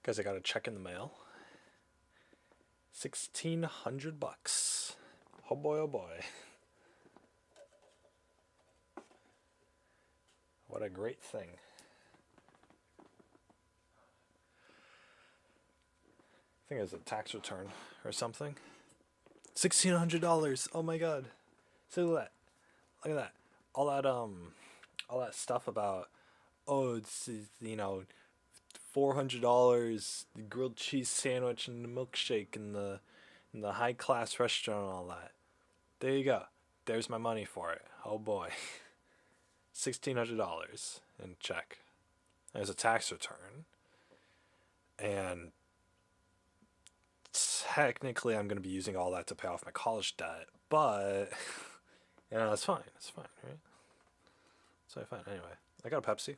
Guys, I got a check in the mail. $1,600. Oh boy, oh boy. What a great thing. I think it was a tax return or something. $1,600. Oh my god. See, look at that. Look at that. All that stuff about, oh, it's, $400, the grilled cheese sandwich and the milkshake and the high class restaurant and all that. There you go. There's my money for it. Oh boy. $1,600 in check. There's a tax return. And technically I'm going to be using all that to pay off my college debt, but it's fine. It's fine, right? So fine. Anyway, I got a Pepsi.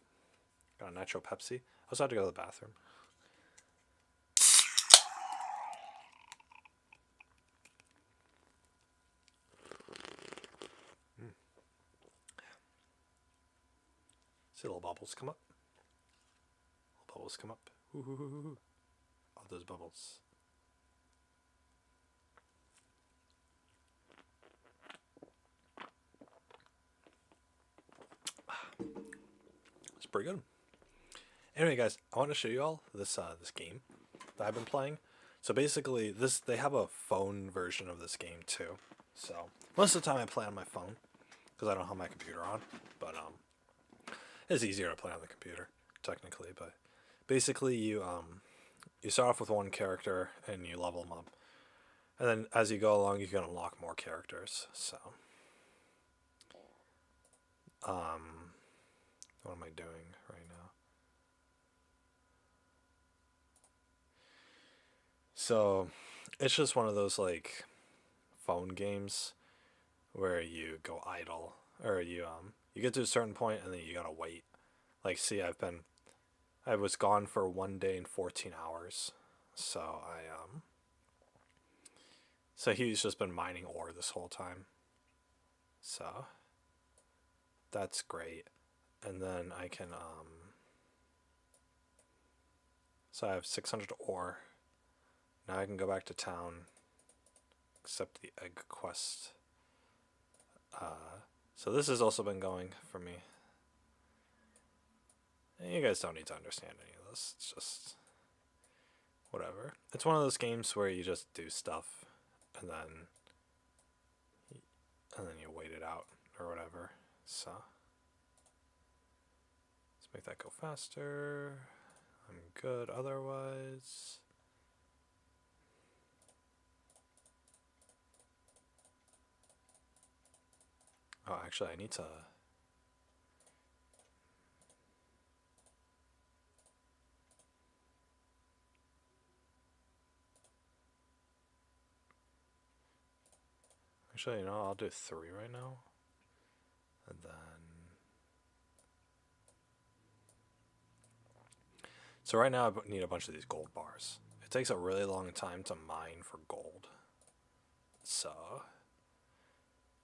Got a Nitro Pepsi. I also had to go to the bathroom. See little bubbles come up. Little bubbles come up. Ooh. All those bubbles. It's pretty good. Anyway, guys, I want to show you all this game that I've been playing. So basically, they have a phone version of this game too. So most of the time I play on my phone because I don't have my computer on. But it's easier to play on the computer technically. But basically, you start off with one character and you level them up, and then as you go along, you can unlock more characters. So what am I doing right now? So it's just one of those like phone games where you go idle, or you get to a certain point and then you gotta wait. Like, see, I was gone for 1 day and 14 hours, so so he's just been mining ore this whole time. So that's great. And then I can so I have 600 ore. Now I can go back to town, accept the egg quest. So this has also been going for me. And you guys don't need to understand any of this. It's just whatever. It's one of those games where you just do stuff and then you wait it out or whatever. So let's make that go faster. I'm good otherwise. Oh, actually, I need to... Actually, I'll do 3 right now. And then... So right now I need a bunch of these gold bars. It takes a really long time to mine for gold. So...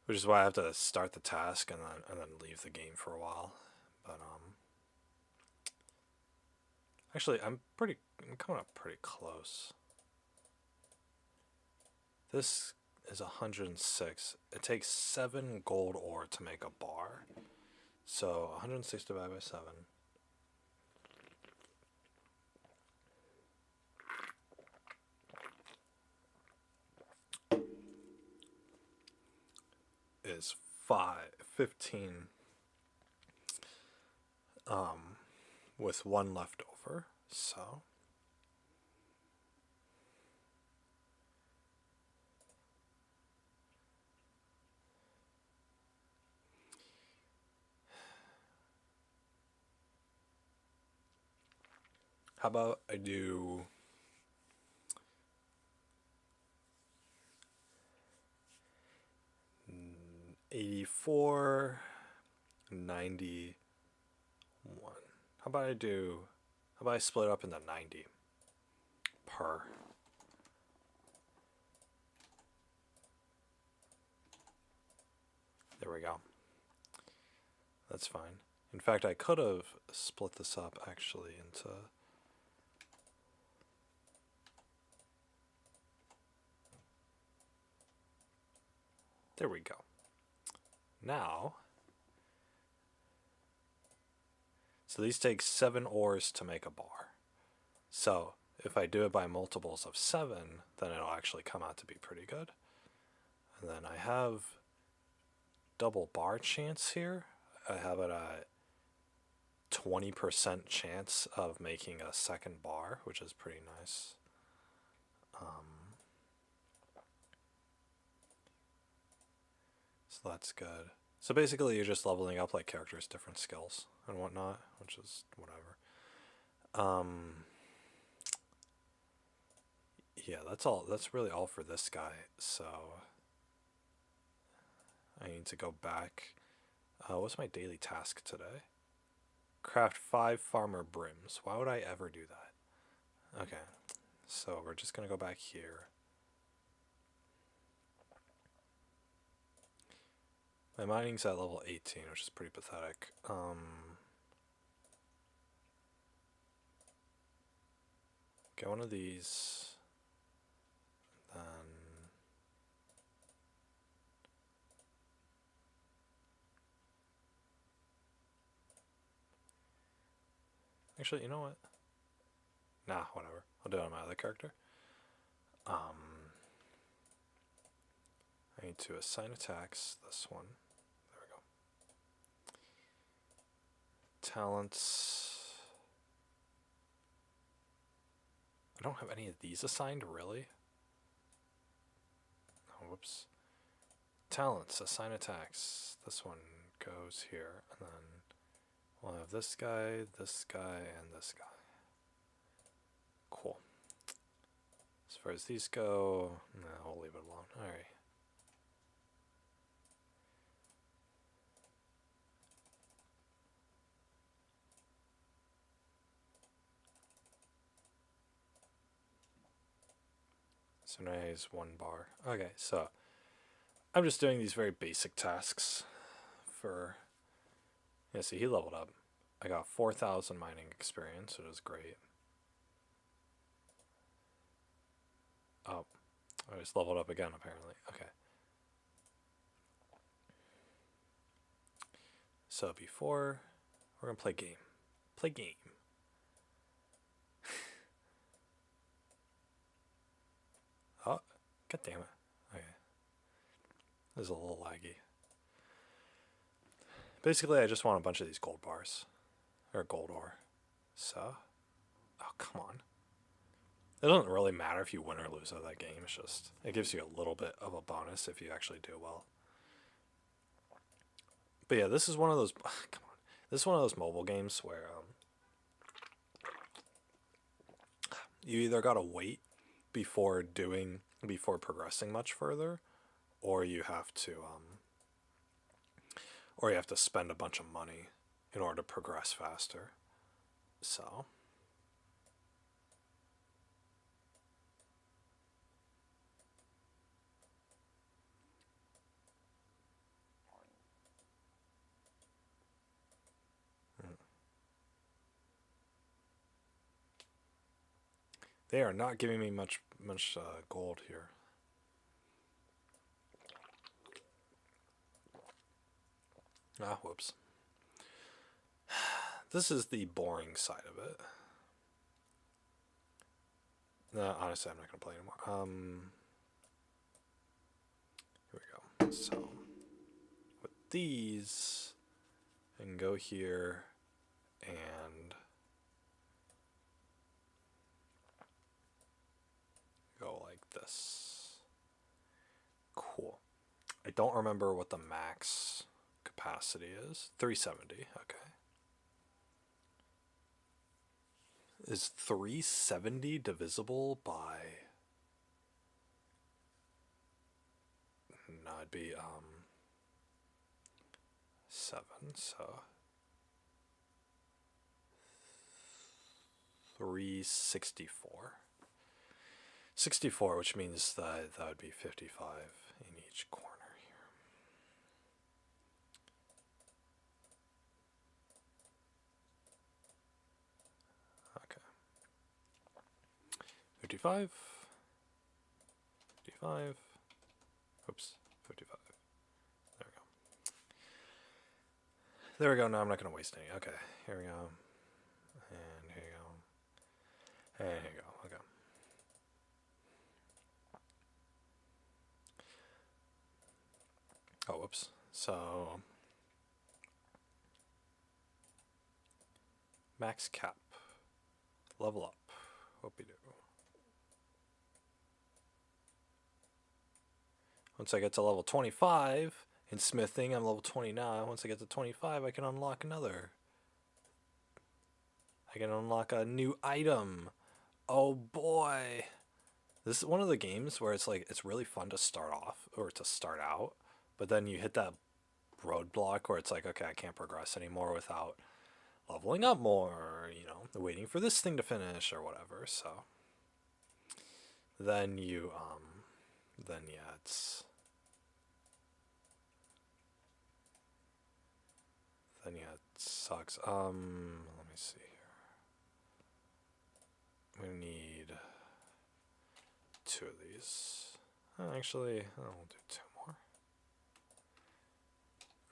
Which is why I have to start the task and then leave the game for a while. But actually I'm coming up pretty close. This is 106. It takes 7 gold ore to make a bar. So 106 divided by 7. Is 15 with 1 left over. So how about I do 84, 91. How about I split it up into 90 per. There we go. That's fine. In fact, I could have split this up actually into... There we go. Now... So these take 7 ores to make a bar. So if I do it by multiples of 7, then it'll actually come out to be pretty good. And then I have double bar chance here. I have it at 20% chance of making a second bar, which is pretty nice. So that's good. So basically you're just leveling up like characters' different skills and whatnot, which is whatever. Yeah, that's all. That's really all for this guy. So I need to go back. What's my daily task today? Craft 5 farmer brims. Why would I ever do that? Okay, so we're just gonna go back here. My mining's at level 18, which is pretty pathetic. Get one of these. Then actually, you know what? Nah, whatever. I'll do it on my other character. I need to assign attacks. This one. There we go. Talents. I don't have any of these assigned, really? Oh, whoops. Talents, assign attacks. This one goes here, and then we'll have this guy, and this guy. Cool. As far as these go, no, we'll leave it alone. Alright. So now he's 1 bar. Okay, so I'm just doing these very basic tasks for... Yeah, see, he leveled up. I got 4,000 mining experience, which is great. Oh, I just leveled up again, apparently. Okay. So before, we're going to play game. Play game. Oh, god damn it. Okay. This is a little laggy. Basically, I just want a bunch of these gold bars. Or gold ore. So. Oh, come on. It doesn't really matter if you win or lose at that game. It's just, it gives you a little bit of a bonus if you actually do well. But yeah, this is one of those, come on. This is one of those mobile games where you either gotta wait before progressing much further, or you have to spend a bunch of money in order to progress faster. So they are not giving me much gold here. Ah, whoops. This is the boring side of it. No, honestly, I'm not going to play anymore. Here we go. So, with these, I can go here and go like this. Cool. I don't remember what the max capacity is. 370, okay. Is 370 divisible by... No, it'd be 7, so 364. 64, which means that would be 55 in each corner here. 55. 55. Oops, 55. There we go. There we go. No, I'm not going to waste any. Okay, here we go. And here you go. And here you go. Okay. Oh, whoops. So, max cap. Level up. Hope you do. Once I get to level 25 in smithing, I'm level 29. Once I get to 25, I can unlock another. I can unlock a new item. Oh boy. This is one of the games where it's like, it's really fun to start off or to start out, but then you hit that roadblock where it's like, okay, I can't progress anymore without leveling up more, you know, waiting for this thing to finish or whatever. So then you, then yeah, then yeah, it sucks. Let me see here. We need 2 of these. Actually, I'll do 2 more.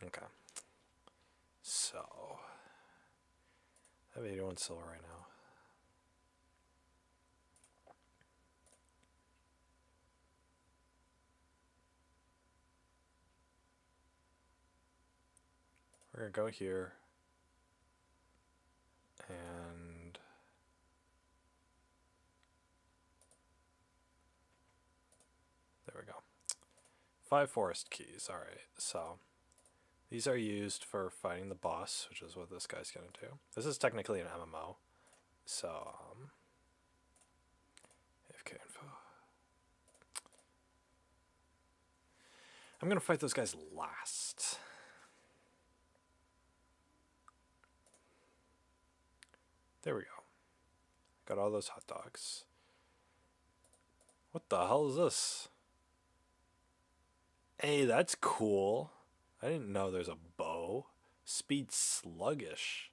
Okay. So, I have 81 silver right now. We're gonna go here and there we go. 5 forest keys. All right, so these are used for fighting the boss, which is what this guy's gonna do. This is technically an MMO, so AFK info. I'm gonna fight those guys last. There we go. Got all those hot dogs. What the hell is this? Hey, that's cool. I didn't know there's a bow. Speed sluggish.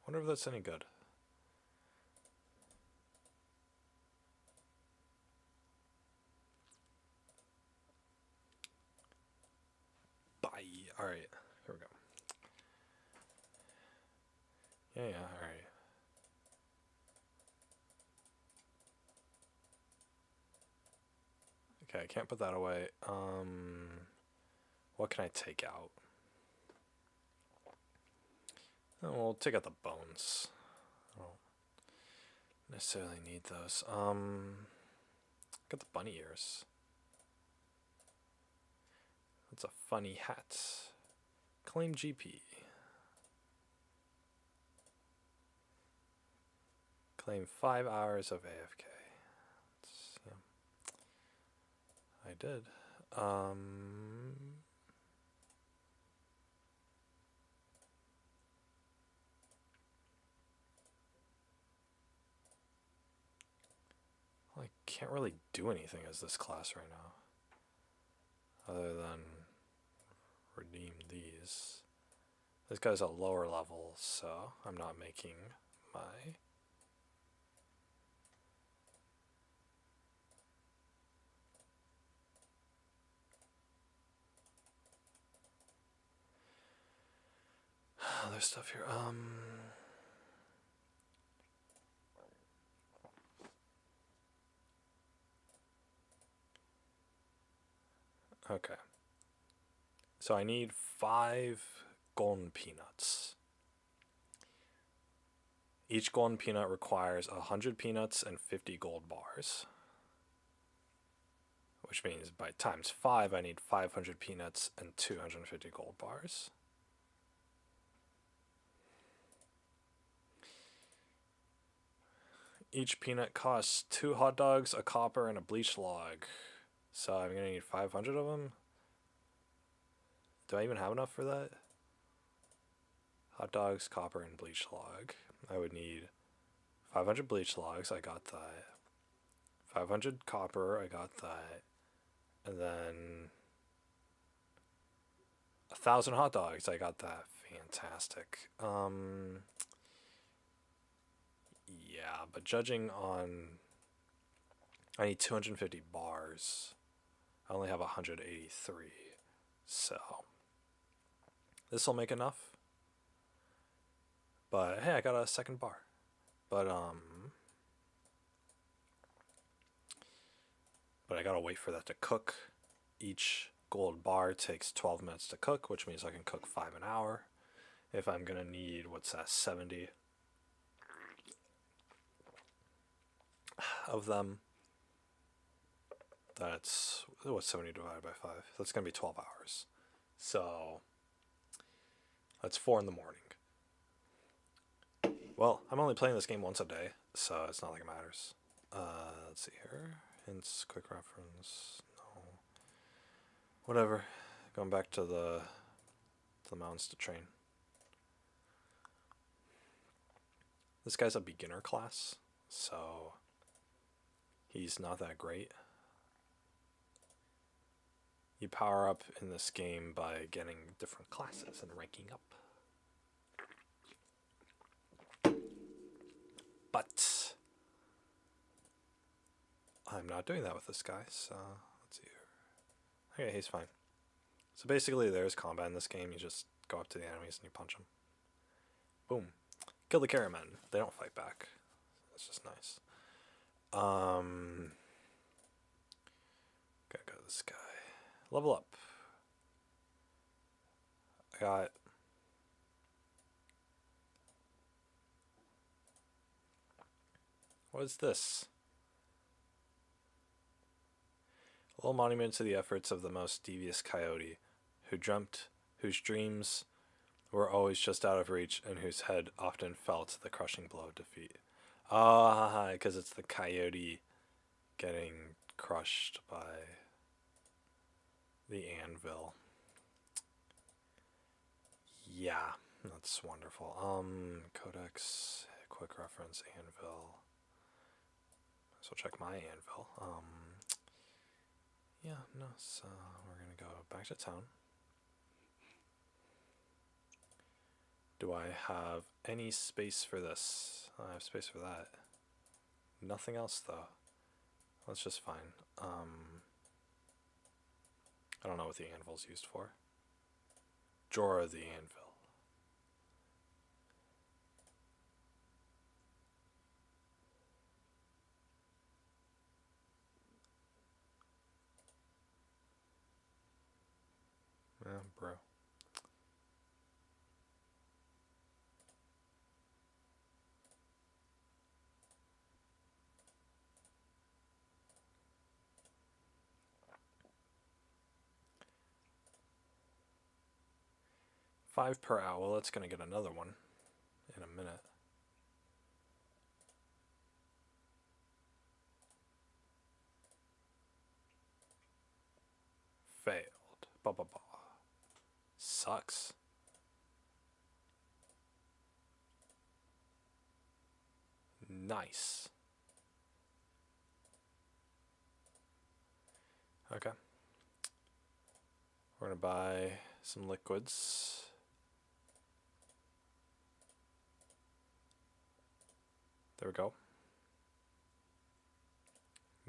Wonder if that's any good. Bye. Alright, here we go. Yeah, alright. Okay, I can't put that away. What can I take out? Oh, we'll take out the bones. I don't necessarily need those. Got the bunny ears. That's a funny hat. Claim GP. Claim 5 hours of AFK. Yeah. I did. I can't really do anything as this class right now, other than redeem these. This guy's a lower level, so I'm not making my... There's stuff here. Okay. So I need 5 golden peanuts. Each golden peanut requires 100 peanuts and 50 gold bars. Which means by times 5, I need 500 peanuts and 250 gold bars. Each peanut costs 2 hot dogs, a copper, and a bleach log. So I'm going to need 500 of them. Do I even have enough for that? Hot dogs, copper, and bleach log. I would need 500 bleach logs. I got that. 500 copper. I got that. And then 1,000 hot dogs. I got that. fantastic. Yeah, but judging on... I need 250 bars. I only have 183. So... This'll make enough. But, hey, I got a second bar. But I gotta wait for that to cook. Each gold bar takes 12 minutes to cook, which means I can cook 5 an hour. If I'm gonna need, what's that, 70 of them, that's, what's 70 divided by 5? That's gonna be 12 hours. So, that's 4 in the morning. Well, I'm only playing this game once a day, so it's not like it matters. Let's see here. Hints, quick reference, no. Whatever. Going back to the mountains to train. This guy's a beginner class, so he's not that great. You power up in this game by getting different classes and ranking up. But I'm not doing that with this guy, so let's see here. Okay, he's fine. So basically there's combat in this game. You just go up to the enemies and you punch them. Boom. Kill the carrot men. They don't fight back. That's just nice. Gotta go to this guy. Level up. I got... What is this? A little monument to the efforts of the most devious coyote, whose dreams were always just out of reach, and whose head often fell to the crushing blow of defeat. Ah, because it's the coyote getting crushed by the anvil. Yeah, that's wonderful. Codex, quick reference, anvil. So check my anvil. Yeah, no, so we're gonna go back to town. Do I have any space for this? I have space for that. Nothing else though. That's just fine. I don't know what the anvil's used for. Jorah the Anvil. Bro. $5 per hour. Well, that's gonna get another one in a minute. Failed. Ba ba ba. Sucks. Nice. Okay. We're gonna buy some liquids. There we go.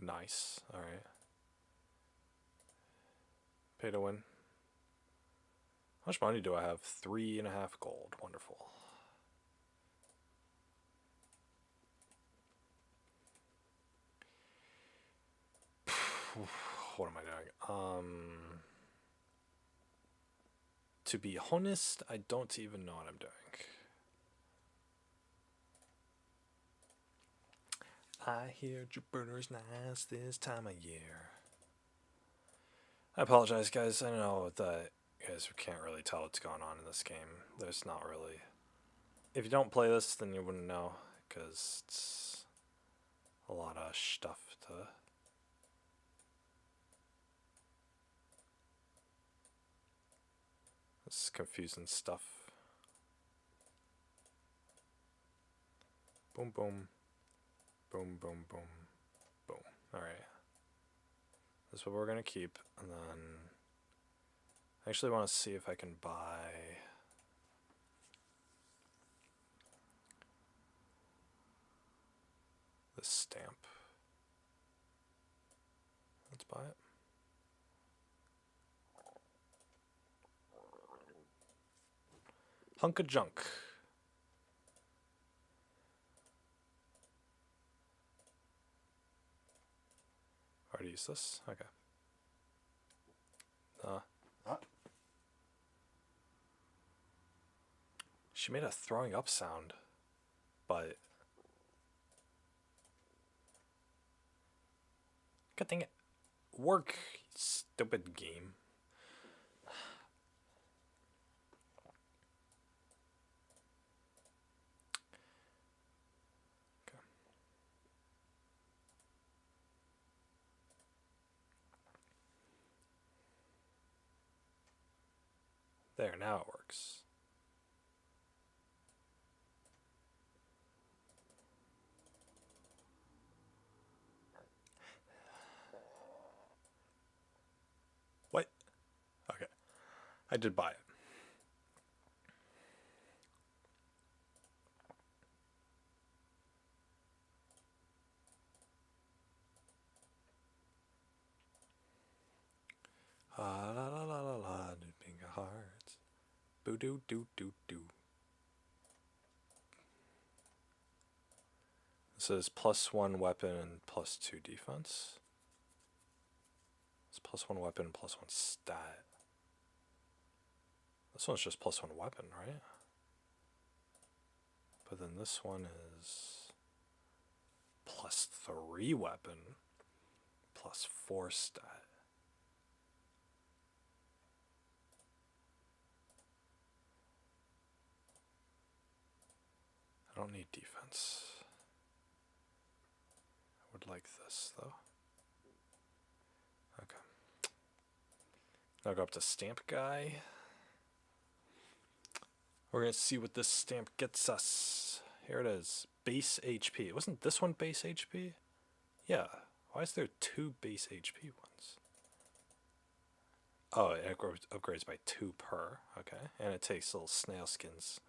Nice. Alright. Pay to win. How much money do I have? 3.5 gold. Wonderful. What am I doing? To be honest, I don't even know what I'm doing. I hear Jupiter's nice this time of year. I apologize, guys. I know that you guys can't really tell what's going on in this game. There's not really... If you don't play this, then you wouldn't know, because it's a lot of stuff to... This is confusing stuff. Boom, boom. Boom, boom, boom, boom. Alright. This is what we're going to keep. And then... I actually want to see if I can buy... this stamp. Let's buy it. Hunk of junk. Already use this? Okay. She made a throwing up sound, but good thing it work, stupid game. Okay. There, now it works. What? Okay. I did buy it. La la la la la, pink hearts. Boo doo doo doo doo. This is +1 weapon and +2 defense. It's +1 weapon, +1 stat. This one's just +1 weapon, right? But then this one is +3 weapon, +4 stat. I don't need defense. I would like this, though. Okay. Now go up to stamp guy. We're going to see what this stamp gets us. Here it is. Base HP. Wasn't this one base HP? Yeah. Why is there 2 base HP ones? Oh, it upgrades by 2 per. Okay. And it takes little snail skins.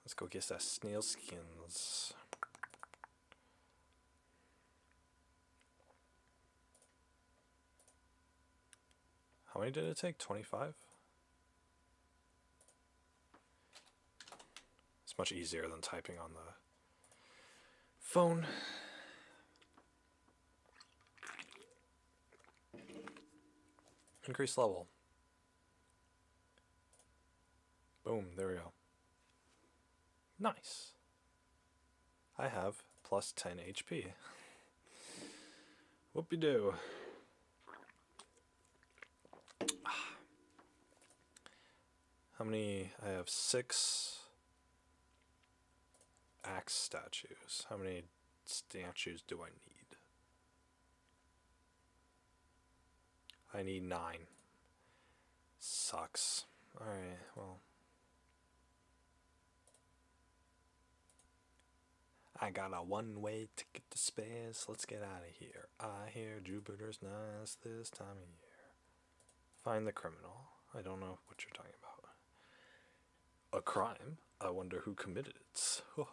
Let's go get that snail skins. How many did it take? 25? It's much easier than typing on the phone. Increase level. Boom, there we go. Nice. I have +10 HP. Whoopie-doo. How many? I have 6 axe statues. How many statues do I need? I need 9. Sucks. Alright, well. I got a one-way ticket to space. Let's get out of here. I hear Jupiter's nice this time of year. Find the criminal. I don't know what you're talking about. A crime? I wonder who committed it. We're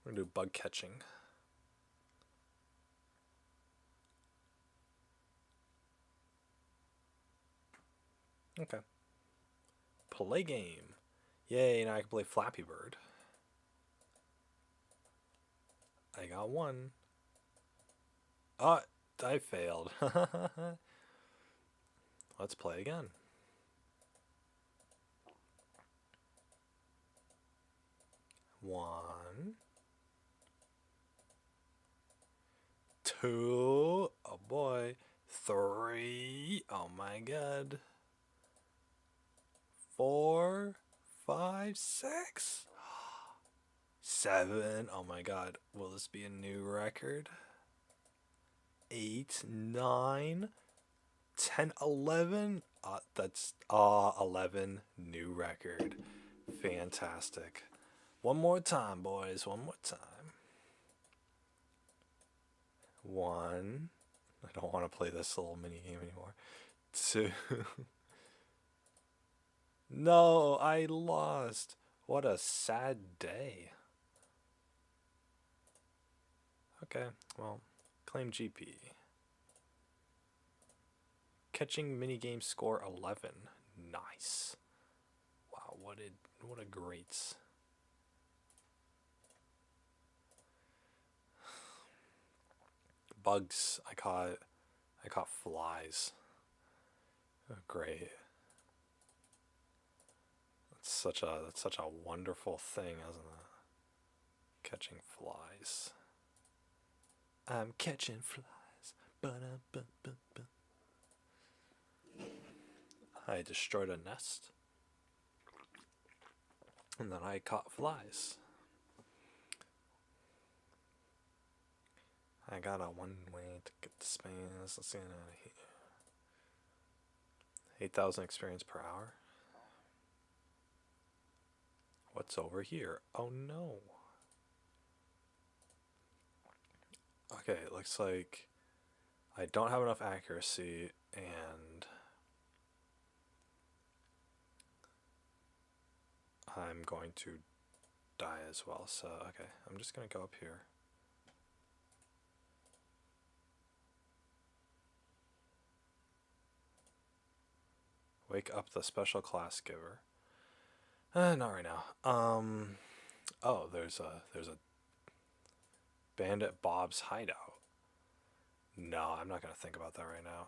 gonna do bug catching. Okay. Play game. Yay, now I can play Flappy Bird. I got 1. Oh, I failed. Let's play again. One, 2, oh boy, 3, oh my god, 4, 5, 6, 7, oh my god, will this be a new record? 8, 9, 10, 11, that's 11, new record. Fantastic. One more time, boys, one more time. 1, I don't want to play this little mini game anymore. 2, no, I lost. What a sad day. Okay, well, claim GP. Catching minigame score 11. Nice. Wow, what a great. Bugs. I caught flies. Oh, great. That's such a wonderful thing, isn't it? Catching flies. I'm catching flies. Ba-da-ba-ba-ba. I destroyed a nest. And then I caught flies. I got a one way to get the space. Let's get out of here. 8,000 experience per hour. What's over here? Oh no. Okay, it looks like I don't have enough accuracy and I'm going to die as well. So, okay, I'm just going to go up here. Wake up the special class giver. Not right now. Oh, there's a Bandit Bob's hideout. No, I'm not gonna think about that right now.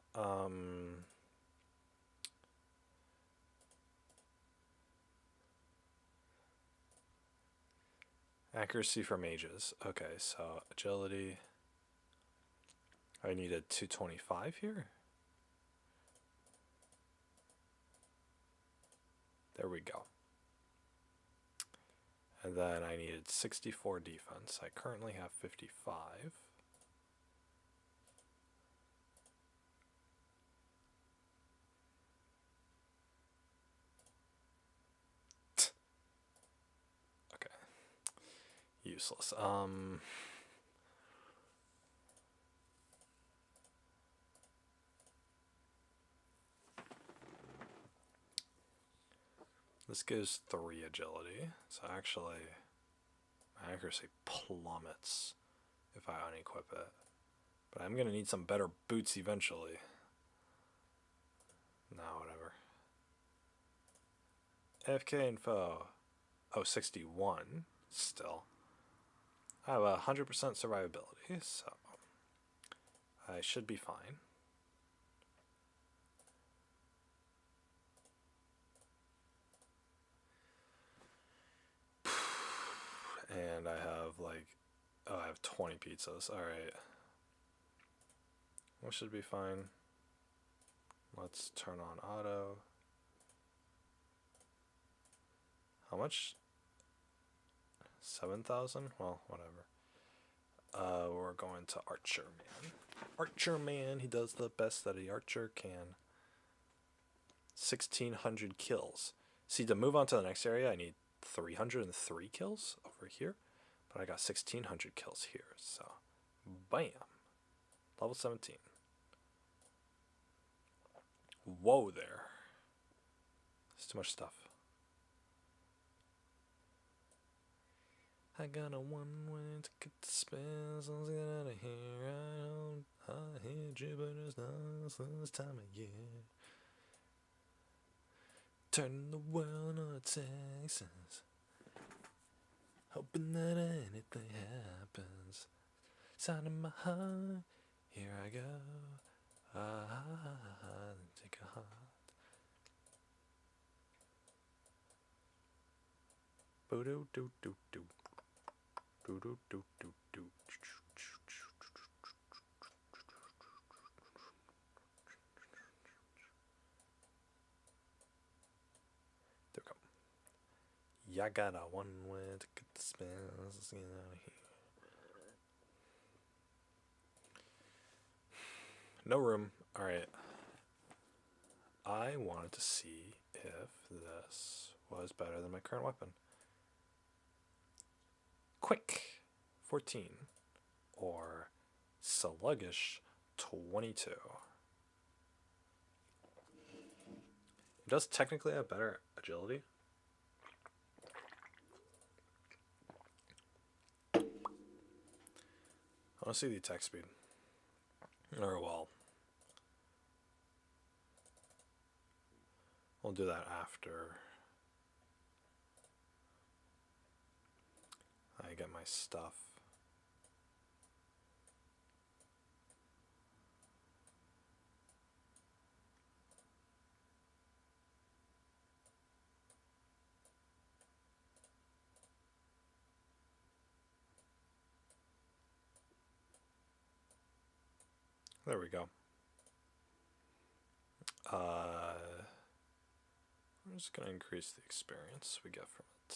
Accuracy for mages. Okay, so agility. I needed 225 here. There we go. And then I needed 64 defense. I currently have 55. Okay. Useless. This gives 3 agility. So actually, my accuracy plummets if I unequip it. But I'm going to need some better boots eventually. No, whatever. FK info. Oh, 61. Still. I have 100% survivability, so I should be fine. And I have like, oh, I have 20 pizzas. Alright. What should be fine? Let's turn on auto. How much? 7,000? Well, whatever. We're going to Archer Man. Archer Man, he does the best that an archer can. 1,600 kills. See, to move on to the next area, I need 303 kills over here. But I got 1,600 kills here, so bam. Level 17. Whoa there. There's too much stuff. I got a one-way to get the spells. Let's get out of here. I hear Jupiter's dance this time of year. Turn the world on its axis. Hoping that anything happens. Sound in my heart. Here I go. Take a heart. Boo doo doo doo doo. Doo doo doo doo doo. There we go. Yeah, got a one way to get the spells. Let's get out of here. No room. Alright. I wanted to see if this was better than my current weapon. Quick, 14. Or sluggish, 22. It does technically have better agility. I want to see the attack speed. Or, well, we'll do that after I get my stuff. There we go. I'm just going to increase the experience we get from it.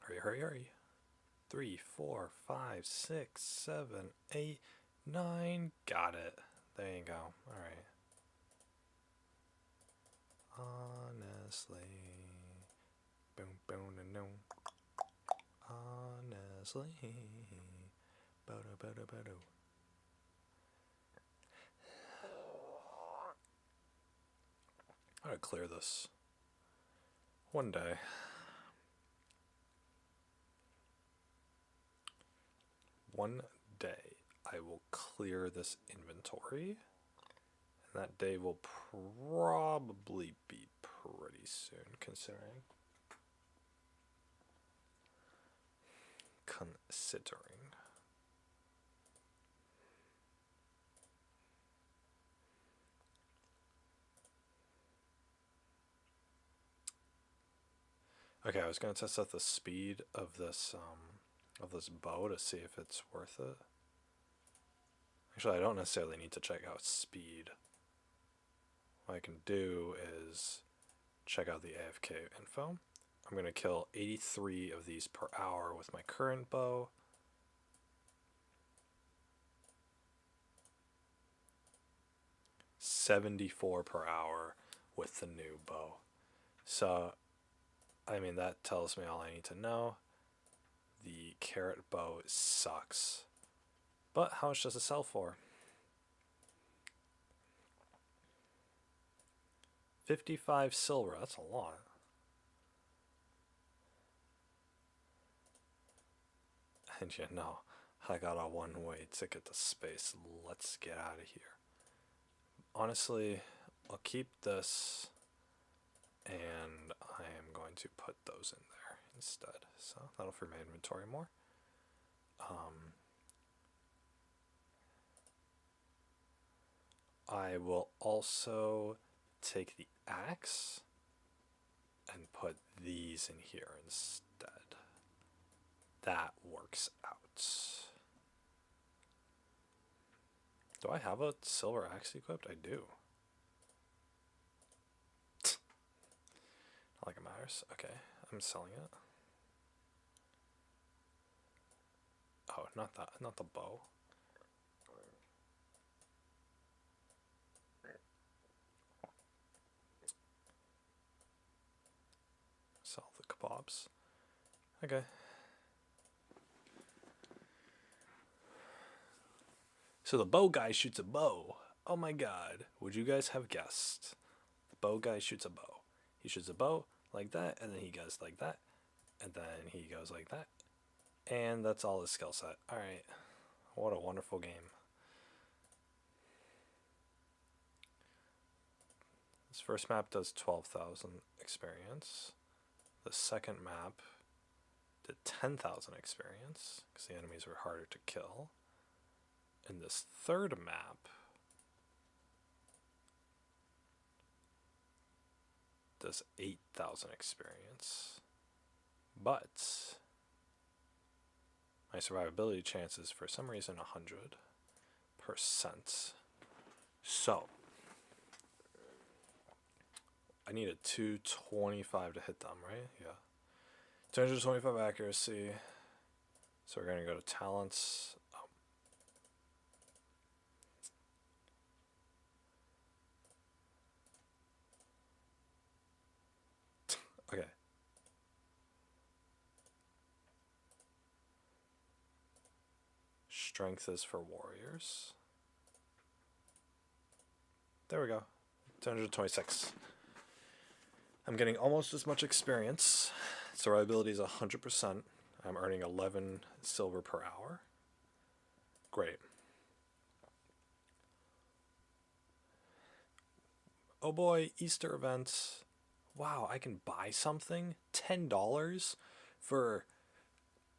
Hurry, hurry, hurry. 3, 4, 5, 6, 7, 8, 9. Got it. There you go. Alright. Honestly. Boom, boom, and no. Honestly. Bodo, bodo, bodo. I gotta clear this. One day. One day I will clear this inventory. And that day will probably be pretty soon, considering. Okay, I was gonna test out the speed of this bow to see if it's worth it. Actually, I don't necessarily need to check out speed. What I can do is check out the AFK info. I'm going to kill 83 of these per hour with my current bow. $74 per hour with the new bow. So, I mean, that tells me all I need to know. The carrot bow sucks. But how much does it sell for? 55 silver, that's a lot. And you know, I got a one-way ticket to space. Let's get out of here. Honestly, I'll keep this, and I am going to put those in there instead. So that'll free my inventory more. I will also take the axe and put these in here instead. That works out. Do I have a silver axe equipped? I do. Not like it matters. Okay, I'm selling it. Oh, not that, not the bow. Sell the kebabs. Okay. So the bow guy shoots a bow. Oh my god. Would you guys have guessed? The bow guy shoots a bow. He shoots a bow like that, and then he goes like that, and then he goes like that. And that's all his skill set. Alright. What a wonderful game. This first map does 12,000 experience. The second map did 10,000 experience, because the enemies were harder to kill. And this third map does 8,000 experience. But my survivability chances, for some reason, 100%. So I needed 225 to hit them, right? Yeah. 225 accuracy. So we're going to go to talents. Okay. Strength is for warriors. There we go. 226. I'm getting almost as much experience. Survivability is 100%. I'm earning 11 silver per hour. Great. Oh boy, Easter events. Wow, I can buy something? $10 for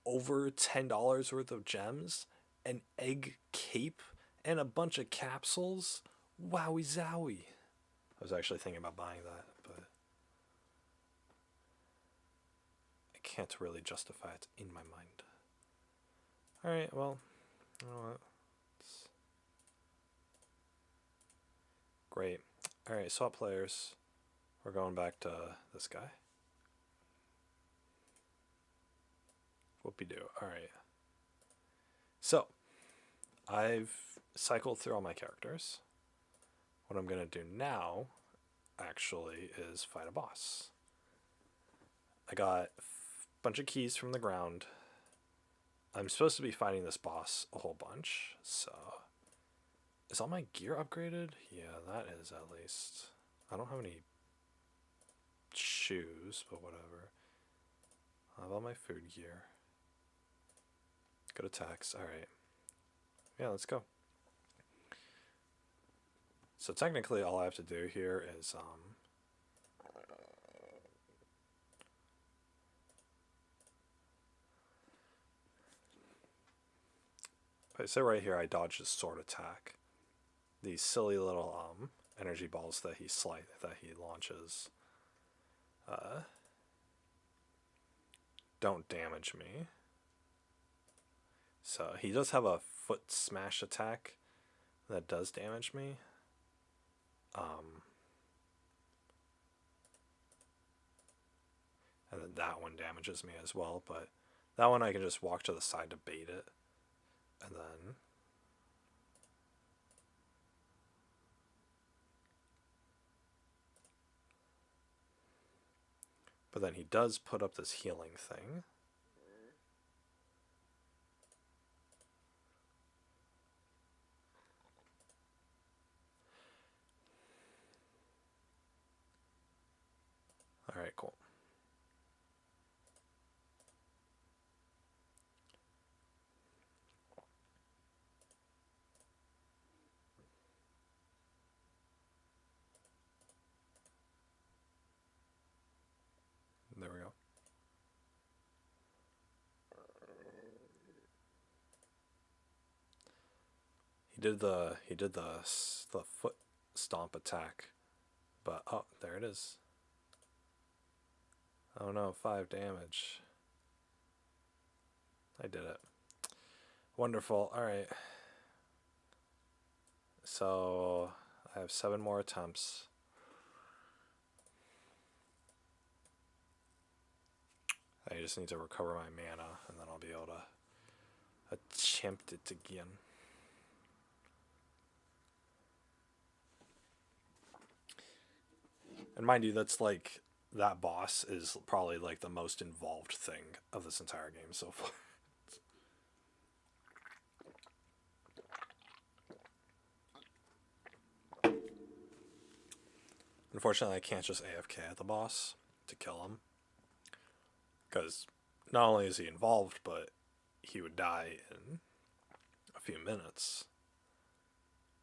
over $10 worth of gems? An egg cape? And a bunch of capsules? Wowie zowie. I was actually thinking about buying that, but I can't really justify it in my mind. Alright, well, you know what? Great. Alright, swap players. We're going back to this guy. Whoopie-doo. Alright. So, I've cycled through all my characters. What I'm going to do now, actually, is fight a boss. I got a bunch of keys from the ground. I'm supposed to be fighting this boss a whole bunch, so... Is all my gear upgraded? Yeah, that is at least. I don't have any shoes, but whatever. I have all my food gear. Good attacks. Alright. Yeah, let's go. So technically all I have to do here is I say right here I dodge his sword attack. These silly little energy balls that he launches don't damage me. So he does have a foot smash attack that does damage me. And then that one damages me as well, but that one I can just walk to the side to bait it. And then but then he does put up this healing thing. Alright, cool. There we go. He did the foot stomp attack, but oh, there it is. Oh no, 5 damage. I did it. Wonderful. Alright. So I have 7 more attempts. I just need to recover my mana, and then I'll be able to attempt it again. And mind you, that's like, that boss is probably like the most involved thing of this entire game so far. Unfortunately, I can't just AFK at the boss to kill him. Because not only is he involved, but he would die in a few minutes.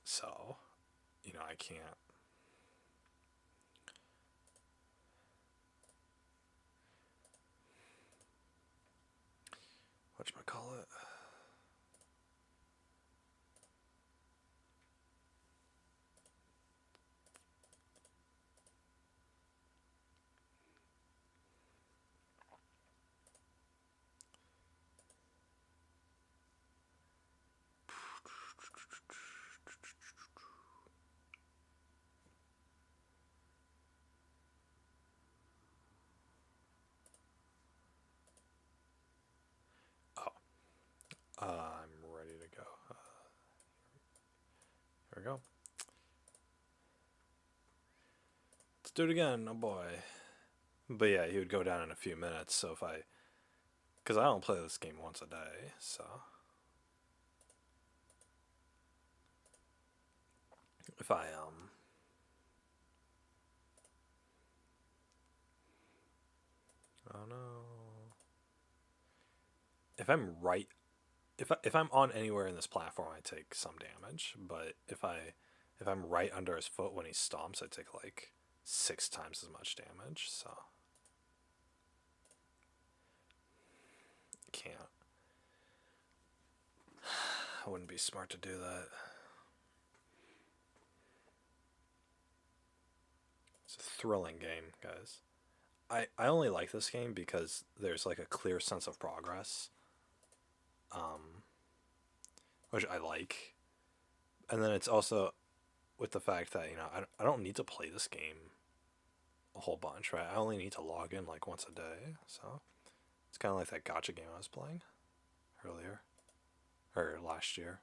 So, you know, I can't. Whatchamacallit? I'm ready to go. Here we go. Let's do it again. Oh boy. But yeah, he would go down in a few minutes. So if I... Because I don't play this game once a day, so... if I oh no, if I'm right, if I'm on anywhere in this platform, I take some damage. But if I'm right under his foot when he stomps, I take like 6 times as much damage. So can't. I wouldn't be smart to do that. It's a thrilling game, guys. I only like this game because there's like a clear sense of progress, um, which I like. And then it's also with the fact that, I don't need to play this game a whole bunch, right? I only need to log in like once a day. So it's kind of like that gotcha game I was playing earlier, or last year.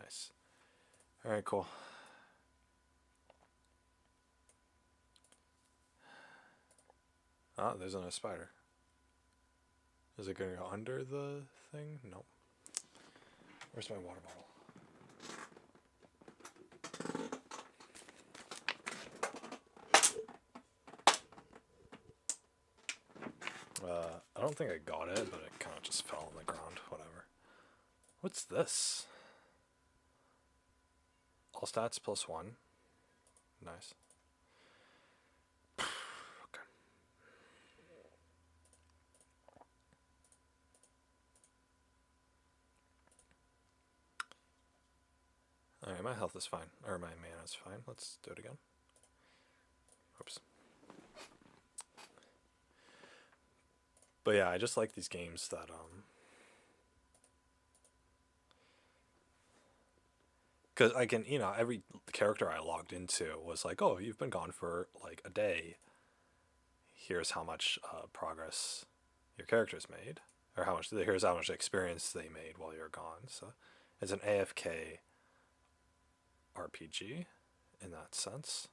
Nice. All right, cool. Oh, there's another spider. Is it gonna go under the thing? Nope. Where's my water bottle? I don't think I got it, but it kind of just fell on the ground. Whatever. What's this? All stats +1. Nice. Okay. Alright, my health is fine. Or my mana is fine. Let's do it again. Oops. But yeah, I just like these games that, because I can, every character I logged into was like, oh, you've been gone for like a day. Here's how much progress your character's made, or here's how much experience they made while you're gone. So it's an AFK RPG in that sense.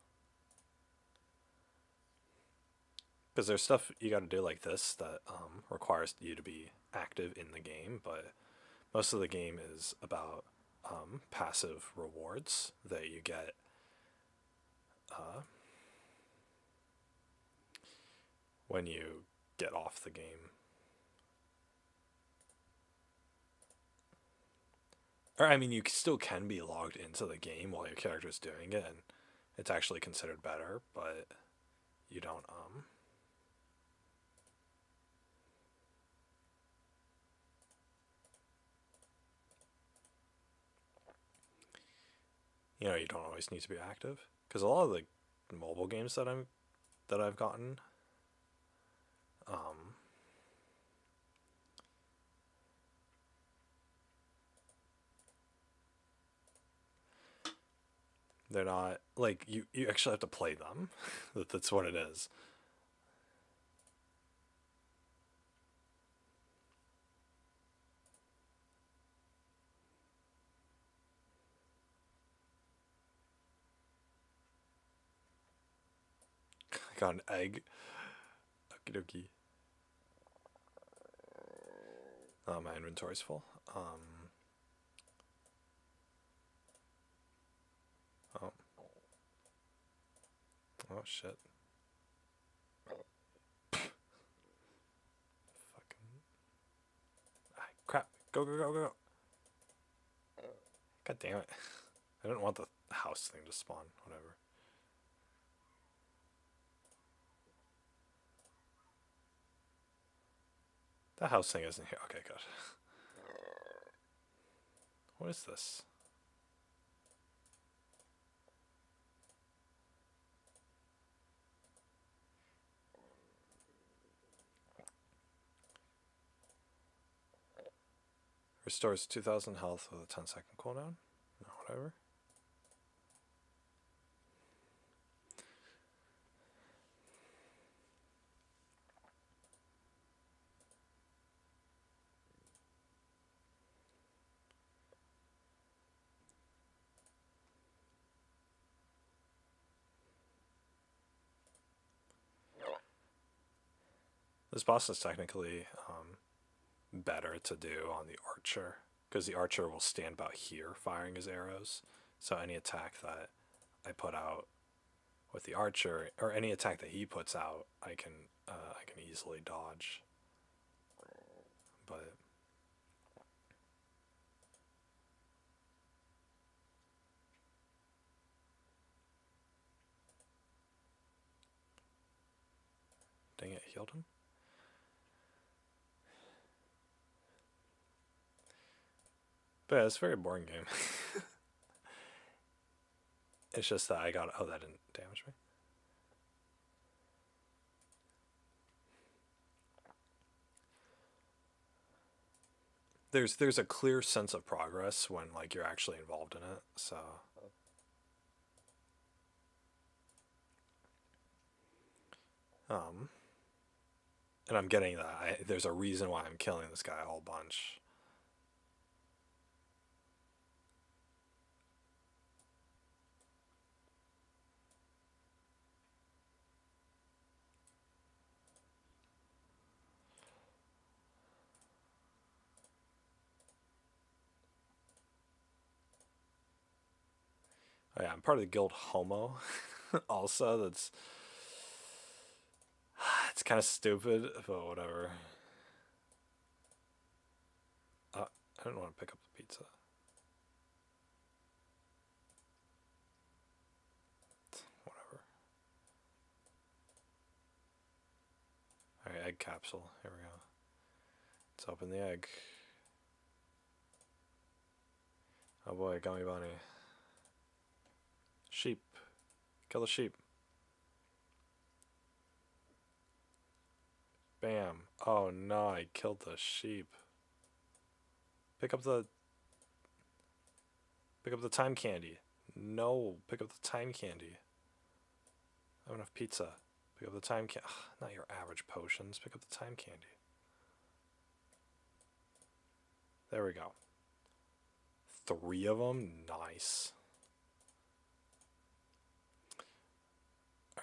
Because there's stuff you got to do like this that requires you to be active in the game, but most of the game is about passive rewards that you get when you get off the game. Or, I mean, you still can be logged into the game while your character's doing it, and it's actually considered better, but you don't, you don't always need to be active. Because a lot of the mobile games that I've gotten, um, they're not like you actually have to play them. That's what it is. I got an egg. Okie dokie. My inventory's full. Oh. Oh shit. Fucking. Ah, crap. Go, go, go, go. God damn it. I didn't want the house thing to spawn. Whatever. The house thing isn't here. Okay, good. What is this? Restores 2,000 health with a 10-second cooldown. No, whatever. This boss is technically better to do on the archer, because the archer will stand about here firing his arrows. So any attack that I put out with the archer, or any attack that he puts out, I can easily dodge. But dang it, healed him. But yeah, it's a very boring game. It's just that I got, oh, that didn't damage me. There's a clear sense of progress when like you're actually involved in it. So and I'm getting that. There's a reason why I'm killing this guy a whole bunch. Oh, yeah, I'm part of the guild Homo. Also, it's kind of stupid, but whatever. I don't want to pick up the pizza. Whatever. Alright, egg capsule. Here we go. Let's open the egg. Oh boy, gummy bunny. Sheep. Kill the sheep. Bam. Oh no, I killed the sheep. Pick up the time candy. No, pick up the time candy. I have enough pizza. Pick up the time candy. Not your average potions. Pick up the time candy. There we go. 3 of them? Nice.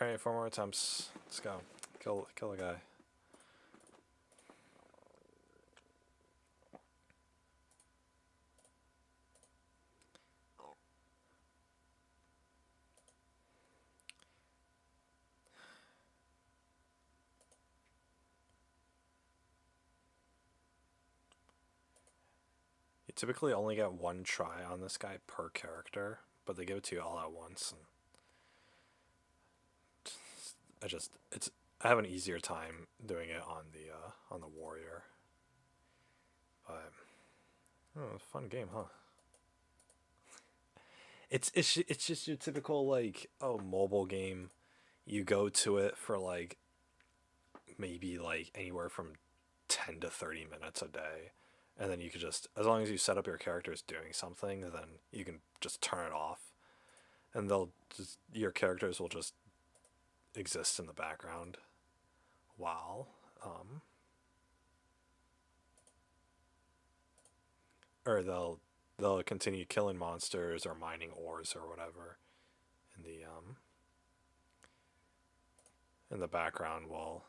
Alright, 4 more attempts. Let's go. Kill the guy. You typically only get 1 try on this guy per character, but they give it to you all at once. And I have an easier time doing it on the warrior. But oh, it's a fun game, huh? It's just your typical like, oh, mobile game. You go to it for like maybe like anywhere from 10 to 30 minutes a day, and then you could just, as long as you set up your characters doing something, then you can just turn it off, and your characters will just exist in the background while or they'll continue killing monsters or mining ores or whatever in the background while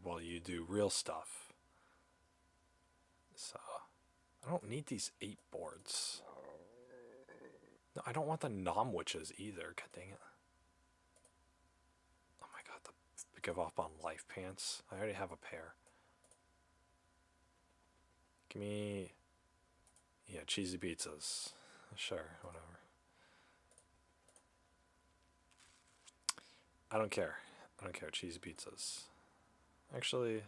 while you do real stuff. So I don't need these 8 boards. No, I don't want the nom witches either. God dang it. Oh my god, give up on life pants. I already have a pair. Give me, yeah, cheesy pizzas. Sure, whatever. I don't care. Cheesy pizzas. Actually,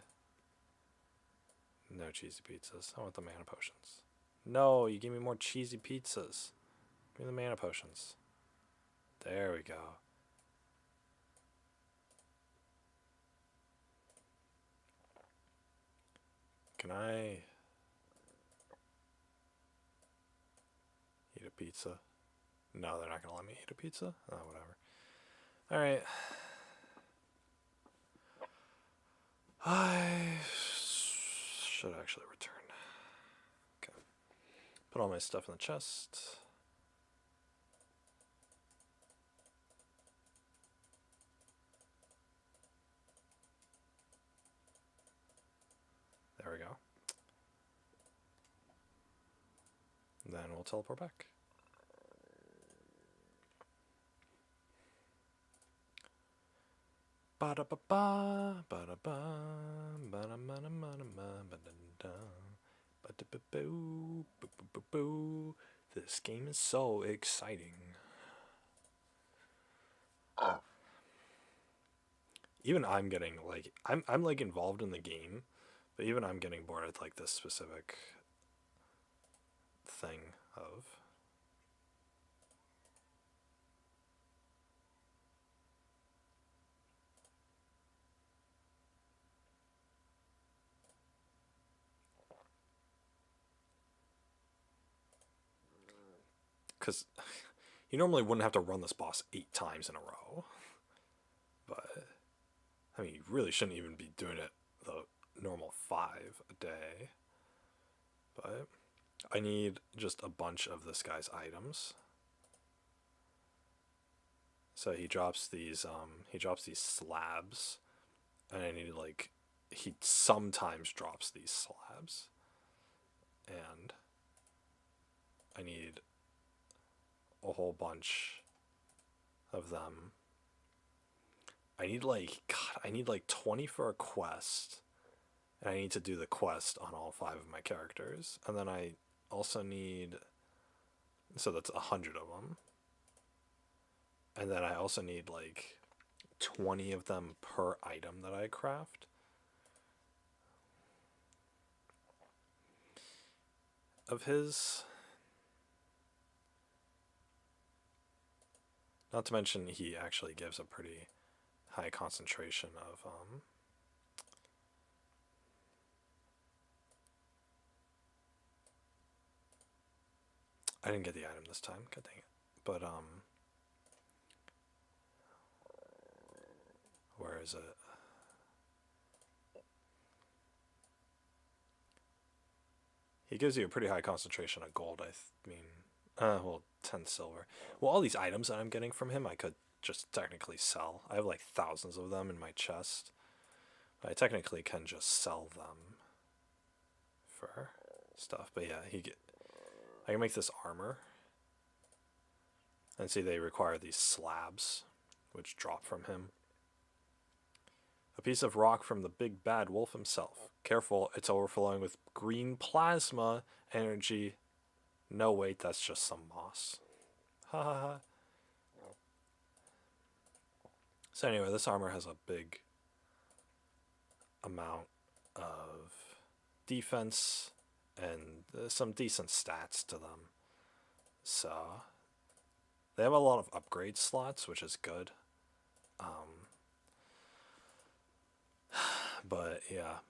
no cheesy pizzas. I want the mana potions. No, you give me more cheesy pizzas. Give me the mana potions. There we go. Can I eat a pizza? No, they're not going to let me eat a pizza? Oh, whatever. Alright. I should actually return. Okay. Put all my stuff in the chest. Then we'll teleport back. Ba-da-ba-ba, ba-da-ba, ba-da-ba-da-ba-da-ba, ba-da-ba-boo, boo-boo-boo-boo. This game is so exciting. Even I'm getting like I'm like involved in the game, but even I'm getting bored at like this specific thing of. Because you normally wouldn't have to run this boss 8 times in a row. But, I mean, you really shouldn't even be doing it the normal 5 a day. But I need just a bunch of this guy's items. So he drops these slabs, and I need like he sometimes drops these slabs, and I need a whole bunch of them. I need like 20 for a quest, and I need to do the quest on all 5 of my characters, and then I also need, so that's 100 of them, and then I also need like 20 of them per item that I craft. Of his, not to mention he actually gives a pretty high concentration of I didn't get the item this time, god dang it. But where is it? He gives you a pretty high concentration of gold, I mean, well, 10 silver. Well, all these items that I'm getting from him, I could just technically sell. I have like thousands of them in my chest. But I technically can just sell them for stuff. But yeah, I can make this armor. And see, they require these slabs, which drop from him. A piece of rock from the big bad wolf himself. Careful, it's overflowing with green plasma energy. No, wait, that's just some moss. Ha ha ha. So anyway, this armor has a big amount of defense and some decent stats to them. So they have a lot of upgrade slots, which is good. But yeah.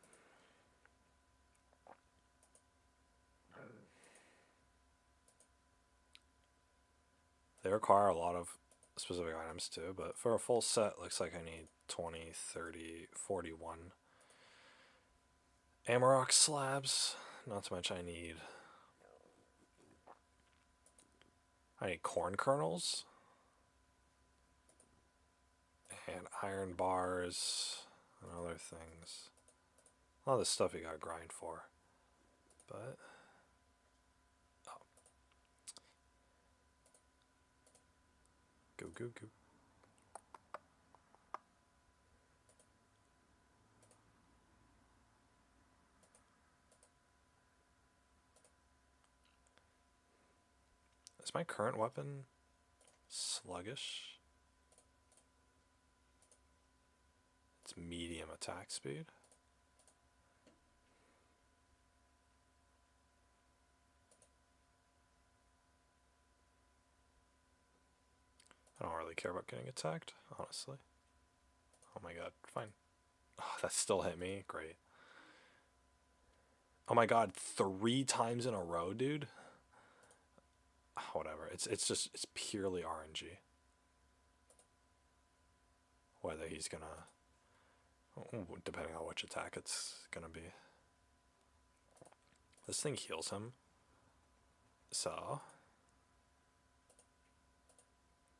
They require a lot of specific items too, but for a full set, looks like I need 20, 30, 41 Amarok slabs. Not to mention I need corn kernels and iron bars and other things. A lot of this stuff you gotta grind for. But go go go. Is my current weapon sluggish? It's medium attack speed. I don't really care about getting attacked, honestly. Oh my god, fine. Oh, that still hit me. Great. Oh my god, 3 times in a row, dude. Whatever. It's purely RNG. Whether he's gonna, depending on which attack it's gonna be. This thing heals him. So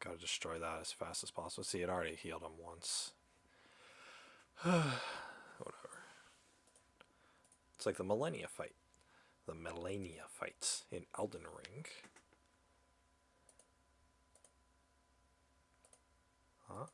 gotta destroy that as fast as possible. See, it already healed him once. Whatever. It's like the Millennia fight. the Melania fights in Elden Ring. Huh?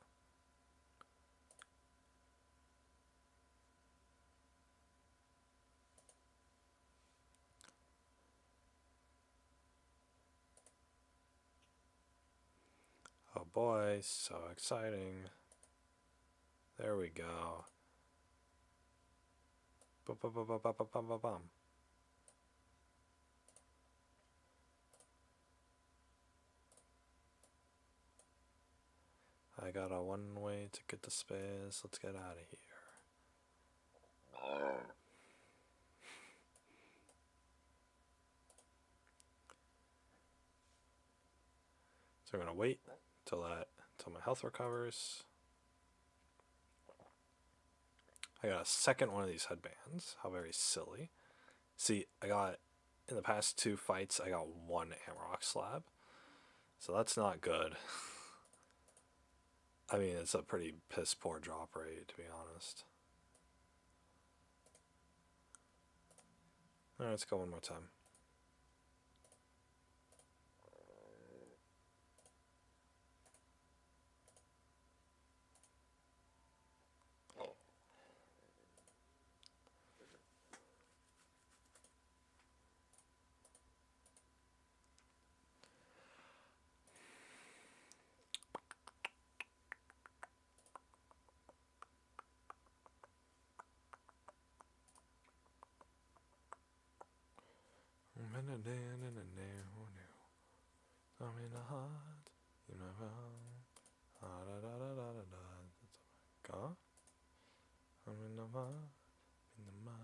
Oh boy, so exciting. There we go. Bum. I got a one way to get to space. Let's get out of here. So we're gonna wait till my health recovers. I got a second one of these headbands. How very silly. See, in the past 2 fights, I got 1 Amarok slab. So that's not good. I mean, it's a pretty piss poor drop rate, to be honest. Alright, let's go one more time. I'm in the heart, you know how. I'm in the mud, in the mud.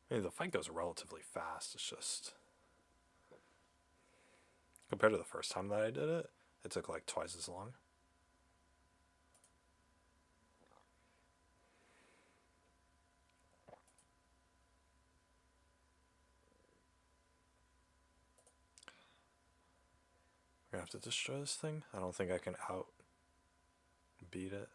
I mean, the fight goes relatively fast. It's just compared to the first time that I did it, it took like twice as long. We're gonna have to destroy this thing. I don't think I can beat it.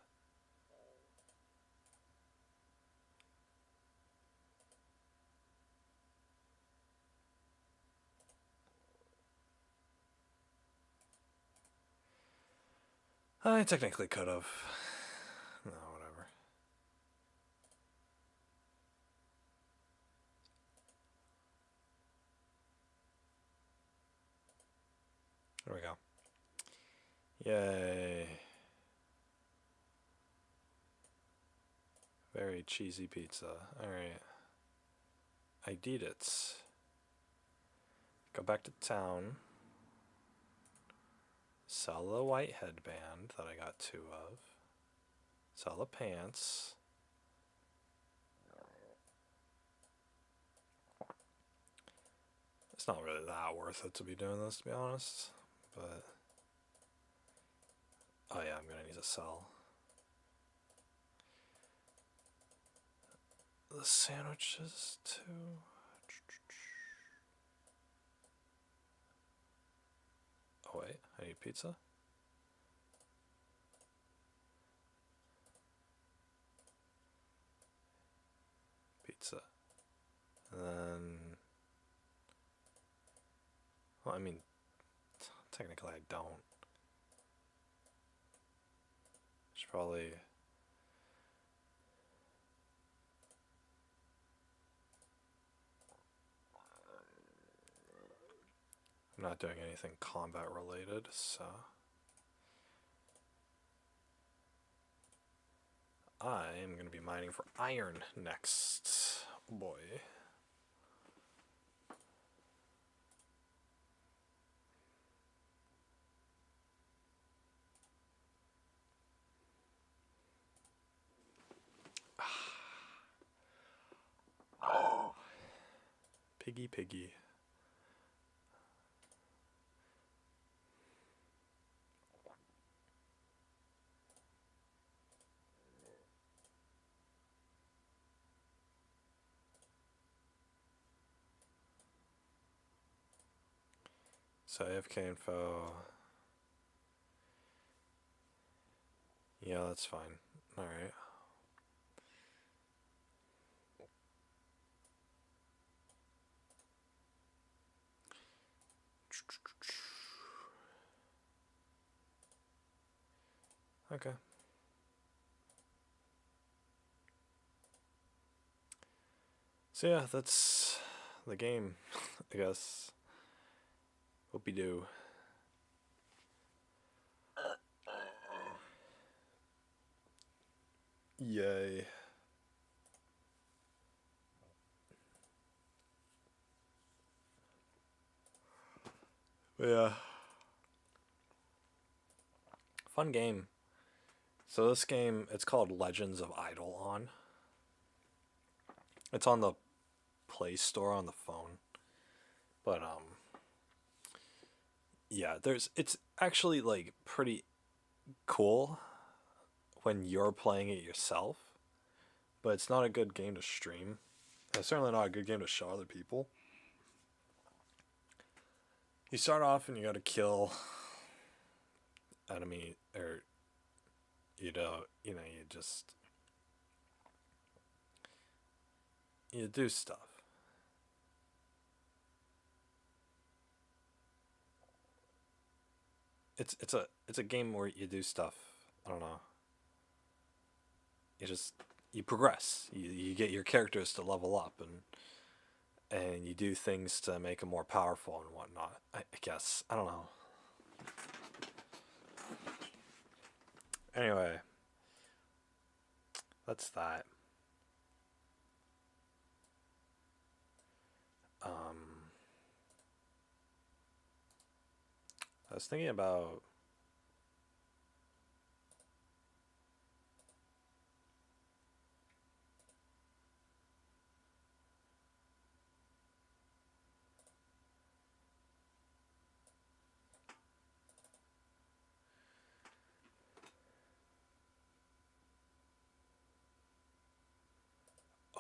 I technically could have. No, whatever. There we go. Yay. Very cheesy pizza. Alright. I did it. Go back to town. Sell the white headband that I got 2 of. Sell the pants. It's not really that worth it to be doing this, to be honest. But oh yeah, I'm gonna need to sell the sandwiches too. Oh wait, I need pizza. Pizza. And then, well, I mean, technically I don't. Should probably. I'm not doing anything combat related, so I am going to be mining for iron next. Oh boy. Oh. Piggy. So AFK info. Yeah, that's fine. All right. Okay. So yeah, that's the game, I guess. Whoopie doo. Yay. But yeah. Fun game. So this game, it's called Legends of Eidolon. It's on the Play Store on the phone. But yeah, it's actually like pretty cool when you're playing it yourself, but it's not a good game to stream. It's certainly not a good game to show other people. You start off and you got to kill enemy, or you just you do stuff. It's a game where you do stuff. I don't know. You just you progress. You get your characters to level up, and you do things to make them more powerful and whatnot. I guess I don't know. Anyway, that's that. Um, I was thinking about.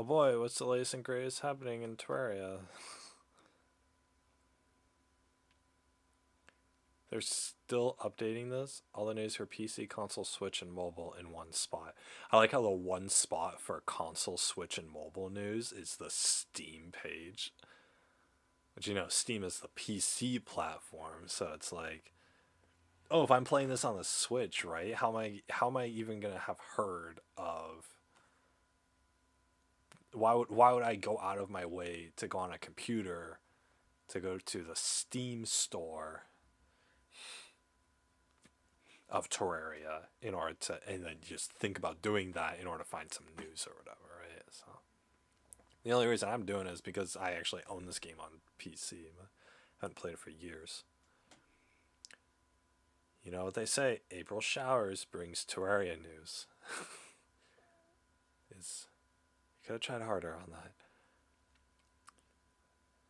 Oh boy, what's the latest and greatest happening in Terraria? They're still updating this. All the news for PC, console, Switch, and mobile in one spot. I like how the one spot for console, Switch, and mobile news is the Steam page. But Steam is the PC platform, so it's like, oh, if I'm playing this on the Switch, right? How am I even gonna have heard of? Why would I go out of my way to go on a computer to go to the Steam store of Terraria in order to, and then just think about doing that in order to find some news or whatever, right? So the only reason I'm doing it is because I actually own this game on PC. But I haven't played it for years. You know what they say? April showers brings Terraria news. Is you could have tried harder on that.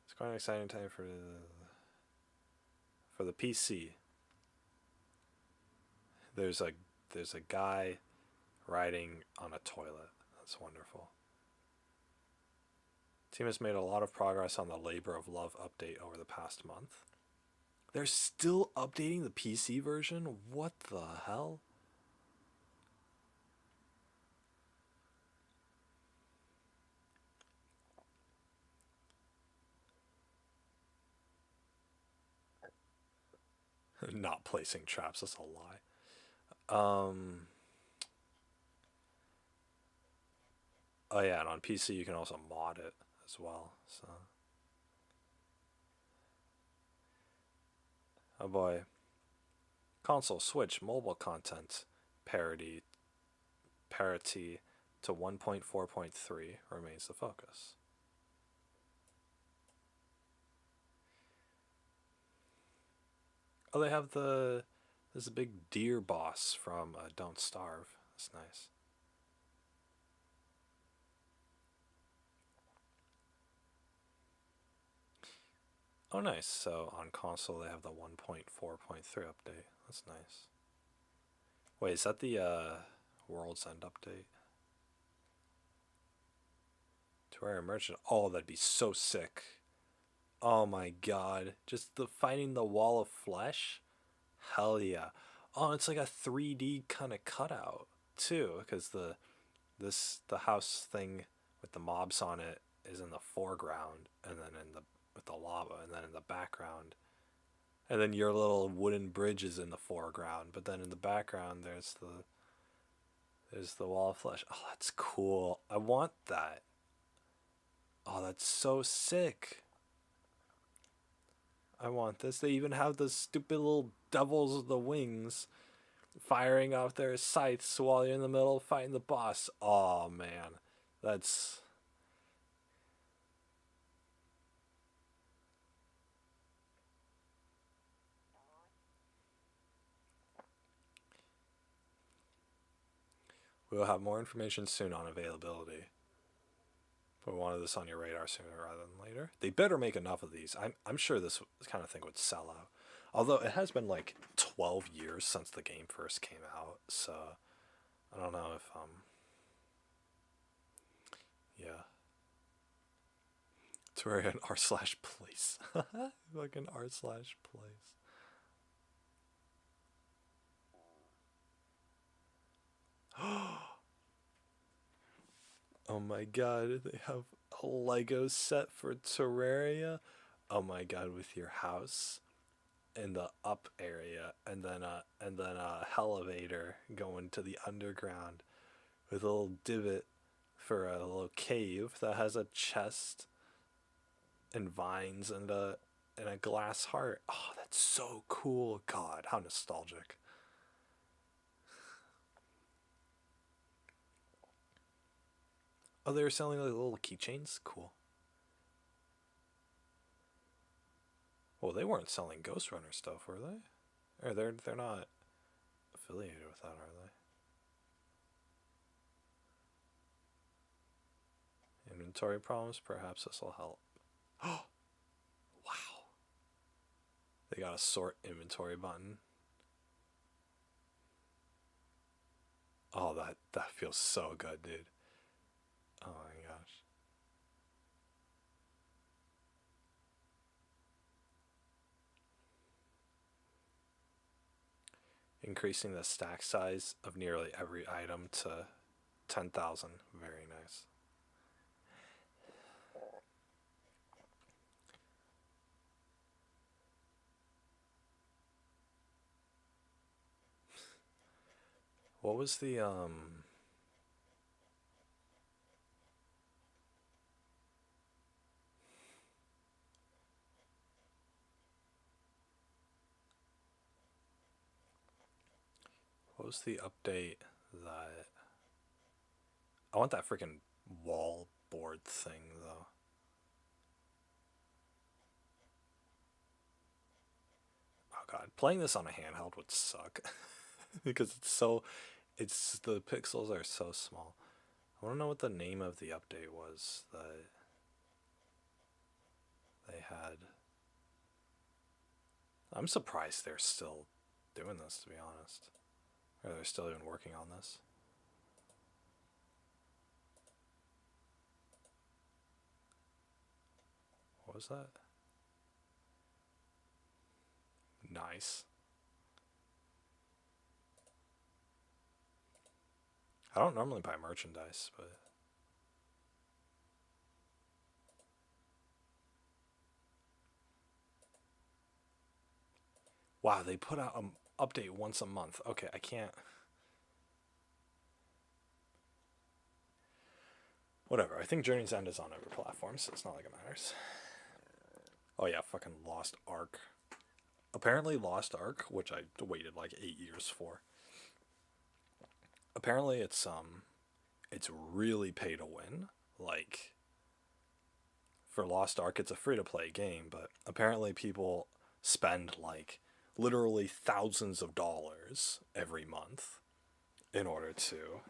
It's quite an exciting time for the PC. There's a guy riding on a toilet. That's wonderful. Team has made a lot of progress on the Labor of Love update over the past month. They're still updating the PC version? What the hell? Not placing traps, that's a lie. Oh yeah, and on PC you can also mod it as well. So, oh boy, console, Switch, mobile content parity to 1.4.3 remains the focus. Oh, they have there's a big deer boss from Don't Starve. That's nice. Oh, nice. So on console they have the 1.4.3 update. That's nice. Wait, is that the World's End update? Terraria Merchant. Oh, that'd be so sick. Oh my god. Just the finding the wall of flesh? Hell yeah. Oh, it's like a 3D kind of cutout. too, because the house thing with the mobs on it is in the foreground, and then in the with the lava, and then in the background, and then your little wooden bridge is in the foreground, but then in the background there's the wall of flesh. Oh, that's cool. I want that. Oh, that's so sick. I want this. They even have the stupid little devils with the wings firing off their scythes while you're in the middle fighting the boss. Oh man, that's we'll have more information soon on availability. But we wanted this on your radar sooner rather than later. They better make enough of these. I'm sure this kind of thing would sell out. Although it has been like 12 years since the game first came out, so I don't know if yeah. Terraria and r/place. Fucking r/place. Oh my god, they have a Lego set for Terraria. Oh my god, with your house in the up area, and then a elevator going to the underground with a little divot for a little cave that has a chest and vines and a glass heart. Oh, that's so cool. God, how nostalgic. Oh, they were selling like little keychains? Cool. Well, they weren't selling Ghost Runner stuff, were they? Or they're not affiliated with that, are they? Inventory problems? Perhaps this will help. Oh, wow. They got a sort inventory button. Oh, that feels so good, dude. Oh my gosh. Increasing the stack size of nearly every item to 10,000. Very nice. What was the what was the update that I want that freaking wall board thing though. Oh god, playing this on a handheld would suck because it's the pixels are so small. I want to know what the name of the update was that they had. I'm surprised they're still doing this, to be honest. Or they're still even working on this. What was that? Nice. I don't normally buy merchandise, but wow, they put out an update once a month. Okay, I can't. Whatever. I think Journey's End is on every platform, so it's not like it matters. Oh yeah, fucking Lost Ark. Apparently, Lost Ark, which I waited like 8 years for. Apparently, it's really pay to win. Like for Lost Ark, it's a free to play game, but apparently people spend like literally thousands of dollars every month in order to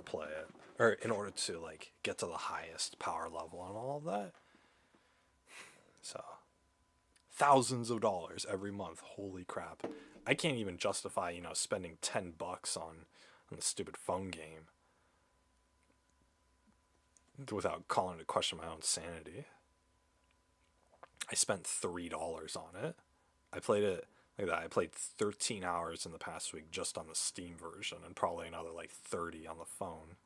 play it, or in order to like get to the highest power level and all of that. So thousands of dollars every month. Holy crap! I can't even justify spending $10 on the stupid phone game without calling into question my own sanity. I spent $3 on it. I played it Like that, I played 13 hours in the past week just on the Steam version, and probably another like 30 on the phone.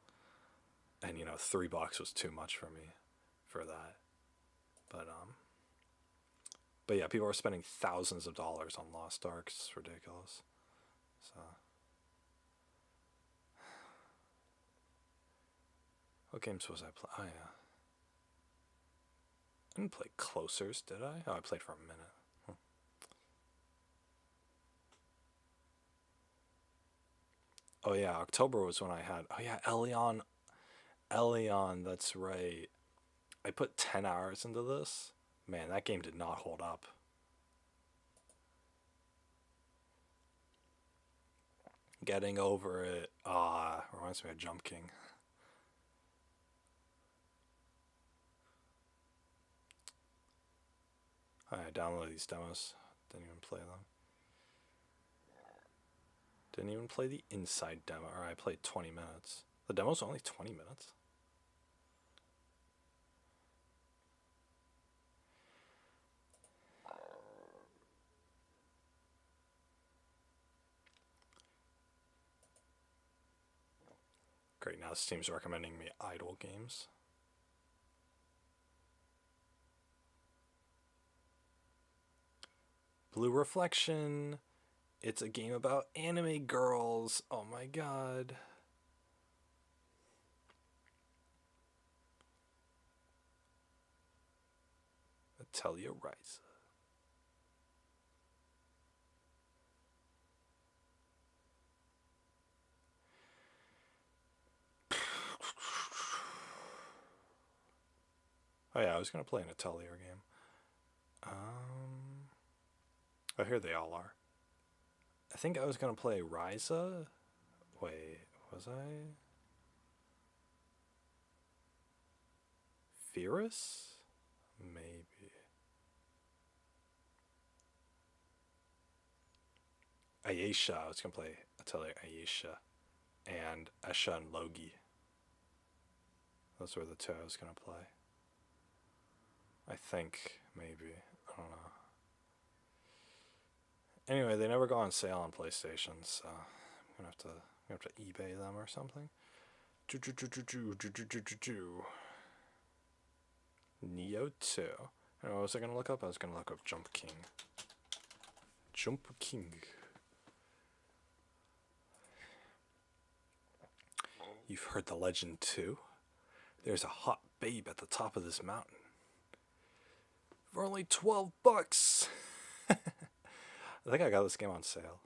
And you know, $3 was too much for me for that. But but yeah, people are spending thousands of dollars on Lost Ark. It's ridiculous. So, what games was I playing? Oh yeah, I didn't play Closers, did I? Oh, I played for a minute. Oh yeah, October was when I had. Oh yeah, Elion. That's right. I put 10 hours into this. Man, that game did not hold up. Getting over it. Reminds me of Jump King. I downloaded these demos. Didn't even play them. Didn't even play the inside demo, or I played 20 minutes. The demo's only 20 minutes. Great, now Steam's recommending me idle games. Blue Reflection. It's a game about anime girls. Oh my god. Atelier Rise. Oh yeah, I was gonna play an Atelier game. Oh, here they all are. I think I was gonna play Ryza. Wait, was I? Virus? Maybe. Ayesha. I was gonna play Atelier Ayesha. And Esha and Logi. Those were the two I was gonna play. I think, maybe. I don't know. Anyway, they never go on sale on PlayStation, so I'm gonna have to eBay them or something. Neo 2. And what was I gonna look up? I was gonna look up Jump King. Jump King. You've heard the legend too? There's a hot babe at the top of this mountain. For only $12. I think I got this game on sale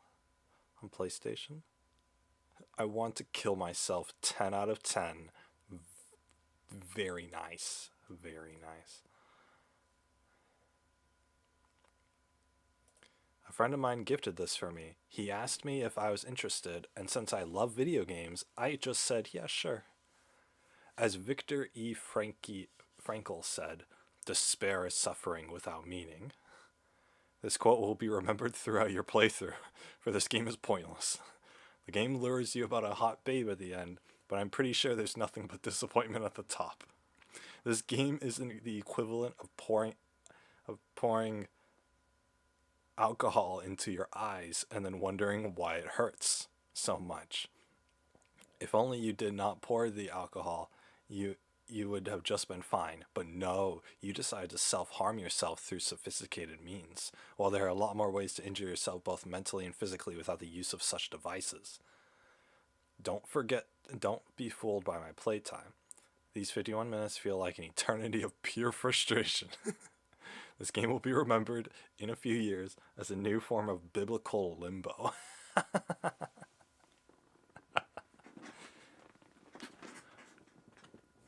on PlayStation. I want to kill myself. 10 out of 10. Very nice. Very nice. A friend of mine gifted this for me. He asked me if I was interested, and since I love video games, I just said, yeah, sure. As Viktor E. Frankl said, despair is suffering without meaning. This quote will be remembered throughout your playthrough, for this game is pointless. The game lures you about a hot babe at the end, but I'm pretty sure there's nothing but disappointment at the top. This game isn't the equivalent of pouring alcohol into your eyes and then wondering why it hurts so much. If only you did not pour the alcohol, you would have just been fine. But no, you decide to self-harm yourself through sophisticated means. While there are a lot more ways to injure yourself both mentally and physically without the use of such devices. Don't be fooled by my playtime. These 51 minutes feel like an eternity of pure frustration. This game will be remembered in a few years as a new form of biblical limbo.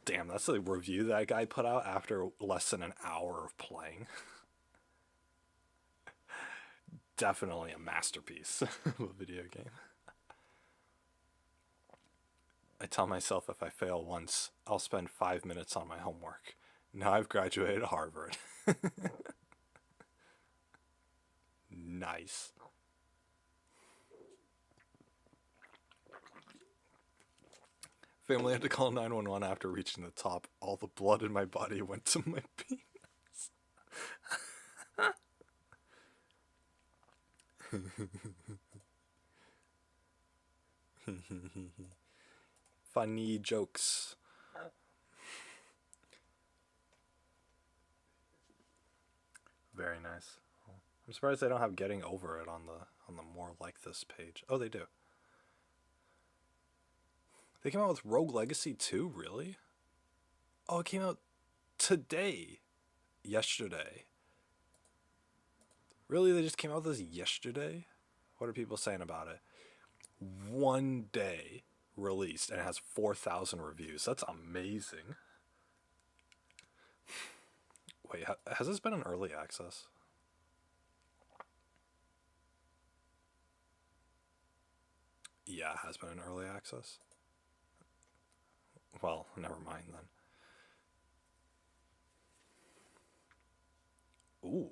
Damn, that's the review that guy put out after less than an hour of playing. Definitely a masterpiece of a video game. I tell myself if I fail once, I'll spend 5 minutes on my homework. Now I've graduated Harvard. Nice. Family had to call 911 after reaching the top. All the blood in my body went to my penis. Funny jokes. Very nice. I'm surprised they don't have Getting Over It on the More Like This page. Oh, they do. They came out with Rogue Legacy 2, really? Oh, it came out today. Yesterday. Really? They just came out with this yesterday? What are people saying about it? One day released and it has 4,000 reviews. That's amazing. Wait, has this been in early access? Yeah, it has been in early access. Well, never mind then. Ooh.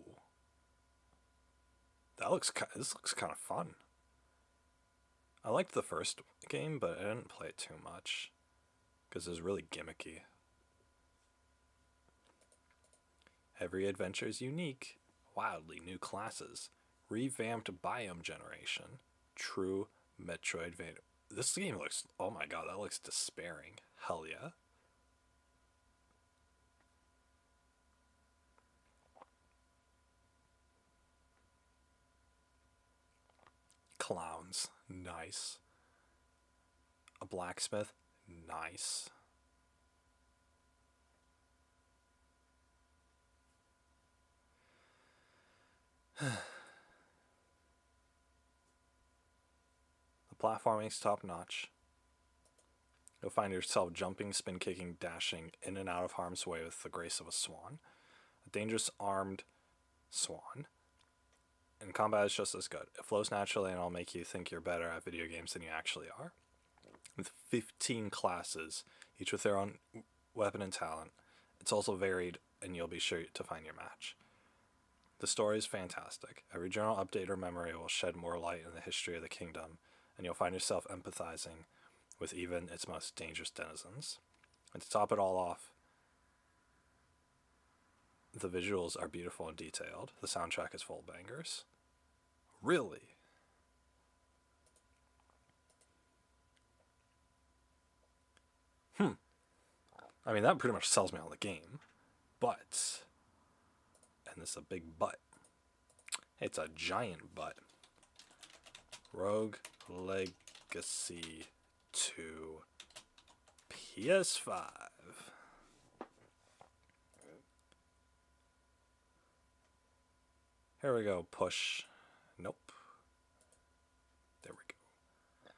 This looks kind of fun. I liked the first game, but I didn't play it too much because it was really gimmicky. Every adventure is unique, wildly new classes, revamped biome generation, true Metroidvania. This game looks, oh my god, that looks despairing. Hell yeah. Clowns, nice. A blacksmith, nice. The platforming's top notch. You'll find yourself jumping, spin kicking, dashing in and out of harm's way with the grace of a swan. A dangerous armed swan. And combat is just as good. It flows naturally and it'll make you think you're better at video games than you actually are. With 15 classes, each with their own weapon and talent. It's also varied and you'll be sure to find your match. The story is fantastic. Every journal update or memory will shed more light in the history of the kingdom, and you'll find yourself empathizing with even its most dangerous denizens. And to top it all off, the visuals are beautiful and detailed. The soundtrack is full of bangers. Really? I mean, that pretty much sells me on the game. But, and this is a big but. It's a giant but. Rogue Legacy 2 PS5. Here we go, push. Nope. There we go.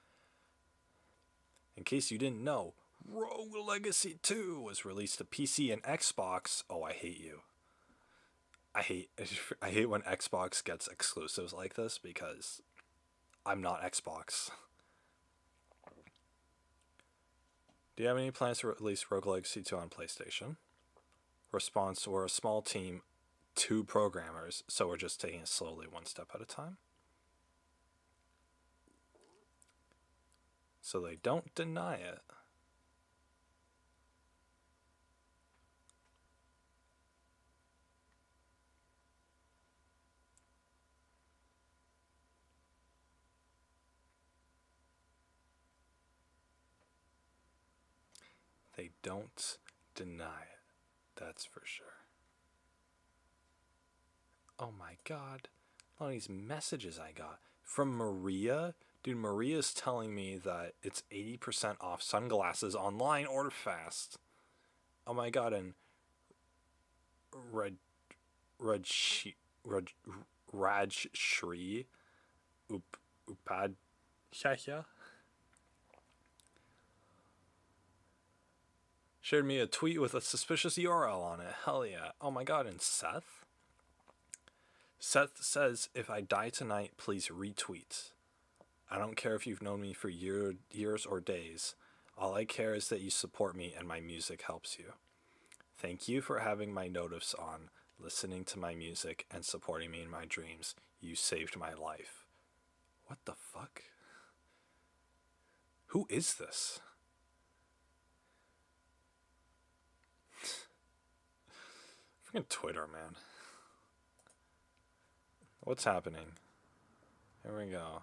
In case you didn't know, Rogue Legacy 2 was released to PC and Xbox. Oh, I hate you. I hate when Xbox gets exclusives like this because I'm not Xbox. Do you have any plans to release Rogue Legacy 2 on PlayStation? Response: we're a small team, 2 programmers, so we're just taking it slowly, one step at a time. So they don't deny it. They don't deny it. That's for sure. Oh my god. All these messages I got. From Maria. Dude, Maria's telling me that it's 80% off sunglasses online. Order fast. Oh my god, and Raj Shri Upadhyaya shared me a tweet with a suspicious URL on it. Hell yeah. Oh my god, and Seth? Seth says, if I die tonight, please retweet. I don't care if you've known me for years or days. All I care is that you support me and my music helps you. Thank you for having my notice on, listening to my music, and supporting me in my dreams. You saved my life. What the fuck? Who is this? Freaking Twitter, man. What's happening? Here we go.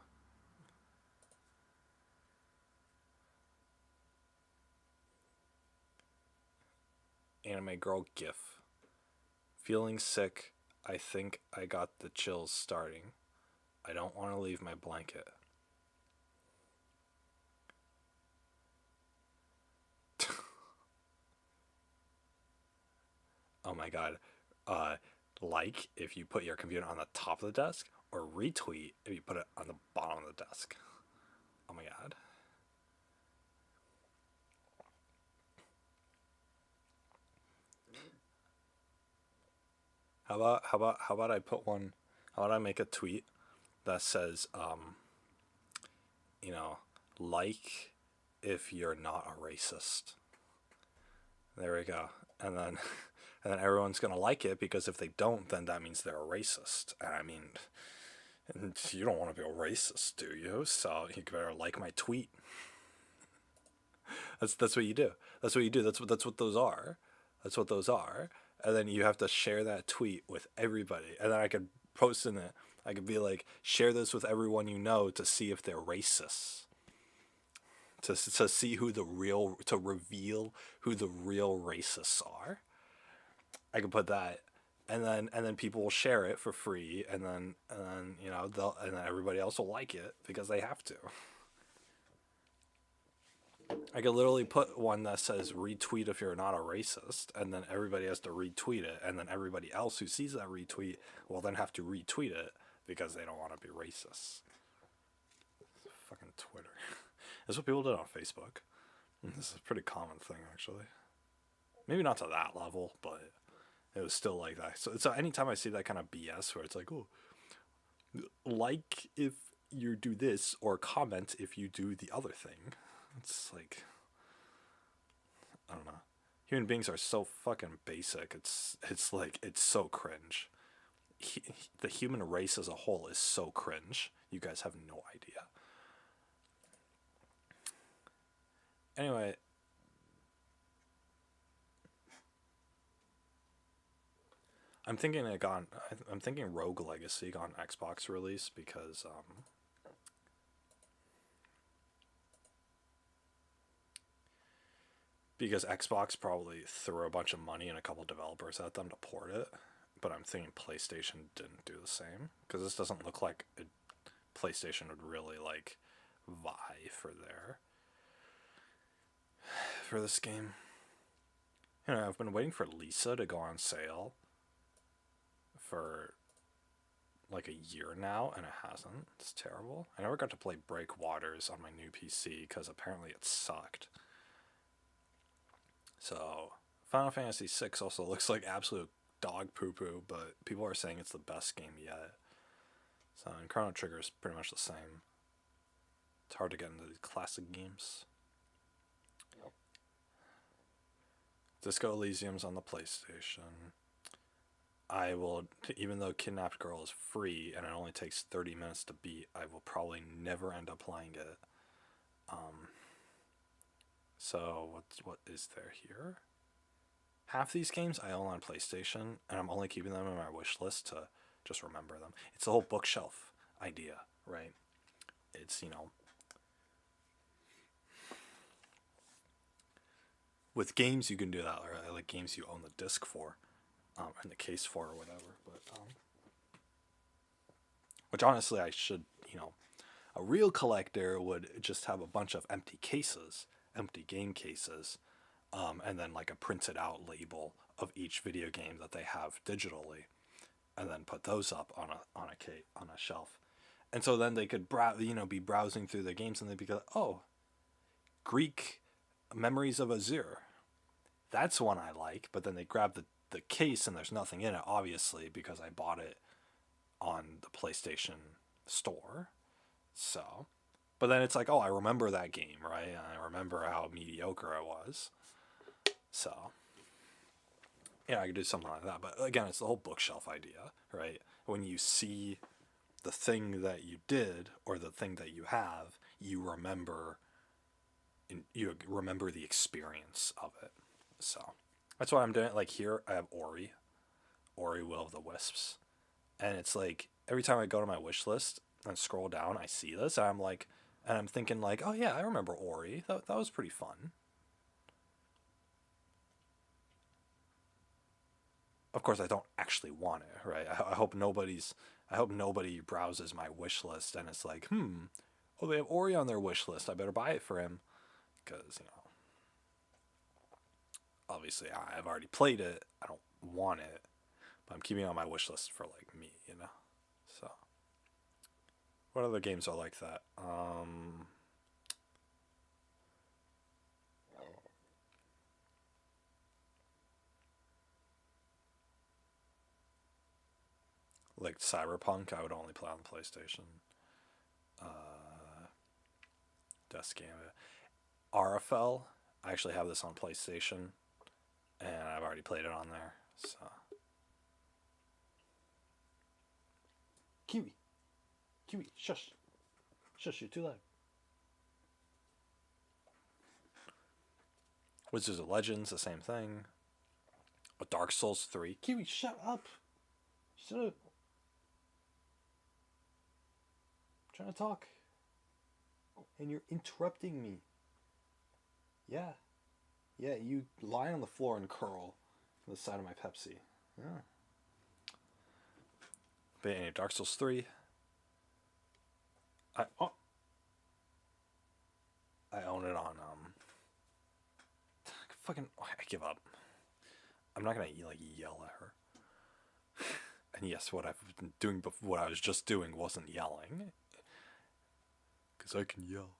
Anime girl gif. Feeling sick. I think I got the chills starting. I don't want to leave my blanket. Oh my god. Like if you put your computer on the top of the desk, or retweet if you put it on the bottom of the desk. Oh my god. How about I put one? How about I make a tweet that says, you know, like if you're not a racist. There we go. And then and then everyone's gonna like it, because if they don't, then that means they're a racist. And I mean, and you don't want to be a racist, do you? So you better like my tweet. That's what you do. That's what you do. That's what those are. That's what those are. And then you have to share that tweet with everybody. And then I could post in it. I could be like, share this with everyone you know to see if they're racist. To see who the real, to reveal who the real racists are. I could put that, and then people will share it for free, and then you know and then everybody else will like it because they have to. I could literally put one that says retweet if you're not a racist, and then everybody has to retweet it, and then everybody else who sees that retweet will then have to retweet it because they don't want to be racist. Fucking Twitter. That's what people did on Facebook. This is a pretty common thing, actually. Maybe not to that level, but it was still like that. So anytime I see that kind of BS where it's like, oh, like if you do this, or comment if you do the other thing. It's like, I don't know. Human beings are so fucking basic. It's like, it's so cringe. The human race as a whole is so cringe. You guys have no idea. Anyway, I'm thinking Rogue Legacy got an Xbox release because Xbox probably threw a bunch of money and a couple developers at them to port it, but I'm thinking PlayStation didn't do the same, because this doesn't look like PlayStation would really like vie for this game. You know, I've been waiting for Lisa to go on sale for like a year now, and it hasn't. It's terrible. I never got to play Breakwaters on my new PC because apparently it sucked. So, Final Fantasy VI also looks like absolute dog poo-poo, but people are saying it's the best game yet. So, and Chrono Trigger is pretty much the same. It's hard to get into these classic games. Disco Elysium's on the PlayStation. I will, even though Kidnapped Girl is free and it only takes 30 minutes to beat, I will probably never end up playing it. So what is there here? Half these games I own on PlayStation, and I'm only keeping them in my wish list to just remember them. It's the whole bookshelf idea, right? It's, you know, with games you can do that, or like games you own the disc for, and the case for, or whatever. But which honestly I should, you know, a real collector would just have a bunch of empty cases, empty game cases, and then like a printed out label of each video game that they have digitally, and then put those up on a shelf, and so then they could be browsing through the games, and they'd be like, oh, Greek Memories of Azure, that's one I like, but then they grab the case and there's nothing in it, obviously, because I bought it on the PlayStation Store. So, but then it's like, oh, I remember that game, right? And I remember how mediocre it was. So, yeah, I could do something like that. But again, it's the whole bookshelf idea, right? When you see the thing that you did or the thing that you have, you remember the experience of it. So that's what I'm doing. Like here, I have Ori Will of the Wisps, and it's like every time I go to my wish list, and scroll down, I see this, and I'm like, and I'm thinking like, oh yeah, I remember Ori. That was pretty fun. Of course, I don't actually want it, right? I hope nobody browses my wish list and it's like, oh, they have Ori on their wish list. I better buy it for him because obviously I've already played it. I don't want it, but I'm keeping it on my wish list for like me. So, what other games are like that? Like Cyberpunk, I would only play on the PlayStation. Death Gambit, RFL. I actually have this on PlayStation, and I've already played it on there. So, Kiwi, Kiwi, shush, you're too loud. Wizards of Legends, the same thing. Dark Souls 3. Kiwi, shut up. Shut up. I'm trying to talk. And you're interrupting me. Yeah. Yeah, you lie on the floor and curl from the side of my Pepsi. Yeah. But anyway, Dark Souls 3. I own it on fucking I give up. I'm not gonna like yell at her. And yes, what I've been doing, what I was just doing, wasn't yelling, because I can yell.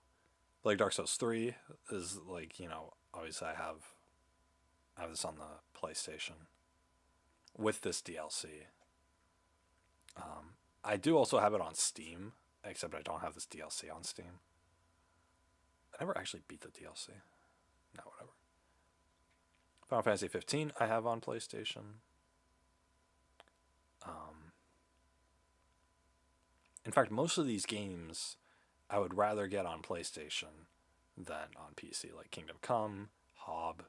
Like Dark Souls 3 is like obviously I have this on the PlayStation with this DLC. I do also have it on Steam, except I don't have this DLC on Steam. I never actually beat the DLC. No, whatever. Final Fantasy 15 I have on PlayStation. In fact, most of these games I would rather get on PlayStation than on PC, like Kingdom Come, Hob.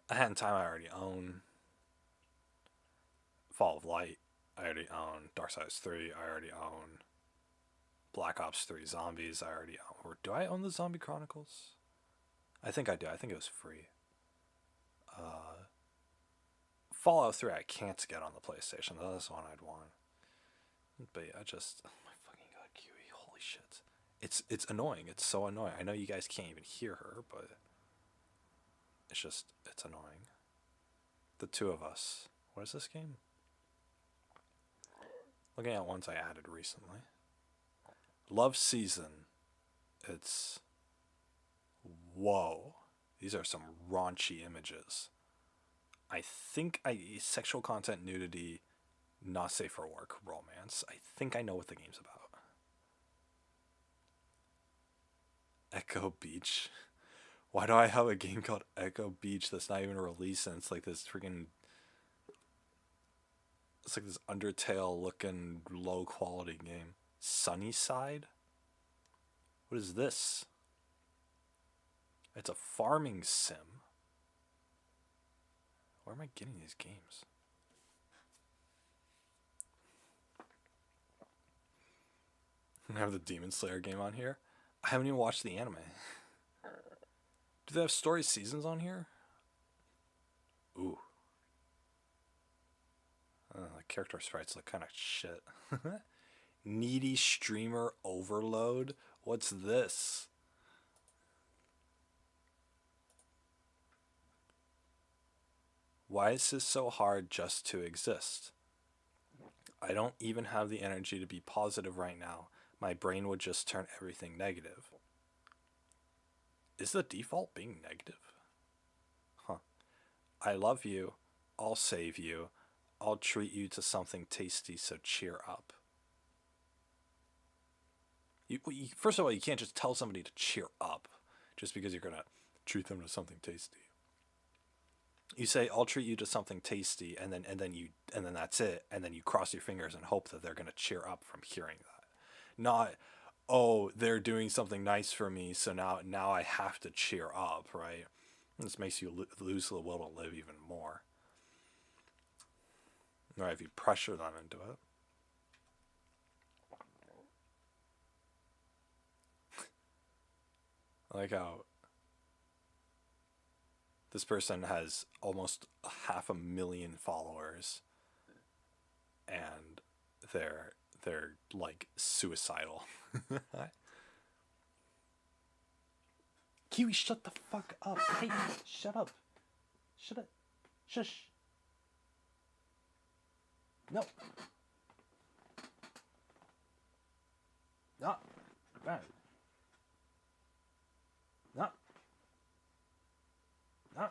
A Hat in Time I already own. Fall of Light I already own. Darksiders 3 I already own. Black Ops 3 Zombies I already own. Or do I own the Zombie Chronicles? I think I do. I think it was free. Fallout 3 I can't get on the PlayStation. That's the one I'd want. But yeah, oh my fucking god, Kiwi, holy shit. It's annoying. It's so annoying. I know you guys can't even hear her, but it's annoying. The two of us. What is this game? Looking at ones I added recently. Love Season. It's... Whoa. These are some raunchy images. I think sexual content, nudity, not safe for work, romance. I think I know what the game's about. Echo Beach. Why do I have a game called Echo Beach that's not even released and it's like this freaking... It's like this Undertale looking low quality game. Sunnyside? What is this? It's a farming sim. Where am I getting these games? I have the Demon Slayer game on here. I haven't even watched the anime. Do they have story seasons on here? Ooh. The character sprites look kind of shit. Needy streamer overload? What's this? Why is this so hard just to exist? I don't even have the energy to be positive right now. My brain would just turn everything negative. Is the default being negative? Huh. I love you. I'll save you. I'll treat you to something tasty, so cheer up. First of all, you can't just tell somebody to cheer up just because you're going to treat them to something tasty. You say, I'll treat you to something tasty, and then that's it, and then you cross your fingers and hope that they're going to cheer up from hearing that. Not, oh, they're doing something nice for me, so now I have to cheer up, right? This makes you lose the will to live even more. Or if you pressure them into it. I like how this person has almost 500,000 followers, and they're like suicidal. Kiwi, shut the fuck up! Hey, shut up! Shut up! Shush! No! No! Bad. No! No!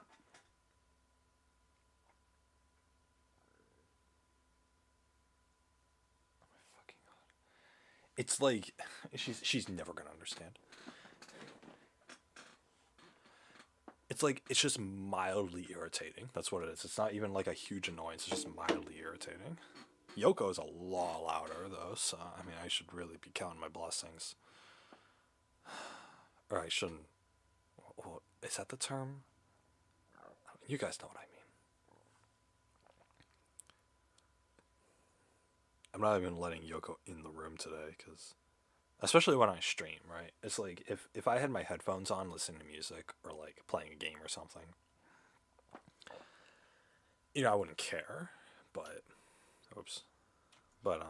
It's like she's never gonna understand. It's like it's just mildly irritating. That's what it is. It's not even like a huge annoyance. It's just mildly irritating. Yoko is a lot louder though, so I mean I should really be counting my blessings. Or I shouldn't. Well, is that the term? You guys know what I mean. I'm not even letting Yoko in the room today because, especially when I stream, right? It's like if I had my headphones on listening to music or like playing a game or something, I wouldn't care. But, oops. But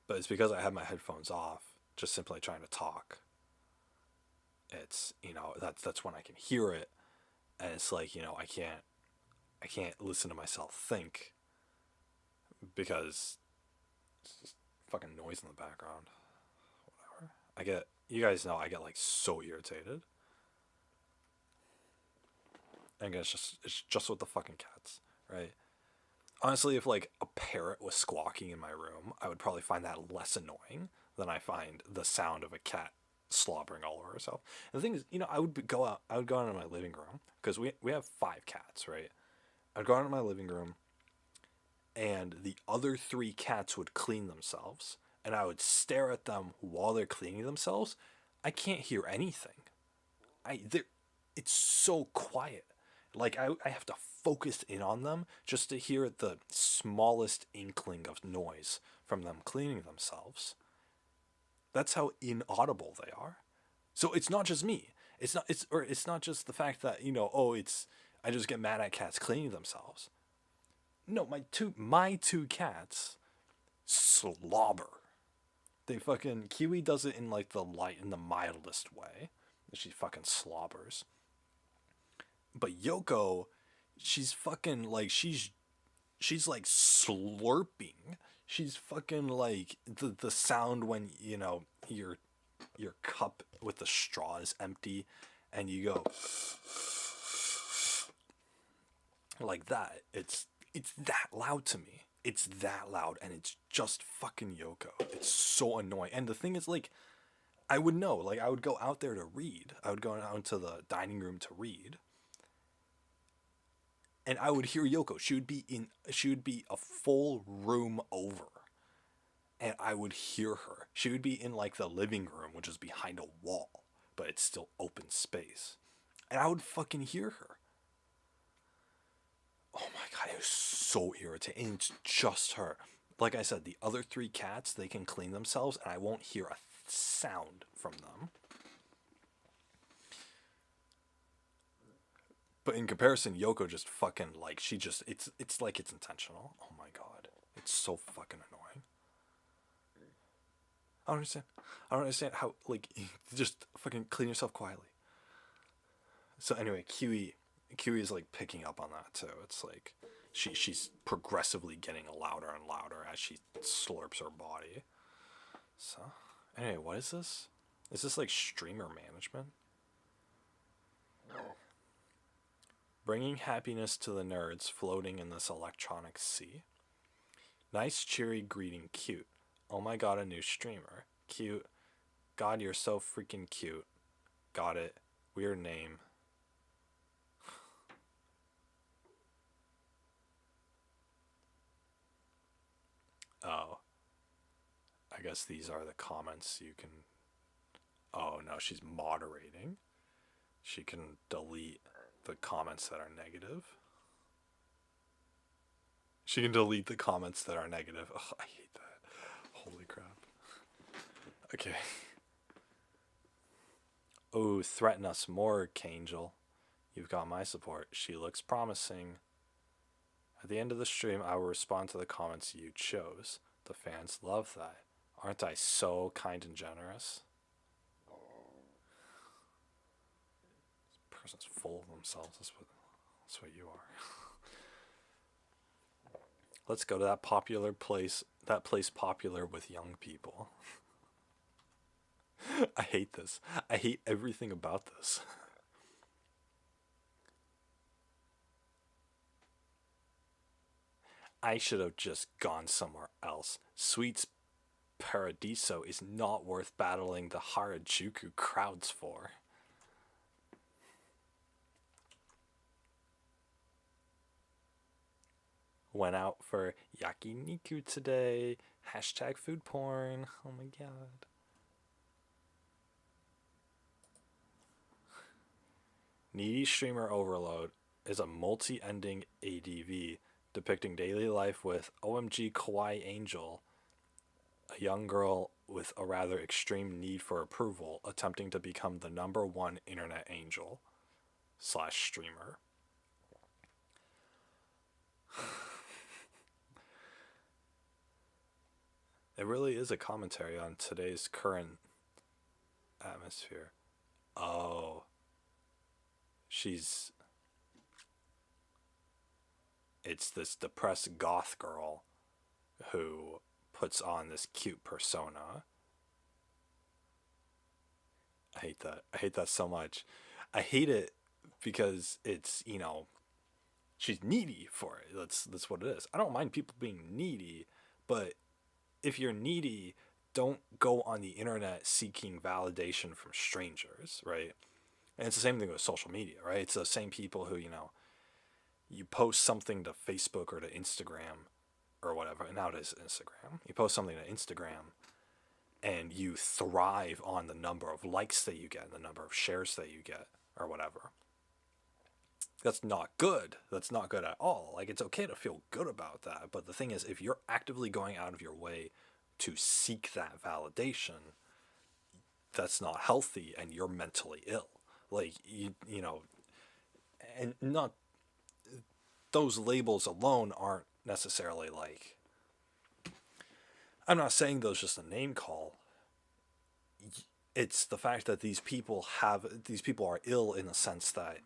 but it's because I have my headphones off, just simply trying to talk. It's that's when I can hear it, and it's like I can't listen to myself think because it's just fucking noise in the background. Whatever. You guys know I get like so irritated. And it's just with the fucking cats, right? Honestly, if like a parrot was squawking in my room, I would probably find that less annoying than I find the sound of a cat slobbering all over herself. And the thing is, I would go out in my living room because we have 5 cats, right? I'd go out in my living room, and the other 3 cats would clean themselves, and I would stare at them while they're cleaning themselves. I can't hear anything. It's so quiet. Like I have to focus in on them just to hear the smallest inkling of noise from them cleaning themselves. That's how inaudible they are. So it's not just me. It's not just the fact that, it's I just get mad at cats cleaning themselves. No, my two cats slobber. They fucking Kiwi does it in like the mildest way. She fucking slobbers. But Yoko, she's fucking like she's like slurping. She's fucking like the sound when your cup with the straw is empty and you go like that. It's that loud to me. It's that loud, and it's just fucking Yoko. It's so annoying. And the thing is, like, I would know. Like, I would go out there to read. I would go out into the dining room to read, and I would hear Yoko. She would be a full room over, and I would hear her. She would be in like the living room, which is behind a wall, but it's still open space, and I would fucking hear her. Oh my god, it was so irritating. And it's just her. Like I said, the other 3 cats, they can clean themselves, and I won't hear a sound from them. But in comparison, Yoko just fucking like it's like it's intentional. Oh my god, it's so fucking annoying. I don't understand. I don't understand how like just fucking clean yourself quietly. So anyway, Kiwi is like picking up on that too. It's like she's progressively getting louder and louder as she slurps her body. So anyway, what is this? Is this like streamer management? Bringing happiness to the nerds floating in this electronic sea. Nice, cheery greeting, cute. Oh my god, a new streamer. Cute. God, you're so freaking cute. Got it. Weird name. Oh. I guess these are the comments you can. Oh no, she's moderating. She can delete the comments that are negative. She can delete the comments that are negative. Ugh, I hate that. Holy crap. Okay. Oh, threaten us more, Kangel. You've got my support. She looks promising. At the end of the stream, I will respond to the comments you chose. The fans love that. Aren't I so kind and generous? This person's full of themselves. That's what you are. Let's go to that popular place. That place popular with young people. I hate this. I hate everything about this. I should have just gone somewhere else. Sweet's Paradiso is not worth battling the Harajuku crowds for. Went out for yakiniku today. Hashtag food porn. Oh my god. Needy Streamer Overload is a multi-ending ADV depicting daily life with OMG Kawaii Angel, a young girl with a rather extreme need for approval, attempting to become the #1 internet angel / streamer. It really is a commentary on today's current atmosphere. Oh. It's this depressed goth girl who puts on this cute persona. I hate that. I hate that so much. I hate it because it's, she's needy for it. That's what it is. I don't mind people being needy, but if you're needy, don't go on the internet seeking validation from strangers, right? And it's the same thing with social media, right? It's the same people who, you post something to Facebook or to Instagram or whatever. Now it is Instagram. You post something to Instagram and you thrive on the number of likes that you get, the number of shares that you get or whatever. That's not good. That's not good at all. Like, it's okay to feel good about that. But the thing is, if you're actively going out of your way to seek that validation, that's not healthy and you're mentally ill. Like, you know, and not, those labels alone aren't necessarily like, I'm not saying those just a name call. It's the fact that these people are ill in the sense that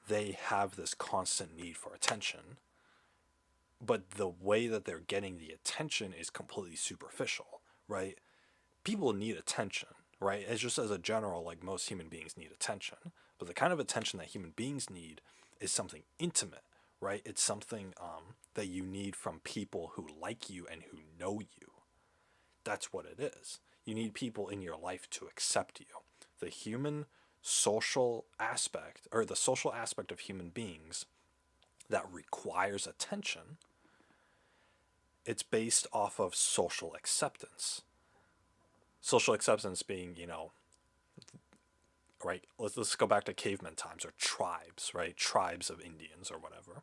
they have this constant need for attention, but the way that they're getting the attention is completely superficial, right? People need attention, right? It's just as a general, like, most human beings need attention, but the kind of attention that human beings need is something intimate, right? It's something that you need from people who like you and who know you. That's what it is. You need people in your life to accept you. The human social aspect, or the social aspect of human beings that requires attention, it's based off of social acceptance. Social acceptance being, right, let's go back to caveman times, or tribes, right? Tribes of Indians or whatever.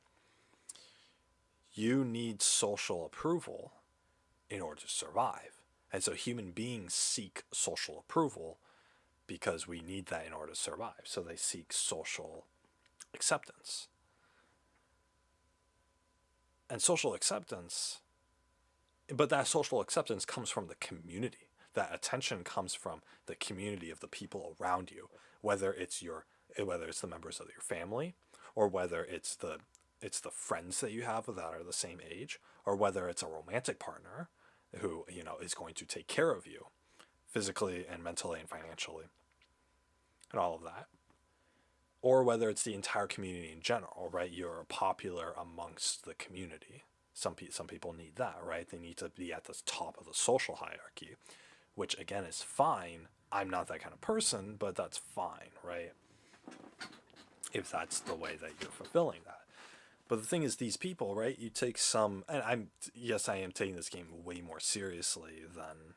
You need social approval in order to survive. And so human beings seek social approval because we need that in order to survive. So they seek social acceptance. And social acceptance, but that social acceptance comes from the community. That attention comes from the community of the people around you, whether it's the members of your family, or whether it's the friends that you have that are the same age, or whether it's a romantic partner who, is going to take care of you physically and mentally and financially and all of that. Or whether it's the entire community in general, right? You're popular amongst the community. Some people need that, right? They need to be at the top of the social hierarchy, which again is fine. I'm not that kind of person, but that's fine, right? If that's the way that you're fulfilling that. But the thing is, these people, right? You take some, and I am taking this game way more seriously than,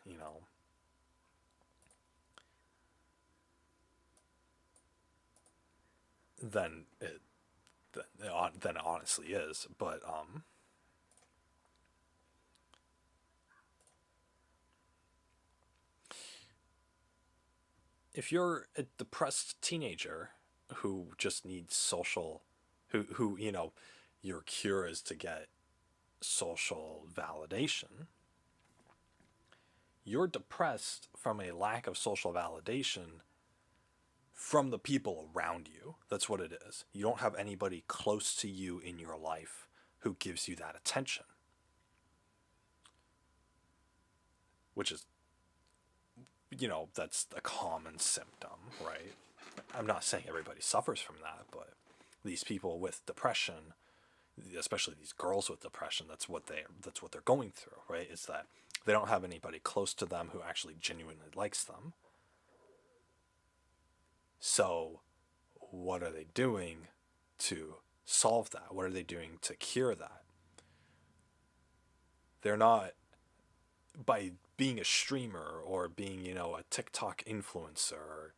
than it honestly is. But if you're a depressed teenager who just needs social, who your cure is to get social validation, you're depressed from a lack of social validation from the people around you. That's what it is. You don't have anybody close to you in your life who gives you that attention, which is, that's a common symptom, right? I'm not saying everybody suffers from that, but these people with depression, especially these girls with depression, that's what they're going through, right? Is that they don't have anybody close to them who actually genuinely likes them. So what are they doing to solve that? What are they doing to cure that? They're not, by being a streamer or being, a TikTok influencer, or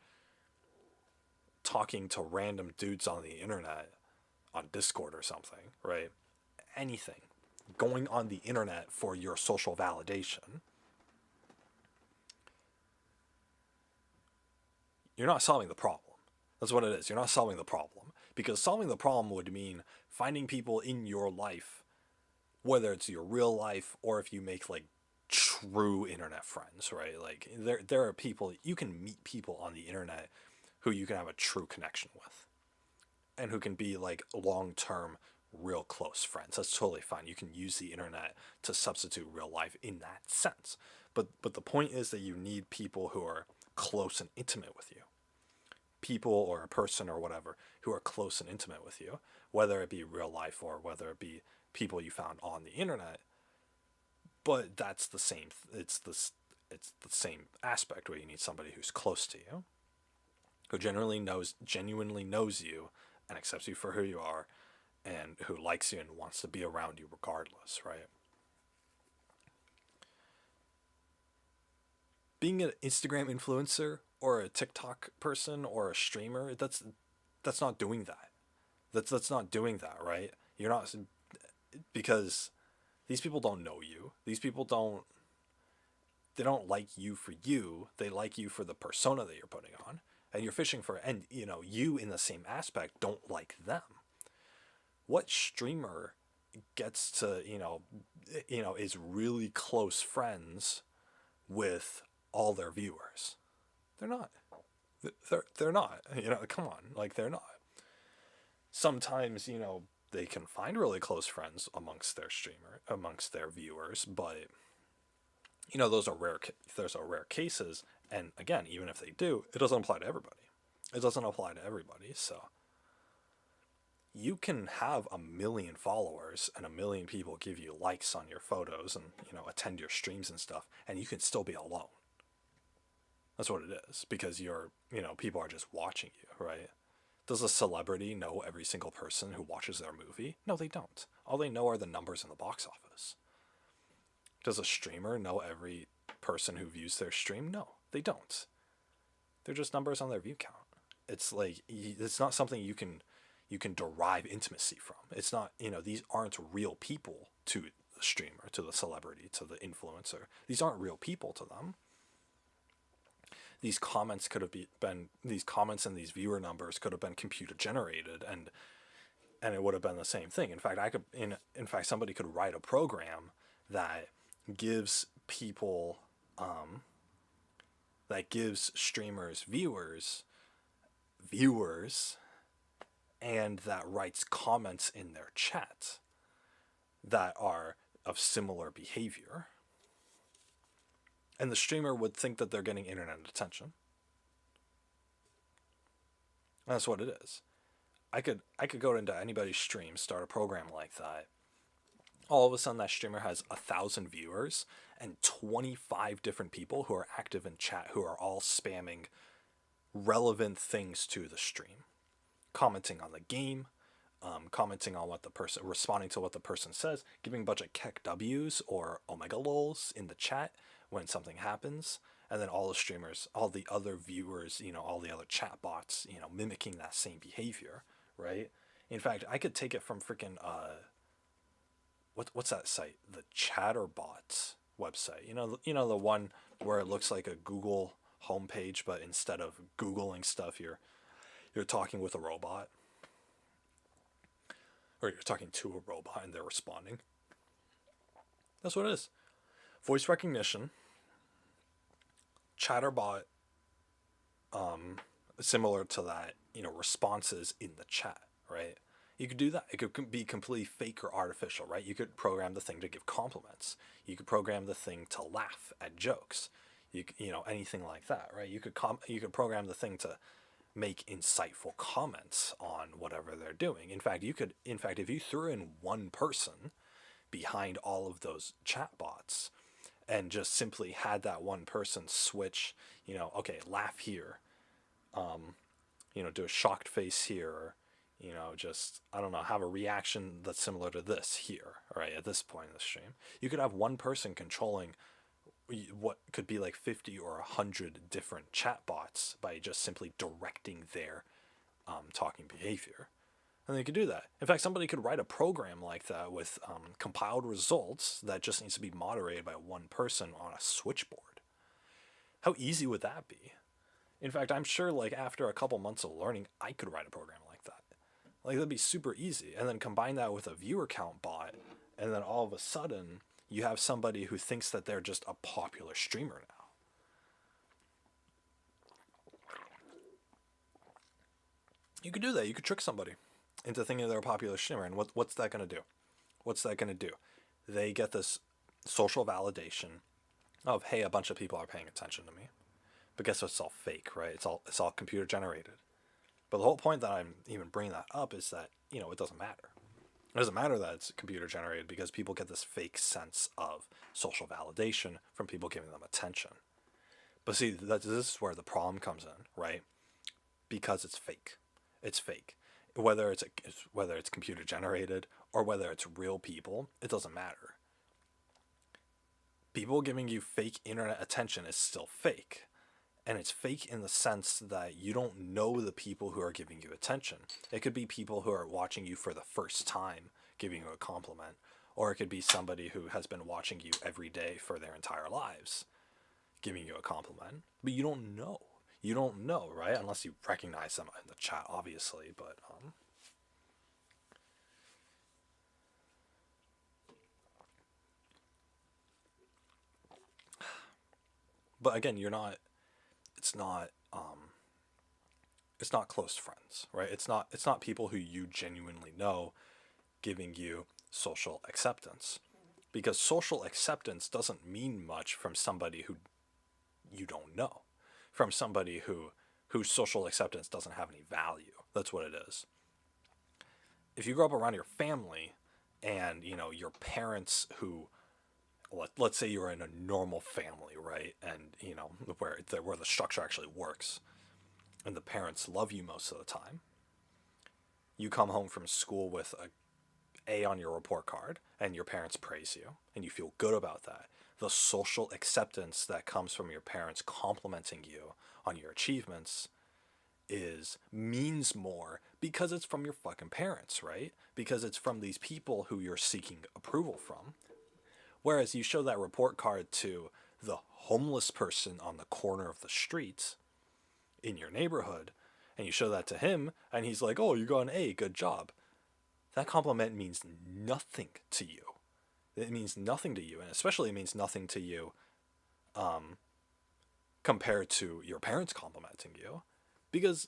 talking to random dudes on the internet, on Discord or something, right? Anything. Going on the internet for your social validation. You're not solving the problem. That's what it is. You're not solving the problem. Because solving the problem would mean finding people in your life, whether it's your real life or if you make like true internet friends, right? Like there are people, you can meet people on the internet who you can have a true connection with and who can be like long-term real close friends. That's totally fine. You can use the internet to substitute real life in that sense. But the point is that you need people who are close and intimate with you. People or a person or whatever who are close and intimate with you, whether it be real life or whether it be people you found on the internet. But that's the same. It's the same aspect where you need somebody who's close to you, who genuinely knows you and accepts you for who you are, and who likes you and wants to be around you regardless, right? Being an Instagram influencer or a TikTok person or a streamer, that's not doing that. That's not doing that, right? You're not, because these people don't know you. These people they don't like you for you. They like you for the persona that you're putting on. And you're fishing for, and you in the same aspect don't like them. What streamer gets to, is really close friends with all their viewers? They're not. They're not. Come on, like they're not. Sometimes, they can find really close friends amongst their viewers, but those are rare cases. And again, even if they do, it doesn't apply to everybody. So you can have 1 million followers and 1 million people give you likes on your photos and attend your streams and stuff, and you can still be alone. That's what it is, because people are just watching you, right? Does a celebrity know every single person who watches their movie? No, they don't. All they know are the numbers in the box office. Does a streamer know every person who views their stream? No, they don't. They're just numbers on their view count. It's like, it's not something you can derive intimacy from. It's not, these aren't real people to the streamer, to the celebrity, to the influencer. These aren't real people to them. These comments these comments and these viewer numbers could have been computer generated, and it would have been the same thing. In fact, somebody could write a program that gives people, that gives streamers viewers, and that writes comments in their chat that are of similar behavior. And the streamer would think that they're getting internet attention. And that's what it is. I could go into anybody's stream, start a program like that. All of a sudden, that streamer has 1,000 viewers and 25 different people who are active in chat, who are all spamming relevant things to the stream, commenting on the game, commenting on responding to what the person says, giving a bunch of kek W's or omega lols in the chat when something happens, and then all the streamers, all the other viewers, all the other chat bots, mimicking that same behavior, right? In fact, I could take it from freaking what's that site? The Chatterbots website. The one where it looks like a Google homepage, but instead of Googling stuff, you're talking with a robot, or you're talking to a robot and they're responding. That's what it is. Voice recognition, Chatterbot, similar to that, responses in the chat, right? You could do that. It could be completely fake or artificial, right? You could program the thing to give compliments. You could program the thing to laugh at jokes. Anything like that, right? You could program the thing to make insightful comments on whatever they're doing. In fact, if you threw in one person behind all of those chatbots and just simply had that one person switch, okay, laugh here, do a shocked face here, or, just, I don't know, have a reaction that's similar to this here, right, at this point in the stream. You could have one person controlling what could be like 50 or 100 different chatbots by just simply directing their talking behavior. And they could do that. In fact, somebody could write a program like that with compiled results that just needs to be moderated by one person on a switchboard. How easy would that be? In fact, I'm sure like after a couple months of learning, I could write a program like that. Like that'd be super easy. And then combine that with a viewer count bot, and then all of a sudden you have somebody who thinks that they're just a popular streamer now. You could do that. You could trick somebody into thinking they're a popular streamer. And what's that going to do? What's that going to do? They get this social validation of, hey, a bunch of people are paying attention to me. But guess what? It's all fake, right? It's all computer generated. But the whole point that I'm even bringing that up is that, it doesn't matter. It doesn't matter that it's computer generated because people get this fake sense of social validation from people giving them attention. But see, this is where the problem comes in, right? Because it's fake. It's fake. Whether it's computer generated or whether it's real people, it doesn't matter. People giving you fake internet attention is still fake. And it's fake in the sense that you don't know the people who are giving you attention. It could be people who are watching you for the first time giving you a compliment, or it could be somebody who has been watching you every day for their entire lives giving you a compliment. But you don't know. You don't know, right? Unless you recognize them in the chat, obviously. But again, it's not close friends, right? It's not people who you genuinely know giving you social acceptance, because social acceptance doesn't mean much from somebody who you don't know, from somebody whose social acceptance doesn't have any value. That's what it is. If you grow up around your family and your parents who, let's say you're in a normal family, right? And where the structure actually works and the parents love you most of the time. You come home from school with a A on your report card and your parents praise you and you feel good about that. The social acceptance that comes from your parents complimenting you on your achievements means more because it's from your fucking parents, right? Because it's from these people who you're seeking approval from. Whereas you show that report card to the homeless person on the corner of the street in your neighborhood, and you show that to him, and he's like, oh, you got an A, good job. That compliment means nothing to you. It means nothing to you, and especially it means nothing to you compared to your parents complimenting you. Because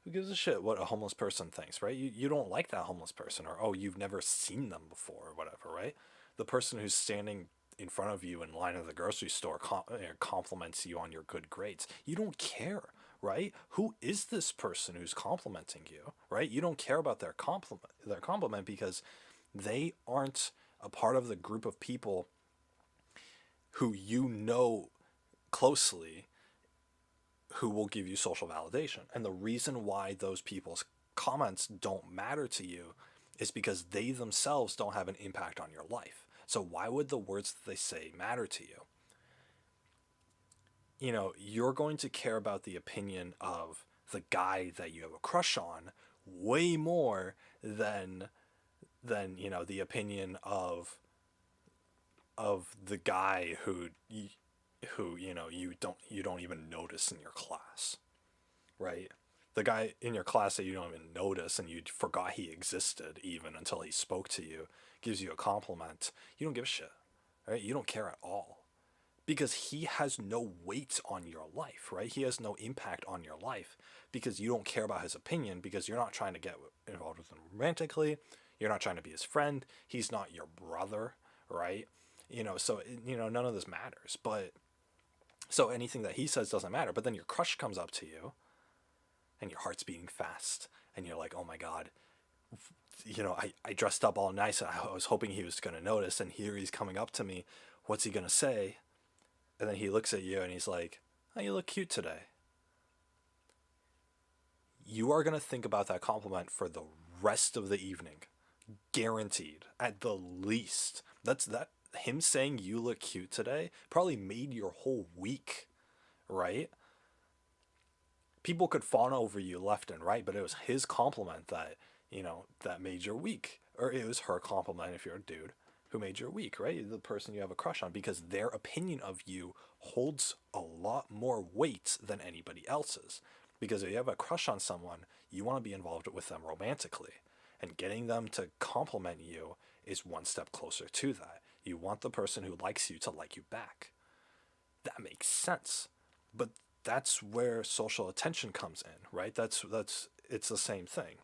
who gives a shit what a homeless person thinks, right? You don't like that homeless person, or, oh, you've never seen them before, or whatever, right? The person who's standing in front of you in line at the grocery store compliments you on your good grades. You don't care, right? Who is this person who's complimenting you, right? You don't care about their compliment because they aren't a part of the group of people who you know closely who will give you social validation. And the reason why those people's comments don't matter to you is because they themselves don't have an impact on your life. So why would the words that they say matter to you? You're going to care about the opinion of the guy that you have a crush on way more than the opinion of the guy who who, you don't even notice in your class, right? The guy in your class that you don't even notice and you forgot he existed even until he spoke to you, gives you a compliment. You don't give a shit, right? You don't care at all because he has no weight on your life, right? He has no impact on your life because you don't care about his opinion, because you're not trying to get involved with him romantically. You're not trying to be his friend. He's not your brother, right? So, none of this matters. But so anything that he says doesn't matter. But then your crush comes up to you and your heart's beating fast and you're like, oh my God, I dressed up all nice. I was hoping he was going to notice. And here he's coming up to me. What's he going to say? And then he looks at you and he's like, oh, you look cute today. You are going to think about that compliment for the rest of the evening. Guaranteed. At the least. That him saying you look cute today probably made your whole week, right? People could fawn over you left and right, but it was his compliment that, that made your week. Or it was her compliment if you're a dude who made your week, right? The person you have a crush on, because their opinion of you holds a lot more weight than anybody else's. Because if you have a crush on someone, you want to be involved with them romantically. And getting them to compliment you is one step closer to that. You want the person who likes you to like you back. That makes sense. But that's where social attention comes in, right? It's the same thing.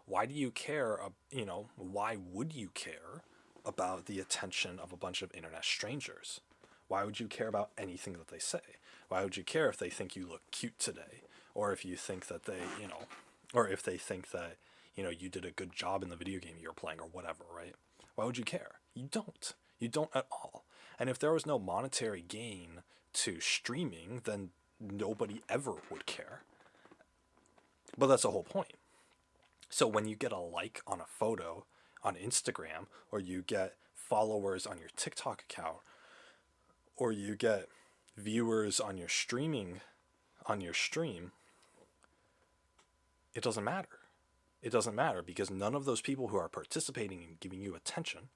Why do you care? Why would you care about the attention of a bunch of internet strangers? Why would you care about anything that they say? Why would you care if they think you look cute today? Or if you think that or if they think that, you did a good job in the video game you're playing or whatever, right? Why would you care? You don't. You don't at all. And if there was no monetary gain to streaming, then nobody ever would care. But that's the whole point. So when you get a like on a photo on Instagram, or you get followers on your TikTok account, or you get viewers on your stream, it doesn't matter. It doesn't matter because none of those people who are participating in giving you attention,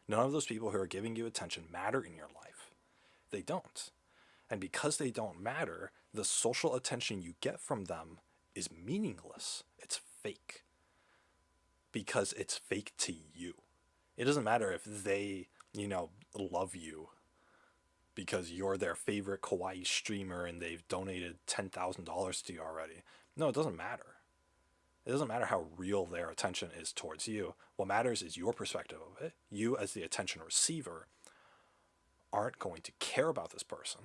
none of those people who are giving you attention matter in your life. They don't. And because they don't matter, the social attention you get from them is meaningless. It's fake. Because it's fake to you. It doesn't matter if they, love you because you're their favorite kawaii streamer and they've donated $10,000 to you already. No, it doesn't matter. It doesn't matter how real their attention is towards you. What matters is your perspective of it. You, as the attention receiver, aren't going to care about this person.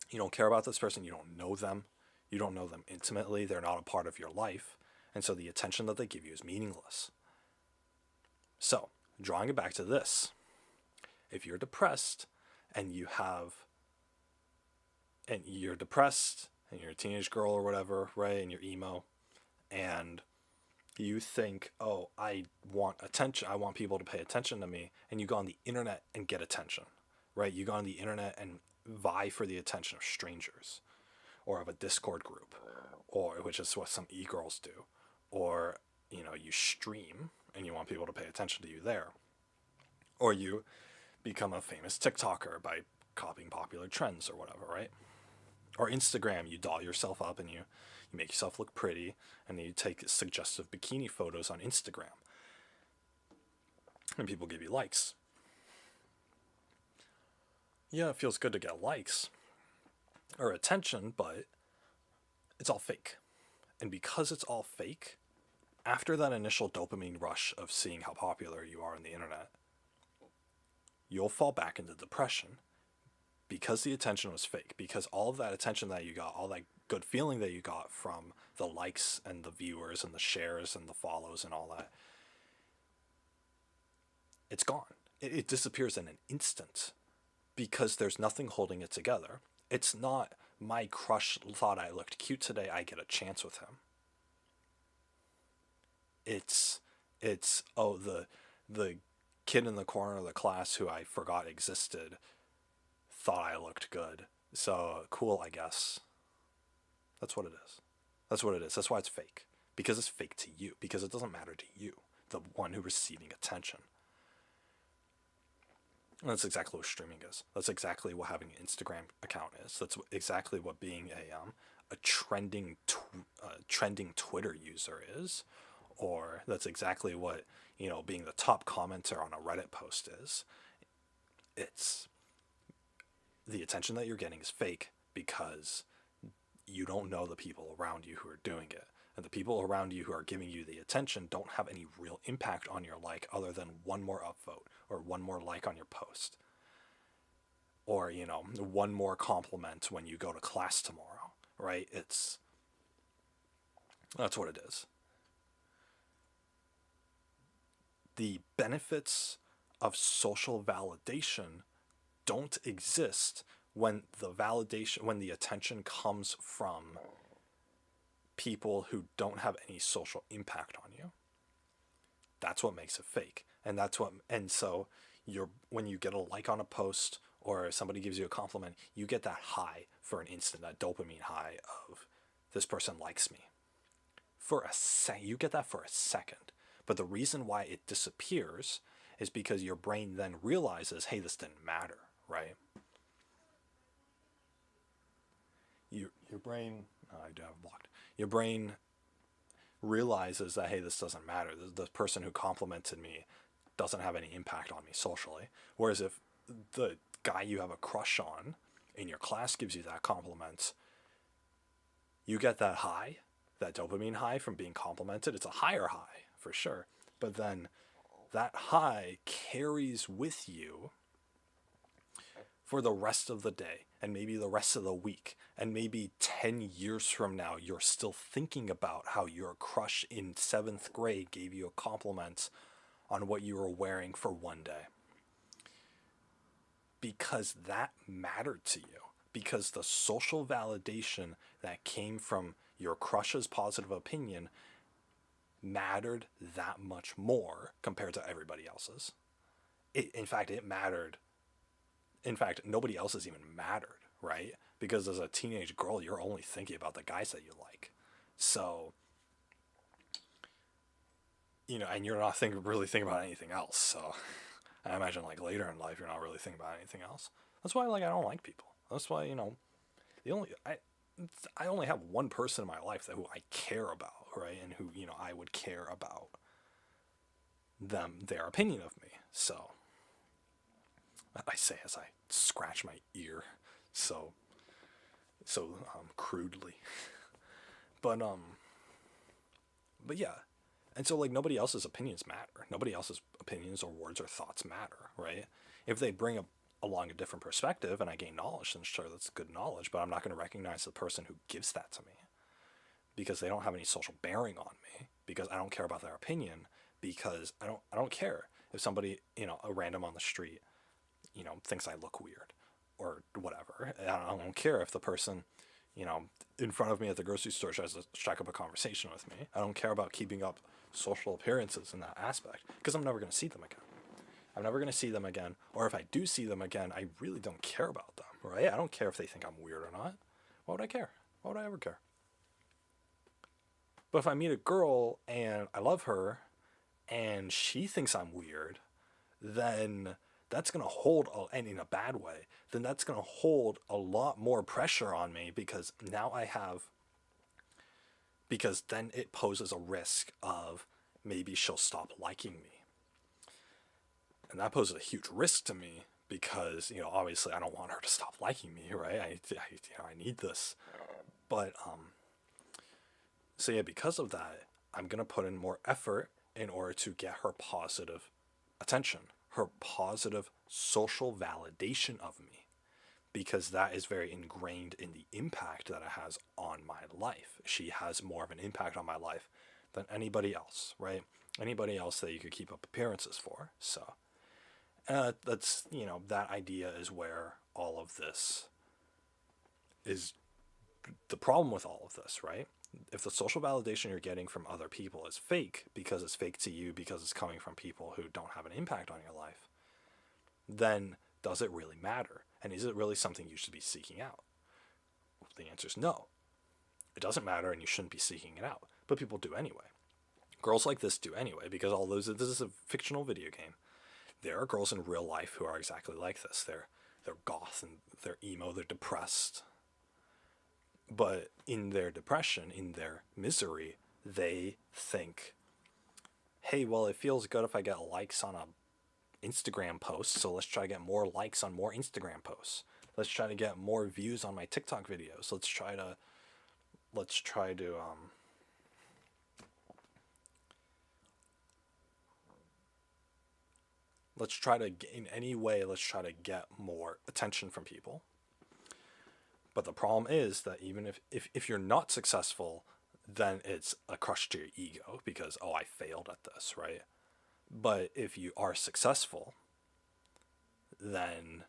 You don't care about this person. You don't know them. You don't know them intimately. They're not a part of your life. And so the attention that they give you is meaningless. So, drawing it back to this. If you're depressed and you're a teenage girl or whatever, right? And you're emo, and you think, oh, I want attention. I want people to pay attention to me. And you go on the internet and get attention, right? You go on the internet and vie for the attention of strangers or of a Discord group, which is what some e-girls do. Or, you stream and you want people to pay attention to you there. Or you become a famous TikToker by copying popular trends or whatever, right? Or Instagram, you doll yourself up and you make yourself look pretty, and then you take suggestive bikini photos on Instagram. And people give you likes. Yeah, it feels good to get likes or attention, but it's all fake. And because it's all fake, after that initial dopamine rush of seeing how popular you are on the internet, you'll fall back into depression because the attention was fake, because all of that attention that you got, all that good feeling that you got from the likes and the viewers and the shares and the follows and all that, it's gone. It disappears in an instant because there's nothing holding it together. It's not my crush thought I looked cute today, I get a chance with him. It's oh, the kid in the corner of the class who I forgot existed thought I looked good. So cool, I guess. That's what it is. That's what it is. That's why it's fake. Because it's fake to you. Because it doesn't matter to you, the one who's receiving attention. And that's exactly what streaming is. That's exactly what having an Instagram account is. That's exactly what being a trending Twitter user is, or that's exactly what being the top commenter on a Reddit post is. It's the attention that you're getting is fake because you don't know the people around you who are doing it. And the people around you who are giving you the attention don't have any real impact on your like other than one more upvote or one more like on your post. Or, one more compliment when you go to class tomorrow, right? That's what it is. The benefits of social validation don't exist when the attention comes from people who don't have any social impact on you. That's what makes it fake. And so when you get a like on a post or somebody gives you a compliment, you get that high for an instant, that dopamine high of this person likes me. You get that for a second. But the reason why it disappears is because your brain then realizes, hey, this didn't matter, right? Your brain, I do have blocked. Your brain realizes that, hey, this doesn't matter. The person who complimented me doesn't have any impact on me socially. Whereas if the guy you have a crush on in your class gives you that compliment, you get that high, that dopamine high from being complimented. It's a higher high for sure. But then that high carries with you for the rest of the day and maybe the rest of the week. And maybe 10 years from now, you're still thinking about how your crush in 7th grade gave you a compliment on what you were wearing for one day. Because that mattered to you. Because the social validation that came from your crush's positive opinion mattered that much more compared to everybody else's. In fact, it mattered. In fact, nobody else's even mattered, right? Because as a teenage girl, you're only thinking about the guys that you like. So, and you're not really thinking about anything else. So I imagine like later in life, you're not really thinking about anything else. That's why I don't like people. That's why, I only have one person in my life who I care about, right? And who, I would care about their opinion of me. So I say as I scratch my ear so crudely. But yeah. And so like nobody else's opinions matter. Nobody else's opinions or words or thoughts matter, right? If they bring along a different perspective and I gain knowledge, then sure, that's good knowledge, but I'm not going to recognize the person who gives that to me because they don't have any social bearing on me, because I don't care about their opinion, because I don't care if somebody, a random on the street, thinks I look weird or whatever. I don't care if the person, in front of me at the grocery store tries to strike up a conversation with me. I don't care about keeping up social appearances in that aspect because I'm never going to see them again. I'm never going to see them again. Or if I do see them again, I really don't care about them, right? I don't care if they think I'm weird or not. Why would I care? Why would I ever care? But if I meet a girl and I love her and she thinks I'm weird, then that's going to hold, and in a bad way, then that's going to hold a lot more pressure on me because because then it poses a risk of maybe she'll stop liking me. And that poses a huge risk to me because, obviously I don't want her to stop liking me, right? I need this. But, so yeah, because of that, I'm going to put in more effort in order to get her positive attention, her positive social validation of me, because that is very ingrained in the impact that it has on my life. She has more of an impact on my life than anybody else, right? Anybody else that you could keep up appearances for. So that's, that idea is where all of this is the problem with all of this, right? If the social validation you're getting from other people is fake because it's fake to you, because it's coming from people who don't have an impact on your life, then does it really matter? And is it really something you should be seeking out? The answer is no. It doesn't matter and you shouldn't be seeking it out. But people do anyway. Girls like this do anyway because this is a fictional video game. There are girls in real life who are exactly like this. They're goth and they're emo, they're depressed. But in their depression, in their misery, they think, hey, well, it feels good if I get likes on a Instagram post, so let's try to get more likes on more Instagram posts. Let's try to get more views on my TikTok videos. Let's try to let's try to in any way, let's try to get more attention from people. But the problem is that even if you're not successful, then it's a crush to your ego because, oh, I failed at this, right? But if you are successful, then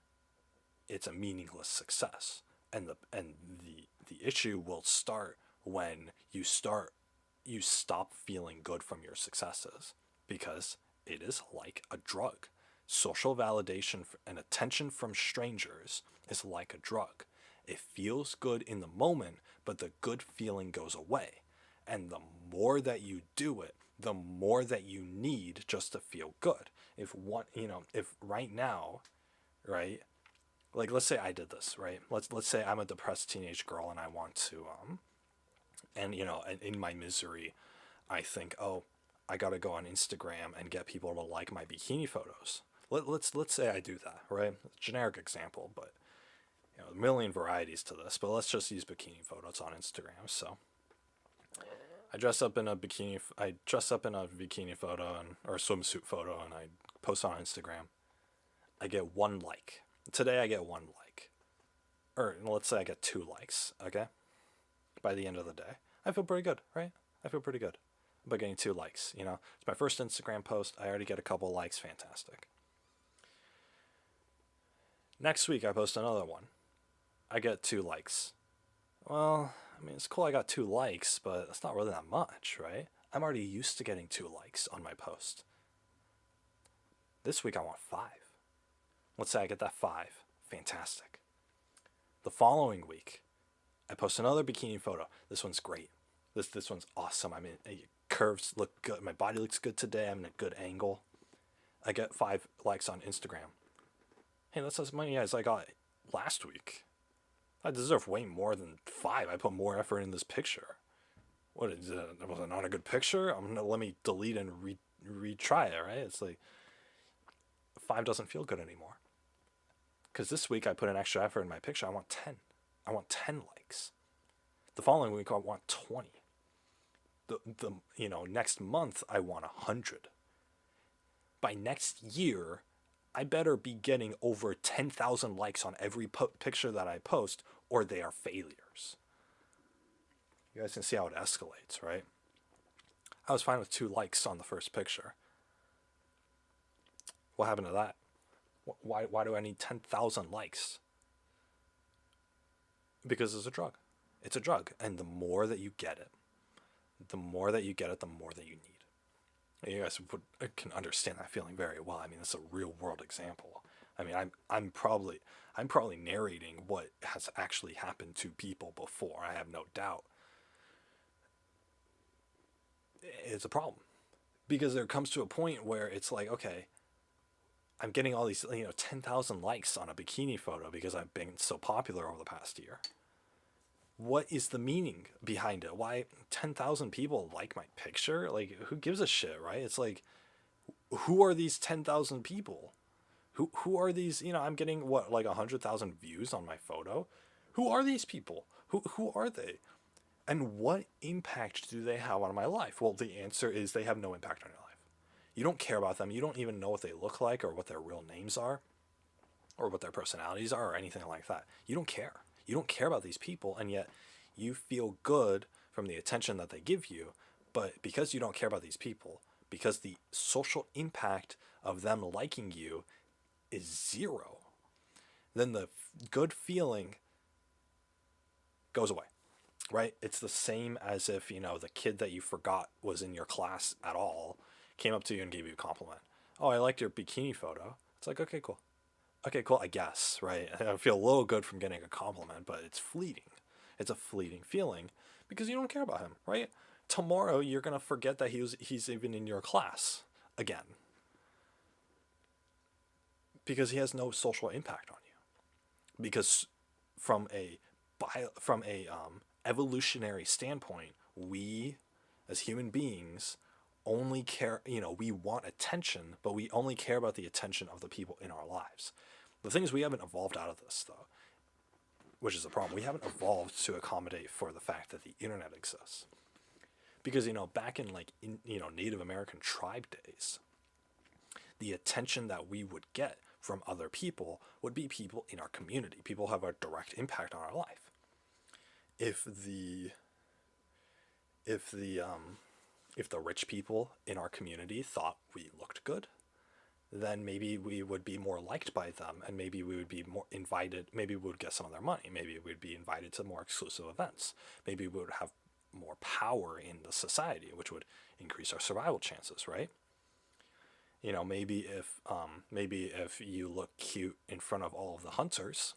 it's a meaningless success. And the issue will start when you stop feeling good from your successes, because it is like a drug. Social validation and attention from strangers is like a drug. It feels good in the moment, but the good feeling goes away. And the more that you do it, the more that you need just to feel good. If right now, right? Like, let's say I did this, right? Let's say I'm a depressed teenage girl and I want to and in my misery, I think, oh, I got to go on Instagram and get people to like my bikini photos. Let's say I do that, right? Generic example, but a million varieties to this, but let's just use bikini photos on Instagram. So I dress up in a bikini photo or a swimsuit photo, and I post on Instagram. I get one like. Today I get one like. Or let's say I get 2 likes, okay? By the end of the day. I feel pretty good, right? I feel pretty good about getting 2 likes, It's my first Instagram post. I already get a couple likes. Fantastic. Next week I post another one. I get 2 likes. Well, I mean, it's cool I got 2 likes, but it's not really that much, right? I'm already used to getting 2 likes on my post. This week I want 5. Let's say I get that 5. Fantastic. The following week, I post another bikini photo. This one's great. This one's awesome. I mean, curves look good. My body looks good today. I'm in a good angle. I get 5 likes on Instagram. Hey, that's as many as I got last week. I deserve way more than 5. I put more effort in this picture. What is it? Was it not a good picture? Let me delete and retry it, right? It's like 5 doesn't feel good anymore. Because this week I put an extra effort in my picture. I want 10. I want 10 likes. The following week I want 20. Next month I want 100. By next year, I better be getting over 10,000 likes on every picture that I post, or they are failures. You guys can see how it escalates, right? I was fine with 2 likes on the first picture. What happened to that? Why do I need 10,000 likes? Because it's a drug. It's a drug. And the more that you get it, the more that you need. You guys can understand that feeling very well. I mean, it's a real world example. I mean, I'm probably narrating what has actually happened to people before. I have no doubt. It's a problem, because there comes to a point where it's like, okay, I'm getting all these 10,000 likes on a bikini photo because I've been so popular over the past year. What is the meaning behind it? Why 10,000 people like my picture? Like, who gives a shit, right? It's like, who are these 10,000 people? Who are these? I'm getting what, like 100,000 views on my photo. Who are these people? Who are they? And what impact do they have on my life? Well, the answer is they have no impact on your life. You don't care about them. You don't even know what they look like or what their real names are or what their personalities are or anything like that. You don't care. You don't care about these people, and yet you feel good from the attention that they give you. But because you don't care about these people, because the social impact of them liking you is 0, then the good feeling goes away, right? It's the same as if, the kid that you forgot was in your class at all came up to you and gave you a compliment. Oh, I liked your bikini photo. It's like, okay, cool. Okay, cool, I guess, right? I feel a little good from getting a compliment, but it's fleeting. It's a fleeting feeling because you don't care about him, right? Tomorrow, you're going to forget that he's even in your class again. because he has no social impact on you. Because from a evolutionary standpoint, we as human beings only care, we want attention, but we only care about the attention of the people in our lives. The thing is, we haven't evolved out of this, though, which is a problem. We haven't evolved to accommodate for the fact that the internet exists. Because, back in Native American tribe days, the attention that we would get from other people would be people in our community. People have a direct impact on our life. If the rich people in our community thought we looked good, then maybe we would be more liked by them, and maybe we would be more invited. Maybe we would get some of their money. Maybe we'd be invited to more exclusive events. Maybe we would have more power in the society, which would increase our survival chances, right? Maybe if you look cute in front of all of the hunters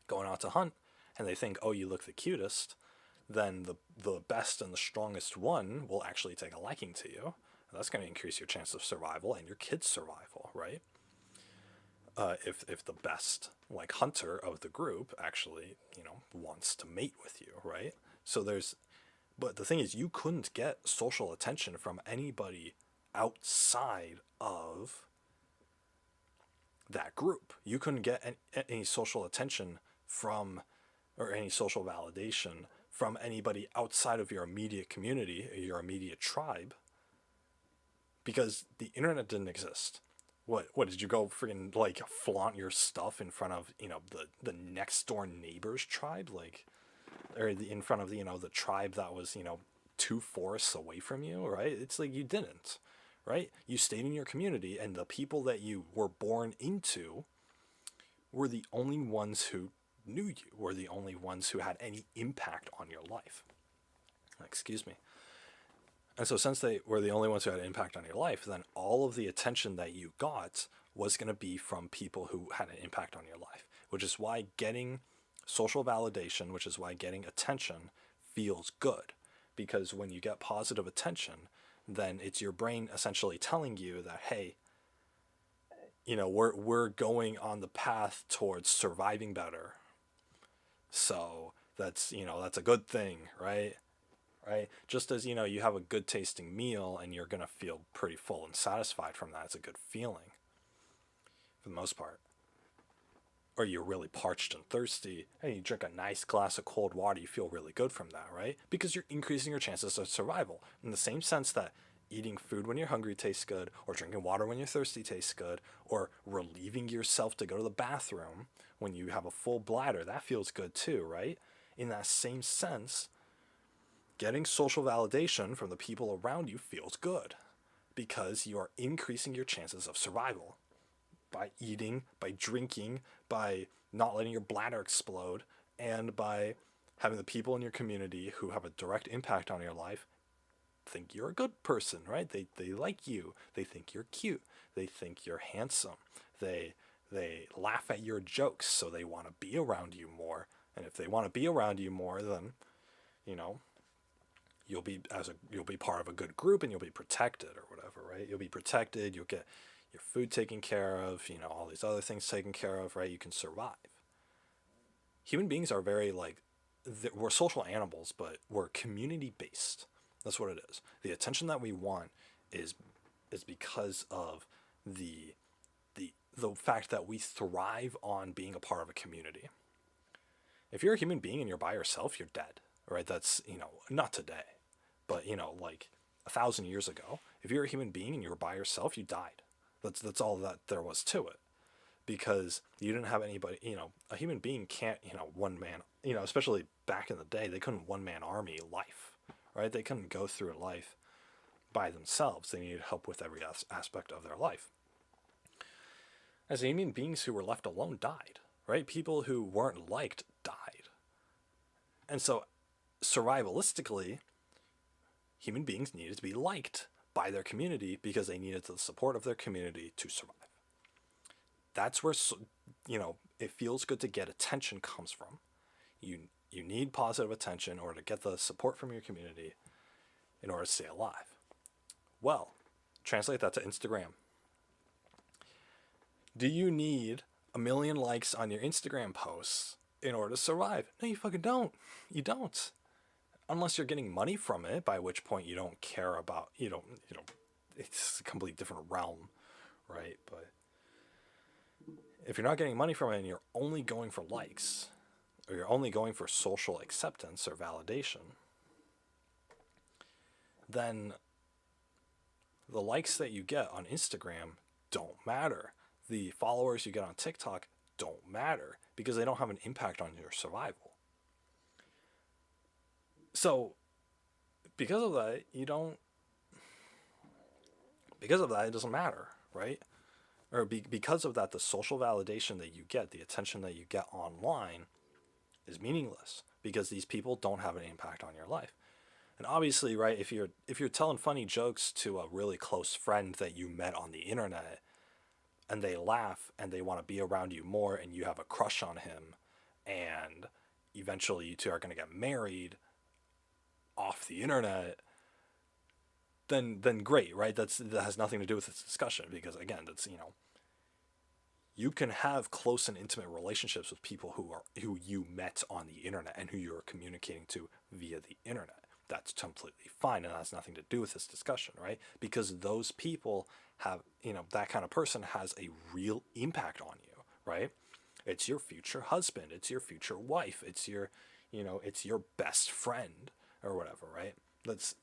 going out to hunt, and they think, oh, you look the cutest, then the best and the strongest one will actually take a liking to you. And that's going to increase your chance of survival and your kids' survival, right? If the best hunter of the group actually wants to mate with you, right? But the thing is, you couldn't get social attention from anybody outside of that group. You couldn't get any social attention or any social validation from anybody outside of your immediate community or your immediate tribe, because the internet didn't exist. What did you go freaking flaunt your stuff in front of the next door neighbor's tribe, or in front of the tribe that was 2 forests away from you, right? It's you didn't, right? You stayed in your community, and the people that you were born into were the only ones who knew you, were the only ones who had any impact on your life. Excuse me. And so since they were the only ones who had an impact on your life, then all of the attention that you got was going to be from people who had an impact on your life, which is why getting social validation, which is why getting attention feels good. Because when you get positive attention, then it's your brain essentially telling you that, hey, we're going on the path towards surviving better. So that's a good thing, right? Right? Just as, you have a good tasting meal and you're going to feel pretty full and satisfied from that. It's a good feeling for the most part. Or you're really parched and thirsty and you drink a nice glass of cold water, you feel really good from that, right? Because you're increasing your chances of survival. In the same sense that eating food when you're hungry tastes good, or drinking water when you're thirsty tastes good, or relieving yourself to go to the bathroom when you have a full bladder, that feels good too, right? In that same sense, getting social validation from the people around you feels good, because you are increasing your chances of survival by eating, by drinking, by not letting your bladder explode, and by having the people in your community who have a direct impact on your life think you're a good person, right? They like you. They think you're cute. They think you're handsome. They laugh at your jokes, so they want to be around you more. And if they want to be around you more, then you'll be part of a good group, and you'll be protected or whatever, right? You'll be protected. You'll get your food taken care of. All these other things taken care of, right? You can survive. Human beings are very we're social animals, but we're community based. That's what it is. The attention that we want is because of the fact that we thrive on being a part of a community. If you're a human being and you're by yourself, you're dead, right? That's, not today, but 1,000 years ago, if you're a human being and you were by yourself, you died. That's all that there was to it, because you didn't have anybody. A human being can't, one man, especially back in the day, they couldn't one man army life, right? They couldn't go through life by themselves. They needed help with every aspect of their life. As human beings who were left alone died, right? People who weren't liked died. And so survivalistically, human beings needed to be liked by their community because they needed the support of their community to survive. That's where, it feels good to get attention comes from. You need positive attention in order to get the support from your community in order to stay alive. Well, translate that to Instagram. Do you need a million likes on your Instagram posts in order to survive? No, you fucking don't. You don't. Unless you're getting money from it, by which point you don't care about, it's a completely different realm, right? But if you're not getting money from it and you're only going for likes, or you're only going for social acceptance or validation, then the likes that you get on Instagram don't matter. The followers you get on TikTok don't matter because they don't have an impact on your survival. So, because of that, it doesn't matter, right? Or because of that, the social validation that you get, the attention that you get online is meaningless because these people don't have an impact on your life. And obviously, right, if you're telling funny jokes to a really close friend that you met on the internet and they laugh and they want to be around you more and you have a crush on him and eventually you two are going to get married off the internet, then great, right? That has nothing to do with this discussion because again, that's, you can have close and intimate relationships with people who you met on the internet and who you're communicating to via the internet. That's completely fine, and that's nothing to do with this discussion, right? Because those people have, that kind of person has a real impact on you, right? It's your future husband, it's your future wife, it's your best friend or whatever, right? Those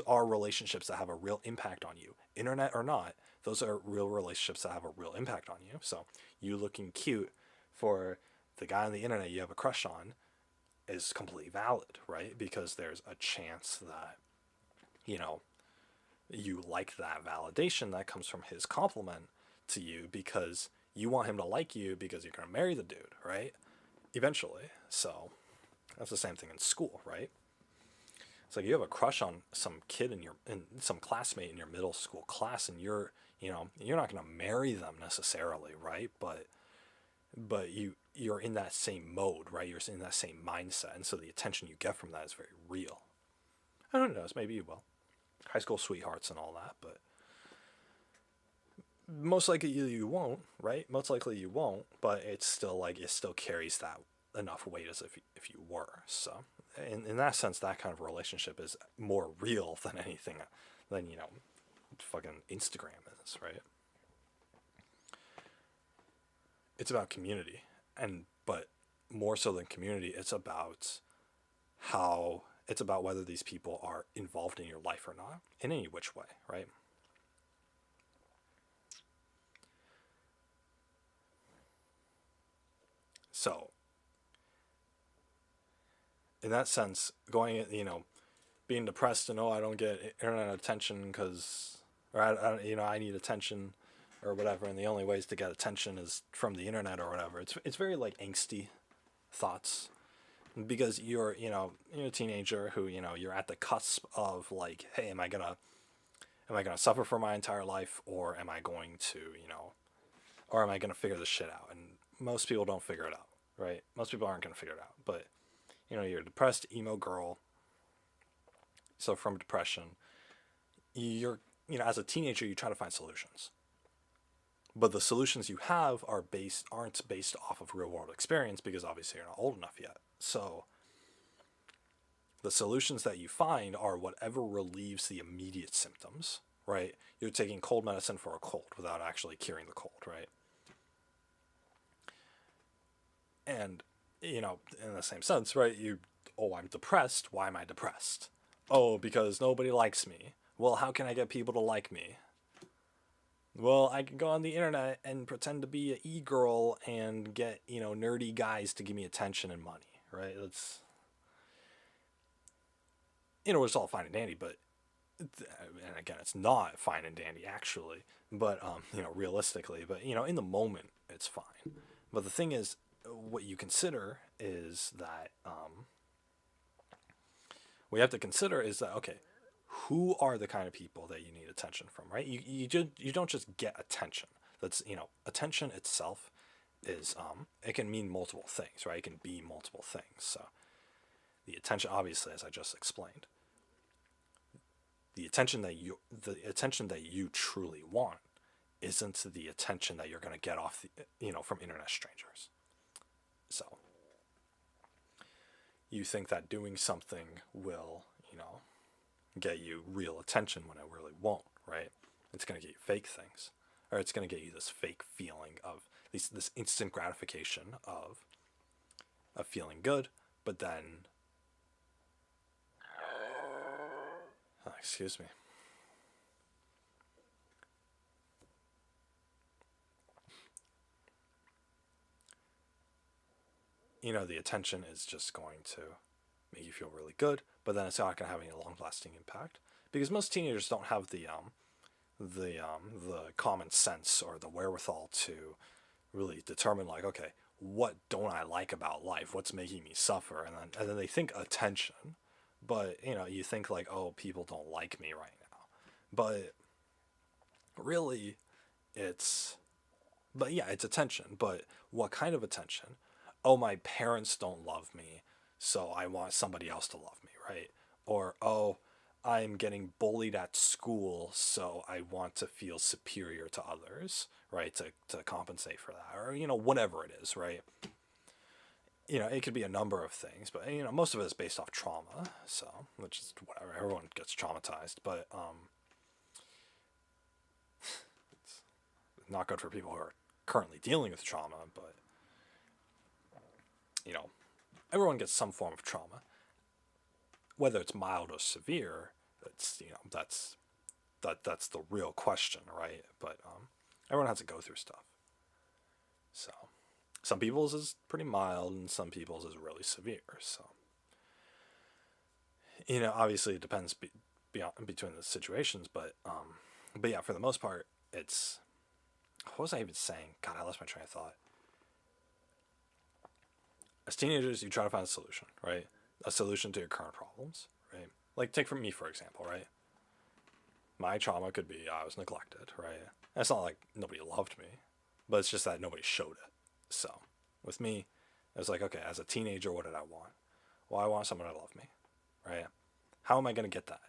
are relationships that have a real impact on you, internet or not. Those are real relationships that have a real impact on you. So you looking cute for the guy on the internet you have a crush on is completely valid, right? Because there's a chance that, you like that validation that comes from his compliment to you because you want him to like you because you're going to marry the dude, right? Eventually. So that's the same thing in school, right? It's like you have a crush on some kid in some classmate in your middle school class and you're not going to marry them necessarily, right? But you're in that same mode, right? You're in that same mindset, and so the attention you get from that is very real. I don't know, maybe you will. High school sweethearts and all that, but most likely you won't, right? Most likely you won't, but it's still like it still carries that enough weight as if you were. So in that sense, that kind of relationship is more real than anything than fucking Instagram is, right? It's about community, but more so than community, it's about whether these people are involved in your life or not, in any which way, right? So, in that sense, being depressed and I don't get internet attention because, or I need attention, or whatever, and the only ways to get attention is from the internet or whatever. It's very like angsty thoughts because you're a teenager who you're at the cusp of like, hey, am I gonna suffer for my entire life, or am I going to or am I gonna figure this shit out? And most people don't figure it out, right? Most people aren't gonna figure it out, but you're a depressed emo girl. So from depression, you're as a teenager you try to find solutions, but the solutions you have aren't based off of real world experience because obviously you're not old enough yet. So the solutions that you find are whatever relieves the immediate symptoms, right? You're taking cold medicine for a cold without actually curing the cold, right? And in the same sense, right? I'm depressed. Why am I depressed? Oh, because nobody likes me. Well, how can I get people to like me? Well, I can go on the internet and pretend to be an e-girl and get, nerdy guys to give me attention and money, right? It's all fine and dandy, but, and again, it's not fine and dandy actually, but, realistically, but, in the moment, it's fine. But the thing is, what you consider is that, what you have to consider is that, okay, who are the kind of people that you need attention from, right? You don't just get attention. That's, attention itself is, it can mean multiple things, right? It can be multiple things. So the attention, obviously, as I just explained, the attention that you truly want isn't the attention that you're going to get off from internet strangers. So you think that doing something will, get you real attention when it really won't, right? It's going to get you fake things, or it's going to get you this fake feeling of this instant gratification of feeling good, but then, excuse me. The attention is just going to make you feel really good, but then it's not going to have any long-lasting impact because most teenagers don't have the common sense or the wherewithal to really determine, like, okay, what don't I like about life? What's making me suffer? And then they think attention, but you think like, oh, people don't like me right now, but really, it's attention. But what kind of attention? Oh, my parents don't love me, so I want somebody else to love me, right? Or, oh, I'm getting bullied at school, so I want to feel superior to others, right? To compensate for that, or whatever it is, right? It could be a number of things, but most of it is based off trauma, so which is whatever. Everyone gets traumatized, but it's not good for people who are currently dealing with trauma, but everyone gets some form of trauma, whether it's mild or severe. It's that's the real question, right? But everyone has to go through stuff. So some people's is pretty mild, and some people's is really severe. So obviously it depends between the situations, but yeah, for the most part, it's what was I even saying? God, I lost my train of thought. As teenagers, you try to find a solution, right? A solution to your current problems, right? Like, take from me, for example, right? My trauma could be I was neglected, right? And it's not like nobody loved me, but it's just that nobody showed it. So, with me, it was like, okay, as a teenager, what did I want? Well, I want someone to love me, right? How am I going to get that?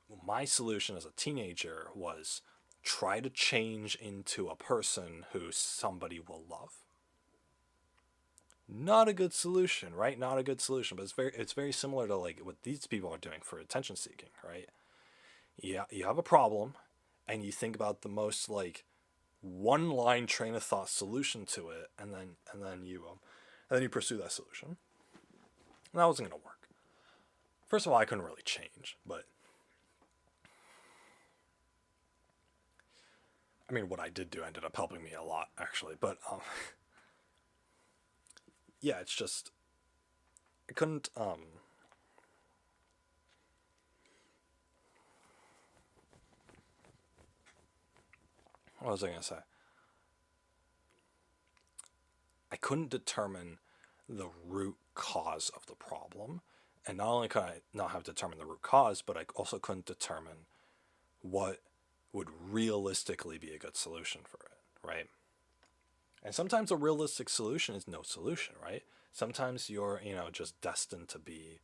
Well, my solution as a teenager was try to change into a person who somebody will love. Not a good solution, right? Not a good solution, but it's very similar to like what these people are doing for attention seeking, right? Yeah, you have a problem, and you think about the most like one line train of thought solution to it, and then you pursue that solution. And that wasn't gonna work. First of all, I couldn't really change, but I mean, what I did do ended up helping me a lot, actually. But yeah, it's just I couldn't what was I gonna say? I couldn't determine the root cause of the problem, and not only could I not have determined the root cause, but I also couldn't determine what would realistically be a good solution for it, right? And sometimes a realistic solution is no solution, right? Sometimes you're, just destined to be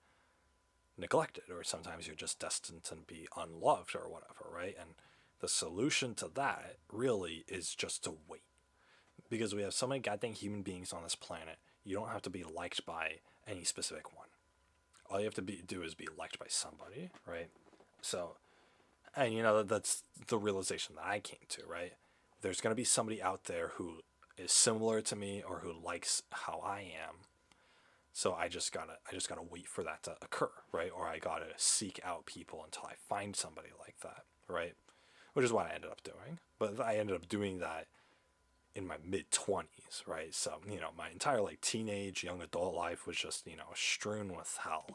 neglected, or sometimes you're just destined to be unloved or whatever, right? And the solution to that really is just to wait. Because we have so many goddamn human beings on this planet, you don't have to be liked by any specific one. All you have to do is be liked by somebody, right? So, and that's the realization that I came to, right? There's going to be somebody out there who is similar to me or who likes how I am. So I just gotta wait for that to occur, right? Or I gotta seek out people until I find somebody like that, right? Which is what I ended up doing. But I ended up doing that in my mid-20s, right? So, my entire like teenage, young adult life was just, strewn with hell,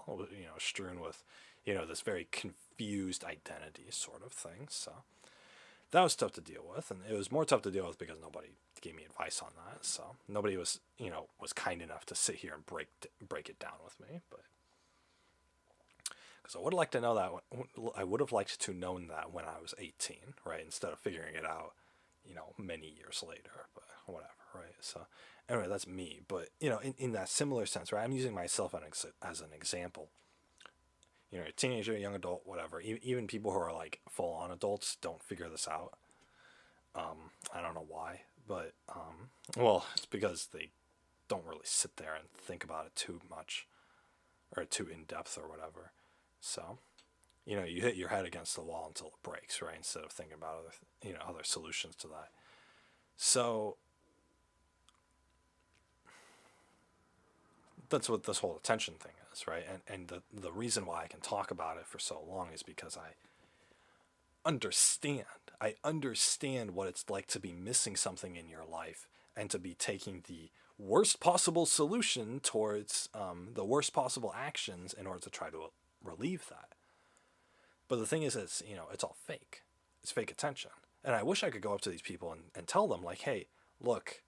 strewn with, this very confused identity sort of thing. So that was tough to deal with, and it was more tough to deal with because nobody gave me advice on that. So nobody was kind enough to sit here and break it down with me. But because I would like to know that, I would have liked to known that when I was 18, right? Instead of figuring it out, many years later. But whatever, right? So anyway, that's me. But in that similar sense, right? I'm using myself as an example. A teenager, young adult, whatever. Even people who are like full-on adults don't figure this out. I don't know why, but well, it's because they don't really sit there and think about it too much or too in depth or whatever. So, you hit your head against the wall until it breaks, right? Instead of thinking about other solutions to that. So that's what this whole attention thing is, right? And the reason why I can talk about it for so long is because understand. I understand what it's like to be missing something in your life and to be taking the worst possible solution towards the worst possible actions in order to try to relieve that. But the thing is, it's all fake. It's fake attention. And I wish I could go up to these people and tell them, like, hey, look,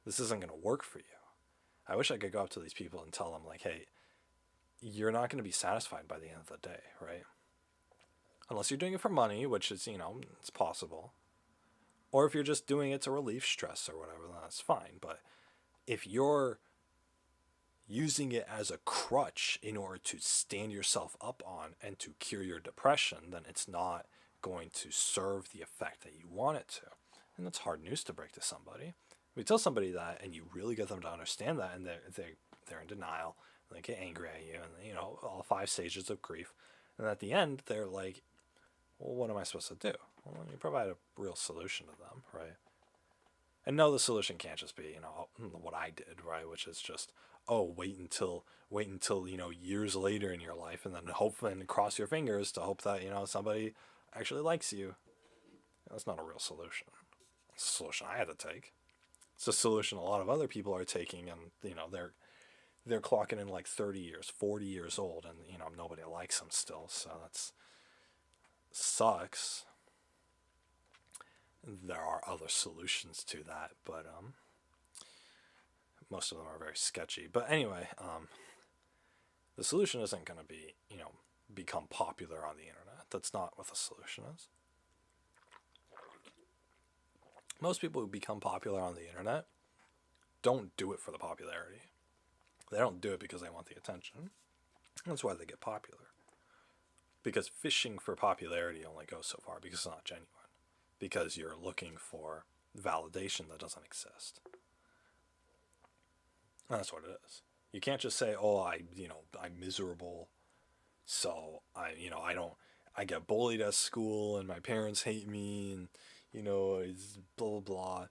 this isn't going to work for you. I wish I could go up to these people and tell them, like, hey, you're not going to be satisfied by the end of the day, right? Unless you're doing it for money, which is, it's possible. Or if you're just doing it to relieve stress or whatever, then that's fine. But if you're using it as a crutch in order to stand yourself up on and to cure your depression, then it's not going to serve the effect that you want it to. And that's hard news to break to somebody. If you tell somebody that and you really get them to understand that, and they're in denial, and they get angry at you, and all 5 stages of grief, and at the end they're like, well, what am I supposed to do? Well, you provide a real solution to them, right? And no, the solution can't just be, what I did, right? Which is just, wait until years later in your life, and then hope and cross your fingers to hope that somebody actually likes you. That's not a real solution. It's a solution I had to take. It's a solution a lot of other people are taking, and they're clocking in like 30 years, 40 years old, and nobody likes them still. So that's sucks. There are other solutions to that, but most of them are very sketchy. But anyway, the solution isn't going to be, become popular on the internet. That's not what the solution is. Most people who become popular on the internet don't do it for the popularity. They don't do it because they want the attention. That's why they get popular. Because fishing for popularity only goes so far, because it's not genuine. Because you're looking for validation that doesn't exist. And that's what it is. You can't just say, I'm miserable, so I get bullied at school, and my parents hate me, and it's blah blah blah,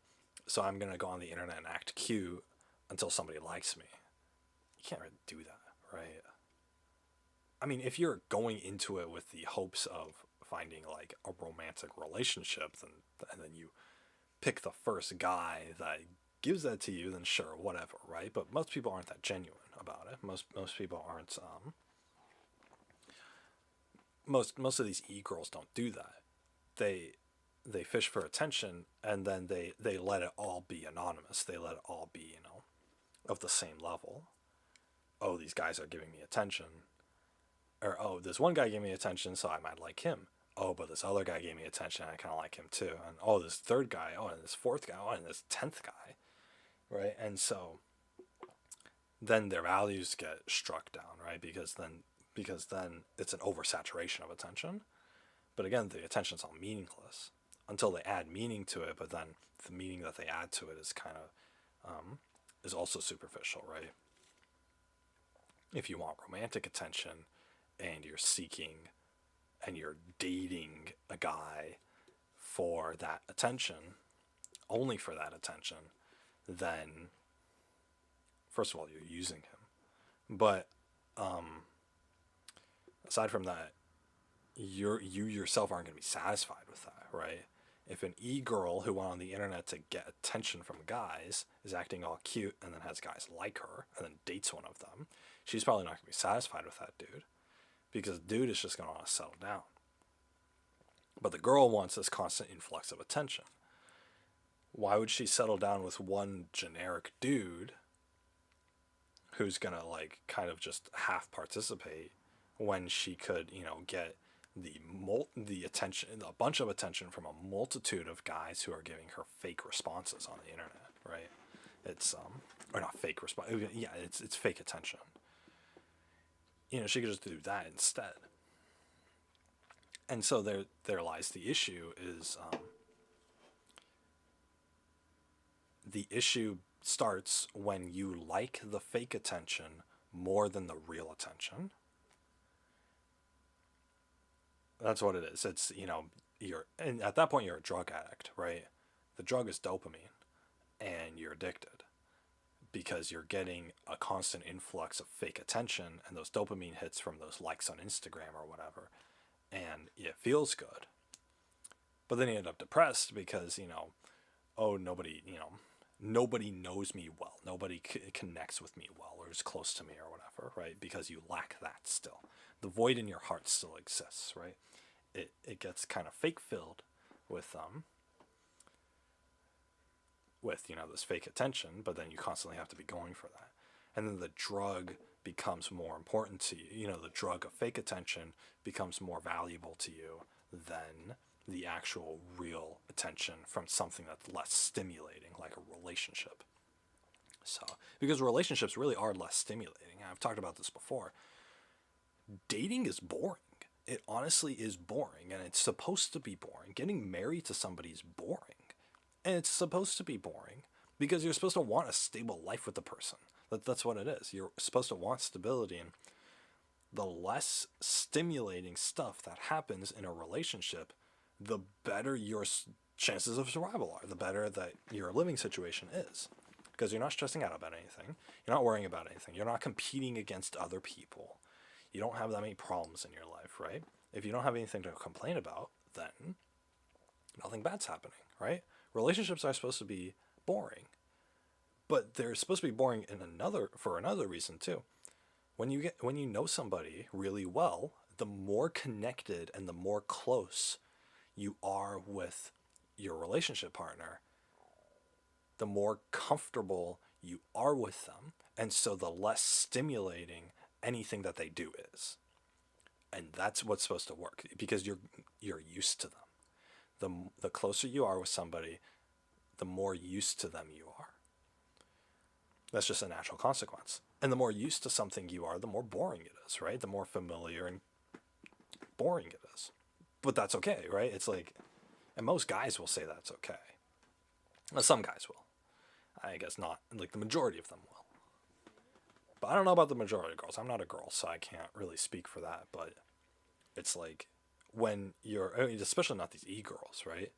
so I'm gonna go on the internet and act cute until somebody likes me. You can't really do that, right? I mean, if you're going into it with the hopes of finding like a romantic relationship, and then you pick the first guy that gives that to you, then sure, whatever, right? But most people aren't that genuine about it. Most people aren't. Most of these e-girls don't do that. They fish for attention, and then they let it all be anonymous. They let it all be, of the same level. Oh, these guys are giving me attention. Or, oh, this one guy gave me attention, so I might like him. Oh, but this other guy gave me attention, and I kind of like him too. And, oh, this third guy, oh, and this fourth guy, oh, and this 10th guy. Right? And so then their values get struck down, right? Because then it's an oversaturation of attention. But again, the attention's all meaningless until they add meaning to it. But then the meaning that they add to it is kind of is also superficial, right? If you want romantic attention and you're seeking and you're dating a guy for that attention, only for that attention, then first of all, you're using him. But aside from that, you yourself aren't going to be satisfied with that, right? If an e-girl who went on the internet to get attention from guys is acting all cute and then has guys like her and then dates one of them, she's probably not going to be satisfied with that dude, because dude is just going to want to settle down. But the girl wants this constant influx of attention. Why would she settle down with one generic dude who's going to like kind of just half participate when she could, get the attention, a bunch of attention from a multitude of guys who are giving her fake responses on the internet, right? It's or not fake response. Yeah, it's fake attention. She could just do that instead. And so there lies the issue is the issue starts when you like the fake attention more than the real attention. That's what it is. It's, and at that point you're a drug addict, right? The drug is dopamine, and you're addicted because you're getting a constant influx of fake attention and those dopamine hits from those likes on Instagram or whatever, and it feels good. But then you end up depressed because, oh, nobody knows me well. Nobody connects with me well or is close to me or whatever, right? Because you lack that still. The void in your heart still exists, right? It gets kind of fake filled with this fake attention, but then you constantly have to be going for that. And then the drug becomes more important to you. The drug of fake attention becomes more valuable to you than the actual real attention from something that's less stimulating, like a relationship. So, because relationships really are less stimulating. I've talked about this before. Dating is boring. It honestly is boring, and it's supposed to be boring. Getting married to somebody is boring. And it's supposed to be boring because you're supposed to want a stable life with the person. That's what it is. You're supposed to want stability, and the less stimulating stuff that happens in a relationship, the better your chances of survival are, the better that your living situation is. Because you're not stressing out about anything. You're not worrying about anything. You're not competing against other people. You don't have that many problems in your life, right? If you don't have anything to complain about, then nothing bad's happening, right? Relationships are supposed to be boring, but they're supposed to be boring for another reason too. When you know somebody really well, the more connected and the more close you are with your relationship partner, the more comfortable you are with them, and so the less stimulating anything that they do is. And that's what's supposed to work because you're used to them. The closer you are with somebody, the more used to them you are. That's just a natural consequence. And the more used to something you are, the more boring it is, right? The more familiar and boring it is. But that's okay, right? It's like, and most guys will say that's okay. Well, some guys will. I guess not. Like the majority of them will. But I don't know about the majority of girls. I'm not a girl, so I can't really speak for that. But it's like when especially not these e-girls, right?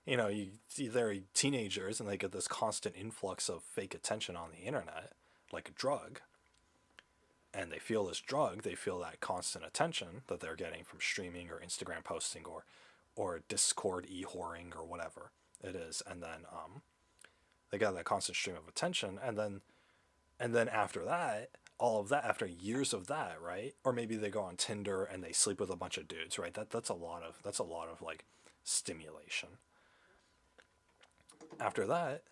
They're teenagers and they get this constant influx of fake attention on the internet, like a drug. And they feel this drug, they feel that constant attention that they're getting from streaming or Instagram posting or Discord e-whoring or whatever it is. And then they got that constant stream of attention, and then after that, all of that, after years of that, right? Or maybe they go on Tinder and they sleep with a bunch of dudes, right? That's a lot of like stimulation. After that,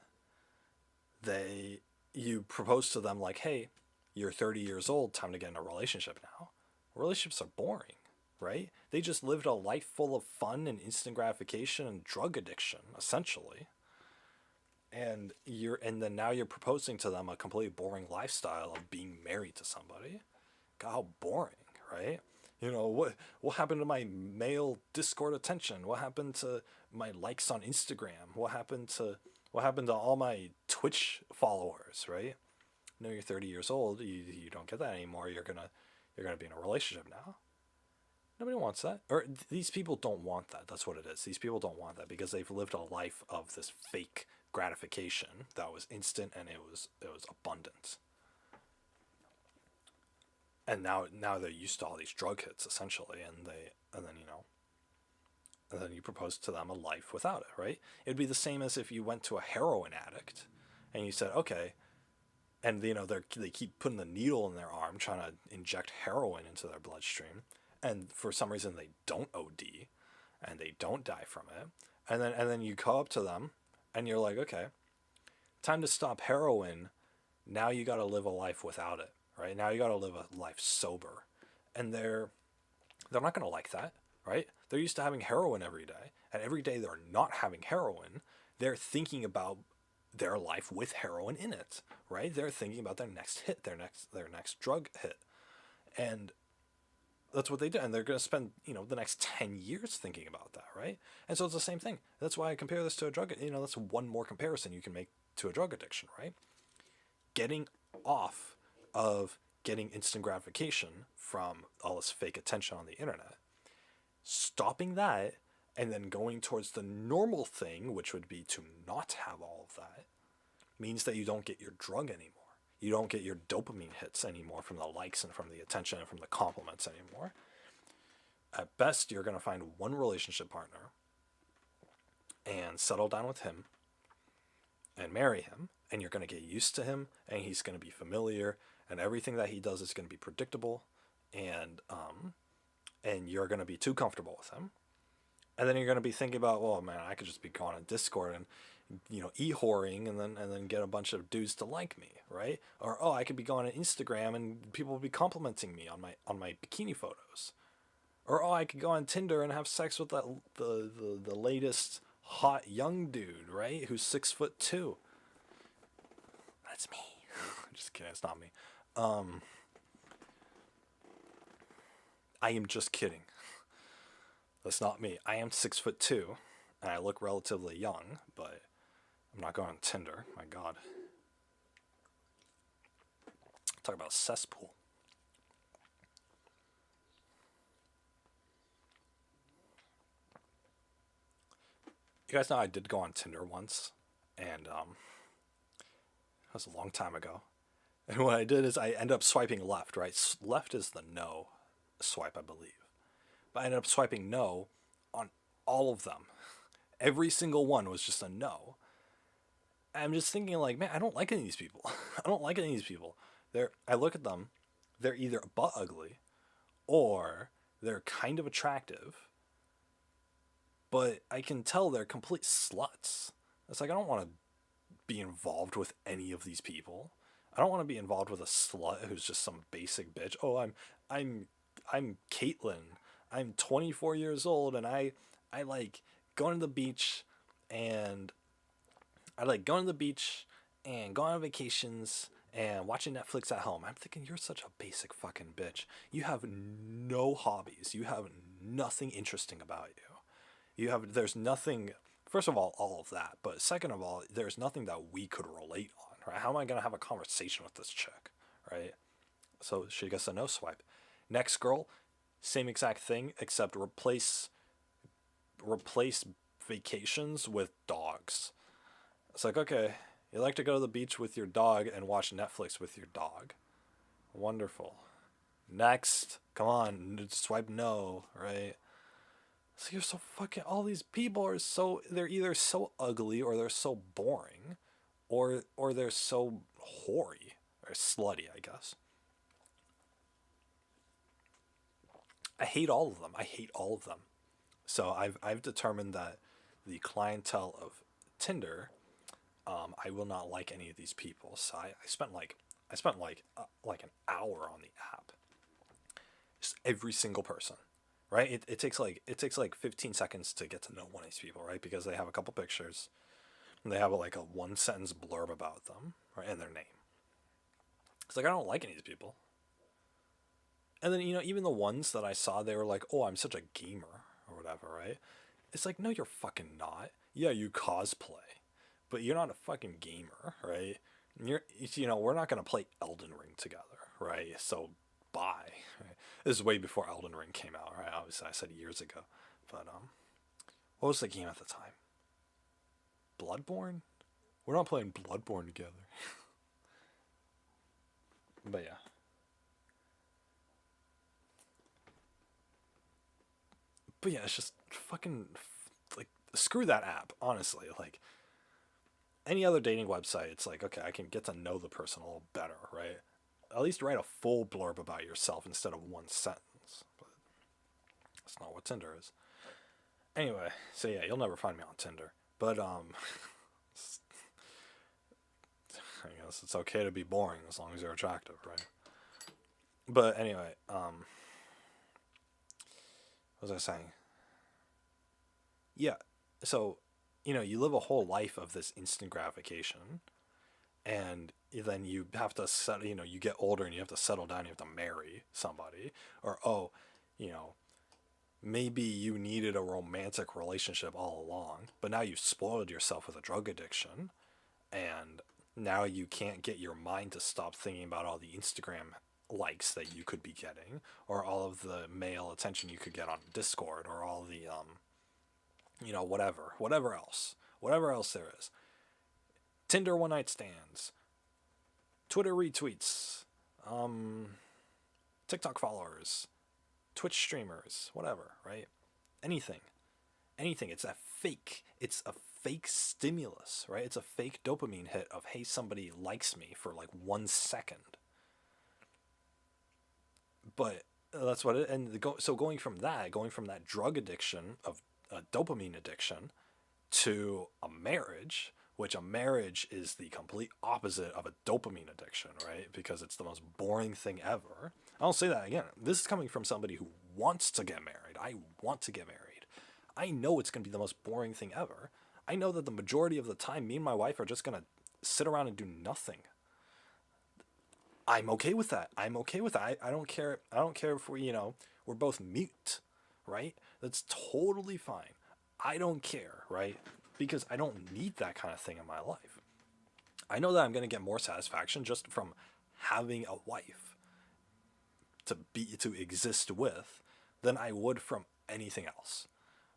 you propose to them like, hey, you're 30 years old, time to get in a relationship now. Relationships are boring, right? They just lived a life full of fun and instant gratification and drug addiction, essentially. And then now you're proposing to them a completely boring lifestyle of being married to somebody. God, how boring, right? What happened to my male Discord attention? What happened to my likes on Instagram? What happened to all my Twitch followers, right? No, you're 30 years old. You don't get that anymore. You're gonna be in a relationship now. Nobody wants that. Or these people don't want that. That's what it is. These people don't want that because they've lived a life of this fake gratification that was instant and it was abundant. And now they're used to all these drug hits essentially, and then you propose to them a life without it, right? It'd be the same as if you went to a heroin addict and you said, okay, and they keep putting the needle in their arm trying to inject heroin into their bloodstream, and for some reason they don't OD and they don't die from it, and then you go up to them and you're like, okay, time to stop heroin. Now you got to live a life without it, right? Now you got to live a life sober, and they're not going to like that, right? They're used to having heroin every day, and every day they're not having heroin, they're thinking about their life with heroin in it, right? They're thinking about their next hit, their next drug hit, and That's what they do, and they're going to spend the next 10 years thinking about that, right? And so it's the same thing. That's why I compare this to a drug. That's one more comparison you can make to a drug addiction, right? Getting off of getting instant gratification from all this fake attention on the internet, stopping that, and then going towards the normal thing, which would be to not have all of that, means that you don't get your drug anymore. You don't get your dopamine hits anymore from the likes and from the attention and from the compliments anymore. At best, you're going to find one relationship partner and settle down with him and marry him, and you're going to get used to him, and he's going to be familiar, and everything that he does is going to be predictable, and you're going to be too comfortable with him. And then you're going to be thinking about, well, man, I could just be going on Discord and e-whoring and then get a bunch of dudes to like me, right? Or I could be going on Instagram and people will be complimenting me on my bikini photos. Or I could go on Tinder and have sex with the latest hot young dude, right? Who's 6'2". That's me. Just kidding, it's not me. I am just kidding. That's not me. I am 6'2", and I look relatively young, but I'm not going on Tinder. My God. Talk about cesspool. You guys know I did go on Tinder once, and that was a long time ago. And what I did is I ended up swiping left, right? Left is the no swipe, I believe. But I ended up swiping no on all of them. Every single one was just a no. I'm just thinking like, man, I don't like any of these people. I don't like any of these people. I look at them, they're either butt ugly or they're kind of attractive, but I can tell they're complete sluts. It's like, I don't want to be involved with any of these people. I don't want to be involved with a slut who's just some basic bitch. Oh, I'm Caitlin. I'm 24 years old and I like going to the beach and going on vacations and watching Netflix at home. I'm thinking, you're such a basic fucking bitch. You have no hobbies. You have nothing interesting about you. There's nothing, first of all of that, but second of all, there's nothing that we could relate on, right? How am I going to have a conversation with this chick, right? So she gets a no swipe. Next girl, same exact thing, except replace vacations with dogs. It's like, okay, you like to go to the beach with your dog and watch Netflix with your dog. Wonderful. Next, come on, swipe no, right? So you're so fucking, all these people are they're either so ugly or they're so boring or they're so hoary or slutty, I guess. I hate all of them. So I've determined that the clientele of Tinder, I will not like any of these people. So I spent like an hour on the app. Just every single person, right? It takes like 15 seconds to get to know one of these people, right? Because they have a couple pictures, and they have a 1-sentence blurb about them, right, and their name. It's like, I don't like any of these people. And then, even the ones that I saw, they were like, oh, I'm such a gamer or whatever, right? It's like, no, you're fucking not. Yeah, you cosplay, but you're not a fucking gamer, right? We're not going to play Elden Ring together, right? So, bye. Right? This is way before Elden Ring came out, right? Obviously, I said years ago. But, what was the game at the time? Bloodborne? We're not playing Bloodborne together. But, yeah. But yeah, it's just fucking, screw that app, honestly. Any other dating website, it's like, okay, I can get to know the person a little better, right? At least write a full blurb about yourself instead of one sentence. But that's not what Tinder is. Anyway, so yeah, you'll never find me on Tinder. But, I guess it's okay to be boring as long as you're attractive, right? But anyway, what was I saying? Yeah, so, you live a whole life of this instant gratification, and then you have to settle, you get older and you have to settle down, you have to marry somebody, or, you know, maybe you needed a romantic relationship all along, but now you've spoiled yourself with a drug addiction, and now you can't get your mind to stop thinking about all the Instagram likes that you could be getting, or all of the male attention you could get on Discord, or all the whatever else there is. Tinder one night stands, Twitter retweets, TikTok followers, Twitch streamers, whatever, right? Anything. Anything. It's a fake. It's a fake stimulus, right? It's a fake dopamine hit of, hey, somebody likes me for like 1 second. But that's what it, so going from that drug addiction of a dopamine addiction to a marriage, which a marriage is the complete opposite of a dopamine addiction, right? Because it's the most boring thing ever. I'll say that again. This is coming from somebody who wants to get married. I want to get married. I know it's going to be the most boring thing ever. I know that the majority of the time, me and my wife are just going to sit around and do nothing. I'm okay with that. I'm okay with that. I don't care. I don't care if we're both mute, right? That's totally fine. I don't care, right? Because I don't need that kind of thing in my life. I know that I'm going to get more satisfaction just from having a wife to exist with than I would from anything else.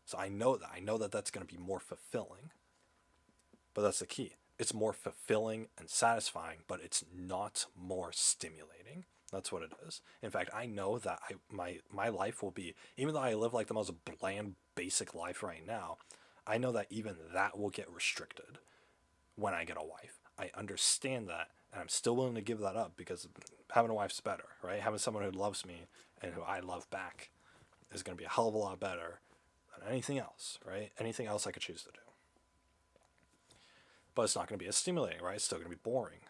So I know that that's going to be more fulfilling. But that's the key. It's more fulfilling and satisfying, but it's not more stimulating. That's what it is. In fact, I know that my life will be, even though I live like the most bland, basic life right now, I know that even that will get restricted when I get a wife. I understand that, and I'm still willing to give that up because having a wife's better, right? Having someone who loves me and who I love back is going to be a hell of a lot better than anything else, right? Anything else I could choose to do. But it's not going to be as stimulating, right? It's still going to be boring.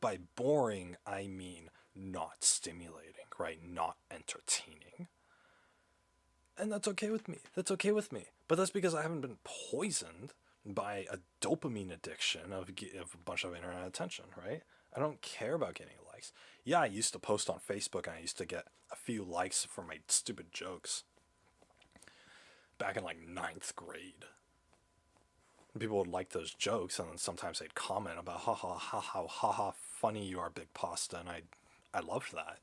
By boring, I mean not stimulating, right? Not entertaining. And that's okay with me. That's okay with me. But that's because I haven't been poisoned by a dopamine addiction of a bunch of internet attention, right? I don't care about getting likes. Yeah, I used to post on Facebook and I used to get a few likes for my stupid jokes back in like 9th grade. People would like those jokes, and then sometimes they'd comment about ha, funny you are, Big Pasta, and I loved that.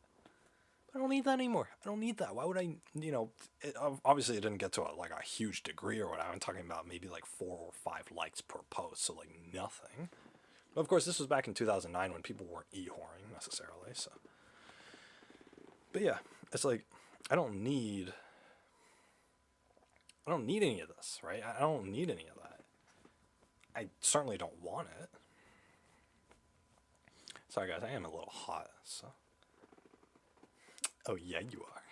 But I don't need that anymore. I don't need that. Why would I? Obviously it didn't get to a huge degree or whatever. I'm talking about maybe like 4 or 5 likes per post, so like nothing. But of course, this was back in 2009 when people weren't e-whoring necessarily. So, but yeah, it's like I don't need any of this, right? I don't need any of that. I certainly don't want it. Sorry guys, I am a little hot, so. Oh yeah, you are.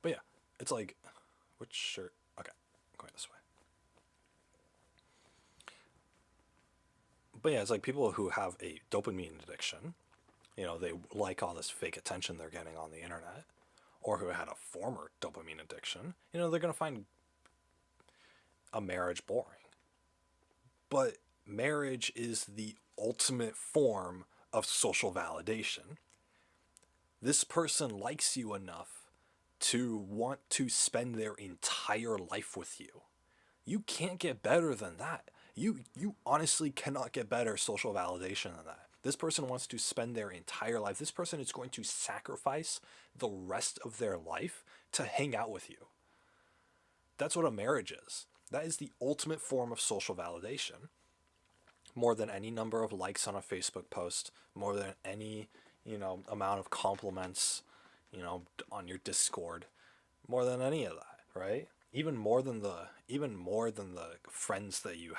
But yeah, it's like, which shirt? Okay, I'm going this way. But yeah, it's like people who have a dopamine addiction, they like all this fake attention they're getting on the internet, or who had a former dopamine addiction, they're going to find a marriage boring. But marriage is the ultimate form of social validation. This person likes you enough to want to spend their entire life with you. You can't get better than that. You honestly cannot get better social validation than that. This person wants to spend their entire life. This person is going to sacrifice the rest of their life to hang out with you. That's what a marriage is. That is the ultimate form of social validation. More than any number of likes on a Facebook post, more than any, amount of compliments, on your Discord, more than any of that, right? Even more than the friends that you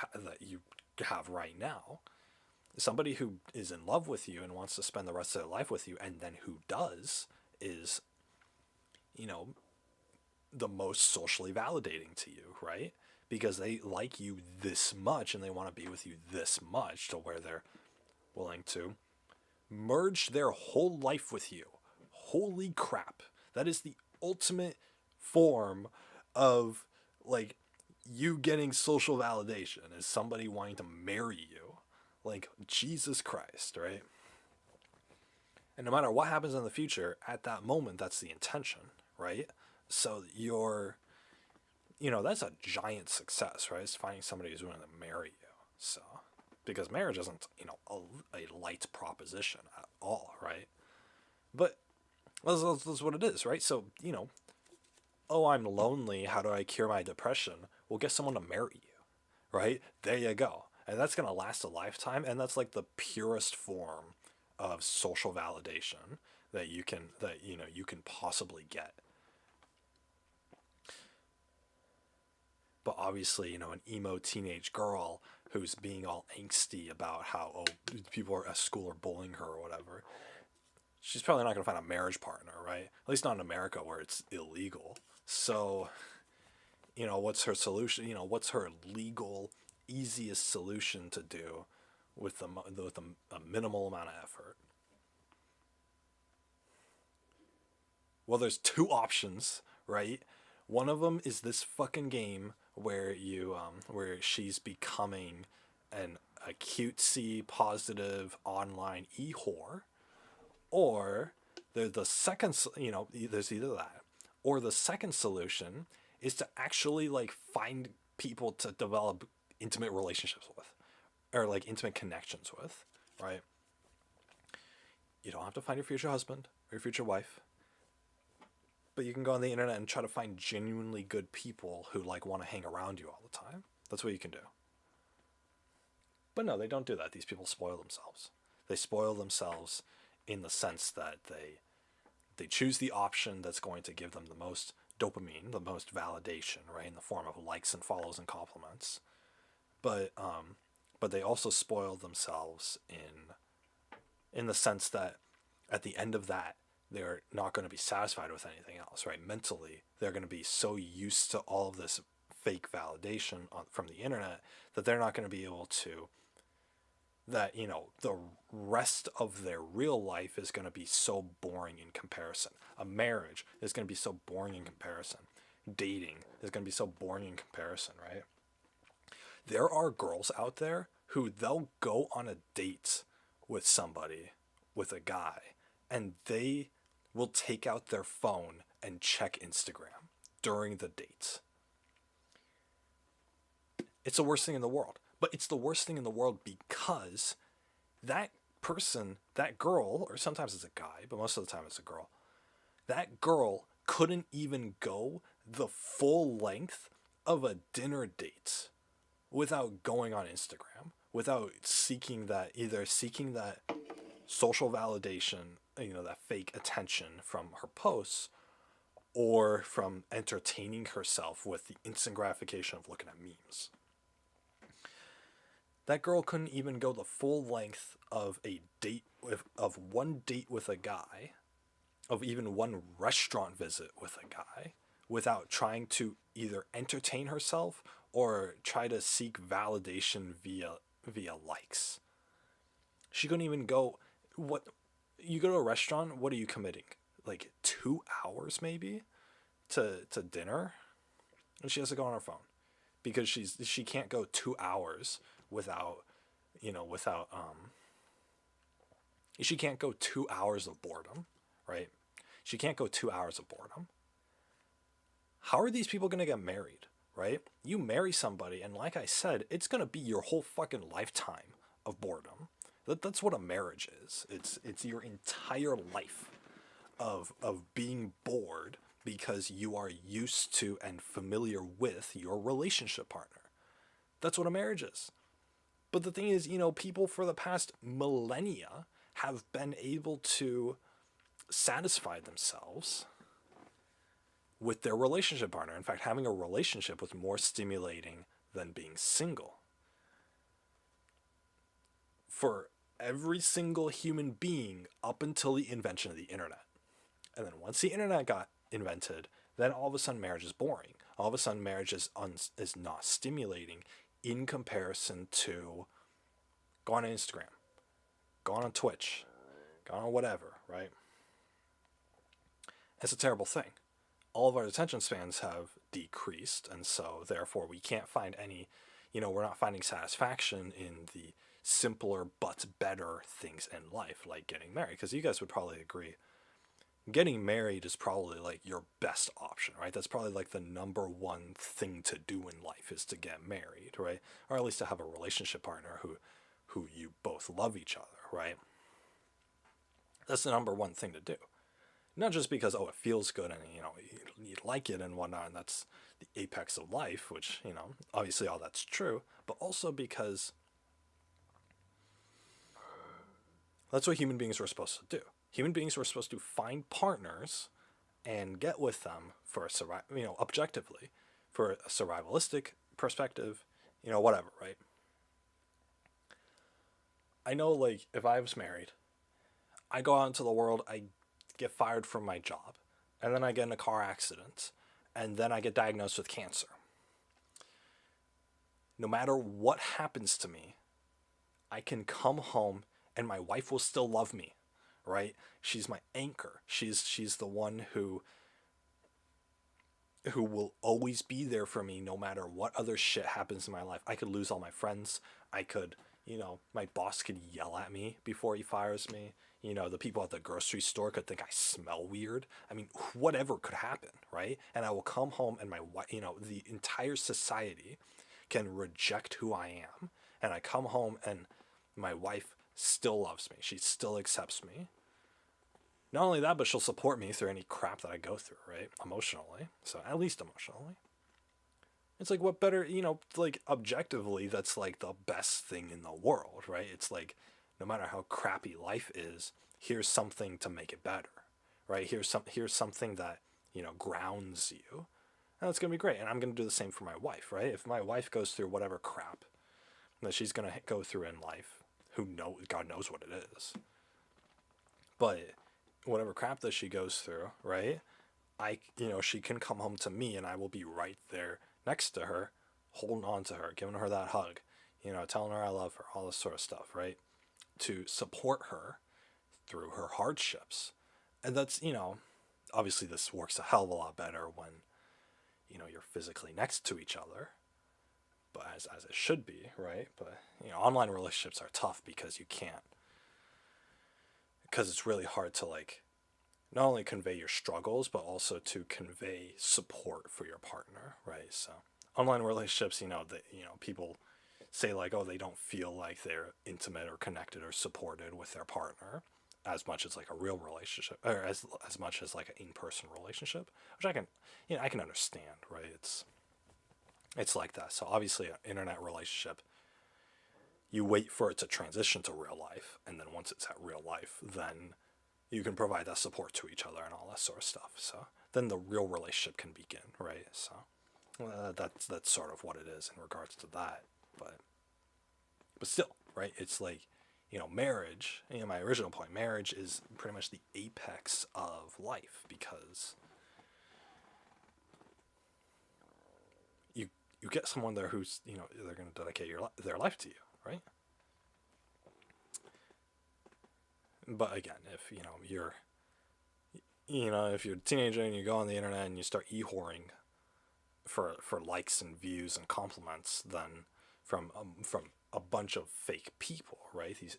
have right now. Somebody who is in love with you and wants to spend the rest of their life with you, and then who does, is, the most socially validating to you, right? Because they like you this much and they want to be with you this much to where they're willing to merge their whole life with you. Holy crap. That is the ultimate form of, you getting social validation, is somebody wanting to marry you. Like, Jesus Christ, right? And no matter what happens in the future, at that moment, that's the intention, right? So that's a giant success, right? It's finding somebody who's willing to marry you. So, because marriage isn't, a light proposition at all, right? But that's what it is, right? So, oh, I'm lonely. How do I cure my depression? Well, get someone to marry you, right? There you go. And that's going to last a lifetime. And that's like the purest form of social validation that you can possibly get. But obviously, an emo teenage girl who's being all angsty about how people at school are bullying her or whatever, she's probably not going to find a marriage partner, right? At least not in America where it's illegal. So, what's her solution? What's her legal, easiest solution to do with a minimal amount of effort? Well, there's two options, right? One of them is this fucking game where she's becoming a cutesy, positive online e-whore, or there's either that, or the second solution is to actually like find people to develop intimate relationships with, or like intimate connections with, right? You don't have to find your future husband or your future wife, but you can go on the internet and try to find genuinely good people who like want to hang around you all the time. That's what you can do. But no, they don't do that. These people spoil themselves. They spoil themselves in the sense that they choose the option that's going to give them the most dopamine, the most validation, right, in the form of likes and follows and compliments. But they also spoil themselves in the sense that at the end of that, they're not going to be satisfied with anything else, right? Mentally, they're going to be so used to all of this fake validation from the internet that they're not going to be able to, that, the rest of their real life is going to be so boring in comparison. A marriage is going to be so boring in comparison. Dating is going to be so boring in comparison, right? There are girls out there who they'll go on a date with somebody, with a guy, and they will take out their phone and check Instagram during the dates. It's the worst thing in the world. But it's the worst thing in the world because that person, that girl, or sometimes it's a guy, but most of the time it's a girl, that girl couldn't even go the full length of a dinner date without going on Instagram, without seeking that social validation, that fake attention from her posts, or from entertaining herself with the instant gratification of looking at memes. That girl couldn't even go the full length of of one date with a guy, of even one restaurant visit with a guy, without trying to either entertain herself or try to seek validation via likes. She couldn't even go. What, you go to a restaurant? What are you committing? Like 2 hours maybe to dinner, and she has to go on her phone because she can't go 2 hours without she can't go 2 hours of boredom, right? She can't go 2 hours of boredom. How are these people going to get married, right? You marry somebody, and like I said, it's going to be your whole fucking lifetime of boredom. That's what a marriage is. It's your entire life of being bored because you are used to and familiar with your relationship partner. That's what a marriage is. But the thing is, people for the past millennia have been able to satisfy themselves with their relationship partner. In fact, having a relationship was more stimulating than being single. For every single human being up until the invention of the internet. And then once the internet got invented, then all of a sudden marriage is boring. All of a sudden marriage is not stimulating in comparison to going on Instagram, going on Twitch, going on whatever, right? It's a terrible thing. All of our attention spans have decreased, and so therefore we can't find any, we're not finding satisfaction in the simpler but better things in life, like getting married. Because you guys would probably agree, getting married is probably like your best option, right? That's probably like the number one thing to do in life is to get married, right? Or at least to have a relationship partner who you both love each other, right? That's the number one thing to do. Not just because, oh, it feels good and, you like it and whatnot, and that's the apex of life, which, obviously all that's true, but also because that's what human beings were supposed to do. Human beings were supposed to find partners and get with them for objectively, for a survivalistic perspective, whatever, right? I know, like, if I was married, I go out into the world, I get fired from my job, and then I get in a car accident, and then I get diagnosed with cancer. No matter what happens to me, I can come home and my wife will still love me, right? She's my anchor. She's the one who will always be there for me no matter what other shit happens in my life. I could lose all my friends. I could, my boss could yell at me before he fires me. The people at the grocery store could think I smell weird. I mean, whatever could happen, right? And I will come home and my wife, the entire society can reject who I am. And I come home and my wife still loves me. She still accepts me. Not only that, but she'll support me through any crap that I go through, right? Emotionally. So at least emotionally. It's like, what better, like objectively, that's like the best thing in the world, right? It's like, no matter how crappy life is, here's something to make it better, right? Here's something that, grounds you. And that's going to be great. And I'm going to do the same for my wife, right? If my wife goes through whatever crap that she's going to go through in life, God knows what it is. But whatever crap that she goes through, right? She can come home to me and I will be right there next to her, holding on to her, giving her that hug, telling her I love her, all this sort of stuff, right? To support her through her hardships. And that's, obviously this works a hell of a lot better when, you're physically next to each other, but as it should be, right? But, online relationships are tough because it's really hard to, like, not only convey your struggles, but also to convey support for your partner, right? So online relationships, people say like, oh, they don't feel like they're intimate or connected or supported with their partner as much as like a real relationship, or as much as like an in-person relationship, which I can understand, right? It's like that. So obviously an internet relationship, you wait for it to transition to real life, and then once it's at real life, then you can provide that support to each other and all that sort of stuff. So then the real relationship can begin, right? So that's sort of what it is in regards to that. But still, right? It's like, marriage, my original point, marriage is pretty much the apex of life, because you get someone there who's, they're going to dedicate their life to you, right? But again, if, if you're a teenager and you go on the internet and you start e-whoring for likes and views and compliments, then from a bunch of fake people, right? These,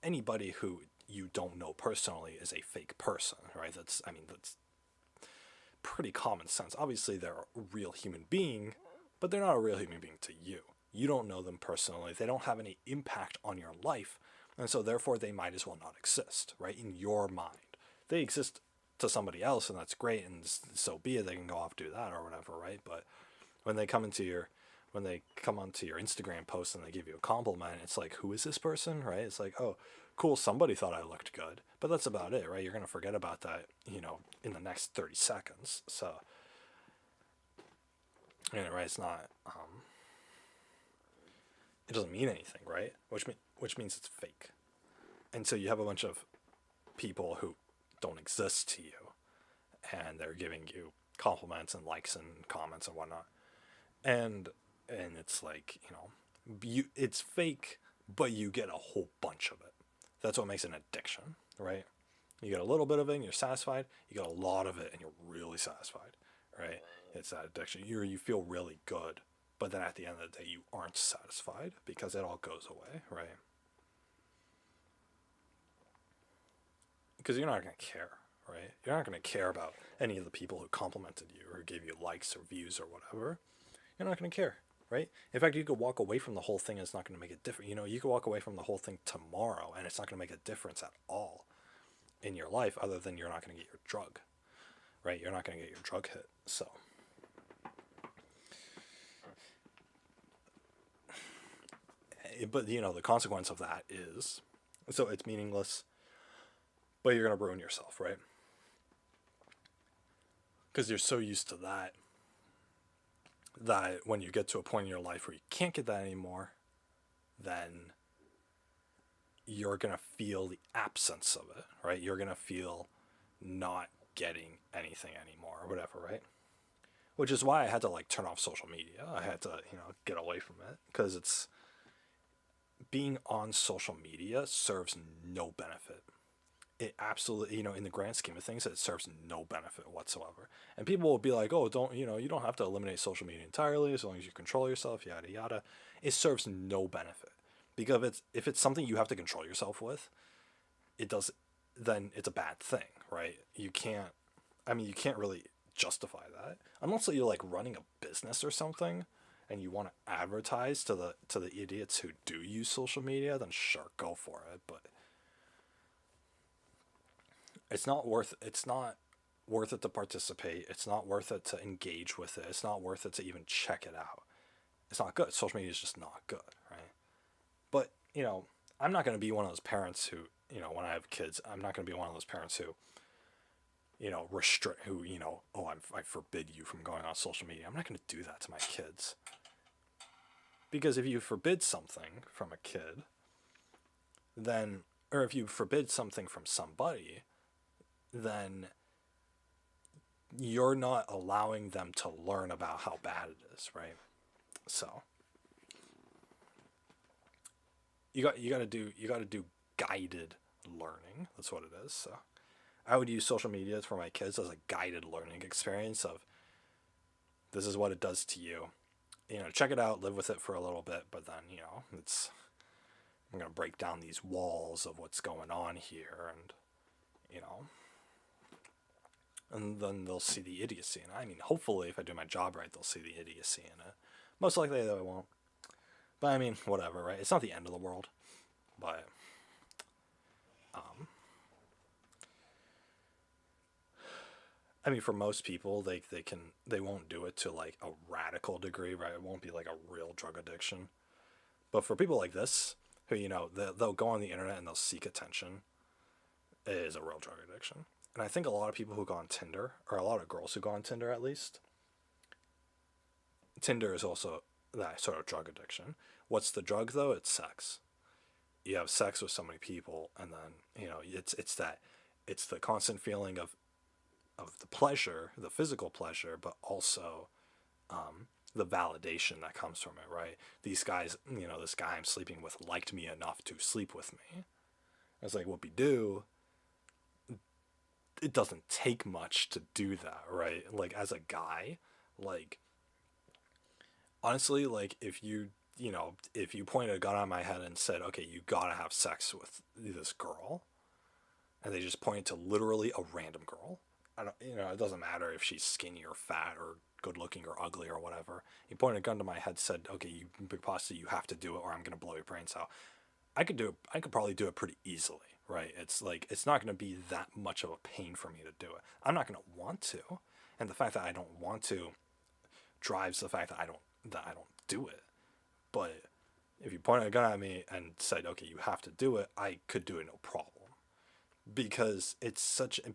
anybody who you don't know personally is a fake person, right? That's pretty common sense. Obviously, they're a real human being, but they're not a real human being to you. You don't know them personally. They don't have any impact on your life, and so therefore they might as well not exist, right? In your mind, they exist to somebody else, and that's great, and so be it. They can go off do that or whatever, right? But when they come onto your Instagram post and they give you a compliment, it's like, who is this person, right? It's like, oh, cool, somebody thought I looked good, but that's about it, right? You're gonna forget about that, in the next 30 seconds. So, right? It's not. It doesn't mean anything, right? Which means it's fake, and so you have a bunch of people who don't exist to you, and they're giving you compliments and likes and comments and whatnot, and it's like, it's fake, but you get a whole bunch of it. That's what makes it an addiction, right? You get a little bit of it and you're satisfied. You get a lot of it and you're really satisfied, right? It's that addiction. You feel really good but then at the end of the day, you aren't satisfied because it all goes away, right? Because you're not going to care, right? You're not going to care about any of the people who complimented you or gave you likes or views or whatever. You're not going to care, right? In fact, you could walk away from the whole thing and it's not going to make a difference. You know, you could walk away from the whole thing tomorrow and it's not going to make a difference at all in your life other than you're not going to get your drug, right? You're not going to get your drug hit. So, but you know, the consequence of that is, so it's meaningless, but you're going to ruin yourself, right? Because you're so used to that when you get to a point in your life where you can't get that anymore, then you're going to feel the absence of it, right? You're going to feel not getting anything anymore or whatever, right? Which is why I had to like turn off social media. I had to, you know, get away from it because it's being on social media serves no benefit. It absolutely, you know, in the grand scheme of things, it serves no benefit whatsoever. And people will be like, oh, don't, you know, you don't have to eliminate social media entirely as long as you control yourself, yada, yada. It serves no benefit because if it's something you have to control yourself with, then it's a bad thing, right? You can't really justify that unless you're like running a business or something and you want to advertise to the idiots who do use social media, then sure, go for it. But it's not worth it to participate. It's not worth it to engage with it. It's not worth it to even check it out. It's not good. Social media is just not good, right? But, you know, I'm not going to be one of those parents who, you know, when I have kids, I'm not going to be one of those parents who, you know, you know, oh, I forbid you from going on social media. I'm not going to do that to my kids. Because if you forbid something from a kid, or if you forbid something from somebody, then you're not allowing them to learn about how bad it is, right? So you got to do guided learning. That's what it is. So I would use social media for my kids as a guided learning experience of this is what it does to you. You know, check it out, live with it for a little bit, but then, you know, I'm going to break down these walls of what's going on here and, you know, and then they'll see the idiocy in it. I mean, hopefully, if I do my job right, they'll see the idiocy in it. Most likely, they won't. But I mean, whatever, right? It's not the end of the world. But, I mean, for most people, they won't do it to like a radical degree, right? It won't be like a real drug addiction. But for people like this, who, you know, they'll go on the internet and they'll seek attention, it is a real drug addiction. And I think a lot of people who go on Tinder, or a lot of girls who go on Tinder at least, Tinder is also that sort of drug addiction. What's the drug though? It's sex. You have sex with so many people, and then, you know, it's the constant feeling of the pleasure, the physical pleasure, but also the validation that comes from it, right? These guys, you know, this guy I'm sleeping with liked me enough to sleep with me. It's like, whoop-de-doo. It doesn't take much to do that, right? Like, as a guy, like, honestly, like, if you pointed a gun on my head and said, okay, you gotta have sex with this girl, and they just pointed to literally a random girl, it doesn't matter if she's skinny or fat or good looking or ugly or whatever. He pointed a gun to my head, said, okay, you have to do it or I'm going to blow your brains out. I could probably do it pretty easily, right? It's like, it's not going to be that much of a pain for me to do it. I'm not going to want to. And the fact that I don't want to drives the fact that I don't do it. But if you pointed a gun at me and said, okay, you have to do it, I could do it no problem. Because it's such an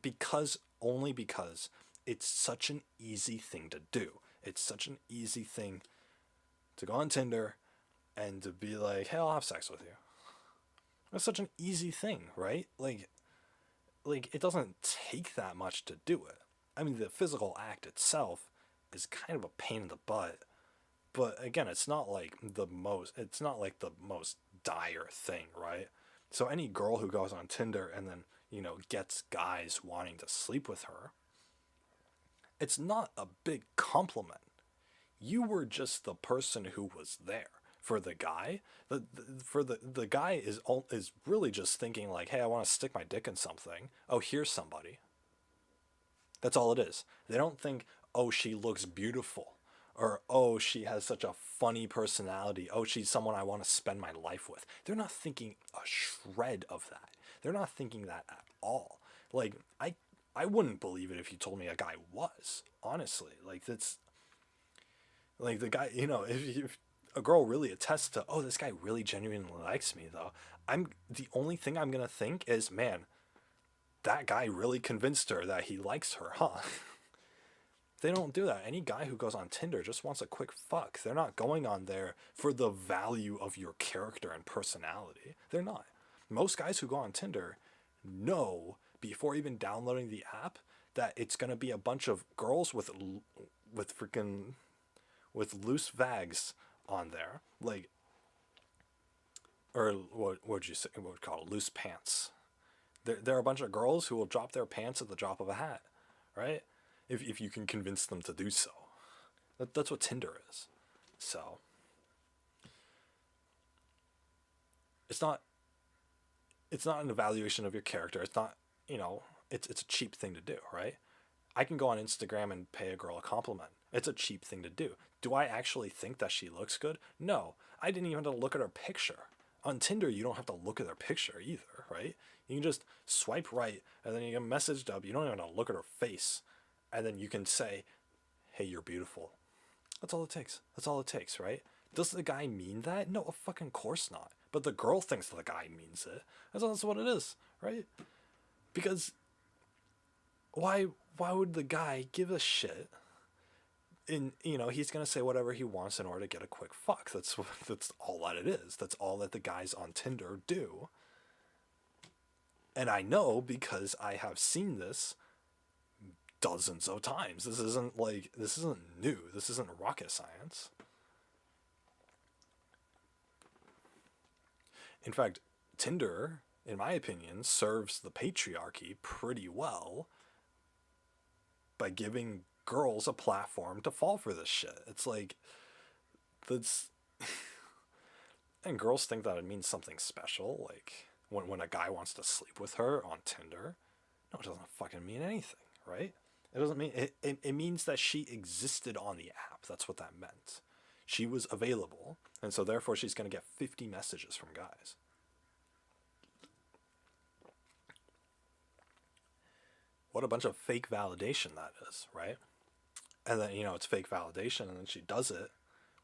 easy thing to do. It's such an easy thing to go on Tinder and to be like, hey, I'll have sex with you. It's such an easy thing, right? Like it doesn't take that much to do it. I mean, the physical act itself is kind of a pain in the butt. But again, it's not like the most dire thing, right? So any girl who goes on Tinder and then, you know, gets guys wanting to sleep with her, it's not a big compliment. You were just the person who was there. For the guy, the guy is really just thinking like, hey, I want to stick my dick in something. Oh, here's somebody. That's all it is. They don't think, oh, she looks beautiful, or oh, she has such a funny personality. Oh, she's someone I want to spend my life with. They're not thinking a shred of that. They're not thinking that at all. Like I wouldn't believe it if you told me a guy was, honestly. Like that's like the guy, if a girl really attests to, oh, this guy really genuinely likes me though. I'm the only thing I'm gonna think is, man, that guy really convinced her that he likes her, huh? They don't do that. Any guy who goes on Tinder just wants a quick fuck. They're not going on there for the value of your character and personality. They're not. Most guys who go on Tinder know before even downloading the app that it's going to be a bunch of girls with loose vags on there, like, or what would you say? What would you call it? Loose pants. There are a bunch of girls who will drop their pants at the drop of a hat, right? If you can convince them to do so. That's what Tinder is. So it's not an evaluation of your character. It's not, it's a cheap thing to do, right? I can go on Instagram and pay a girl a compliment. It's a cheap thing to do. Do I actually think that she looks good? No. I didn't even have to look at her picture. On Tinder, you don't have to look at their picture either, right? You can just swipe right, and then you get messaged up. You don't even have to look at her face. And then you can say, hey, you're beautiful. That's all it takes. That's all it takes, right? Does the guy mean that? No, of fucking course not. But the girl thinks the guy means it. That's what it is, right? Because why would the guy give a shit? He's gonna say whatever he wants in order to get a quick fuck. That's all that it is. That's all that the guys on Tinder do. And I know because I have seen this dozens of times. This isn't new. This isn't rocket science. In fact, Tinder, in my opinion, serves the patriarchy pretty well by giving girls a platform to fall for this shit. It's like, that's and girls think that it means something special, like when a guy wants to sleep with her on Tinder. No, it doesn't fucking mean anything, right? It doesn't mean it means that she existed on the app. That's what that meant. She was available, and so therefore she's going to get 50 messages from guys. What a bunch of fake validation that is, right? And then, it's fake validation, and then she does it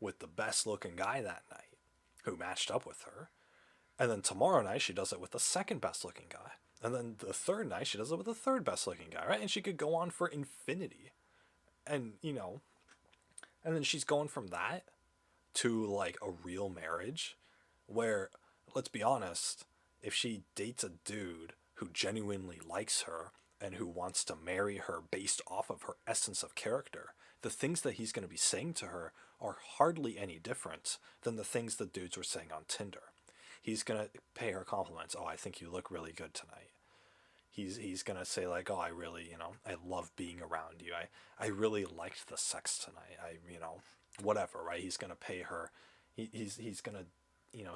with the best looking guy that night who matched up with her. And then tomorrow night she does it with the second best looking guy. And then the third night she does it with the third best looking guy, right? And she could go on for infinity. And, and then she's going from that to like a real marriage where, let's be honest, if she dates a dude who genuinely likes her and who wants to marry her based off of her essence of character, the things that he's going to be saying to her are hardly any different than the things that dudes were saying on Tinder. He's going to pay her compliments. Oh, I think you look really good tonight. He's going to say like, oh, I really, I love being around you. I really liked the sex tonight. Whatever, right? He's going to pay her. He's going to,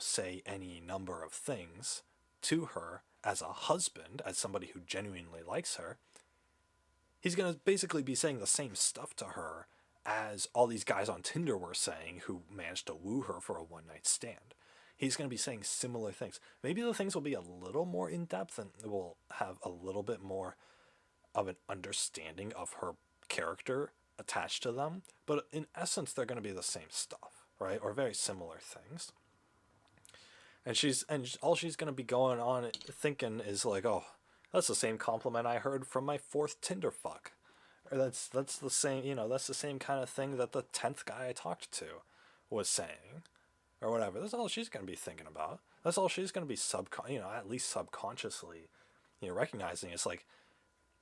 say any number of things to her as a husband, as somebody who genuinely likes her. He's going to basically be saying the same stuff to her as all these guys on Tinder were saying who managed to woo her for a one-night stand. He's going to be saying similar things. Maybe the things will be a little more in-depth and will have a little bit more of an understanding of her character attached to them. But in essence, they're going to be the same stuff, right? Or very similar things. And all she's going to be going on thinking is like, oh, that's the same compliment I heard from my fourth Tinder fuck. Or that's the same, that's the same kind of thing that the 10th guy I talked to was saying. Or whatever. That's all she's going to be thinking about. That's all she's going to be at least subconsciously, recognizing. It's like,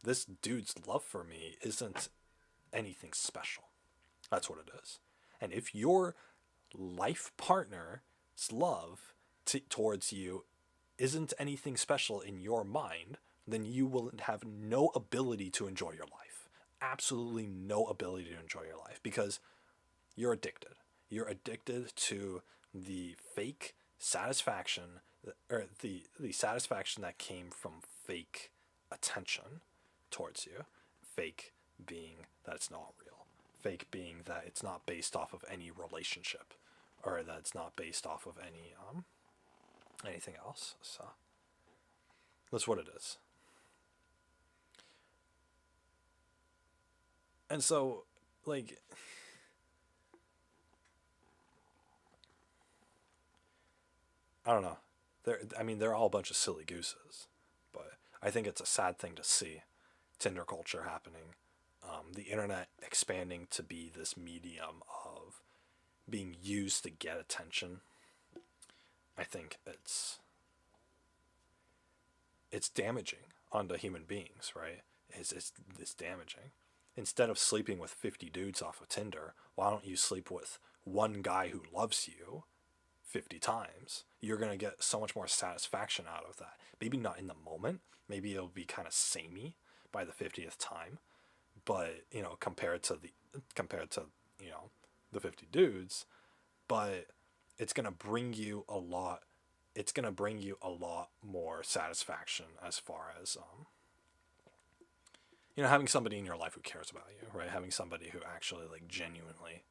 this dude's love for me isn't anything special. That's what it is. And if your life partner's love towards you isn't anything special in your mind, then you will have no ability to enjoy your life. Absolutely no ability to enjoy your life. Because You're addicted. You're addicted to the fake satisfaction, or the satisfaction that came from fake attention towards you. Fake being that it's not real. Fake being that it's not based off of any relationship, or that it's not based off of any anything else. So that's what it is. And so, like, I don't know. I mean, they're all a bunch of silly gooses, but I think it's a sad thing to see Tinder culture happening. The internet expanding to be this medium of being used to get attention. I think it's damaging onto human beings, right? It's damaging. Instead of sleeping with 50 dudes off of Tinder, why don't you sleep with one guy who loves you 50 times? You're going to get so much more satisfaction out of that. Maybe not in the moment. Maybe it'll be kind of samey by the 50th time. But, compared to, the 50 dudes, but it's going to bring you a lot it's going to bring you a lot more satisfaction as far as having somebody in your life who cares about you, right? Having somebody who actually like genuinely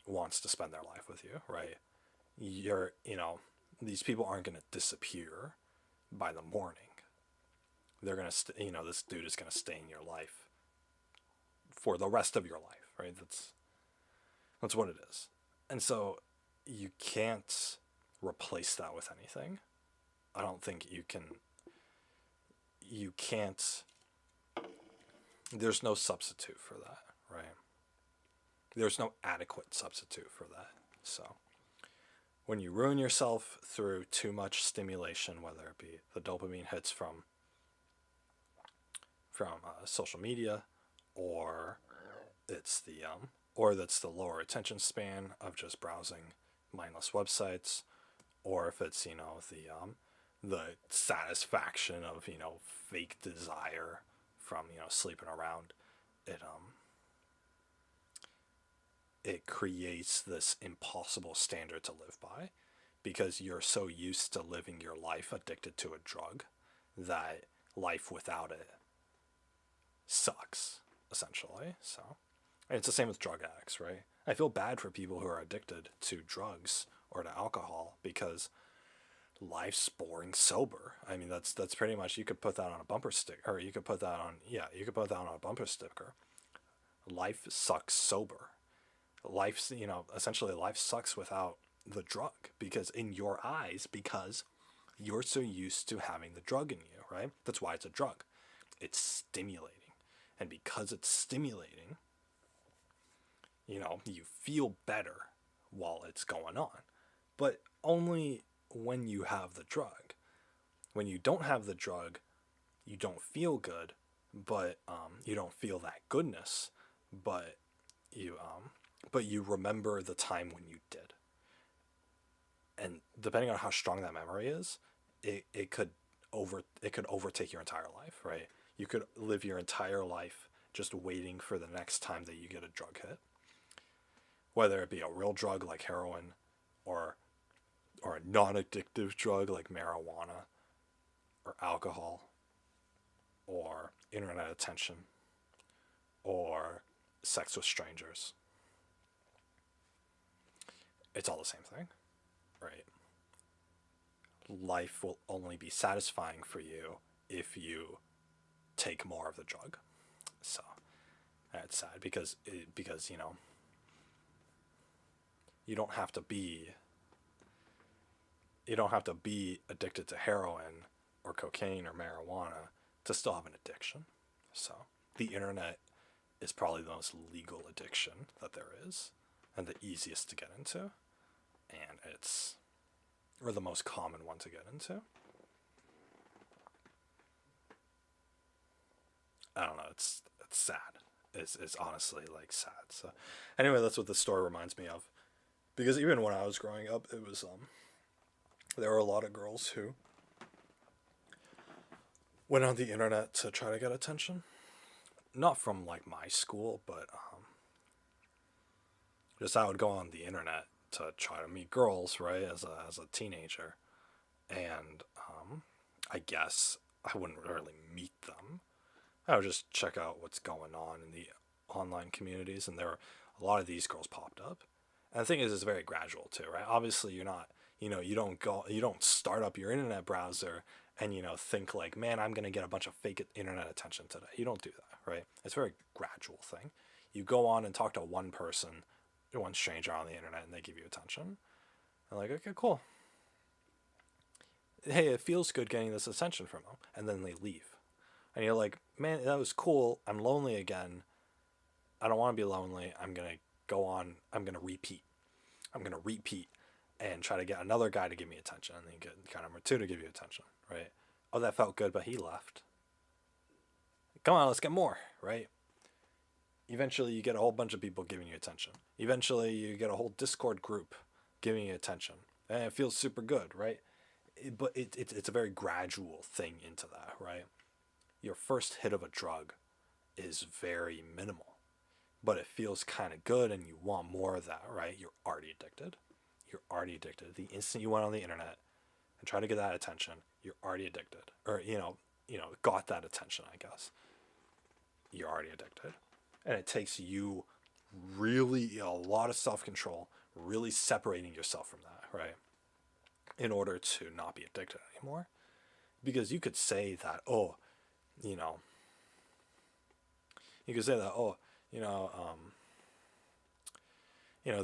wants to spend their life with you, right? These people aren't going to disappear by the morning. They're going to this dude is going to stay in your life for the rest of your life, right? That's what it is. And so you can't replace that with anything. I don't think you can't, there's no substitute for that, right? There's no adequate substitute for that. So when you ruin yourself through too much stimulation, whether it be the dopamine hits from social media, or that's the lower attention span of just browsing mindless websites, or if it's the satisfaction of fake desire from sleeping around, it creates this impossible standard to live by, because you're so used to living your life addicted to a drug that life without it sucks, essentially. So, and it's the same with drug addicts, right? I feel bad for people who are addicted to drugs or to alcohol, because life's boring sober. I mean, that's pretty much, you could put that on a bumper sticker, or you could put that on a bumper sticker. Life sucks sober. Life's, essentially life sucks without the drug, because in your eyes, because you're so used to having the drug in you, right? That's why it's a drug. It's stimulating. And because it's stimulating, you feel better while it's going on. But only when you have the drug. When you don't have the drug, you don't feel good, but you don't feel that goodness, but you remember the time when you did. And depending on how strong that memory is, it could overtake your entire life, right? You could live your entire life just waiting for the next time that you get a drug hit, whether it be a real drug like heroin, or a non-addictive drug like marijuana or alcohol or internet attention or sex with strangers. It's all the same thing, right? Life will only be satisfying for you if you take more of the drug. So that's sad, because you don't have to be addicted to heroin or cocaine or marijuana to still have an addiction. So the internet is probably the most legal addiction that there is, and the easiest to get into, and or the most common one to get into. I don't know, it's sad. It's honestly like sad. So anyway, that's what the story reminds me of, because even when I was growing up, it was there were a lot of girls who went on the internet to try to get attention. Not from like my school, but Just I would go on the internet to try to meet girls, right, as a teenager, and I guess I wouldn't really meet them. I would just check out what's going on in the online communities, and there were a lot of these girls popped up. And the thing is, it's very gradual too, right? Obviously, you're not, you don't start up your internet browser and think like, man, I'm gonna get a bunch of fake internet attention today. You don't do that, right? It's a very gradual thing. You go on and talk to one person, one stranger on the internet, and they give you attention. And like, okay, cool. Hey, it feels good getting this attention from them, and then they leave. And you're like, man, that was cool. I'm lonely again. I don't want to be lonely. I'm going to go on. I'm going to repeat. I'm going to repeat and try to get another guy to give me attention. And then you get guy number 2 to give you attention, right? Oh, that felt good, but he left. Come on, let's get more, right? Eventually, you get a whole bunch of people giving you attention. Eventually, you get a whole Discord group giving you attention. And it feels super good, right? But it's a very gradual thing into that, right? Your first hit of a drug is very minimal, but it feels kind of good and you want more of that, right? You're already addicted. You're already addicted. The instant you went on the internet and tried to get that attention, you're already addicted. Or, got that attention, I guess. You're already addicted. And it takes you really a lot of self-control, really separating yourself from that, right? In order to not be addicted anymore. Because you could say that, you could say that,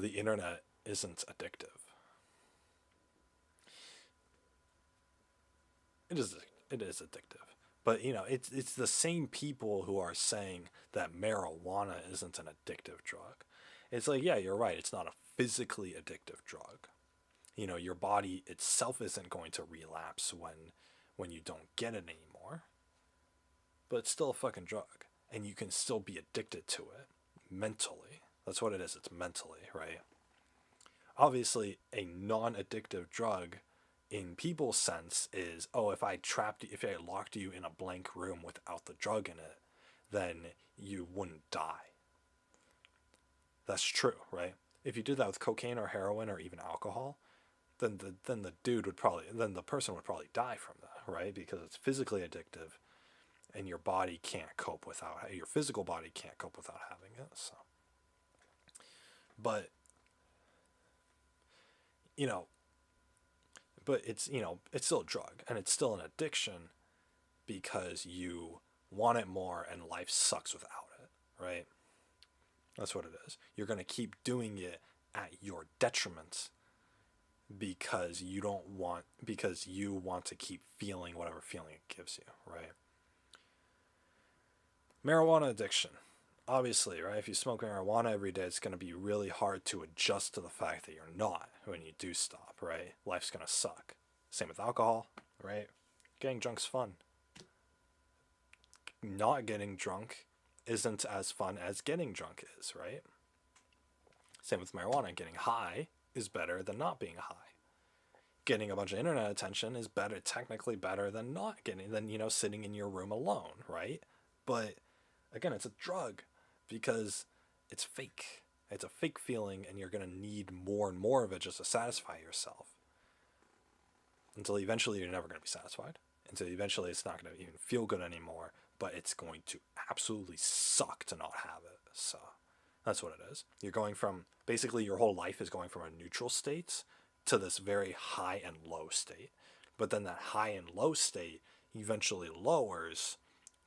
the internet isn't addictive. It is addictive. But, it's the same people who are saying that marijuana isn't an addictive drug. It's like, yeah, you're right. It's not a physically addictive drug. Your body itself isn't going to relapse when you don't get it anymore. But it's still a fucking drug. And you can still be addicted to it mentally. That's what it is. It's mentally, right? Obviously, a non-addictive drug in people's sense is, if I locked you in a blank room without the drug in it, then you wouldn't die. That's true, right? If you did that with cocaine or heroin or even alcohol, then the person would probably die from that, right? Because it's physically addictive, and your body can't cope without your physical body can't cope without having it. So, but it's it's still a drug and it's still an addiction because you want it more and life sucks without it, right? That's what it is. You're gonna keep doing it at your detriment because you want to keep feeling whatever feeling it gives you, right? Marijuana addiction. Obviously, right? If you smoke marijuana every day, it's going to be really hard to adjust to the fact that you're not when you do stop, right? Life's going to suck. Same with alcohol, right? Getting drunk's fun. Not getting drunk isn't as fun as getting drunk is, right? Same with marijuana. Getting high is better than not being high. Getting a bunch of internet attention is technically better than sitting in your room alone, right? But again, it's a drug because it's fake. It's a fake feeling, and you're going to need more and more of it just to satisfy yourself. Until eventually you're never going to be satisfied. Until eventually it's not going to even feel good anymore, but it's going to absolutely suck to not have it. So that's what it is. You're going from, basically your whole life is going from a neutral state to this very high and low state. But then that high and low state eventually lowers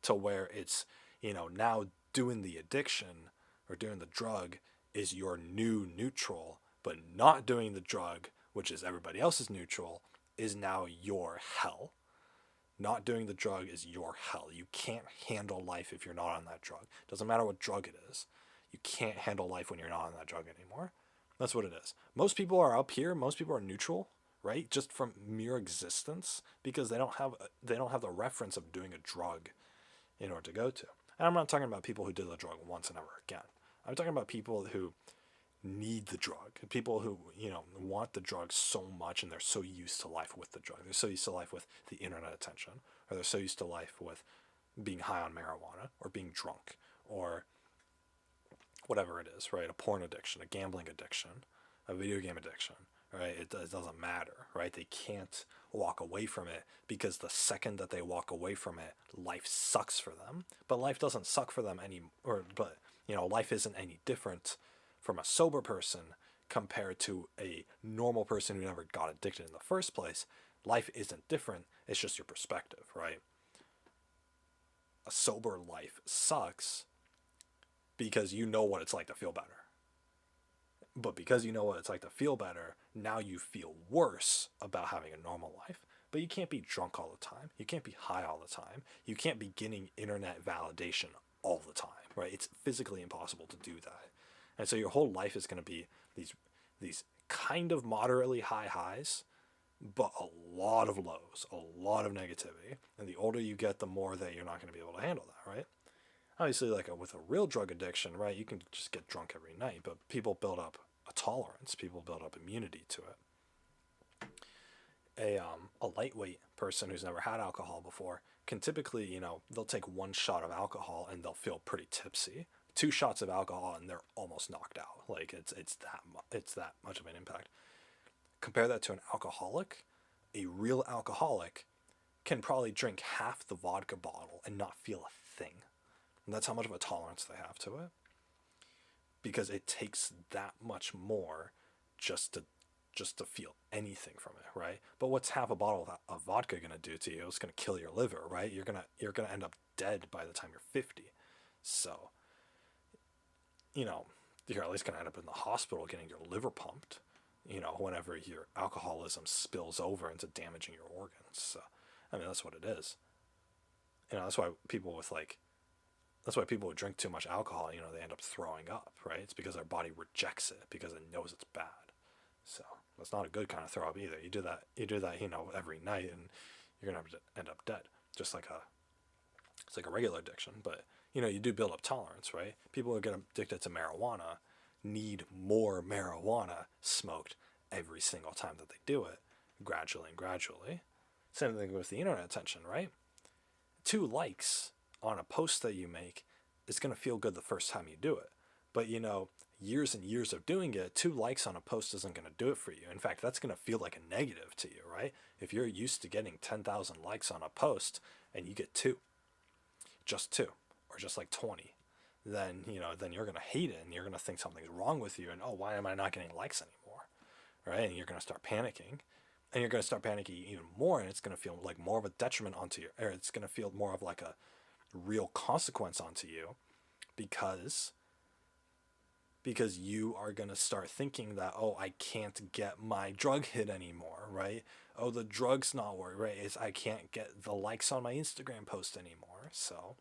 to where it's, now doing the addiction or doing the drug is your new neutral, but not doing the drug, which is everybody else's neutral, is now your hell. Not doing the drug is your hell. You can't handle life if you're not on that drug. Doesn't matter what drug it is. You can't handle life when you're not on that drug anymore. That's what it is. Most people are up here. Most people are neutral, right? Just from mere existence, because they don't have the reference of doing a drug in order to go to. And I'm not talking about people who did the drug once and never again. I'm talking about people who need the drug. People who, want the drug so much and they're so used to life with the drug. They're so used to life with the internet attention, or they're so used to life with being high on marijuana or being drunk or whatever it is, right? A porn addiction, a gambling addiction, a video game addiction, right? It doesn't matter, right? They can't walk away from it because the second that they walk away from it, life sucks for them. But life doesn't suck for them but life isn't any different from a sober person compared to a normal person who never got addicted in the first place. Life isn't different. It's just your perspective, right? A sober life sucks because you know what it's like to feel better. But because you know what it's like to feel better, now you feel worse about having a normal life. But you can't be drunk all the time. You can't be high all the time. You can't be getting internet validation all the time, right? It's physically impossible to do that. And so your whole life is going to be these kind of moderately high highs, but a lot of lows, a lot of negativity. And the older you get, the more that you're not going to be able to handle that, right? Obviously, with a real drug addiction, right, you can just get drunk every night, but people build up a tolerance. People build up immunity to it. A lightweight person who's never had alcohol before can typically, they'll take one shot of alcohol and they'll feel pretty tipsy. 2 shots of alcohol and they're almost knocked out. Like it's that much of an impact. Compare that to an alcoholic. A real alcoholic can probably drink half the vodka bottle and not feel a thing. And that's how much of a tolerance they have to it. Because it takes that much more just to feel anything from it, right? But what's half a bottle of vodka gonna do to you? It's gonna kill your liver, right? You're gonna end up dead by the time you're 50. So, you're at least gonna end up in the hospital getting your liver pumped, whenever your alcoholism spills over into damaging your organs. So, I mean, that's what it is. That's why people who drink too much alcohol, they end up throwing up, right? It's because their body rejects it because it knows it's bad. So that's not a good kind of throw up either. You do that, every night, and you're gonna end up dead. It's like a regular addiction, but you do build up tolerance, right? People who get addicted to marijuana need more marijuana smoked every single time that they do it, gradually. Same thing with the internet attention, right? 2 likes on a post that you make is going to feel good the first time you do it. But years and years of doing it, 2 likes on a post isn't going to do it for you. In fact, that's going to feel like a negative to you, right? If you're used to getting 10,000 likes on a post and you get 2, just 2, or just like 20, then you're going to hate it and you're going to think something's wrong with you and, oh, why am I not getting likes anymore? Right? And you're going to start panicking. And you're going to start panicking even more, and it's going to feel like more of a detriment onto you, or it's going to feel more of like a real consequence onto you, because you are going to start thinking that, oh, I can't get my drug hit anymore, right? Oh, the drug's not working, right? I can't get the likes on my Instagram post anymore, so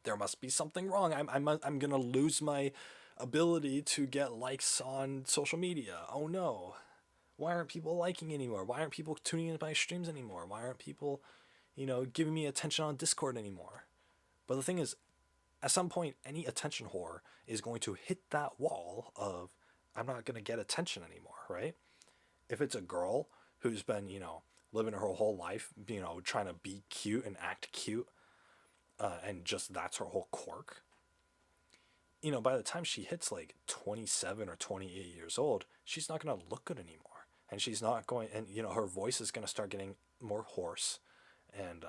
there must be something wrong. I'm going to lose my ability to get likes on social media. Oh no. Why aren't people liking anymore? Why aren't people tuning into my streams anymore? Why aren't people, giving me attention on Discord anymore? But the thing is, at some point, any attention whore is going to hit that wall of, I'm not going to get attention anymore, right? If it's a girl who's been, living her whole life, trying to be cute and act cute, and just that's her whole quirk, by the time she hits like 27 or 28 years old, she's not going to look good anymore. And she's not going, and her voice is going to start getting more hoarse, and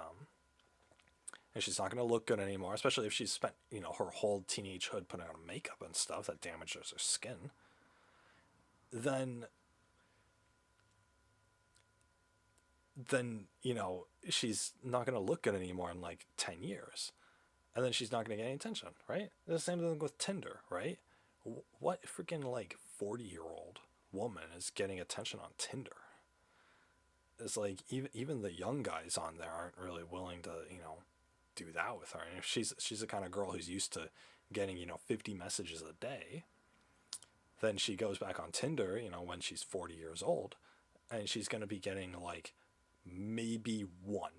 she's not going to look good anymore, especially if she's spent her whole teenagehood putting on makeup and stuff that damages her skin. Then she's not going to look good anymore in like 10 years, and then she's not going to get any attention, right? The same thing with Tinder, right? What freaking like 40-year-old woman is getting attention on Tinder? It's like even the young guys on there aren't really willing to do that with her. And if she's the kind of girl who's used to getting 50 messages a day, then she goes back on Tinder when she's 40 years old, and she's going to be getting like maybe one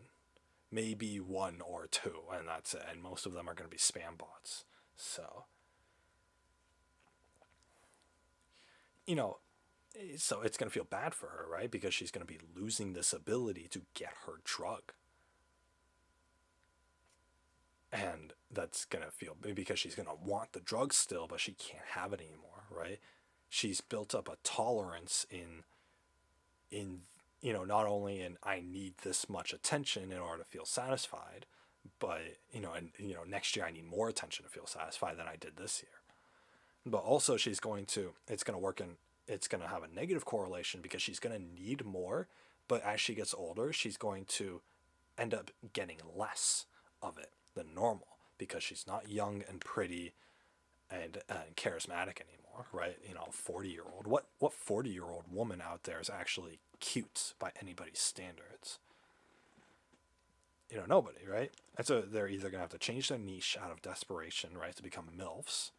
or 2, and that's it. And most of them are going to be spam bots. So so it's going to feel bad for her, right? Because she's going to be losing this ability to get her drug. And that's gonna feel, because she's gonna want the drug still, but she can't have it anymore, right? She's built up a tolerance in not only in I need this much attention in order to feel satisfied, but next year I need more attention to feel satisfied than I did this year. But also it's going to work in, it's going to have a negative correlation because she's going to need more, but as she gets older, she's going to end up getting less of it than normal because she's not young and pretty and charismatic anymore, right? 40-year-old. What 40-year-old woman out there is actually cute by anybody's standards? Nobody, right? And so they're either going to have to change their niche out of desperation, right, to become MILFs,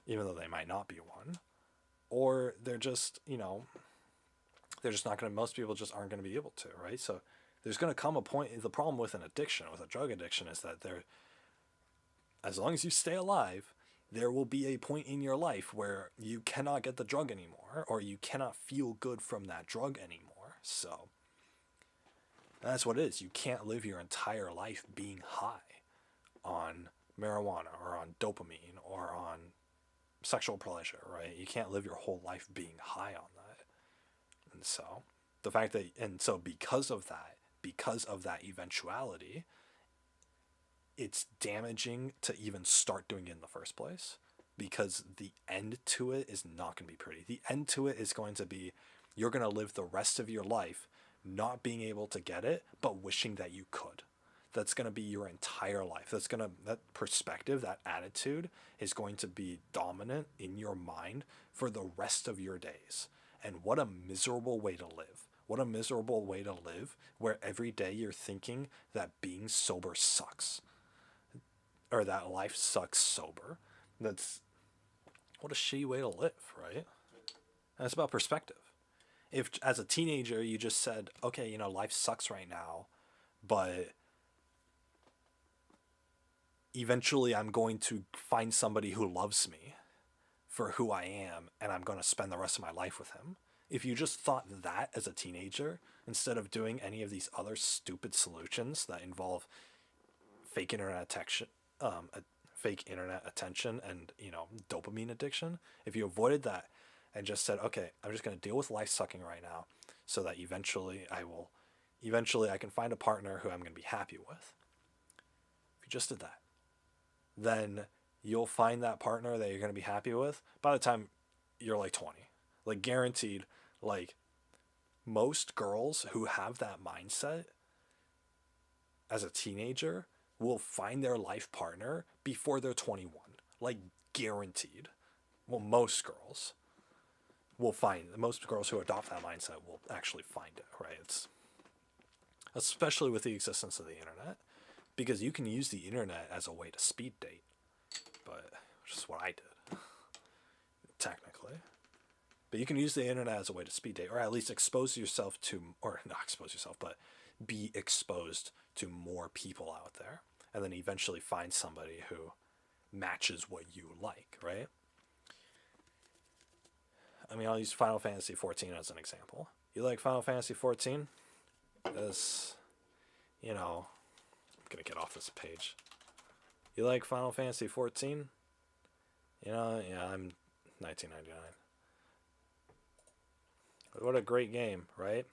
even though they might not be one, or they're just, they're just not going to, most people just aren't going to be able to, right? So there's going to come a point, the problem with an addiction, with a drug addiction, is that as long as you stay alive, there will be a point in your life where you cannot get the drug anymore, or you cannot feel good from that drug anymore. So that's what it is. You can't live your entire life being high on marijuana or on dopamine or on sexual pleasure, right? You can't live your whole life being high on that. And so because of that eventuality, it's damaging to even start doing it in the first place, because the end to it is not going to be pretty. The end to it is going to be, you're going to live the rest of your life not being able to get it, but wishing that you could. That's going to be your entire life. That perspective, that attitude is going to be dominant in your mind for the rest of your days. And what a miserable way to live. What a miserable way to live, where every day you're thinking that being sober sucks, or that life sucks sober. What a shitty way to live, right? And it's about perspective. If as a teenager you just said, okay, life sucks right now, but eventually I'm going to find somebody who loves me for who I am, and I'm going to spend the rest of my life with him. If you just thought that as a teenager, instead of doing any of these other stupid solutions that involve fake internet attention and dopamine addiction, if you avoided that and just said, okay, I'm just going to deal with life sucking right now, so that eventually I can find a partner who I'm going to be happy with. If you just did that, then you'll find that partner that you're going to be happy with by the time you're like 20. Like, guaranteed. Like, most girls who have that mindset as a teenager will find their life partner before they're 21. Like, guaranteed. Well, most girls who adopt that mindset will actually find it, right? It's especially with the existence of the internet, because you can use the internet as a way to speed date, which is what I did, technically. But you can use the internet as a way to speed date, or at least expose yourself to, or not expose yourself, but be exposed to more people out there, and then eventually find somebody who matches what you like, right? I mean, I'll use Final Fantasy XIV as an example. You like Final Fantasy XIV? This, I'm gonna get off this page. You like Final Fantasy XIV? Yeah, I'm 1999. What a great game, right?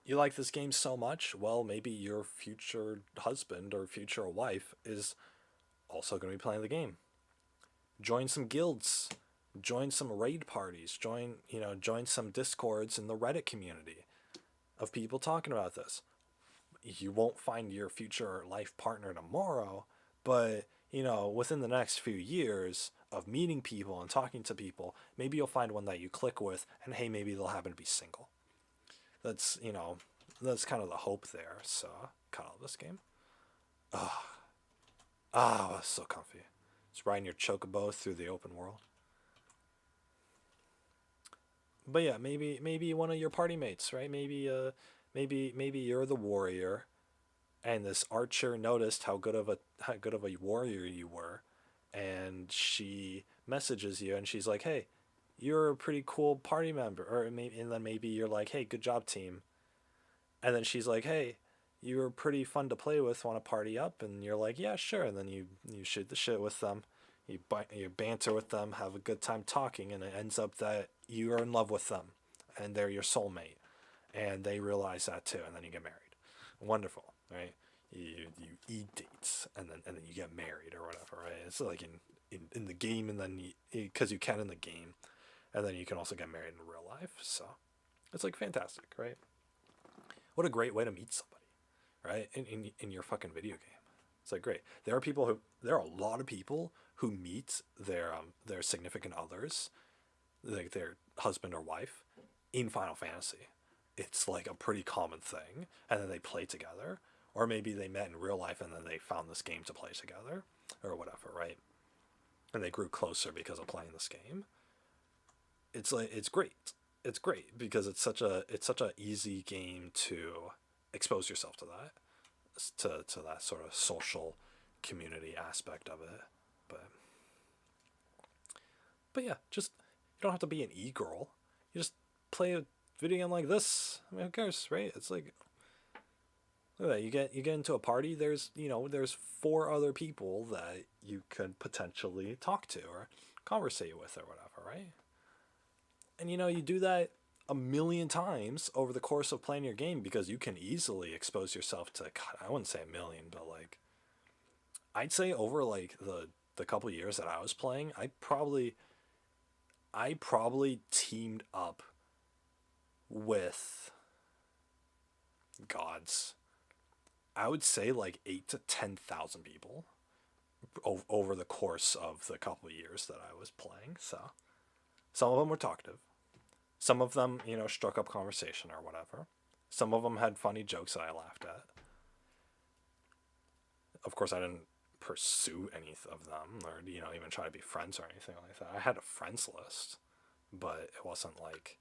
You like this game so much, well, maybe your future husband or future wife is also going to be playing the game. Join some guilds, join some raid parties, join some discords in the Reddit community of people talking about this. You won't find your future life partner tomorrow, but within the next few years of meeting people and talking to people, maybe you'll find one that you click with, and hey, maybe they'll happen to be single. That's kind of the hope there. So, cut out this game. It's so comfy. Just riding your chocobo through the open world. But yeah, maybe one of your party mates, right? Maybe you're the warrior, and this archer noticed how good of a warrior you were, and she messages you, and she's like, "Hey, you're a pretty cool party member," and then maybe you're like, "Hey, good job, team," and then she's like, "Hey, you're pretty fun to play with, want to party up, and you're like, yeah, sure. And then you shoot the shit with them, you banter with them, have a good time talking, and it ends up that you are in love with them, and they're your soulmate, and they realize that too, and then you get married. Wonderful, right? You eat dates, and then you get married or whatever, right? It's like in the game, and then because you can in the game, and then you can also get married in real life. So it's like fantastic, right? What a great way to meet somebody, right? In your fucking video game. It's like great. There are a lot of people who meet their significant others, like their husband or wife, in Final Fantasy. It's like a pretty common thing, and then they play together, or maybe they met in real life and then they found this game to play together, or whatever, right? And they grew closer because of playing this game. It's like it's great. It's great because it's such a easy game to expose yourself to that, to that sort of social community aspect of it. But yeah, just you don't have to be an e-girl. You just play a video game like this. I mean, who cares, right? It's like look at that. You get into a party. There's four other people that you could potentially talk to or conversate with or whatever, right? And you do that a million times over the course of playing your game because you can easily expose yourself to, God, I wouldn't say a million, but like I'd say over like the couple years that I was playing, I probably teamed up with gods. I would say like 8 to 10,000 people over the course of the couple years that I was playing. So some of them were talkative. Some of them, struck up conversation or whatever. Some of them had funny jokes that I laughed at. Of course, I didn't pursue any of them or, even try to be friends or anything like that. I had a friends list, but it wasn't like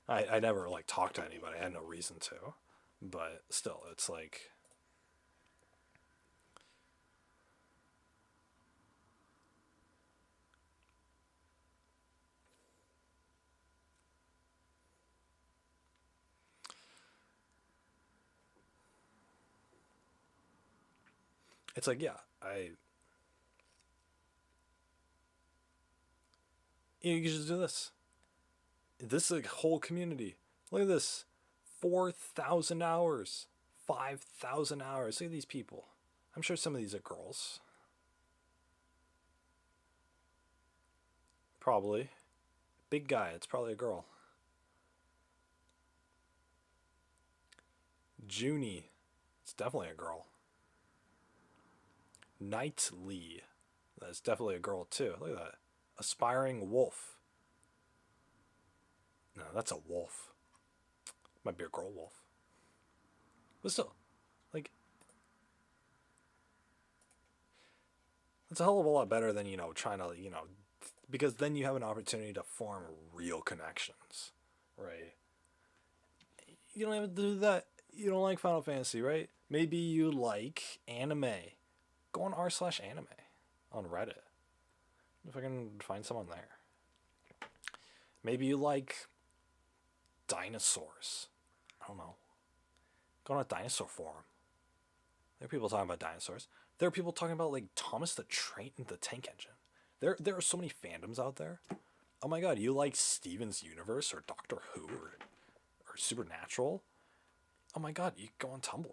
I never like talked to anybody. I had no reason to. But still, it's like yeah, you can just do this. This is a whole community. Look at this. 4,000 hours. 5,000 hours. Look at these people. I'm sure some of these are girls. Probably. Big guy. It's probably a girl. Junie. It's definitely a girl. Knightley. That's definitely a girl too. Look at that. Aspiring wolf. No, that's a wolf. Might be a girl wolf. But still, like, that's a hell of a lot better than, trying to, because then you have an opportunity to form real connections, right? You don't have to do that. You don't like Final Fantasy, right? Maybe you like anime. Go on r/anime on Reddit. If I can find someone there. Maybe you like dinosaurs. I don't know. Go on a dinosaur forum. There are people talking about dinosaurs. There are people talking about like Thomas the Tank Engine. There are so many fandoms out there. Oh my god, you like Steven's Universe or Doctor Who or Supernatural? Oh my god, you go on Tumblr.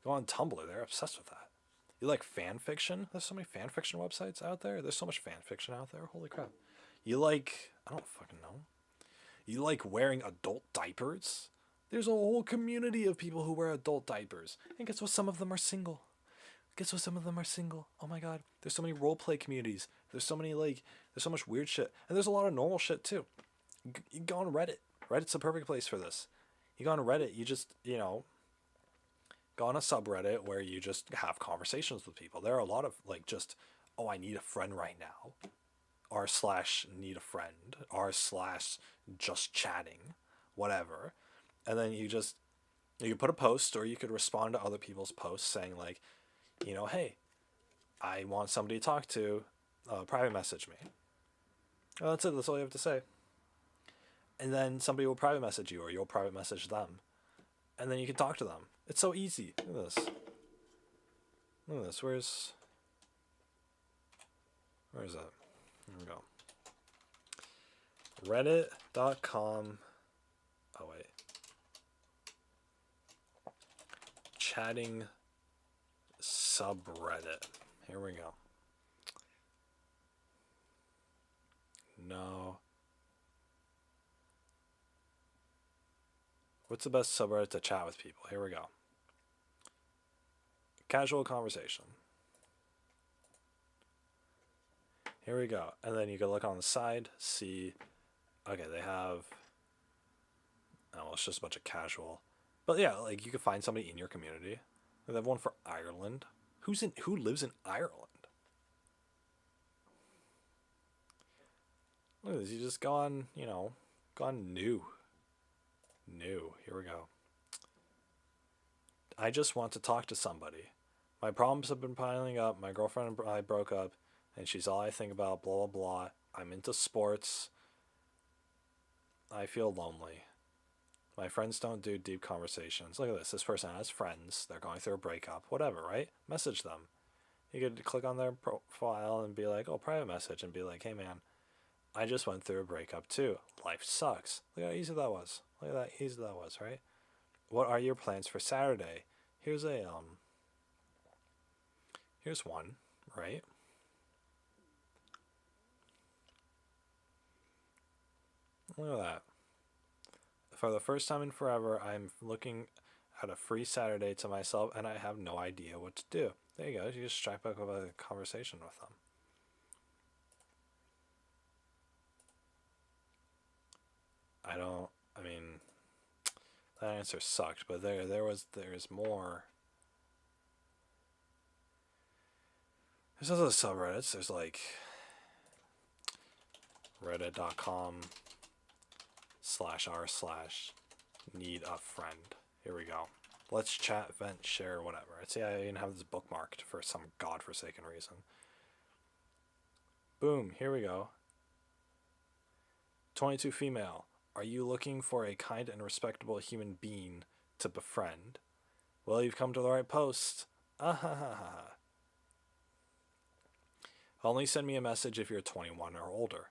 Go on Tumblr, they're obsessed with that. You like fan fiction? There's so many fan fiction websites out there. There's so much fan fiction out there. Holy crap. You like, I don't fucking know. You like wearing adult diapers? There's a whole community of people who wear adult diapers. And guess what? Some of them are single. Guess what? Some of them are single. Oh my god. There's so many roleplay communities. There's so much weird shit. And there's a lot of normal shit too. You go on Reddit. Reddit's the perfect place for this. You go on Reddit, you just, go on a subreddit where you just have conversations with people. There are a lot of like just, oh, I need a friend right now. r/need a friend. r/just chatting. Whatever. And then you could put a post or you could respond to other people's posts saying like, hey, I want somebody to talk to. Private message me. Well, that's it. That's all you have to say. And then somebody will private message you or you'll private message them. and then you can talk to them. It's so easy. Look at this. Look at this. Where is that? Here we go. Reddit.com. Oh, wait. Chatting subreddit. Here we go. No. What's the best subreddit to chat with people? Here we go. Casual conversation. Here we go. And then you can look on the side, see. Okay, they have. Oh, well, it's just a bunch of casual. But yeah, like you can find somebody in your community. They have one for Ireland. Who lives in Ireland? Look at this. You just go on, go on new. New. Here we go. I just want to talk to somebody. My problems have been piling up. My girlfriend and I broke up, and she's all I think about, blah, blah, blah. I'm into sports. I feel lonely. My friends don't do deep conversations. Look at this. This person has friends. They're going through a breakup. Whatever, right? Message them. You could click on their profile and be like, oh, private message, and be like, hey, man, I just went through a breakup too. Life sucks. Look how easy that was. Look at that easy that was, right? What are your plans for Saturday? Here's here's one, right? Look at that. For the first time in forever, I'm looking at a free Saturday to myself, and I have no idea what to do. There you go. You just strike up a conversation with them. I mean, that answer sucked, but there's more. There's other subreddits. There's like reddit.com/r/need a friend. Here we go. Let's chat, vent, share, whatever. See, I even have this bookmarked for some godforsaken reason. Boom, here we go. 22 female. Are you looking for a kind and respectable human being to befriend? Well, you've come to the right post. Only send me a message if you're 21 or older.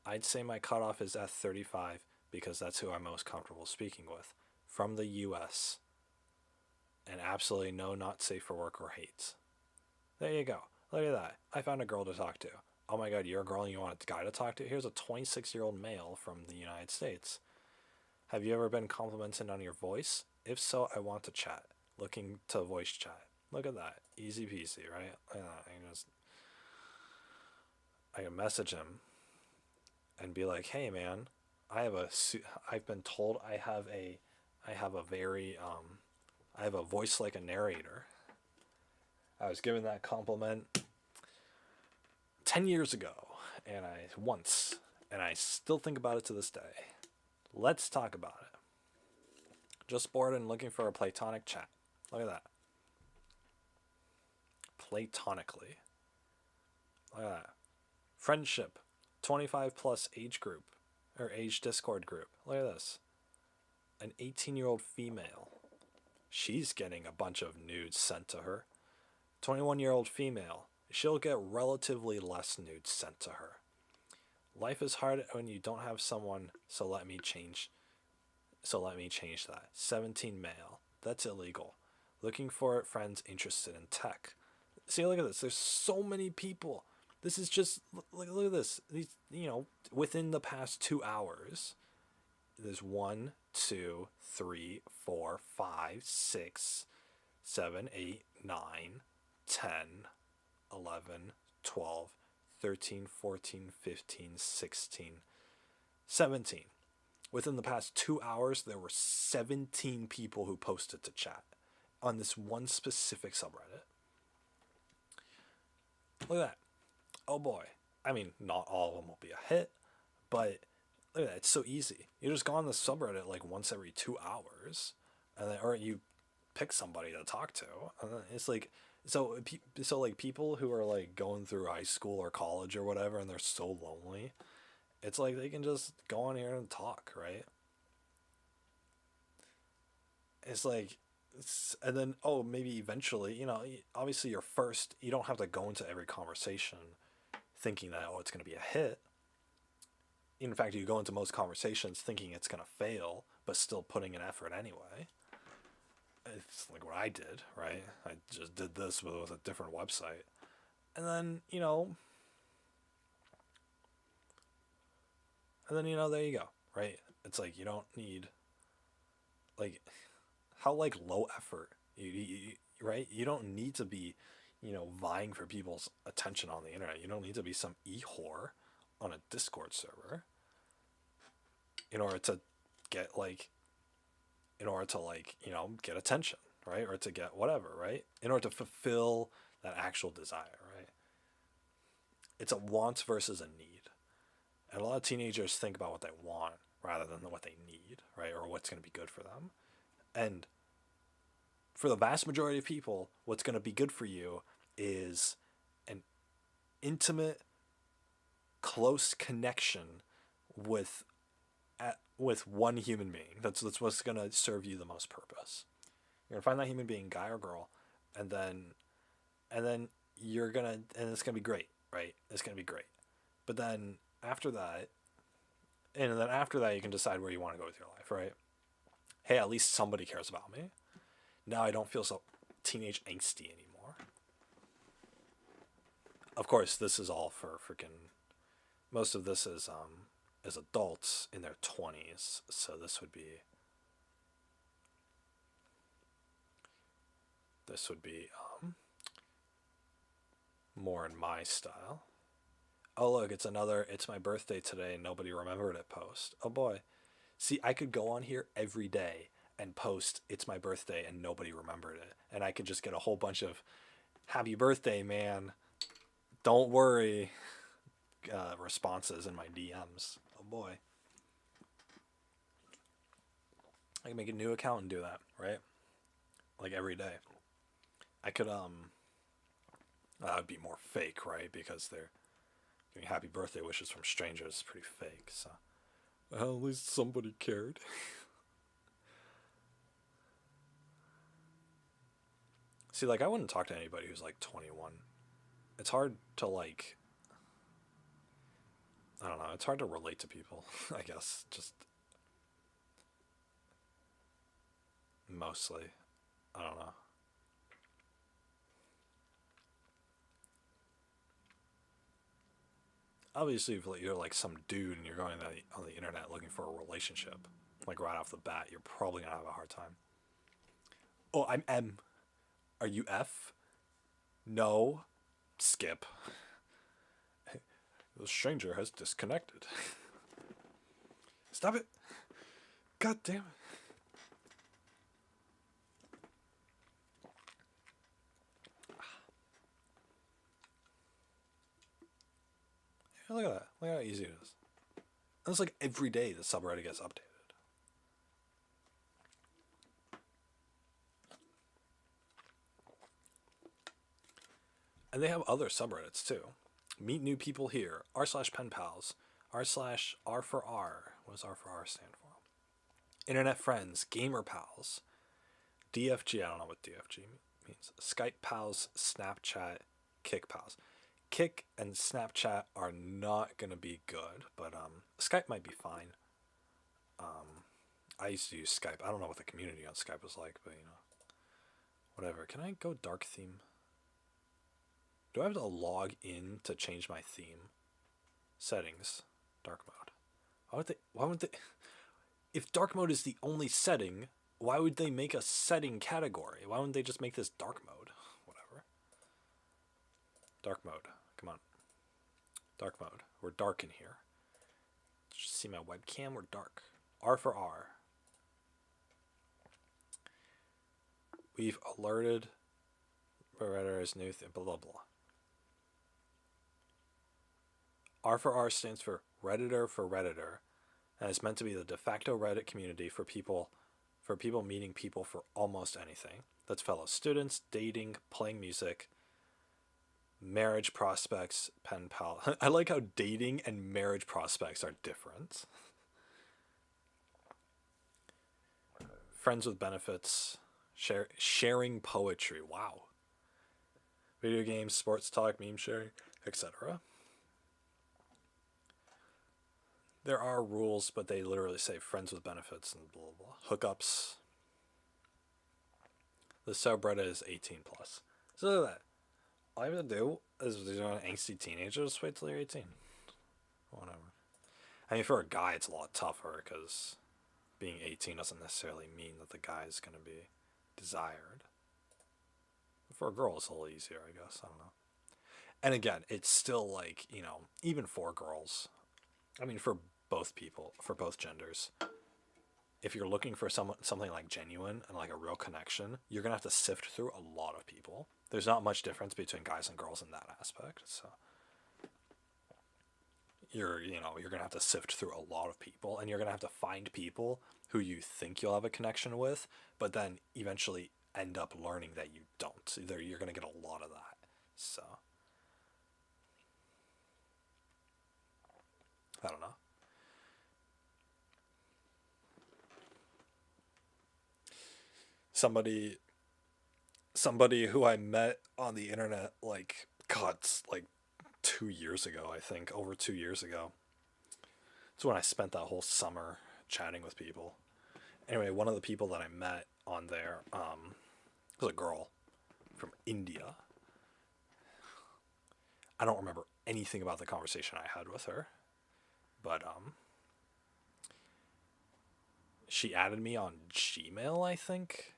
I'd say my cutoff is at 35 because that's who I'm most comfortable speaking with. From the US. And absolutely no not safe for work or hates. There you go. Look at that. I found a girl to talk to. Oh my god, you're a girl and you want a guy to talk to? Here's a 26-year-old male from the United States. Have you ever been complimented on your voice? If so, I want to chat. Looking to voice chat. Look at that. Easy peasy, right? I can message him and be like, hey man, I've been told I have a voice like a narrator. I was given that compliment 10 years ago, and I still think about it to this day. Let's talk about it. Just bored and looking for a platonic chat. Look at that. Platonically. Look at that. Friendship. 25 plus age group. Or age Discord group. Look at this. An 18-year-old female. She's getting a bunch of nudes sent to her. 21-year-old female. She'll get relatively less nudes sent to her. Life is hard when you don't have someone, so let me change that. 17 male. That's illegal. Looking for friends interested in tech. See, look at this. There's so many people. This is just, look at this. These, within the past 2 hours, there's 1, 2, 3, 4, 5, 6, 7, 8, 9, 10, 11, 12, 13, 14, 15, 16, 17. Within the past 2 hours, there were 17 people who posted to chat on this one specific subreddit. Look at that. Oh boy. I mean, not all of them will be a hit, but look at that. It's so easy. You just go on the subreddit like once every 2 hours, and then, or you pick somebody to talk to. And then it's like, so like people who are like going through high school or college or whatever, and they're so lonely, it's like they can just go on here and talk, right? It's like, and then, oh, maybe eventually, obviously you don't have to go into every conversation thinking that, oh, it's going to be a hit. In fact, you go into most conversations thinking it's going to fail, but still putting an effort anyway. It's like what I did, right? I just did this with a different website. And then, there you go, right? It's like you don't need, like, how, like, low effort, right? You don't need to be, vying for people's attention on the internet. You don't need to be some e-whore on a Discord server in order to get, like, get attention, right? Or to get whatever, right? In order to fulfill that actual desire, right? It's a want versus a need. And a lot of teenagers think about what they want rather than what they need, right? Or what's going to be good for them. And for the vast majority of people, what's going to be good for you is an intimate, close connection with one human being. That's what's going to serve you the most purpose. You're going to find that human being, guy or girl, and then you're going to, and it's going to be great, right? It's going to be great. But then after that, you can decide where you want to go with your life, right? Hey, at least somebody cares about me. Now I don't feel so teenage angsty anymore. Of course, this is all for freaking. Most of this is adults in their 20s, so this would be more in my style. Oh look, it's my birthday today and nobody remembered it post. Oh boy. See, I could go on here every day and post it's my birthday and nobody remembered it. And I could just get a whole bunch of happy birthday, man. Don't worry responses in my DMs. Oh boy. I can make a new account and do that, right? Like every day. I could that would be more fake, right? Because they're giving happy birthday wishes from strangers is pretty fake, so well, at least somebody cared. See, like, I wouldn't talk to anybody who's like 21. It's hard to, like, I don't know, it's hard to relate to people, I guess, just mostly. I don't know. Obviously, if you're like some dude and you're going on the internet looking for a relationship, like right off the bat, you're probably gonna have a hard time. Oh, I'm M. Are you F? No. Skip. The stranger has disconnected. Stop it. God damn it. Yeah, look at that. Look how easy it is. And it's like every day the subreddit gets updated. And they have other subreddits too. Meet new people here. r/pen pals. r/r for R. What does R for R stand for? Internet friends. Gamer pals. DFG. I don't know what DFG means. Skype pals. Snapchat. Kick pals. Kick and Snapchat are not gonna be good, but Skype might be fine. I used to use Skype. I don't know what the community on Skype was like, but whatever. Can I go dark theme? Do I have to log in to change my theme? Settings, dark mode. Why would they? If dark mode is the only setting, why would they make a setting category? Why wouldn't they just make this dark mode? Whatever. Dark mode. Come on. Dark mode. We're dark in here. Just see my webcam. We're dark. R for R. We've alerted Redditor's new thing. Blah blah blah. R for R stands for Redditor for Redditor, and it's meant to be the de facto Reddit community for people meeting people for almost anything. That's fellow students, dating, playing music, marriage prospects, pen pal. I like how dating and marriage prospects are different. friends with benefits, sharing poetry. Wow. Video games, sports talk, meme sharing, etc. There are rules, but they literally say friends with benefits and blah blah blah. Hookups. The subreddit is 18 plus. So that all you have to do is you're an angsty teenager. Just wait till you're 18. Whatever. I mean, for a guy, it's a lot tougher because being 18 doesn't necessarily mean that the guy is going to be desired. For a girl, it's a little easier, I guess. I don't know. And again, it's still like, you know, even for girls, I mean, for both people, for both genders, if you're looking for something like genuine and like a real connection, you're going to have to sift through a lot of people. There's not much difference between guys and girls in that aspect. So you're going to have to sift through a lot of people, and you're going to have to find people who you think you'll have a connection with, but then eventually end up learning that you don't. You're going to get a lot of that. So I don't know. Somebody who I met on the internet, like, God, like 2 years ago, I think, over 2 years ago. It's when I spent that whole summer chatting with people. Anyway, one of the people that I met on there was a girl from India. I don't remember anything about the conversation I had with her, but she added me on Gmail, I think.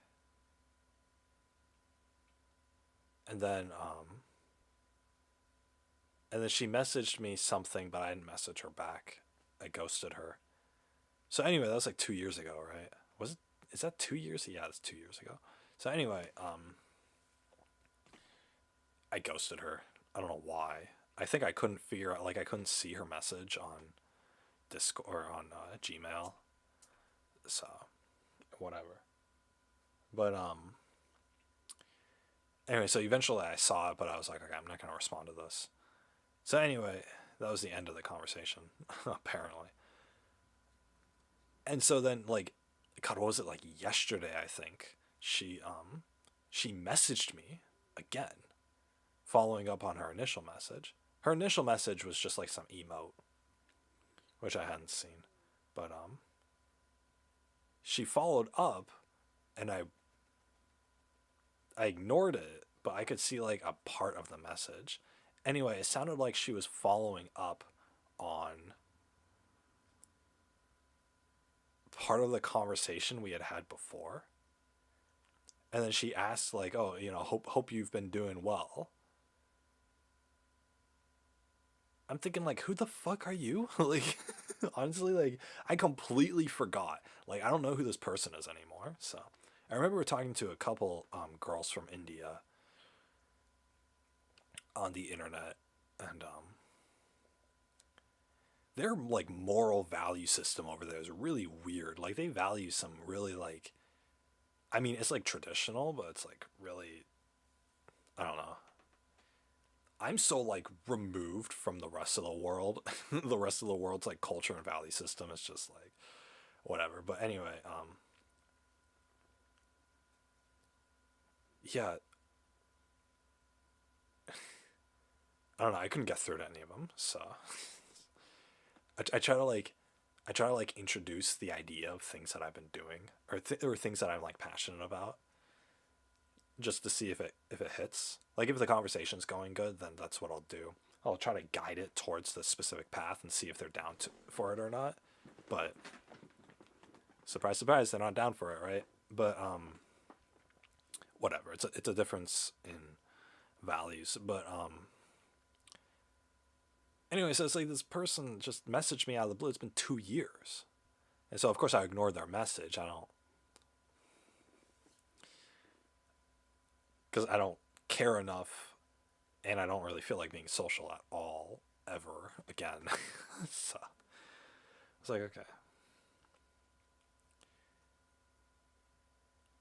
And then she messaged me something, but I didn't message her back. I ghosted her. So anyway, that was like 2 years ago, right? Is that 2 years? Yeah, it's 2 years ago. So anyway, I ghosted her. I don't know why. I think I couldn't figure out, like, I couldn't see her message on Discord or on Gmail. So whatever. But anyway, so eventually I saw it, but I was like, okay, I'm not going to respond to this. So anyway, that was the end of the conversation, apparently. And so then, like, God, what was it, like yesterday, I think, she messaged me again, following up on her initial message. Her initial message was just like some emote, which I hadn't seen. But she followed up, and I ignored it, but I could see like a part of the message. Anyway, it sounded like she was following up on part of the conversation we had had before. And then she asked, like, oh, you know, hope you've been doing well. I'm thinking, like, who the fuck are you? Like, honestly, like, I completely forgot. Like, I don't know who this person is anymore. So I remember talking to a couple girls from India on the internet, and their like moral value system over there is really weird. Like, they value some really, like, I mean, it's like traditional, but it's like really, I don't know. I'm so like removed from the rest of the world. The rest of the world's like culture and value system is just like whatever. But anyway, yeah, I don't know. I couldn't get through to any of them, so I try to like introduce the idea of things that I've been doing, or things that I'm like passionate about, just to see if it hits. Like, if the conversation's going good, then that's what I'll do. I'll try to guide it towards the specific path and see if they're down for it or not. But surprise, surprise, they're not down for it, right? But whatever. It's a difference in values. But anyway, so it's like this person just messaged me out of the blue. It's been 2 years, and so of course I ignored their message. Because I don't care enough, and I don't really feel like being social at all ever again. So it's like, okay.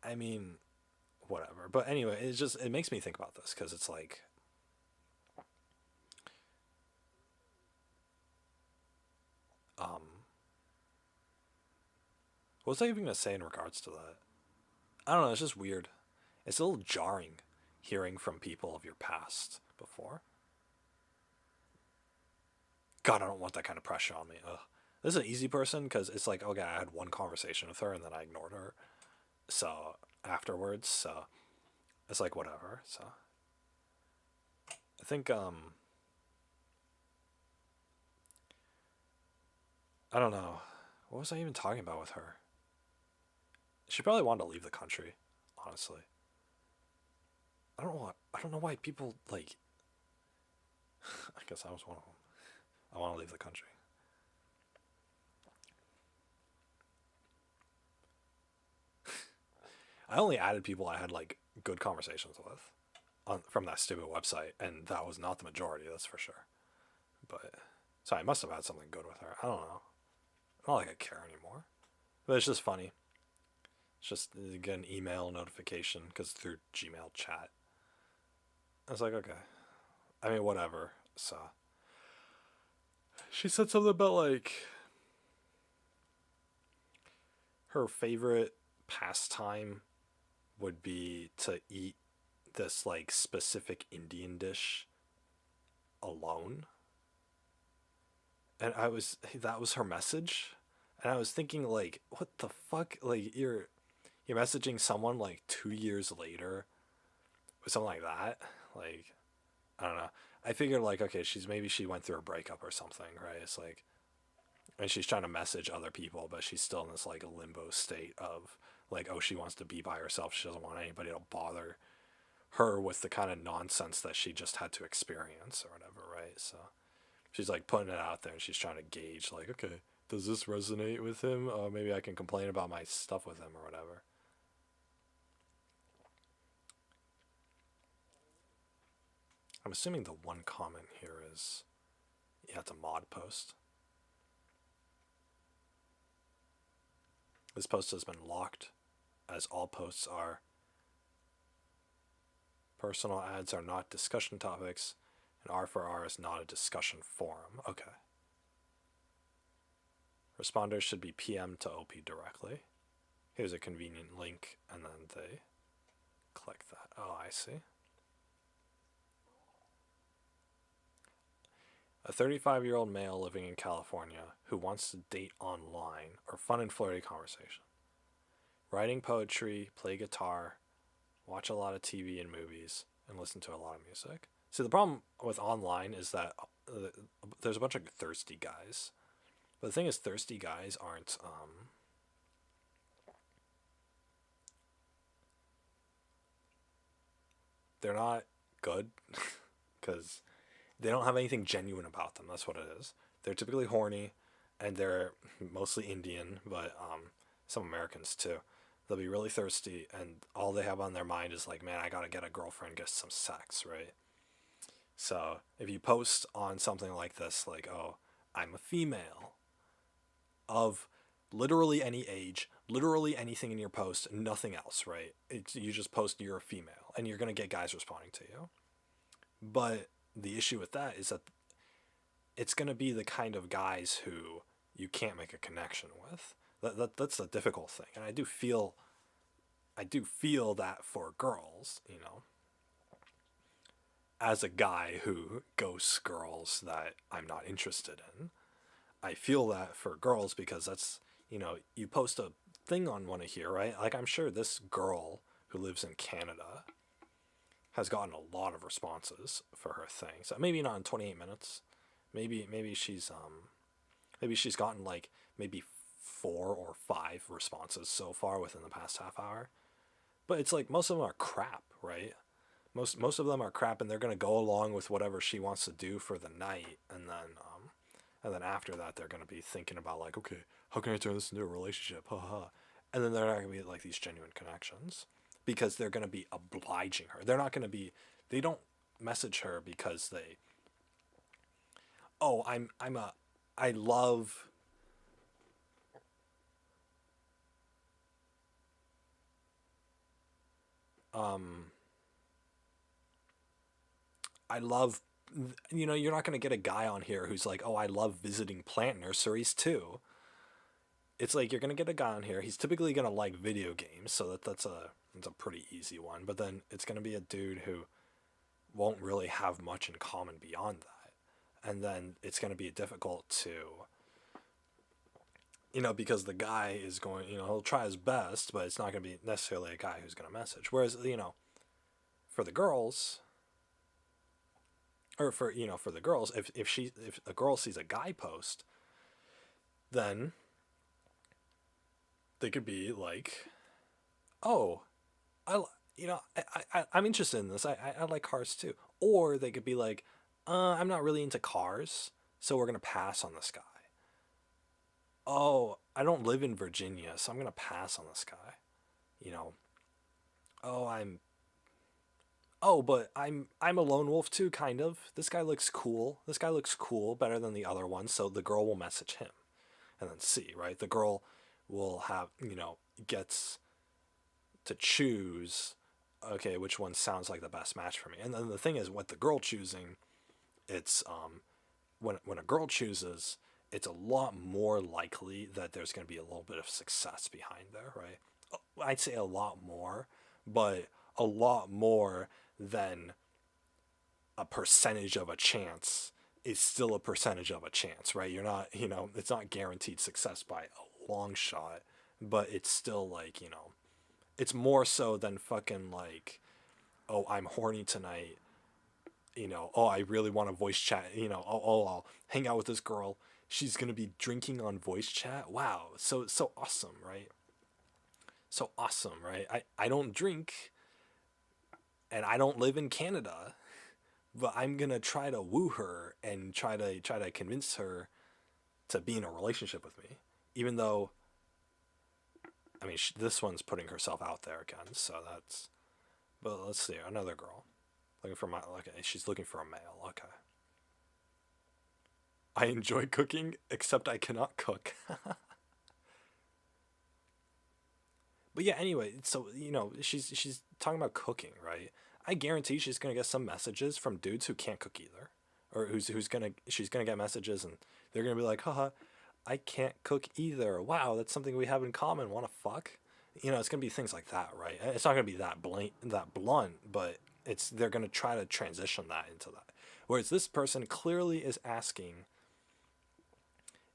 I mean, whatever. But anyway, it makes me think about this, because it's like, um, what was I even gonna say in regards to that? I don't know. It's just weird. It's a little jarring hearing from people of your past before. God, I don't want that kind of pressure on me. Ugh. This is an easy person because it's like, okay, I had one conversation with her and then I ignored her. So afterwards, so it's like whatever. So I think I don't know. What was I even talking about with her? She probably wanted to leave the country, honestly. I don't know why people like I guess I was one of them. I want to leave the country. I only added people I had like good conversations with from that stupid website, and that was not the majority, that's for sure. But so I must have had something good with her. I don't know. Not like I care anymore. But it's just funny. It's just you get an email notification because through Gmail chat. I was like, okay. I mean, whatever. So she said something about like her favorite pastime would be to eat this like specific Indian dish alone. And that was her message. And I was thinking like, what the fuck? Like you're messaging someone like 2 years later with something like that. Like, I don't know. I figured like, okay, maybe she went through a breakup or something, right? It's like, and she's trying to message other people, but she's still in this like limbo state of like, oh, she wants to be by herself. She doesn't want anybody to bother her with the kind of nonsense that she just had to experience or whatever, right? So she's like putting it out there and she's trying to gauge like, okay, does this resonate with him? Maybe I can complain about my stuff with him or whatever. I'm assuming the one comment here is, yeah, it's a mod post. This post has been locked, as all posts are. Personal ads are not discussion topics, and R4R is not a discussion forum. Okay. Responders should be PM to OP directly. Here's a convenient link, and then they click that. Oh, I see. A 35-year-old male living in California who wants to date online or fun and flirty conversation. Writing poetry, play guitar, watch a lot of TV and movies, and listen to a lot of music. See, the problem with online is that there's a bunch of thirsty guys. But the thing is, thirsty guys aren't they're not good because they don't have anything genuine about them. That's what it is. They're typically horny, and they're mostly Indian, but some Americans too. They'll be really thirsty, and all they have on their mind is like, man, I gotta get a girlfriend, get some sex, right? So if you post on something like this, like, oh, I'm a female of literally any age, literally anything in your post, nothing else, right? You just post you're a female, and you're gonna get guys responding to you. But the issue with that is that it's going to be the kind of guys who you can't make a connection with. That's the difficult thing. And I do feel that for girls, you know, as a guy who ghosts girls that I'm not interested in. I feel that for girls because that's, you know, you post a thing on one of here, right? Like I'm sure this girl who lives in Canada has gotten a lot of responses for her thing. So maybe not in 28 minutes. Maybe she's gotten like maybe 4 or 5 responses so far within the past half hour. But it's like most of them are crap, right? Most of them are crap, and they're gonna go along with whatever she wants to do for the night, and then after that they're gonna be thinking about like, okay, how can I turn this into a relationship? Ha ha. And then they're not gonna be like these genuine connections because they're gonna be obliging her. They're not gonna be. They don't message her because they. Oh, I love. Um, I love, you know, you're not going to get a guy on here who's like, oh, I love visiting plant nurseries too. it's like you're gonna get a guy on here. He's typically gonna like video games, so that's a pretty easy one. But then it's gonna be a dude who won't really have much in common beyond that, and then it's gonna be difficult to, because the guy is going, he'll try his best, but it's not gonna be necessarily a guy who's gonna message. Whereas for the girls, or for the girls, if a girl sees a guy post, then they could be like, oh, I'm interested in this. I like cars too. Or they could be like, I'm not really into cars, so we're gonna pass on this guy. Oh, I don't live in Virginia, so I'm gonna pass on this guy. You know. Oh, but I'm a lone wolf too, kind of. This guy looks cool. This guy looks cool, better than the other one, so the girl will message him. And then see, right? The girl will have, gets to choose, okay, which one sounds like the best match for me. And then the thing is, with the girl choosing, it's when a girl chooses, it's a lot more likely that there's going to be a little bit of success behind there, right? I'd say a lot more, but a lot more than a percentage of a chance is still a percentage of a chance, right? You're not, it's not guaranteed success by a long shot, but it's still like, it's more so than fucking like, oh, I'm horny tonight, oh, I really want to voice chat, I'll hang out with this girl. She's going to be drinking on voice chat. Wow. So awesome, right? So awesome, right? I don't drink and I don't live in Canada, but I'm going to try to woo her and try to convince her to be in a relationship with me, even though, I mean, this one's putting herself out there again. So that's, but let's see, another girl looking for okay, she's looking for a male. Okay. I enjoy cooking, except I cannot cook. But yeah, anyway, so she's talking about cooking, right? I guarantee she's gonna get some messages from dudes who can't cook either, or she's gonna get messages and they're gonna be like, haha, I can't cook either. Wow, that's something we have in common. Wanna fuck? It's gonna be things like that, right? It's not gonna be that blunt, but they're gonna try to transition that into that. Whereas this person clearly is asking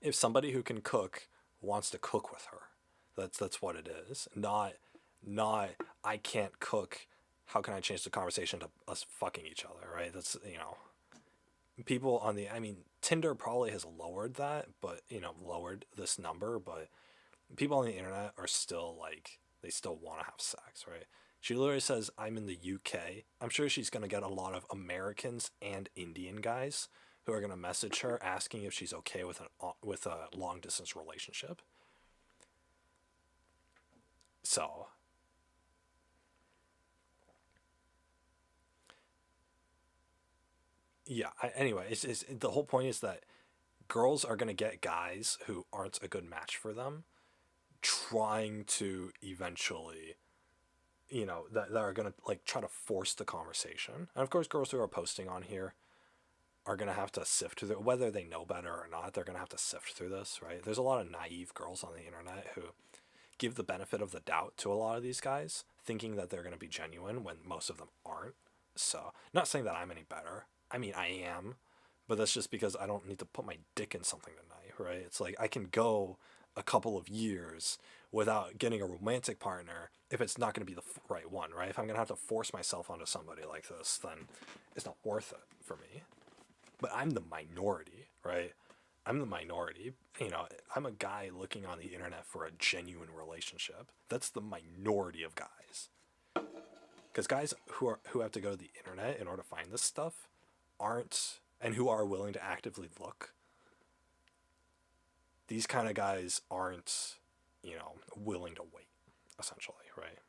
if somebody who can cook wants to cook with her. That's what it is. Not I can't cook. How can I change the conversation to us fucking each other, right? That's people on I mean, Tinder probably has lowered that, but lowered this number, but people on the internet are still like, they still want to have sex, right? She literally says, I'm in the UK. I'm sure she's going to get a lot of Americans and Indian guys who are going to message her asking if she's okay with a long distance relationship. So yeah, anyway, it's the whole point is that girls are going to get guys who aren't a good match for them, trying to eventually, that are going to like try to force the conversation. And of course, girls who are posting on here are going to have to sift through whether they know better or not. They're going to have to sift through this, right? There's a lot of naive girls on the internet who give the benefit of the doubt to a lot of these guys, thinking that they're going to be genuine when most of them aren't. So, not saying that I'm any better. I mean, I am, but that's just because I don't need to put my dick in something tonight, right? It's like I can go a couple of years without getting a romantic partner if it's not going to be the right one, right? If I'm going to have to force myself onto somebody like this, then it's not worth it for me. But I'm the minority, right? I'm the minority. I'm a guy looking on the internet for a genuine relationship. That's the minority of guys. Because guys who have to go to the internet in order to find this stuff aren't, and who are willing to actively look, these kind of guys aren't, willing to wait, essentially, right?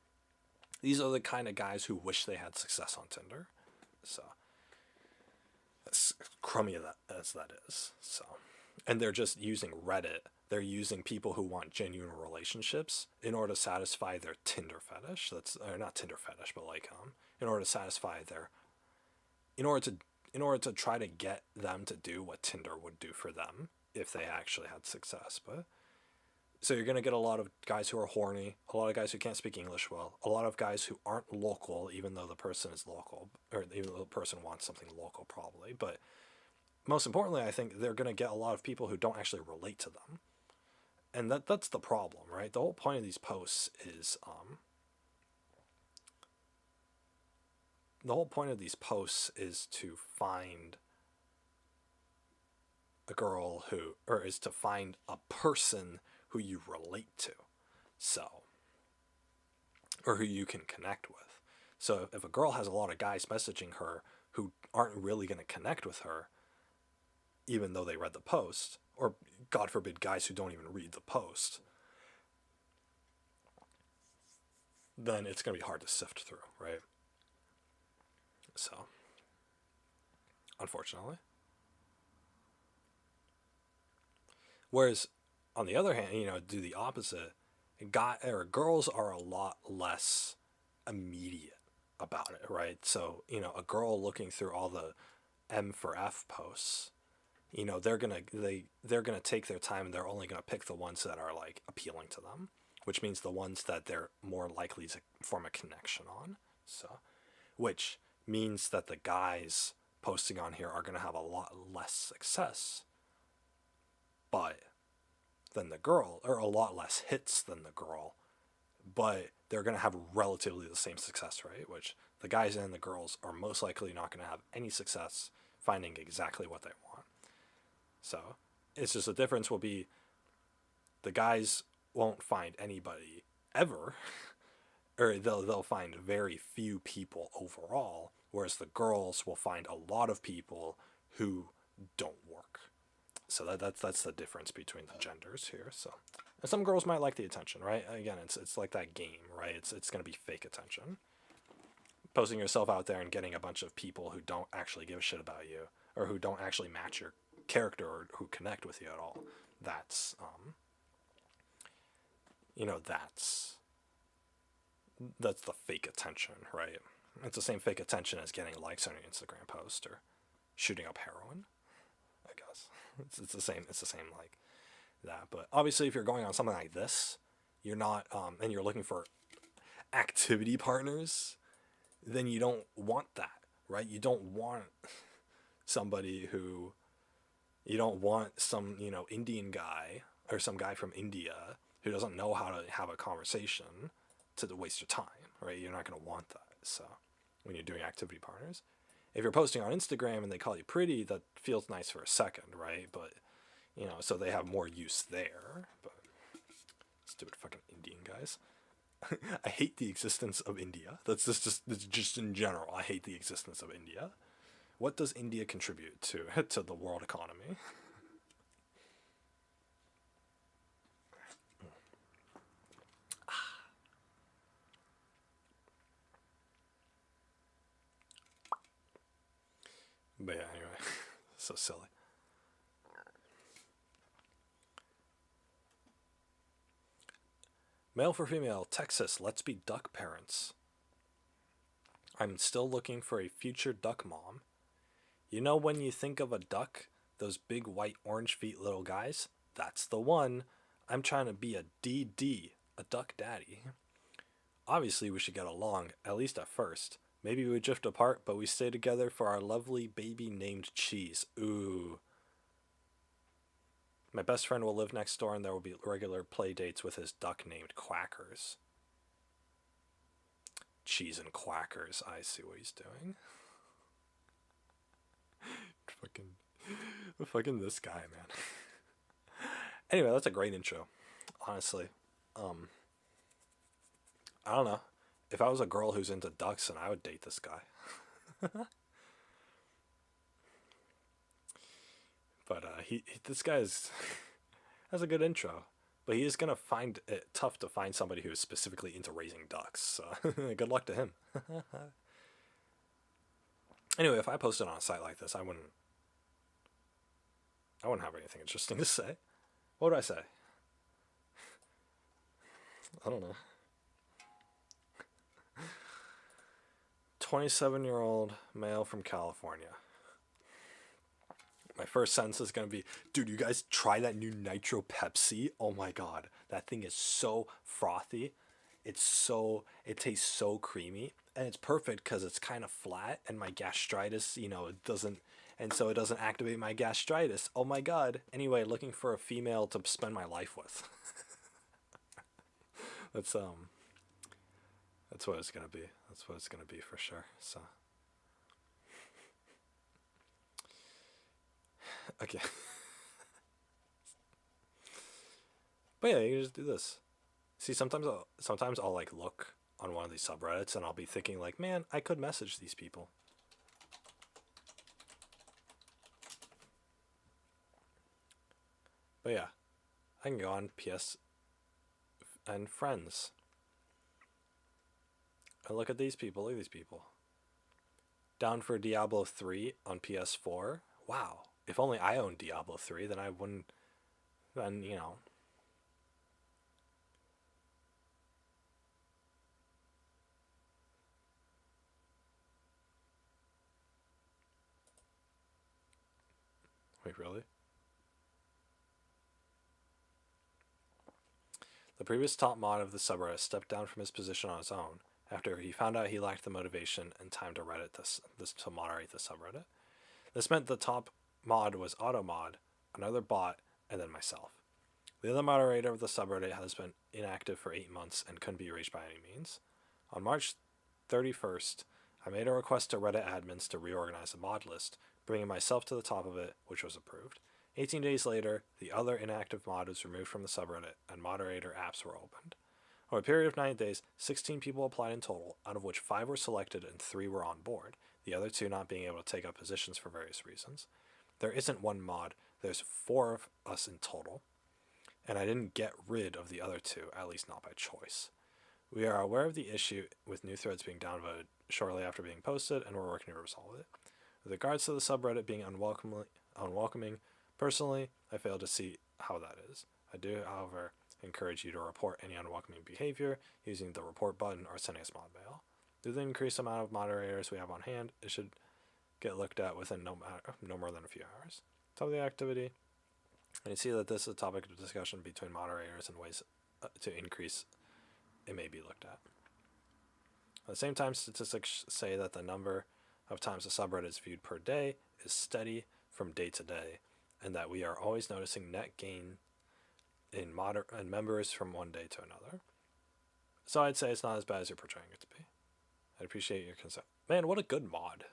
These are the kind of guys who wish they had success on Tinder. So, as crummy as that is. So, and they're just using Reddit. They're using people who want genuine relationships in order to satisfy their Tinder fetish. Or not Tinder fetish, but like in order to satisfy in order to try to get them to do what Tinder would do for them if they actually had success. But So you're going to get a lot of guys who are horny, a lot of guys who can't speak English well, a lot of guys who aren't local, even though the person is local, or even though the person wants something local, probably. But most importantly, I think they're going to get a lot of people who don't actually relate to them. And that's the problem, right? The whole point of these posts is to find a girl who, or is to find a person who you relate to. So, or who you can connect with. So if a girl has a lot of guys messaging her who aren't really going to connect with her, even though they read the post, or God forbid, guys who don't even read the post, then it's going to be hard to sift through, right? So, unfortunately. Whereas, on the other hand, do the opposite. Girls are a lot less immediate about it, right? So, a girl looking through all the M for F posts, they're gonna take their time, and they're only gonna pick the ones that are like appealing to them, which means the ones that they're more likely to form a connection on. So, which means that the guys posting on here are gonna have a lot less success, but than the girl, or a lot less hits than the girl, but they're going to have relatively the same success rate, which the guys and the girls are most likely not going to have any success finding exactly what they want. So it's just the difference will be the guys won't find anybody ever, or they'll find very few people overall, whereas the girls will find a lot of people who don't work. So that's the difference between the genders here. So, and some girls might like the attention, right? Again, it's like that game, right? It's going to be fake attention. Posting yourself out there and getting a bunch of people who don't actually give a shit about you, or who don't actually match your character, or who connect with you at all. That's that's the fake attention, right? It's the same fake attention as getting likes on your Instagram post or shooting up heroin, I guess. It's the same like that. But obviously, if you're going on something like this, you're not and you're looking for activity partners, then you don't want that, right? You don't want somebody who, you don't want some Indian guy or some guy from India who doesn't know how to have a conversation to waste your time, right? You're not going to want that. So when you're doing activity partners, if you're posting on Instagram and they call you pretty, that feels nice for a second, right? But so they have more use there. But stupid fucking Indian guys. I hate the existence of India. That's just in general. I hate the existence of India. What does India contribute to the world economy? But yeah, anyway, so silly. Male for female, Texas, let's be duck parents. I'm still looking for a future duck mom. You know when you think of a duck, those big white orange feet little guys? That's the one. I'm trying to be a DD, a duck daddy. Obviously we should get along, at least at first. Maybe we drift apart, but we stay together for our lovely baby named Cheese. Ooh. My best friend will live next door and there will be regular play dates with his duck named Quackers. Cheese and Quackers, I see what he's doing. fucking this guy, man. Anyway, that's a great intro, honestly. I don't know. If I was a girl who's into ducks, then I would date this guy. But this guy has a good intro. But he is gonna find it tough to find somebody who is specifically into raising ducks. So good luck to him. Anyway, if I posted on a site like this, I wouldn't have anything interesting to say. What would I say? I don't know. 27-year-old male from California. My first sentence is gonna be, dude, you guys try that new Nitro Pepsi? Oh my god, that thing is so frothy. It tastes so creamy, and it's perfect because it's kind of flat, and my gastritis, it doesn't, and so it doesn't activate my gastritis. Oh my god. Anyway, looking for a female to spend my life with. that's that's what it's gonna be. That's what it's gonna be for sure. So. Okay. But yeah, you can just do this. See, sometimes I'll like look on one of these subreddits and I'll be thinking like, man, I could message these people. But yeah, I can go on PS and friends. And look at these people. Look at these people. Down for Diablo 3 on PS4. Wow. If only I owned Diablo 3, then I wouldn't. Then, Wait, really? The previous top mod of the subreddit stepped down from his position on his own after he found out he lacked the motivation and time to Reddit this to moderate the subreddit. This meant the top mod was Automod, another bot, and then myself. The other moderator of the subreddit has been inactive for 8 months and couldn't be reached by any means. On March 31st, I made a request to Reddit admins to reorganize the mod list, bringing myself to the top of it, which was approved. 18 days later, the other inactive mod was removed from the subreddit, and moderator apps were opened. Over a period of 9 days, 16 people applied in total, out of which 5 were selected and 3 were on board, the other 2 not being able to take up positions for various reasons. There isn't one mod, there's 4 of us in total, and I didn't get rid of the other 2, at least not by choice. We are aware of the issue with new threads being downvoted shortly after being posted, and we're working to resolve it. With regards to the subreddit being unwelcoming, personally, I fail to see how that is. I do, however, encourage you to report any unwelcoming behavior using the report button or sending us mod mail. Due to the increased amount of moderators we have on hand, it should get looked at within no more than a few hours. Top of the activity, and you see that this is a topic of discussion between moderators and ways to increase it may be looked at. At the same time, statistics say that the number of times the subreddit is viewed per day is steady from day to day, and that we are always noticing net gain in members from one day to another. So I'd say it's not as bad as you're portraying it to be. I'd appreciate your consent. Man, what a good mod.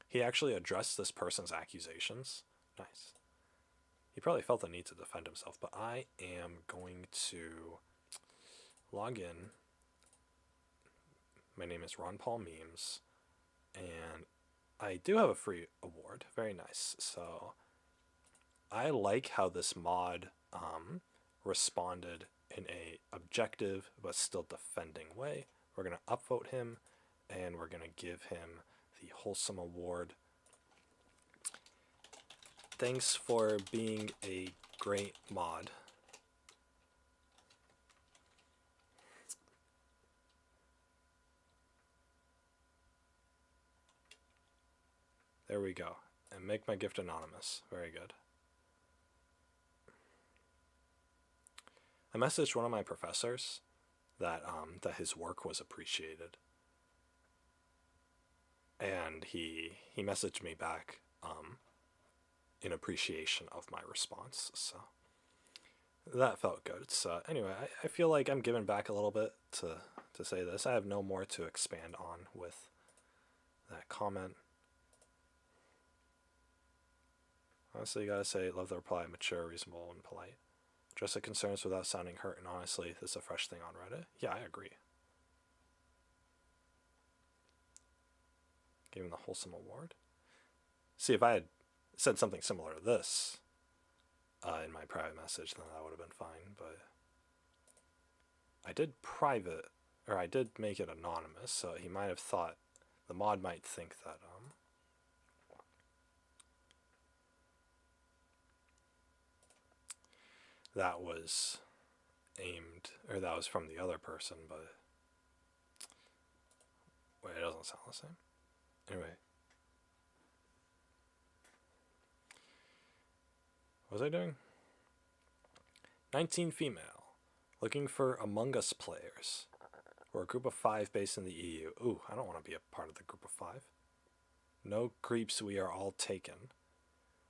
He actually addressed this person's accusations. Nice. He probably felt the need to defend himself, but I am going to log in. My name is Ron Paul Memes, and I do have a free award. Very nice. So I like how this mod responded in a objective but still defending way. We're going to upvote him, and we're going to give him the Wholesome Award. Thanks for being a great mod. There we go. And make my gift anonymous. Very good. I messaged one of my professors that his work was appreciated, and he messaged me back in appreciation of my response. So that felt good. So anyway, I feel like I'm giving back a little bit to say this. I have no more to expand on with that comment. Honestly, you gotta say, love the reply, mature, reasonable, and polite. Address the concerns without sounding hurt, and honestly, this is a fresh thing on Reddit. Yeah, I agree. Give him the Wholesome Award. See, if I had said something similar to this in my private message, then that would have been fine, but I did I did make it anonymous, so he might have thought, the mod might think that, that was aimed, or that was from the other person, but wait, it doesn't sound the same. Anyway, What was I doing? 19 female. Looking for Among Us players. We're a group of 5 based in the EU. Ooh, I don't want to be a part of the group of 5. No creeps, we are all taken.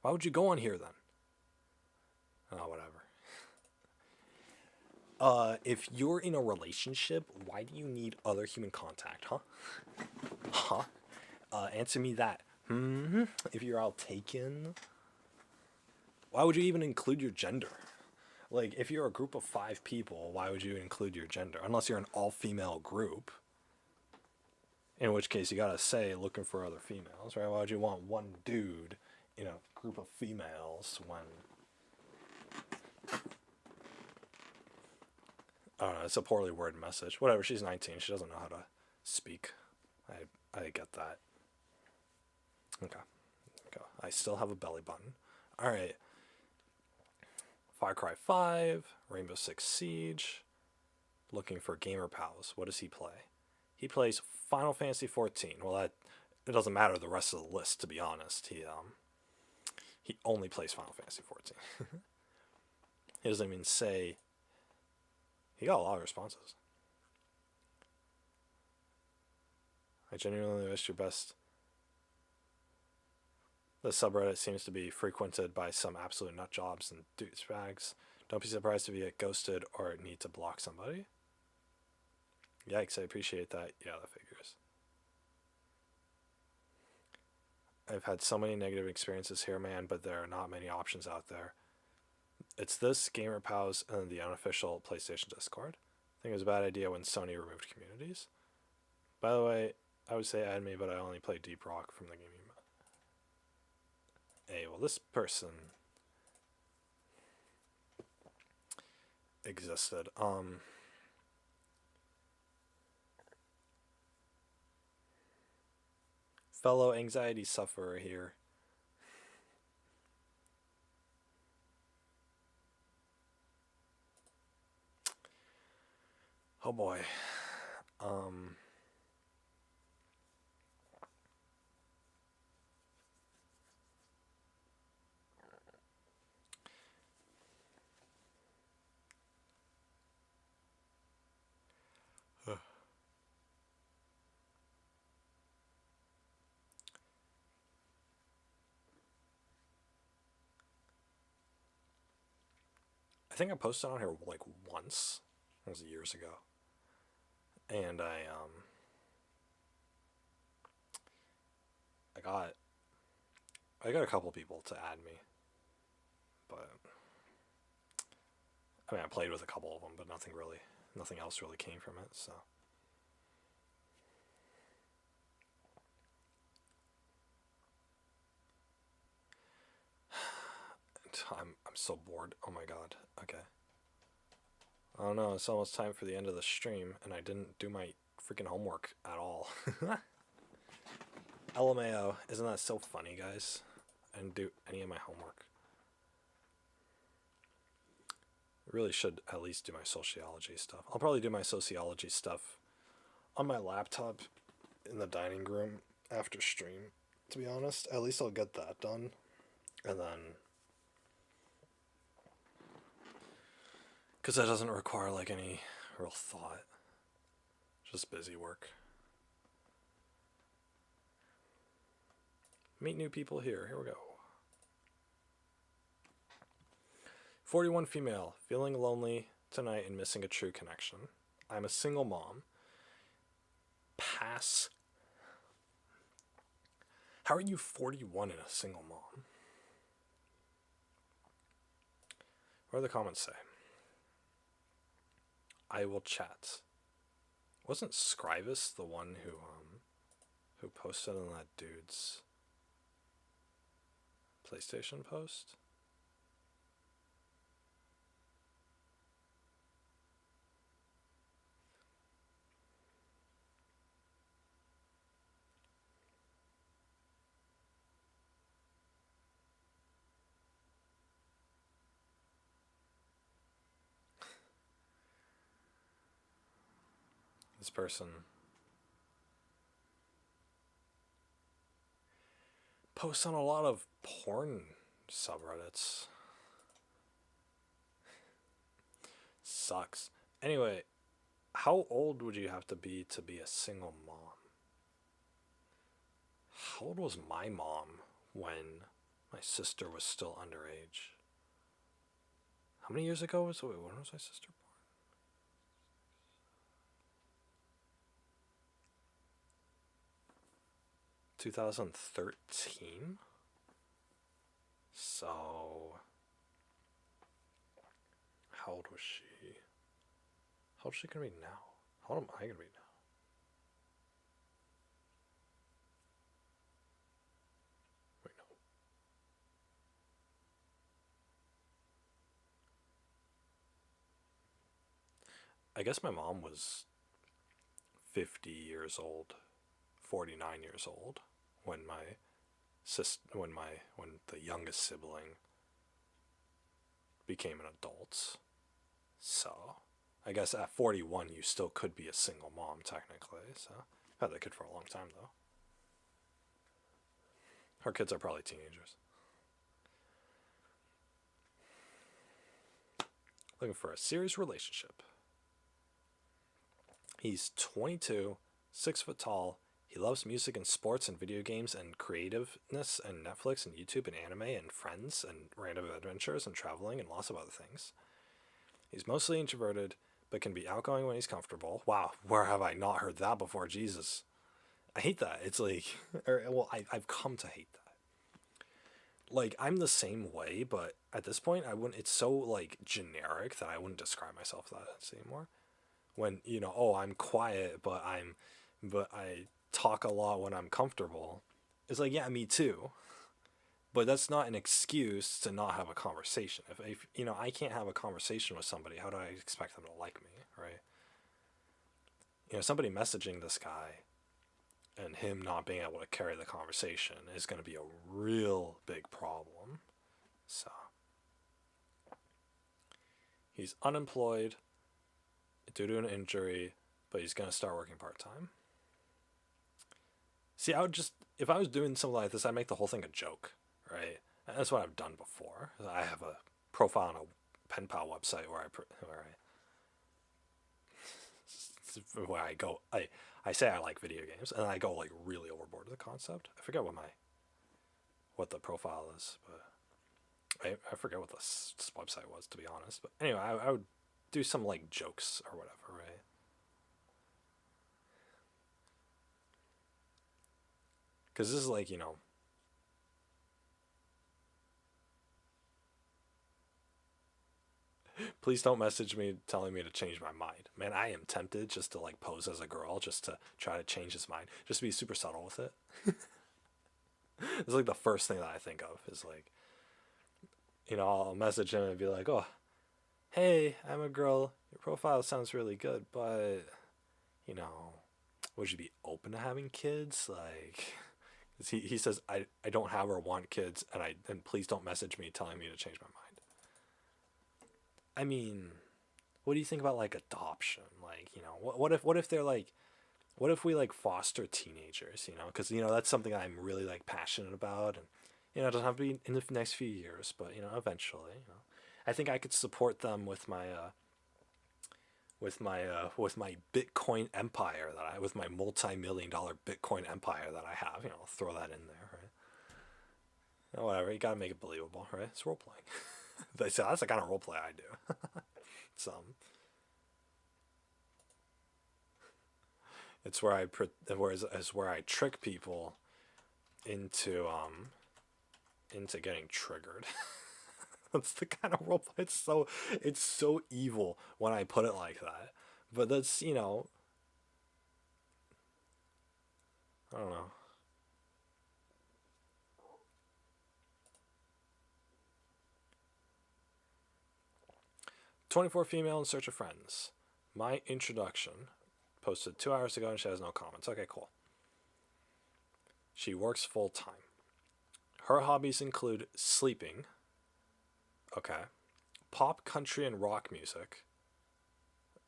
Why would you go on here then? Oh, whatever. If you're in a relationship, why do you need other human contact, huh? Huh? Answer me that. If you're all taken, why would you even include your gender? Like, if you're a group of 5 people, why would you include your gender? Unless you're an all-female group. In which case, you gotta say, looking for other females, right? Why would you want one dude in a group of females when... I don't know, it's a poorly worded message. Whatever, she's 19, she doesn't know how to speak. I get that. Okay. I still have a belly button. Alright. Far Cry 5, Rainbow Six Siege, looking for Gamer Pals. What does he play? He plays Final Fantasy 14. Well, it doesn't matter the rest of the list, to be honest. He only plays Final Fantasy 14. He doesn't even say... He got a lot of responses. I genuinely wish your best. The subreddit seems to be frequented by some absolute nut jobs and douchebags. Don't be surprised if you get ghosted or need to block somebody. Yikes, I appreciate that. Yeah, that figures. I've had so many negative experiences here, man, but there are not many options out there. It's this, Gamer Pals, and the unofficial PlayStation Discord. I think it was a bad idea when Sony removed communities. By the way, I would say add me, but I only play Deep Rock from the gaming. Hey, well, this person existed. Fellow anxiety sufferer here. Oh boy. I think I posted on here like once. It was years ago. And I got a couple people to add me. But I mean, I played with a couple of them, but nothing else really came from it, so. I'm so bored. Oh my god. Okay. Oh no, it's almost time for the end of the stream, and I didn't do my freaking homework at all. LMAO, isn't that so funny, guys? I didn't do any of my homework. I really should at least do my sociology stuff. I'll probably do my sociology stuff on my laptop in the dining room after stream, to be honest. At least I'll get that done. And then... because that doesn't require, like, any real thought. Just busy work. Meet new people here. Here we go. 41 female. Feeling lonely tonight and missing a true connection. I'm a single mom. Pass. How are you 41 and a single mom? What do the comments say? I will chat. Wasn't Scrivus the one who posted on that dude's PlayStation post? This person posts on a lot of porn subreddits. Sucks. Anyway, how old would you have to be a single mom? How old was my mom when my sister was still underage? How many years ago was? Wait, when was my sister born? 2013. So, how old was she? How old is she gonna be now? How old am I gonna be now? Wait, no. I guess my mom was 50 years old, 49 years old when my when the youngest sibling became an adult. So, I guess at 41 you still could be a single mom technically. So, I've had that kid for a long time though. Her kids are probably teenagers. Looking for a serious relationship. He's 22, 6 foot tall. He loves music and sports and video games and creativeness and Netflix and YouTube and anime and friends and random adventures and traveling and lots of other things. He's mostly introverted, but can be outgoing when he's comfortable. Wow, where have I not heard that before? Jesus. I hate that. It's like, I've come to hate that. Like, I'm the same way, but at this point, I wouldn't, it's so, like, generic that I wouldn't describe myself that anymore. When, oh, I'm quiet, but I talk a lot when I'm comfortable. It's like, yeah, me too. But that's not an excuse to not have a conversation. If I can't have a conversation with somebody, how do I expect them to like me, right? Somebody messaging this guy and him not being able to carry the conversation is going to be a real big problem. So, he's unemployed due to an injury, but he's going to start working part-time. See, if I was doing something like this, I'd make the whole thing a joke, right? And that's what I've done before. I have a profile on a pen pal website where I go, I say I like video games, and I go like really overboard with the concept. I forget what the profile is, but I forget what this website was, to be honest. But anyway, I would do some like jokes or whatever, right? Because this is like, please don't message me telling me to change my mind. Man, I am tempted just to like pose as a girl just to try to change his mind, just to be super subtle with it. It's like the first thing that I think of is like, I'll message him and be like, oh, hey, I'm a girl. Your profile sounds really good, but, would you be open to having kids? Like, he says, I don't have or want kids, and please don't message me telling me to change my mind. I mean, what do you think about like adoption? Like, what if they're like, what if we like foster teenagers? Because that's something I'm really like passionate about, and it doesn't have to be in the next few years, but eventually, I think I could support them with my with my Bitcoin empire with my multi-million-dollar Bitcoin empire that I have. I'll throw that in there, right? Whatever, you gotta make it believable, right? It's role playing. They say that's the kind of role play I do. It's where I trick people into getting triggered. That's the kind of roleplay. It's so evil when I put it like that. But that's I don't know. 24 female in search of friends. My introduction. Posted 2 hours ago and she has no comments. Okay, cool. She works full time. Her hobbies include sleeping. Okay. Pop, country, and rock music.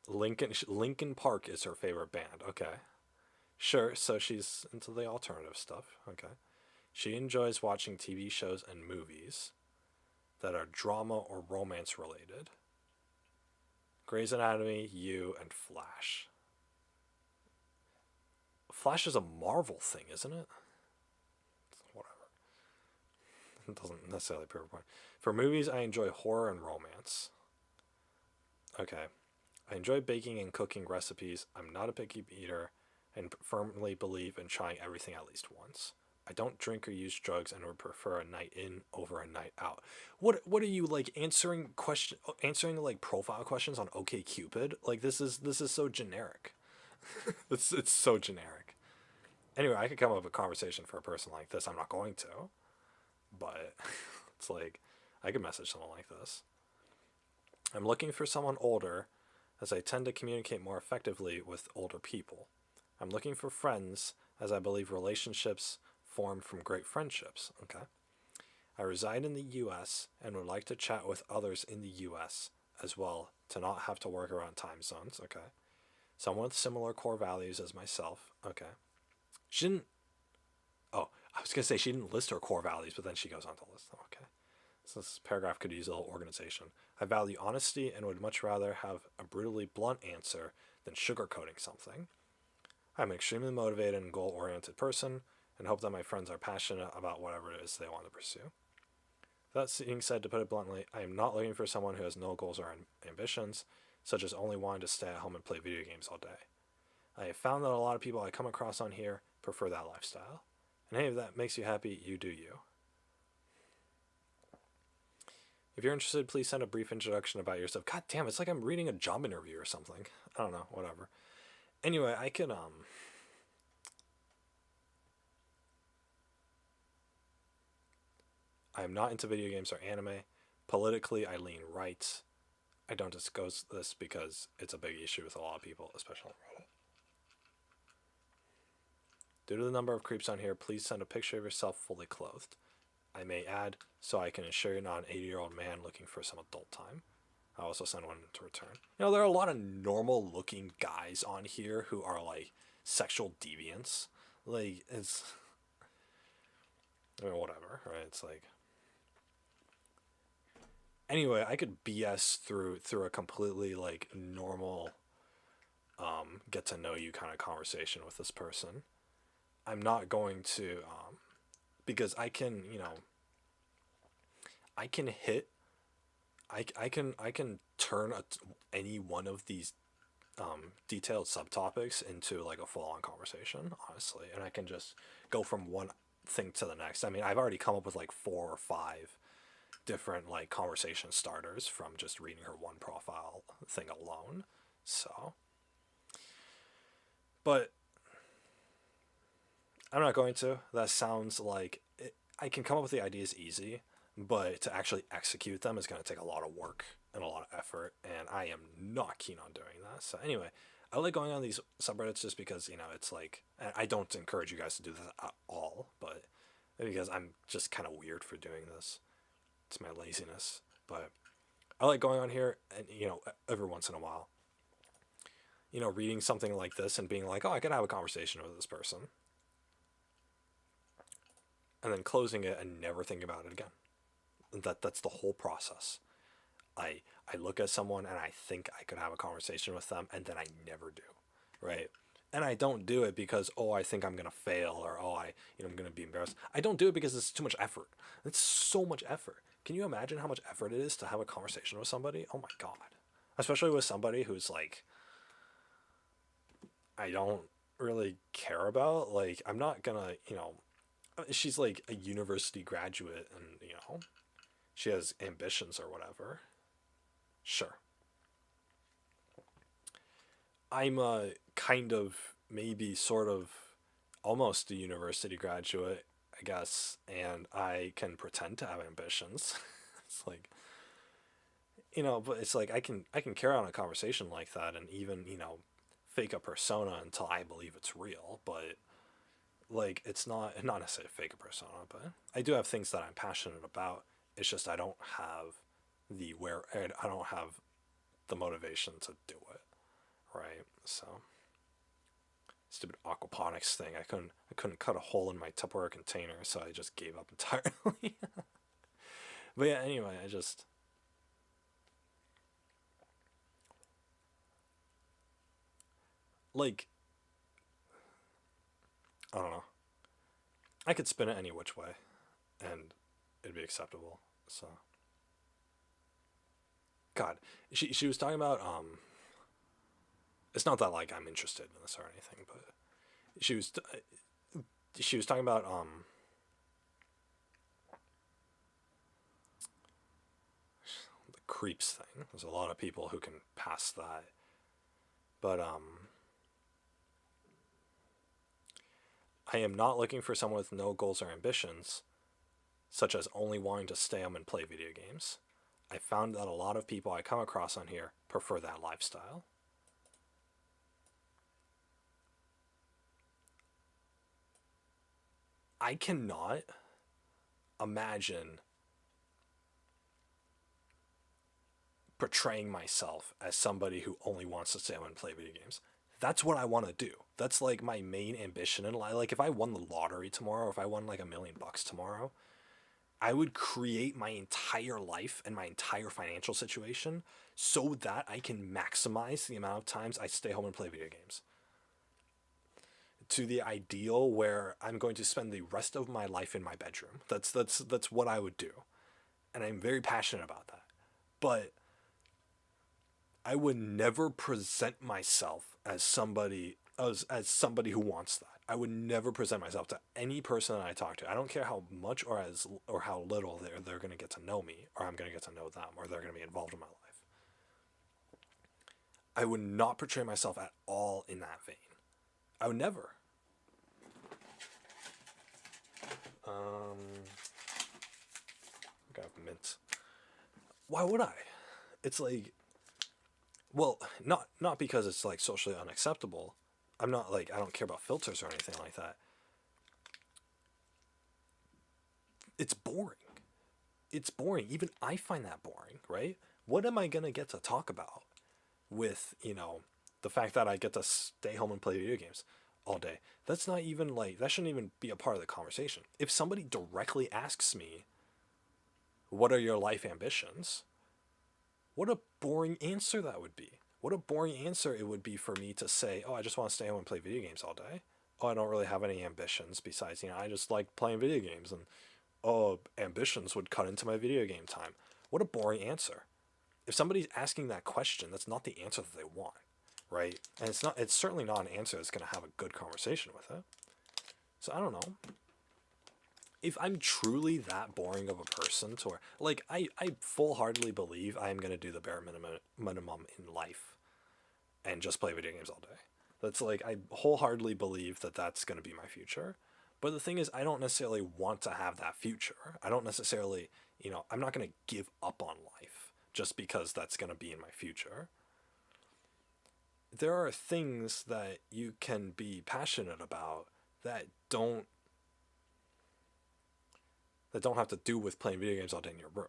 Linkin Park is her favorite band. Okay. Sure, so she's into the alternative stuff. Okay. She enjoys watching TV shows and movies that are drama or romance related. Grey's Anatomy, You, and Flash. Flash is a Marvel thing, isn't it? Whatever. It doesn't necessarily prove a point. For movies, I enjoy horror and romance. Okay. I enjoy baking and cooking recipes. I'm not a picky eater and firmly believe in trying everything at least once. I don't drink or use drugs and would prefer a night in over a night out. What are you like answering like profile questions on OkCupid? Like this is so generic. It's so generic. Anyway, I could come up with a conversation for a person like this. I'm not going to, but it's like I could message someone like this. I'm looking for someone older as I tend to communicate more effectively with older people. I'm looking for friends as I believe relationships form from great friendships. Okay. I reside in the US and would like to chat with others in the US as well to not have to work around time zones. Okay. Someone with similar core values as myself. Okay. She didn't. Oh, I was going to say she didn't list her core values, but then she goes on to list them. Okay. So this paragraph could use a little organization. I value honesty and would much rather have a brutally blunt answer than sugarcoating something. I'm an extremely motivated and goal-oriented person and hope that my friends are passionate about whatever it is they want to pursue. That being said, to put it bluntly, I am not looking for someone who has no goals or ambitions, such as only wanting to stay at home and play video games all day. I have found that a lot of people I come across on here prefer that lifestyle. And hey, if that makes you happy, you do you. If you're interested, please send a brief introduction about yourself. God damn, it's like I'm reading a job interview or something. I don't know, whatever. Anyway, I can, I am not into video games or anime. Politically, I lean right. I don't discuss this because it's a big issue with a lot of people, especially on Reddit. Due to the number of creeps on here, please send a picture of yourself fully clothed. I may add, so I can ensure you're not an 80-year-old man looking for some adult time. I'll also send one to return. You know, there are a lot of normal-looking guys on here who are, like, sexual deviants. Like, it's... I mean, whatever, right? It's like... Anyway, I could BS through a completely, like, normal, get-to-know-you kind of conversation with this person. I'm not going to, because I can, you know, I can hit, I can turn any one of these detailed subtopics into like a full-on conversation, honestly, and I can just go from one thing to the next. I mean, I've already come up with like 4 or 5 different like conversation starters from just reading her one profile thing alone. So, but I'm not going to. That sounds like I can come up with the ideas easy, but to actually execute them is going to take a lot of work and a lot of effort, and I am not keen on doing that. So anyway, I like going on these subreddits just because, you know, it's like, I don't encourage you guys to do this at all, but because I'm just kind of weird for doing this. It's my laziness, but I like going on here and, you know, every once in a while, you know, reading something like this and being like, oh, I could have a conversation with this person. And then closing it and never thinking about it again. That's the whole process. I look at someone and I think I could have a conversation with them, and then I never do, right? And I don't do it because, oh, I think I'm gonna fail, or oh, I'm gonna be embarrassed. I don't do it because it's too much effort. It's so much effort. Can you imagine how much effort it is to have a conversation with somebody? Oh my god, especially with somebody who's like, I don't really care about. Like, I'm not gonna, you know, she's like a university graduate, and you know, she has ambitions or whatever. Sure. I'm a kind of, maybe sort of, almost a university graduate, I guess, and I can pretend to have ambitions. It's like, you know, but it's like I can carry on a conversation like that and even, you know, fake a persona until I believe it's real, but like it's not necessarily fake a persona, but I do have things that I'm passionate about. It's just I don't have I don't have the motivation to do it, right? So stupid aquaponics thing. I couldn't cut a hole in my Tupperware container, so I just gave up entirely. But yeah, anyway, I just like, I don't know. I could spin it any which way, and it'd be acceptable. So, God, she was talking about It's not that like I'm interested in this or anything, but she was she was talking about the creeps thing. There's a lot of people who can pass that, but I am not looking for someone with no goals or ambitions, such as only wanting to stay home and play video games. I found that a lot of people I come across on here prefer that lifestyle. I cannot imagine portraying myself as somebody who only wants to stay home and play video games. That's what I want to do. That's like my main ambition in life. Like if I won the lottery tomorrow, if I won like $1 million tomorrow, I would create my entire life and my entire financial situation so that I can maximize the amount of times I stay home and play video games. To the ideal where I'm going to spend the rest of my life in my bedroom. That's what I would do. And I'm very passionate about that. But I would never present myself as somebody who wants that. I would never present myself to any person that I talk to. I don't care how much or how little they're going to get to know me, or I'm going to get to know them, or they're going to be involved in my life. I would not portray myself at all in that vein. I would never. I got mint. Why would I? It's like, well, not because it's like socially unacceptable. I'm not like, I don't care about filters or anything like that. It's boring. It's boring. Even I find that boring, right? What am I going to get to talk about with, the fact that I get to stay home and play video games all day? That's not even like, that shouldn't even be a part of the conversation. If somebody directly asks me, what are your life ambitions? What a boring answer that would be. What a boring answer it would be for me to say, oh, I just want to stay home and play video games all day. Oh, I don't really have any ambitions besides, I just like playing video games. And, oh, ambitions would cut into my video game time. What a boring answer. If somebody's asking that question, that's not the answer that they want, right? And it's certainly not an answer that's going to have a good conversation with it. So I don't know. If I'm truly that boring of a person to where, like, I full-heartedly believe I am going to do the bare minimum in life and just play video games all day. That's like, I wholeheartedly believe that that's going to be my future. But the thing is, I don't necessarily want to have that future. I don't necessarily, I'm not going to give up on life just because that's going to be in my future. There are things that you can be passionate about that don't have to do with playing video games all day in your room.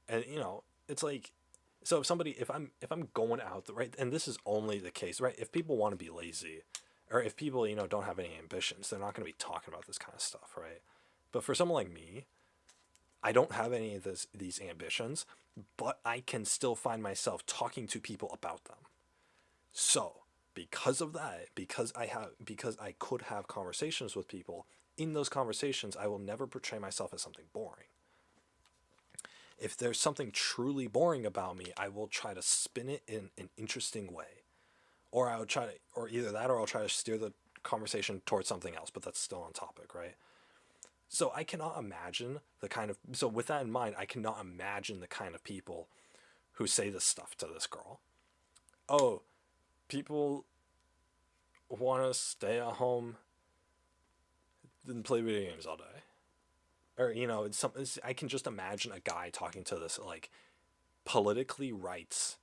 And it's like, so if I'm going out, right, and this is only the case, right, if people want to be lazy, or if people don't have any ambitions, they're not going to be talking about this kind of stuff, right? But for someone like me, I don't have any of these ambitions, but I can still find myself talking to people about them. So because of that, because I could have conversations with people, in those conversations, I will never portray myself as something boring. If there's something truly boring about me, I will try to spin it in an interesting way. Or I'll try to, or either that, or I'll try to steer the conversation towards something else, but that's still on topic, right? So I cannot imagine so with that in mind, I cannot imagine the kind of people who say this stuff to this girl. Oh, people want to stay at home and play video games all day. Or, I can just imagine a guy talking to this, like, politically right,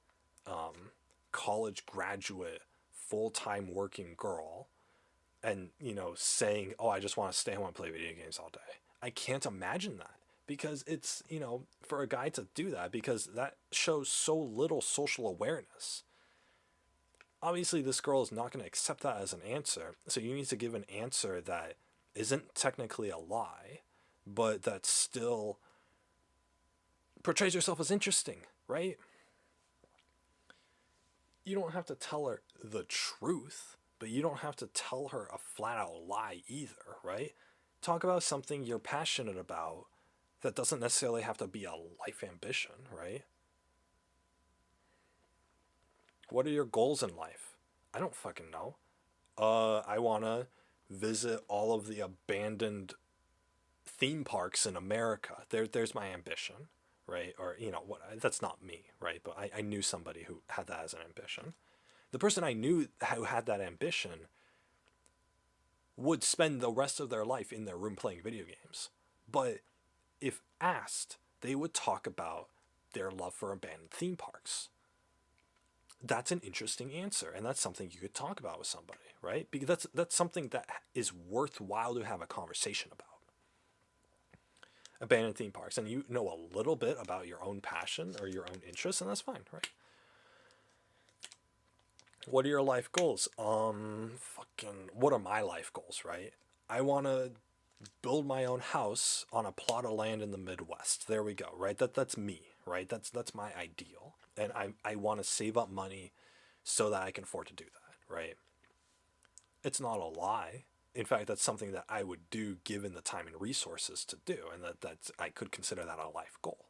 college graduate, full-time working girl, and, saying, oh, I just want to stay home and play video games all day. I can't imagine that. Because it's, for a guy to do that, because that shows so little social awareness. Obviously, this girl is not going to accept that as an answer, so you need to give an answer that isn't technically a lie, but that still portrays yourself as interesting, right? you don't have to tell her the truth, but you don't have to tell her a flat out lie either, right? Talk about something you're passionate about that doesn't necessarily have to be a life ambition, right? What are your goals in life? I don't fucking know. I want to visit all of the abandoned theme parks in America. There's my ambition, right? Or, what, that's not me, right? But I knew somebody who had that as an ambition. The person I knew who had that ambition would spend the rest of their life in their room playing video games. But if asked, they would talk about their love for abandoned theme parks. That's an interesting answer, and that's something you could talk about with somebody, right? Because that's something that is worthwhile to have a conversation about. Abandoned theme parks, and you know a little bit about your own passion or your own interest, and that's fine, right? What are your life goals? What are my life goals, right? I want to build my own house on a plot of land in the Midwest. There we go, right? That's me, right? That's my ideal. And I want to save up money so that I can afford to do that, right? It's not a lie. In fact, that's something that I would do given the time and resources to do, and that's I could consider that a life goal.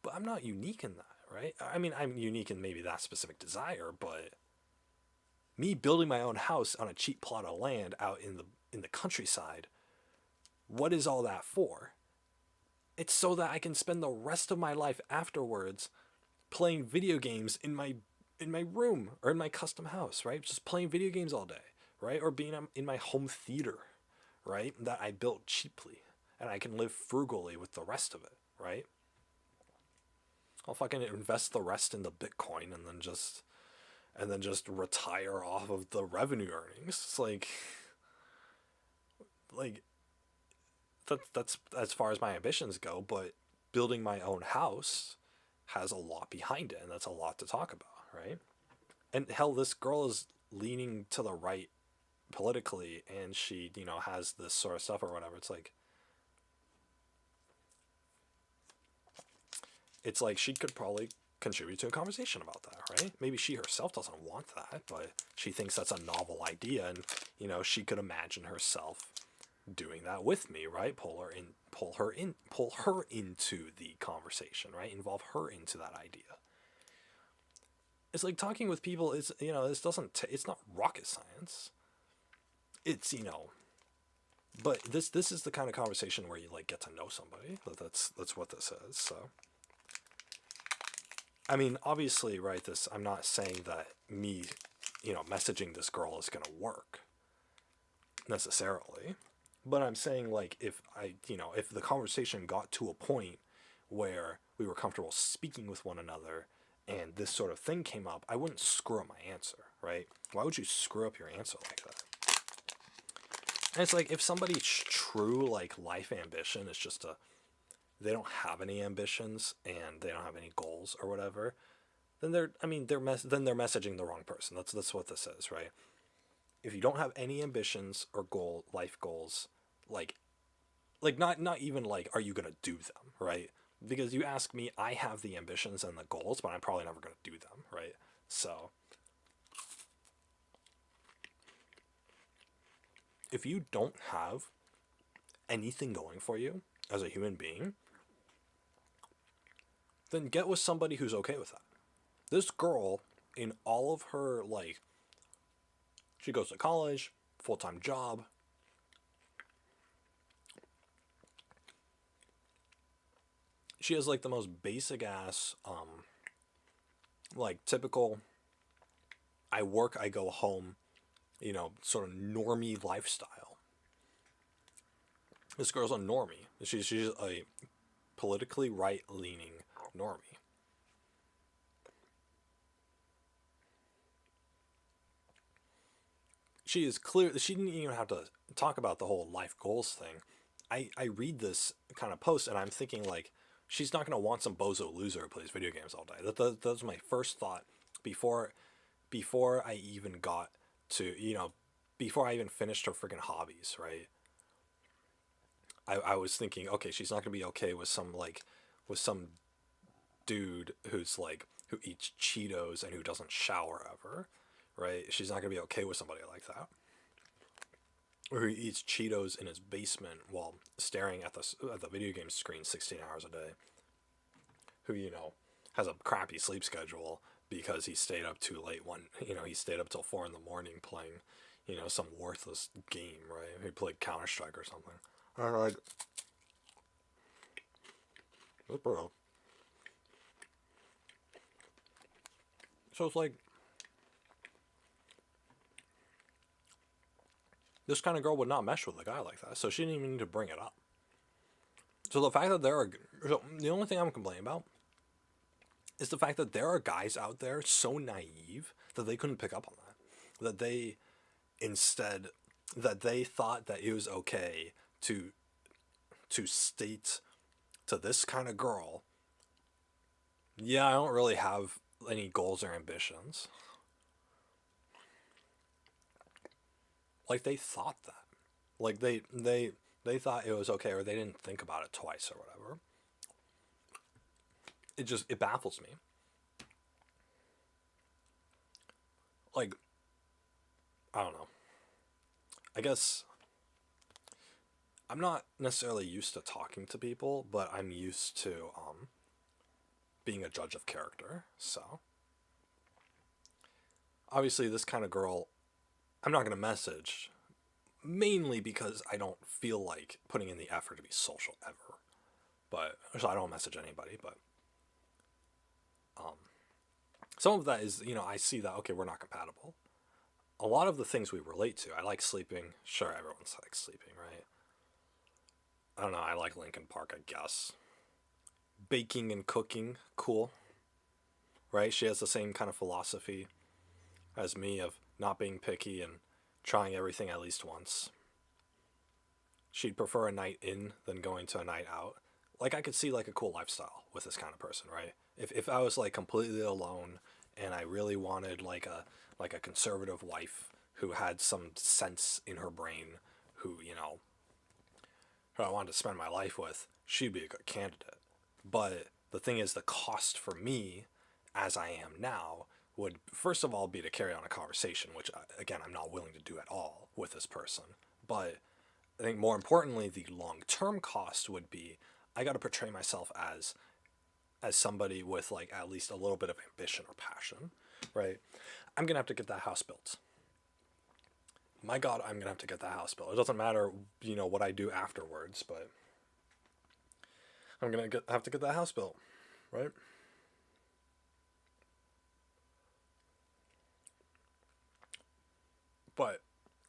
But I'm not unique in that, right? I mean, I'm unique in maybe that specific desire, but me building my own house on a cheap plot of land out in the countryside, what is all that for? It's so that I can spend the rest of my life afterwards playing video games in my room or in my custom house, right? Just playing video games all day, right? Or being in my home theater, right? That I built cheaply and I can live frugally with the rest of it, right? I'll fucking invest the rest into Bitcoin and then just retire off of the revenue earnings. It's like that's as far as my ambitions go, but building my own house has a lot behind it, and that's a lot to talk about, right? And hell, this girl is leaning to the right politically, and she, has this sort of stuff or whatever. It's like she could probably contribute to a conversation about that, right? Maybe she herself doesn't want that, but she thinks that's a novel idea, and she could imagine herself doing that with me, right? Pull her into the conversation, right? Involve her into that idea. It's like talking with people is, this doesn't it's not rocket science. It's, but this is the kind of conversation where you like get to know somebody. That's what this is. So I mean, obviously, right, I'm not saying that me, messaging this girl is going to work necessarily. But I'm saying, like, if the conversation got to a point where we were comfortable speaking with one another and this sort of thing came up, I wouldn't screw up my answer, right? Why would you screw up your answer like that? And it's like, if somebody's true, like, life ambition is just they don't have any ambitions and they don't have any goals or whatever, then they're messaging the wrong person. That's what this is, right? If you don't have any ambitions or life goals, like not even like, are you gonna do them, right? Because you ask me, I have the ambitions and the goals, but I'm probably never gonna do them, right? So if you don't have anything going for you as a human being, then get with somebody who's okay with that. This girl, in all of her, like, she goes to college, full-time job. She has, like, the most basic ass, like, typical, I work, I go home, sort of normie lifestyle. This girl's a normie. She's a politically right-leaning normie. She is clear. She didn't even have to talk about the whole life goals thing. I read this kind of post and I'm thinking, like, she's not gonna want some bozo loser who plays video games all day. That was my first thought before I even got to, before I even finished her freaking hobbies, right? I was thinking, okay, she's not gonna be okay with some dude who's like who eats Cheetos and who doesn't shower ever, right? She's not gonna be okay with somebody like that. Or who eats Cheetos in his basement while staring at the video game screen 16 hours a day. Who, has a crappy sleep schedule because he stayed up too late he stayed up till 4 in the morning playing, some worthless game, right? He played Counter-Strike or something. Alright. Bro. So it's like, this kind of girl would not mesh with a guy like that, so she didn't even need to bring it up. So the fact that the only thing I'm complaining about is the fact that there are guys out there so naive that they couldn't pick up on that. That they thought that it was okay to state to this kind of girl, yeah, I don't really have any goals or ambitions. Like, they thought that. Like, they thought it was okay, or they didn't think about it twice or whatever. It baffles me. Like, I don't know. I guess I'm not necessarily used to talking to people, but I'm used to being a judge of character. So obviously this kind of girl, I'm not going to message, mainly because I don't feel like putting in the effort to be social ever. But so I don't message anybody, but some of that is, I see that, okay, we're not compatible. A lot of the things we relate to, I like sleeping. Sure, everyone likes sleeping, right? I don't know, I like Linkin Park, I guess. Baking and cooking, cool. Right? She has the same kind of philosophy as me of not being picky and trying everything at least once. She'd prefer a night in than going to a night out. Like, I could see like a cool lifestyle with this kind of person, right? If I was like completely alone and I really wanted like a conservative wife who had some sense in her brain, who who I wanted to spend my life with, she'd be a good candidate. But the thing is, the cost for me, as I am now, would first of all be to carry on a conversation, which again I'm not willing to do at all with this person. But I think more importantly, the long-term cost would be I got to portray myself as somebody with like at least a little bit of ambition or passion, right? I'm gonna have to get that house built. My God, I'm gonna have to get that house built. It doesn't matter, what I do afterwards, but I'm gonna have to get that house built, right? But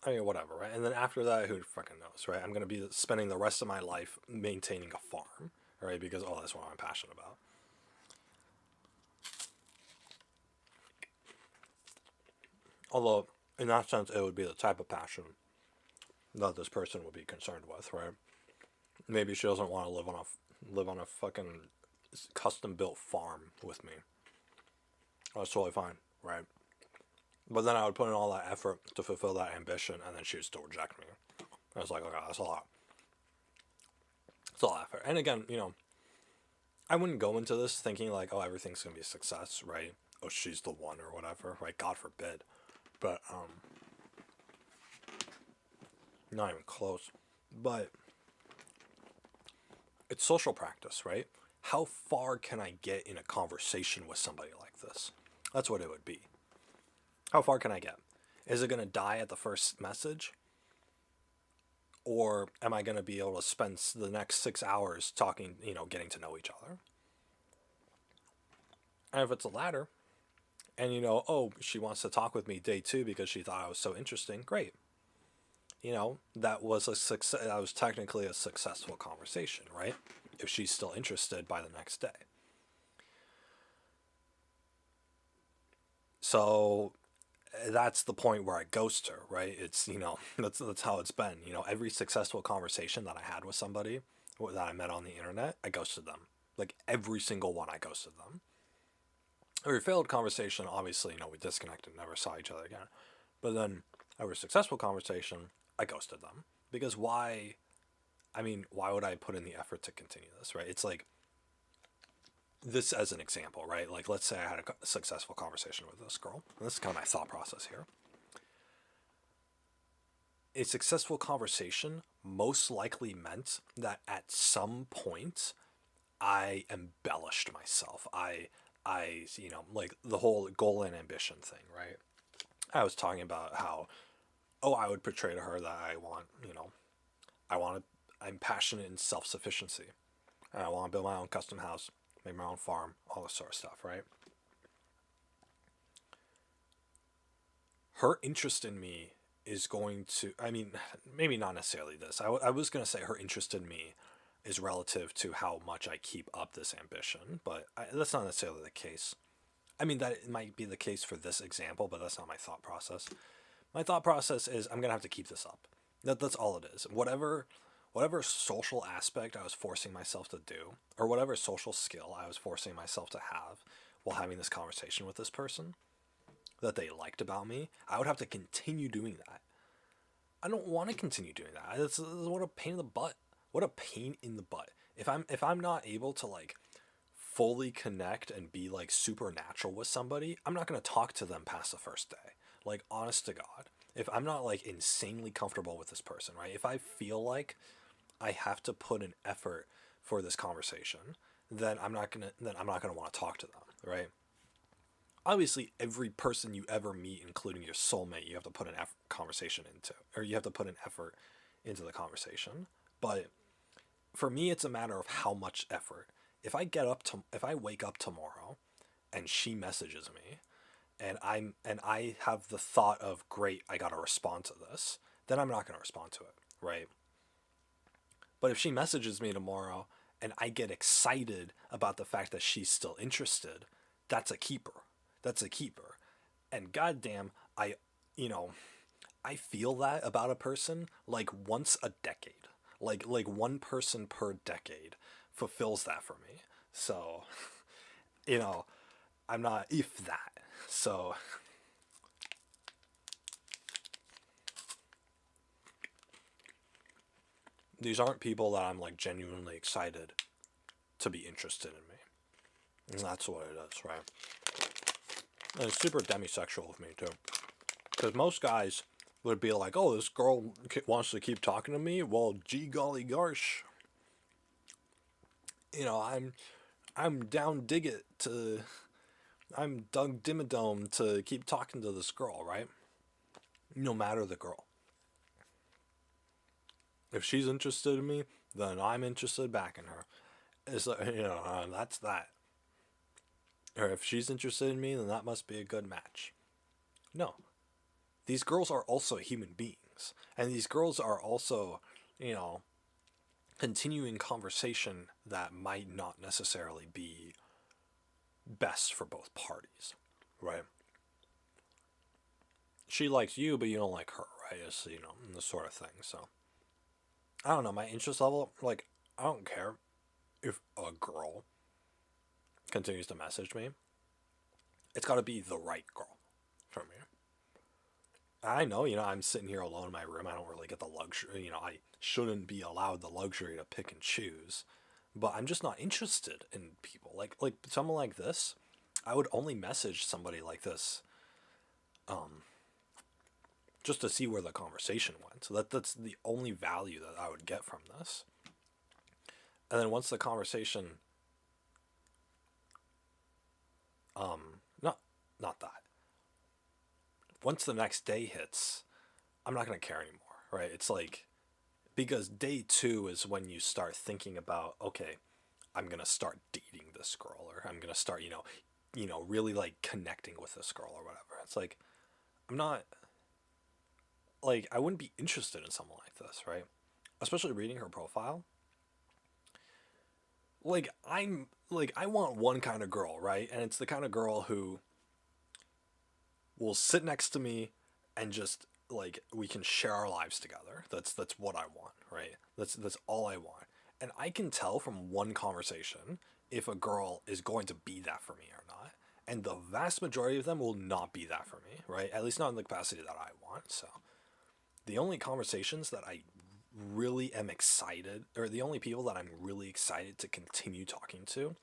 I mean, whatever, right? And then after that, who fucking knows, right? I'm gonna be spending the rest of my life maintaining a farm, right? Because that's what I'm passionate about. Although, in that sense, it would be the type of passion that this person would be concerned with, right? Maybe she doesn't want to live on a fucking custom built farm with me. That's totally fine, right? But then I would put in all that effort to fulfill that ambition, and then she would still reject me. I was like, okay, that's a lot. It's a lot of effort. And again, I wouldn't go into this thinking like, oh, everything's gonna be a success, right? Oh, she's the one or whatever, right? God forbid. But not even close. But it's social practice, right? How far can I get in a conversation with somebody like this? That's what it would be. How far can I get? Is it going to die at the first message? Or am I going to be able to spend the next 6 hours talking, getting to know each other? And if it's the latter, and oh, she wants to talk with me day 2 because she thought I was so interesting, great. That was a success. That was technically a successful conversation, right? If she's still interested by the next day. So that's the point where I ghost her, right? It's, that's how it's been. Every successful conversation that I had with somebody that I met on the internet, I ghosted them. Like, every single one, I ghosted them. Every failed conversation, obviously, we disconnected, never saw each other again. But then every successful conversation, I ghosted them. Because why would I put in the effort to continue this, right? It's like, this as an example, right? Like, let's say I had a successful conversation with this girl. This is kind of my thought process here. A successful conversation most likely meant that at some point I embellished myself. Like the whole goal and ambition thing, right? I was talking about how, oh, I would portray to her that I'm passionate in self sufficiency. And I want to build my own custom house, make my own farm, all this sort of stuff, right? Her interest in me is going to, I mean, maybe not necessarily this. I was going to say her interest in me is relative to how much I keep up this ambition, but that's not necessarily the case. I mean, that might be the case for this example, but that's not my thought process. My thought process is I'm going to have to keep this up. That's all it is. Whatever social aspect I was forcing myself to do, or whatever social skill I was forcing myself to have while having this conversation with this person that they liked about me, I would have to continue doing that. I don't want to continue doing that. It's what a pain in the butt. What a pain in the butt. If I'm not able to like fully connect and be like supernatural with somebody, I'm not going to talk to them past the first day. Like, honest to God. If I'm not like insanely comfortable with this person, right? If I feel like I have to put an effort for this conversation, then I'm not going to want to talk to them, right? Obviously, every person you ever meet, including your soulmate, you have to put an conversation into, or you have to put an effort into the conversation. But for me, it's a matter of how much effort. If I wake up tomorrow and she messages me and I have the thought of, great, I got to respond to this, then I'm not going to respond to it, right? But if she messages me tomorrow and I get excited about the fact that she's still interested, that's a keeper. That's a keeper. And goddamn, you know, I feel that about a person like once a decade. Like one person per decade fulfills that for me. So, you know, I'm not if that. So these aren't people that I'm like genuinely excited to be interested in me. And that's what it is, right? And it's super demisexual with me too. Because most guys would be like, oh, this girl wants to keep talking to me. Well, gee golly gosh. You know, I'm down dig it to, I'm Doug Dimmadome to keep talking to this girl, right? No matter the girl. If she's interested in me, then I'm interested back in her. It's like, that's that. Or if she's interested in me, then that must be a good match. No. These girls are also human beings. And these girls are also, continuing conversation that might not necessarily be best for both parties, right? She likes you, but you don't like her, right? It's, this sort of thing. So, I don't know, my interest level, like, I don't care if a girl continues to message me. It's got to be the right girl for me. I know, I'm sitting here alone in my room. I don't really get the luxury, I shouldn't be allowed the luxury to pick and choose. But I'm just not interested in people. Like someone like this, I would only message somebody like this just to see where the conversation went. So that's the only value that I would get from this. And then once the conversation not that. Once the next day hits, I'm not going to care anymore, right? It's like, because day 2 is when you start thinking about, okay, I'm going to start dating this girl, or I'm going to start, really like connecting with this girl or whatever. It's like, I'm not, like, I wouldn't be interested in someone like this, right? Especially reading her profile. Like, I want one kind of girl, right? And it's the kind of girl who will sit next to me and just, like, we can share our lives together. That's what I want, right? That's all I want. And I can tell from one conversation if a girl is going to be that for me or not. And the vast majority of them will not be that for me, right? At least not in the capacity that I want. So the only conversations that I really am excited, or the only people that I'm really excited to continue talking to,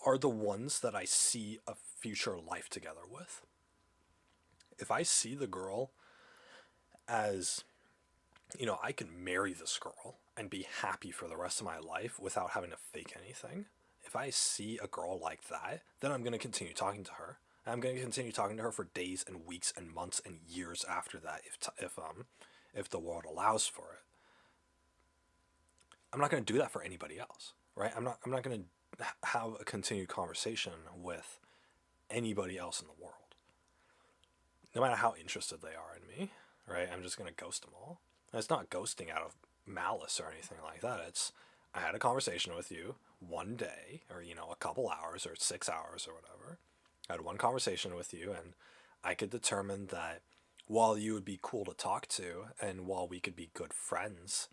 are the ones that I see a future life together with. If I see the girl as, I can marry this girl and be happy for the rest of my life without having to fake anything. If I see a girl like that, then I'm going to continue talking to her. I'm going to continue talking to her for days and weeks and months and years after that if the world allows for it. I'm not going to do that for anybody else, right? I'm not going to have a continued conversation with anybody else in the world. No matter how interested they are in me, right? I'm just going to ghost them all. And it's not ghosting out of malice or anything like that. It's, I had a conversation with you one day, or, a couple hours or 6 hours or whatever. I had one conversation with you, and I could determine that while you would be cool to talk to and while we could be good friends,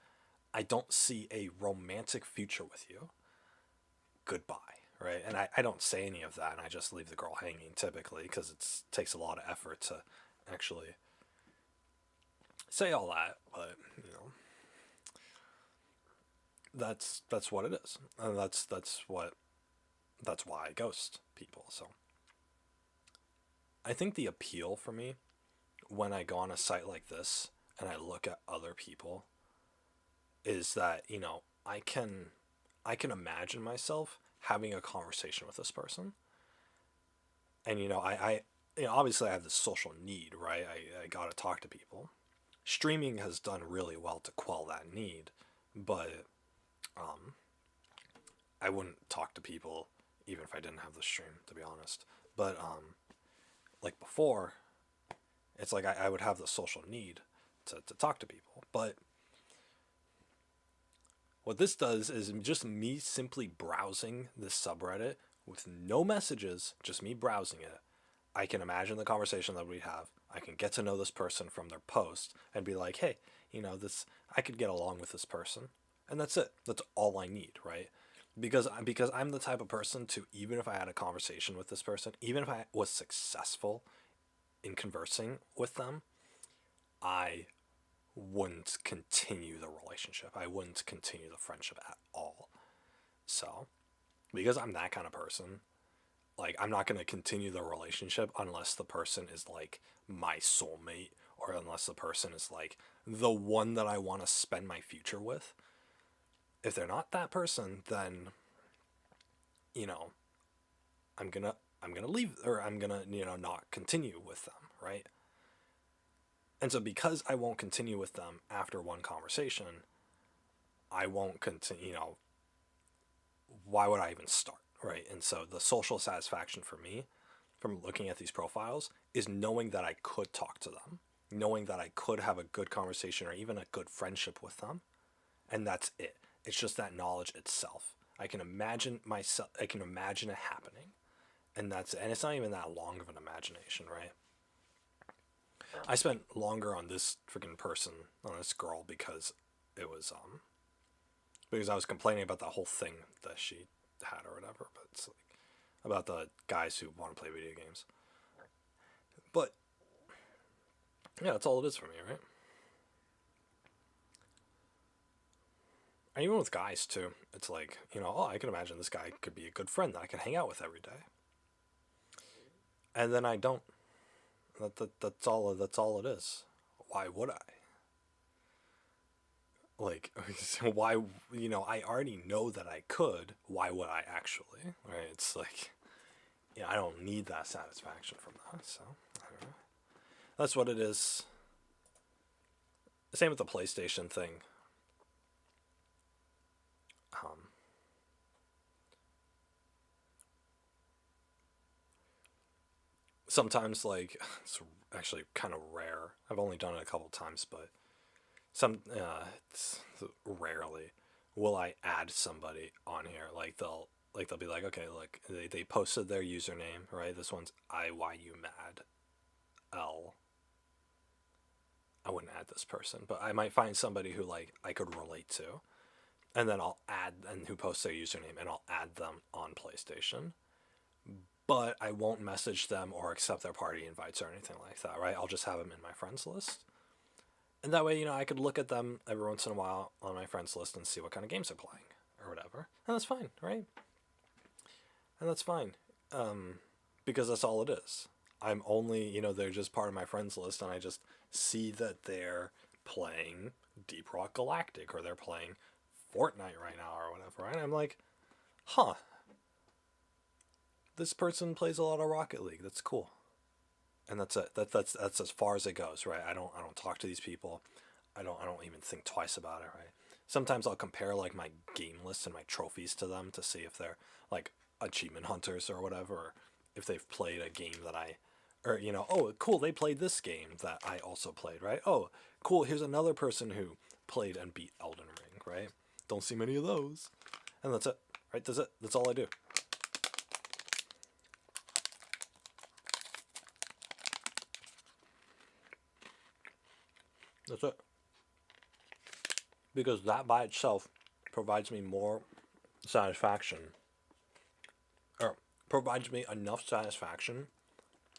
I don't see a romantic future with you. Goodbye, right? And I don't say any of that, and I just leave the girl hanging typically because it takes a lot of effort to actually say all that, but that's what it is, and that's why I ghost people. So I think the appeal for me when I go on a site like this and I look at other people is that I can imagine myself having a conversation with this person, and I obviously I have this social need, right? I gotta talk to people. Streaming has done really well to quell that need, but I wouldn't talk to people even if I didn't have the stream, to be honest. But like before, it's like I would have the social need to talk to people. But what this does is just me simply browsing this subreddit with no messages, just me browsing it. I can imagine the conversation that we have. I can get to know this person from their post and be like, hey, I could get along with this person. And that's it. That's all I need, right? Because I'm the type of person to, even if I had a conversation with this person, even if I was successful in conversing with them, I wouldn't continue the relationship. I wouldn't continue the friendship at all. So, because I'm that kind of person, like, I'm not going to continue the relationship unless the person is like my soulmate, or unless the person is like the one that I want to spend my future with. If they're not that person, then I'm going to leave, or I'm going to not continue with them, right? And so because I won't continue with them after one conversation, I won't continue, why would I even start, right? And so the social satisfaction for me from looking at these profiles is knowing that I could talk to them, knowing that I could have a good conversation or even a good friendship with them. And that's it. It's just that knowledge itself. I can imagine it happening. And it's not even that long of an imagination, right? I spent longer on this freaking person, on this girl, because it was because I was complaining about the whole thing that she had or whatever, but it's like about the guys who want to play video games. But yeah, that's all it is for me, right? And even with guys too, it's like, I can imagine this guy could be a good friend that I can hang out with every day. And then I don't. That's all it is. Why would I? Like, why, I already know that I could. Why would I actually? Right? It's like, I don't need that satisfaction from that. So, I don't know. That's what it is. Same with the PlayStation thing. Sometimes, like, it's actually kind of rare. I've only done it a couple times, but it's rarely will I add somebody on here. Like they'll be like, okay, look, they posted their username, right? This one's IYUMAD L. I wouldn't add this person, but I might find somebody who like I could relate to, and then I'll add, and who posts their username, and I'll add them on PlayStation. But I won't message them or accept their party invites or anything like that, right? I'll just have them in my friends list. And that way, I could look at them every once in a while on my friends list and see what kind of games they're playing or whatever. And that's fine, right? and that's fine, because that's all it is. I'm only, they're just part of my friends list, and I just see that they're playing Deep Rock Galactic or they're playing Fortnite right now or whatever, right? I'm like, huh, this person plays a lot of Rocket League. That's cool, and that's it. That's as far as it goes, right? I don't talk to these people. I don't even think twice about it, right? Sometimes I'll compare like my game lists and my trophies to them to see if they're like achievement hunters or whatever, or if they've played a game that I, or oh cool, they played this game that I also played, right? Oh cool, here's another person who played and beat Elden Ring, right? Don't see many of those, and that's it, right? That's it. That's all I do. That's it. Because that by itself provides me more satisfaction, or provides me enough satisfaction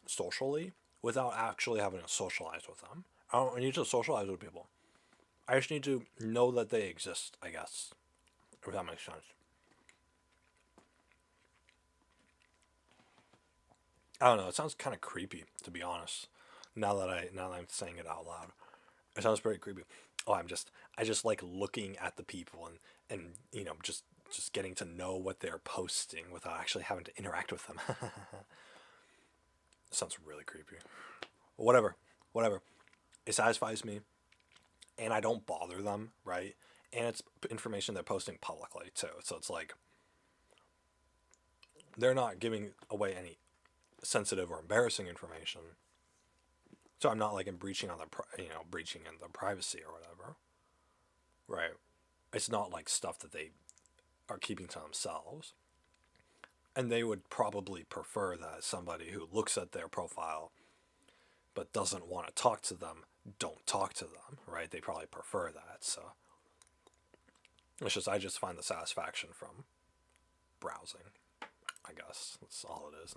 socially without actually having to socialize with them. I don't need to socialize with people. I just need to know that they exist, I guess. If that makes sense. I don't know. It sounds kind of creepy, to be honest. Now that I'm saying it out loud, it sounds pretty creepy. Oh, I just like looking at the people and just getting to know what they're posting without actually having to interact with them. Sounds really creepy. Whatever, whatever. It satisfies me, and I don't bother them, right? And it's information they're posting publicly too, so it's like they're not giving away any sensitive or embarrassing information. So I'm not like in breaching on breaching in their privacy or whatever, right? It's not like stuff that they are keeping to themselves. And they would probably prefer that somebody who looks at their profile but doesn't want to talk to them don't talk to them, right? They probably prefer that. So I just find the satisfaction from browsing. I guess that's all it is.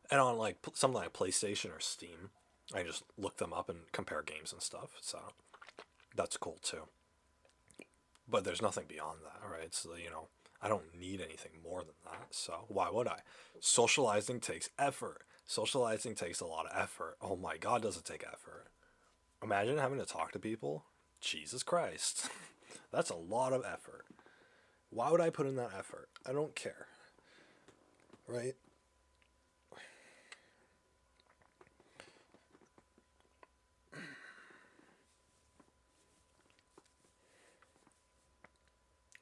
And on like something like PlayStation or Steam, I just look them up and compare games and stuff. So that's cool too. But there's nothing beyond that, right? So I don't need anything more than that. So why would I? Socializing takes effort. Socializing takes a lot of effort. Oh my God, does it take effort? Imagine having to talk to people. Jesus Christ. That's a lot of effort. Why would I put in that effort? I don't care. Right?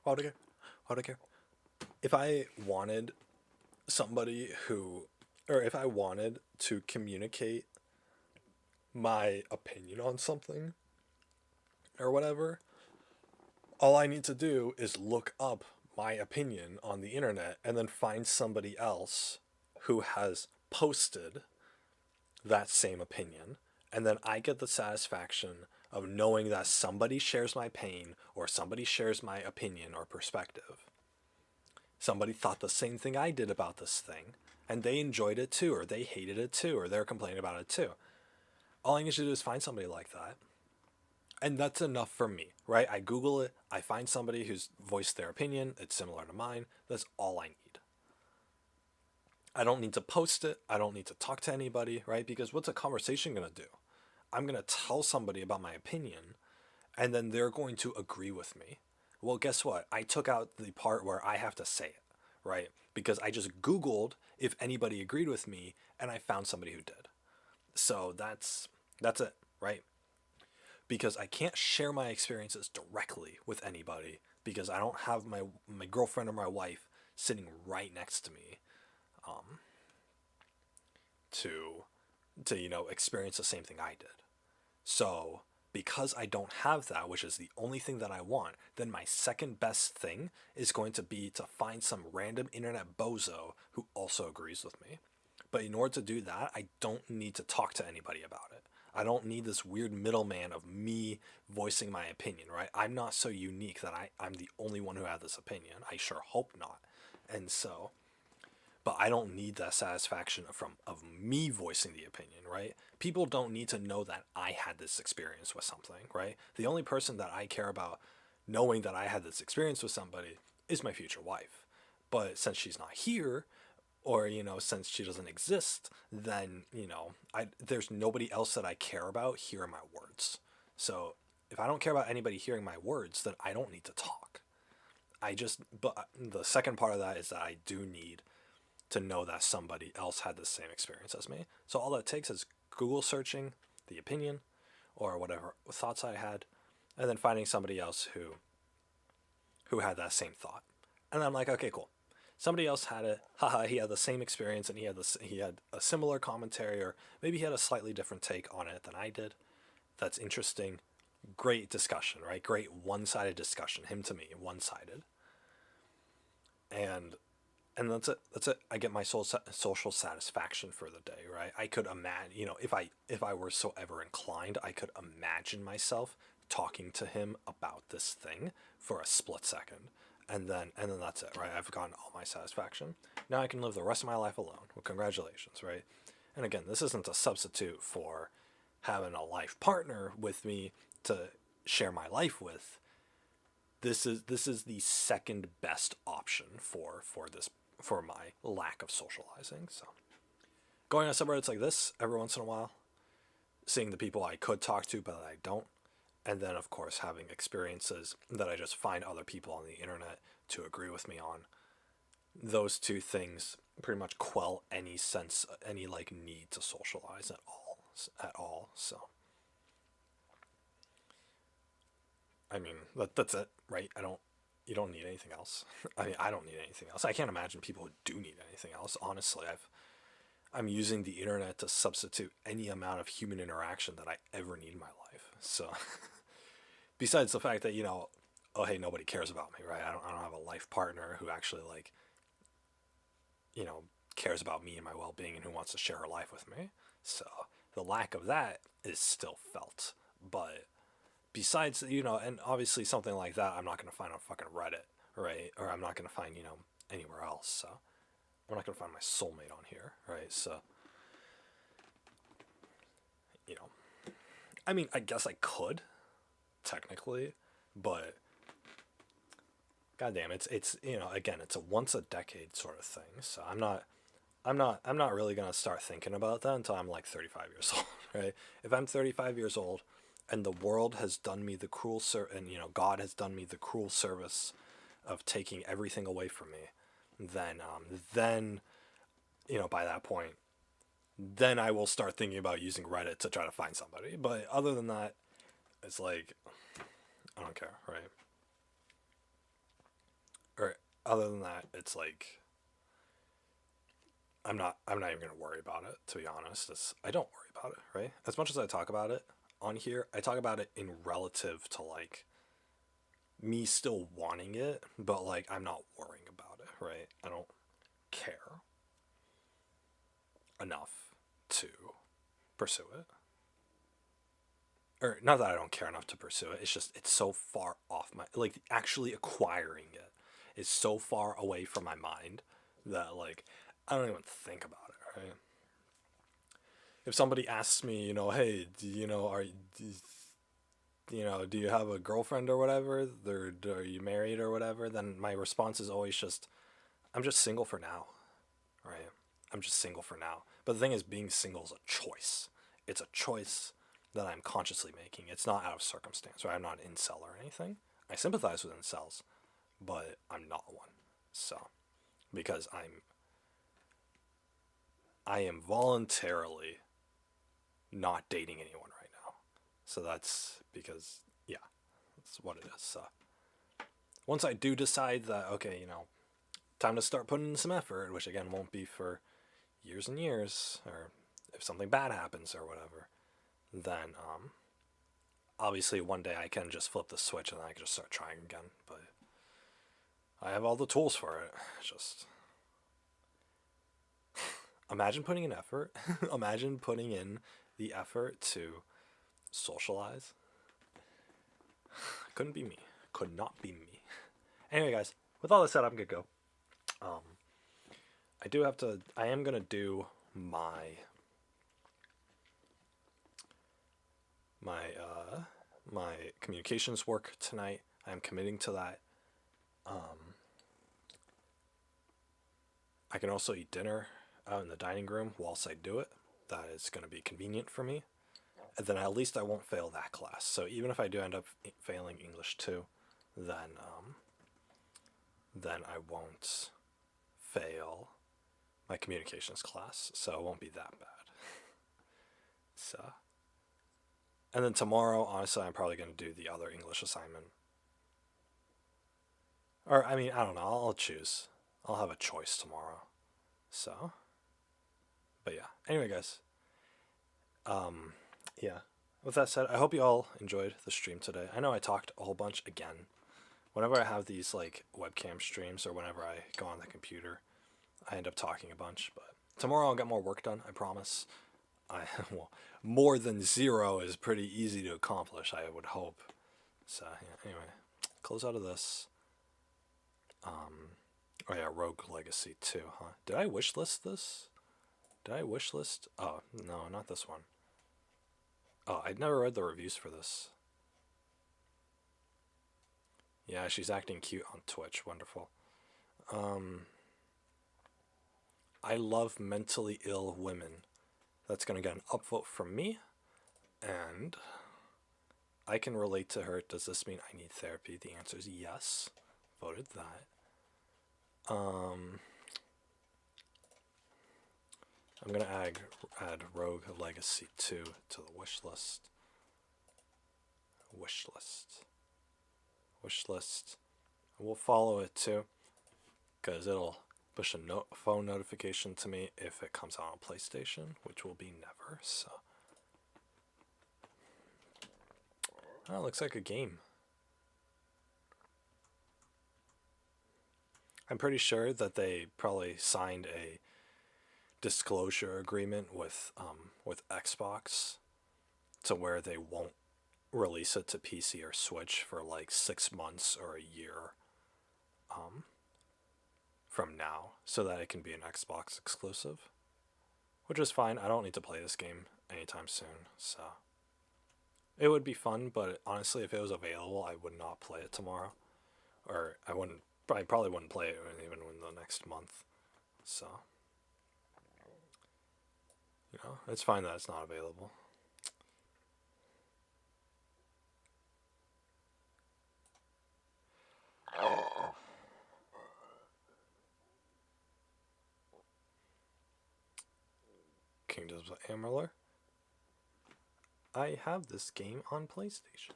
Why would I care? Why would I care? If I wanted somebody who, or if I wanted to communicate my opinion on something or whatever, all I need to do is look up my opinion on the internet and then find somebody else who has posted that same opinion. And then I get the satisfaction of knowing that somebody shares my pain or somebody shares my opinion or perspective. Somebody thought the same thing I did about this thing, and they enjoyed it too, or they hated it too, or they're complaining about it too. All I need to do is find somebody like that. And that's enough for me, right? I Google it, I find somebody who's voiced their opinion, it's similar to mine. That's all I need. I don't need to post it, I don't need to talk to anybody, right? Because what's a conversation gonna do? I'm gonna tell somebody about my opinion, and then they're going to agree with me. Well, guess what? I took out the part where I have to say it, right? Because I just Googled if anybody agreed with me, and I found somebody who did. So that's it, right? Because I can't share my experiences directly with anybody because I don't have my girlfriend or my wife sitting right next to me, um, to experience the same thing I did. So because I don't have that, which is the only thing that I want, then my second best thing is going to be to find some random internet bozo who also agrees with me. But in order to do that, I don't need to talk to anybody about it. I don't need this weird middleman of me voicing my opinion, right? I'm not so unique that I'm the only one who had this opinion. I sure hope not. And so, but I don't need that satisfaction of me voicing the opinion, right? People don't need to know that I had this experience with something, right? The only person that I care about knowing that I had this experience with somebody is my future wife. But since she's not here, or since she doesn't exist, then there's nobody else that I care about hearing my words. So if I don't care about anybody hearing my words, then I don't need to talk. But the second part of that is that I do need to know that somebody else had the same experience as me. So all that takes is Google searching the opinion or whatever thoughts I had, and then finding somebody else who had that same thought. And I'm like, okay, cool. Somebody else had it. Haha, he had the same experience, and he had a similar commentary, or maybe he had a slightly different take on it than I did. That's interesting. Great discussion, right? Great one-sided discussion. Him to me, one-sided. And that's it. That's it. I get my social satisfaction for the day, right? I could imagine, if I were so ever inclined, I could imagine myself talking to him about this thing for a split second, and then that's it, right? I've gotten all my satisfaction. Now I can live the rest of my life alone. Well, congratulations, right? And again, this isn't a substitute for having a life partner with me to share my life with. This is the second best option for my lack of socializing. So going on subreddits like this every once in a while, seeing the people I could talk to but I don't, and then of course having experiences that I just find other people on the internet to agree with me on. Those two things pretty much quell any need to socialize at all. So I mean, that's it, right? You don't need anything else. I mean, I don't need anything else. I can't imagine people who do need anything else. Honestly, I'm using the internet to substitute any amount of human interaction that I ever need in my life. So besides the fact that, oh, hey, nobody cares about me, right? I don't have a life partner who actually cares about me and my well-being and who wants to share her life with me. So the lack of that is still felt. But besides, and obviously something like that, I'm not going to find on fucking Reddit, right? Or I'm not going to find, anywhere else. So I'm not going to find my soulmate on here, right? So, I mean, I guess I could, technically, but goddamn, it's again, it's a once a decade sort of thing. So I'm not really gonna start thinking about that until I'm like 35 years old, right? If I'm 35 years old, and the world has done me the cruel and God has done me the cruel service of taking everything away from me, then by that point, then I will start thinking about using Reddit to try to find somebody. But other than that, it's like, I don't care, right? Or other than that, it's like, I'm not even gonna worry about it, to be honest. I don't worry about it, right? As much as I talk about it on here, I talk about it in relative to like me still wanting it, but like I'm not worrying about it, right? I don't care enough to pursue it. Or not that I don't care enough to pursue it, it's just it's so far off actually acquiring it is so far away from my mind that like I don't even think about it, right? If somebody asks me, hey, do you have a girlfriend or whatever, or are you married or whatever, then my response is always just, I'm just single for now, right? I'm just single for now. But the thing is, being single is a choice. It's a choice that I'm consciously making. It's not out of circumstance, right? I'm not an incel or anything. I sympathize with incels, but I'm not one. So, because I am voluntarily not dating anyone right now. So that's because, yeah, that's what it is. So once I do decide that, okay, time to start putting in some effort, which again won't be for years and years, or if something bad happens or whatever, then obviously one day I can just flip the switch and I can just start trying again. But I have all the tools for it. Just imagine putting in effort. Imagine putting in the effort to socialize. Couldn't be me. Could not be me. Anyway, guys, with all this said, I'm gonna go. I am gonna do my communications work tonight. I'm committing to that. I can also eat dinner out in the dining room whilst I do it. That is going to be convenient for me. And then at least I won't fail that class. So even if I do end up failing English 2, then I won't fail my communications class. So it won't be that bad. So, and then tomorrow, honestly, I'm probably going to do the other English assignment. Or, I mean, I don't know. I'll choose. I'll have a choice tomorrow. So, but yeah. Anyway, guys. Yeah. With that said, I hope you all enjoyed the stream today. I know I talked a whole bunch again. Whenever I have these like webcam streams or whenever I go on the computer, I end up talking a bunch. But tomorrow I'll get more work done. I promise. Well, more than 0 is pretty easy to accomplish, I would hope. So yeah, anyway, close out of this. Oh yeah, Rogue Legacy 2, huh? Did I wishlist this? Did I wishlist? Oh, no, not this one. Oh, I'd never read the reviews for this. Yeah, she's acting cute on Twitch. Wonderful. I love mentally ill women. That's going to get an upvote from me. And I can relate to her. Does this mean I need therapy? The answer is yes. Voted that. I'm going to add Rogue Legacy 2 to the wish list. We'll follow it too, because it'll push a phone notification to me if it comes out on PlayStation, which will be never. So, oh, looks like a game. I'm pretty sure that they probably signed a disclosure agreement with Xbox, to where they won't release it to PC or Switch for like 6 months or a year from now, so that it can be an Xbox exclusive, which is fine. I don't need to play this game anytime soon, so it would be fun, but honestly, if it was available, I would not play it tomorrow, or I probably wouldn't play it even in the next month. So, you know, it's fine that it's not available. Kingdoms of Amalur. I have this game on PlayStation.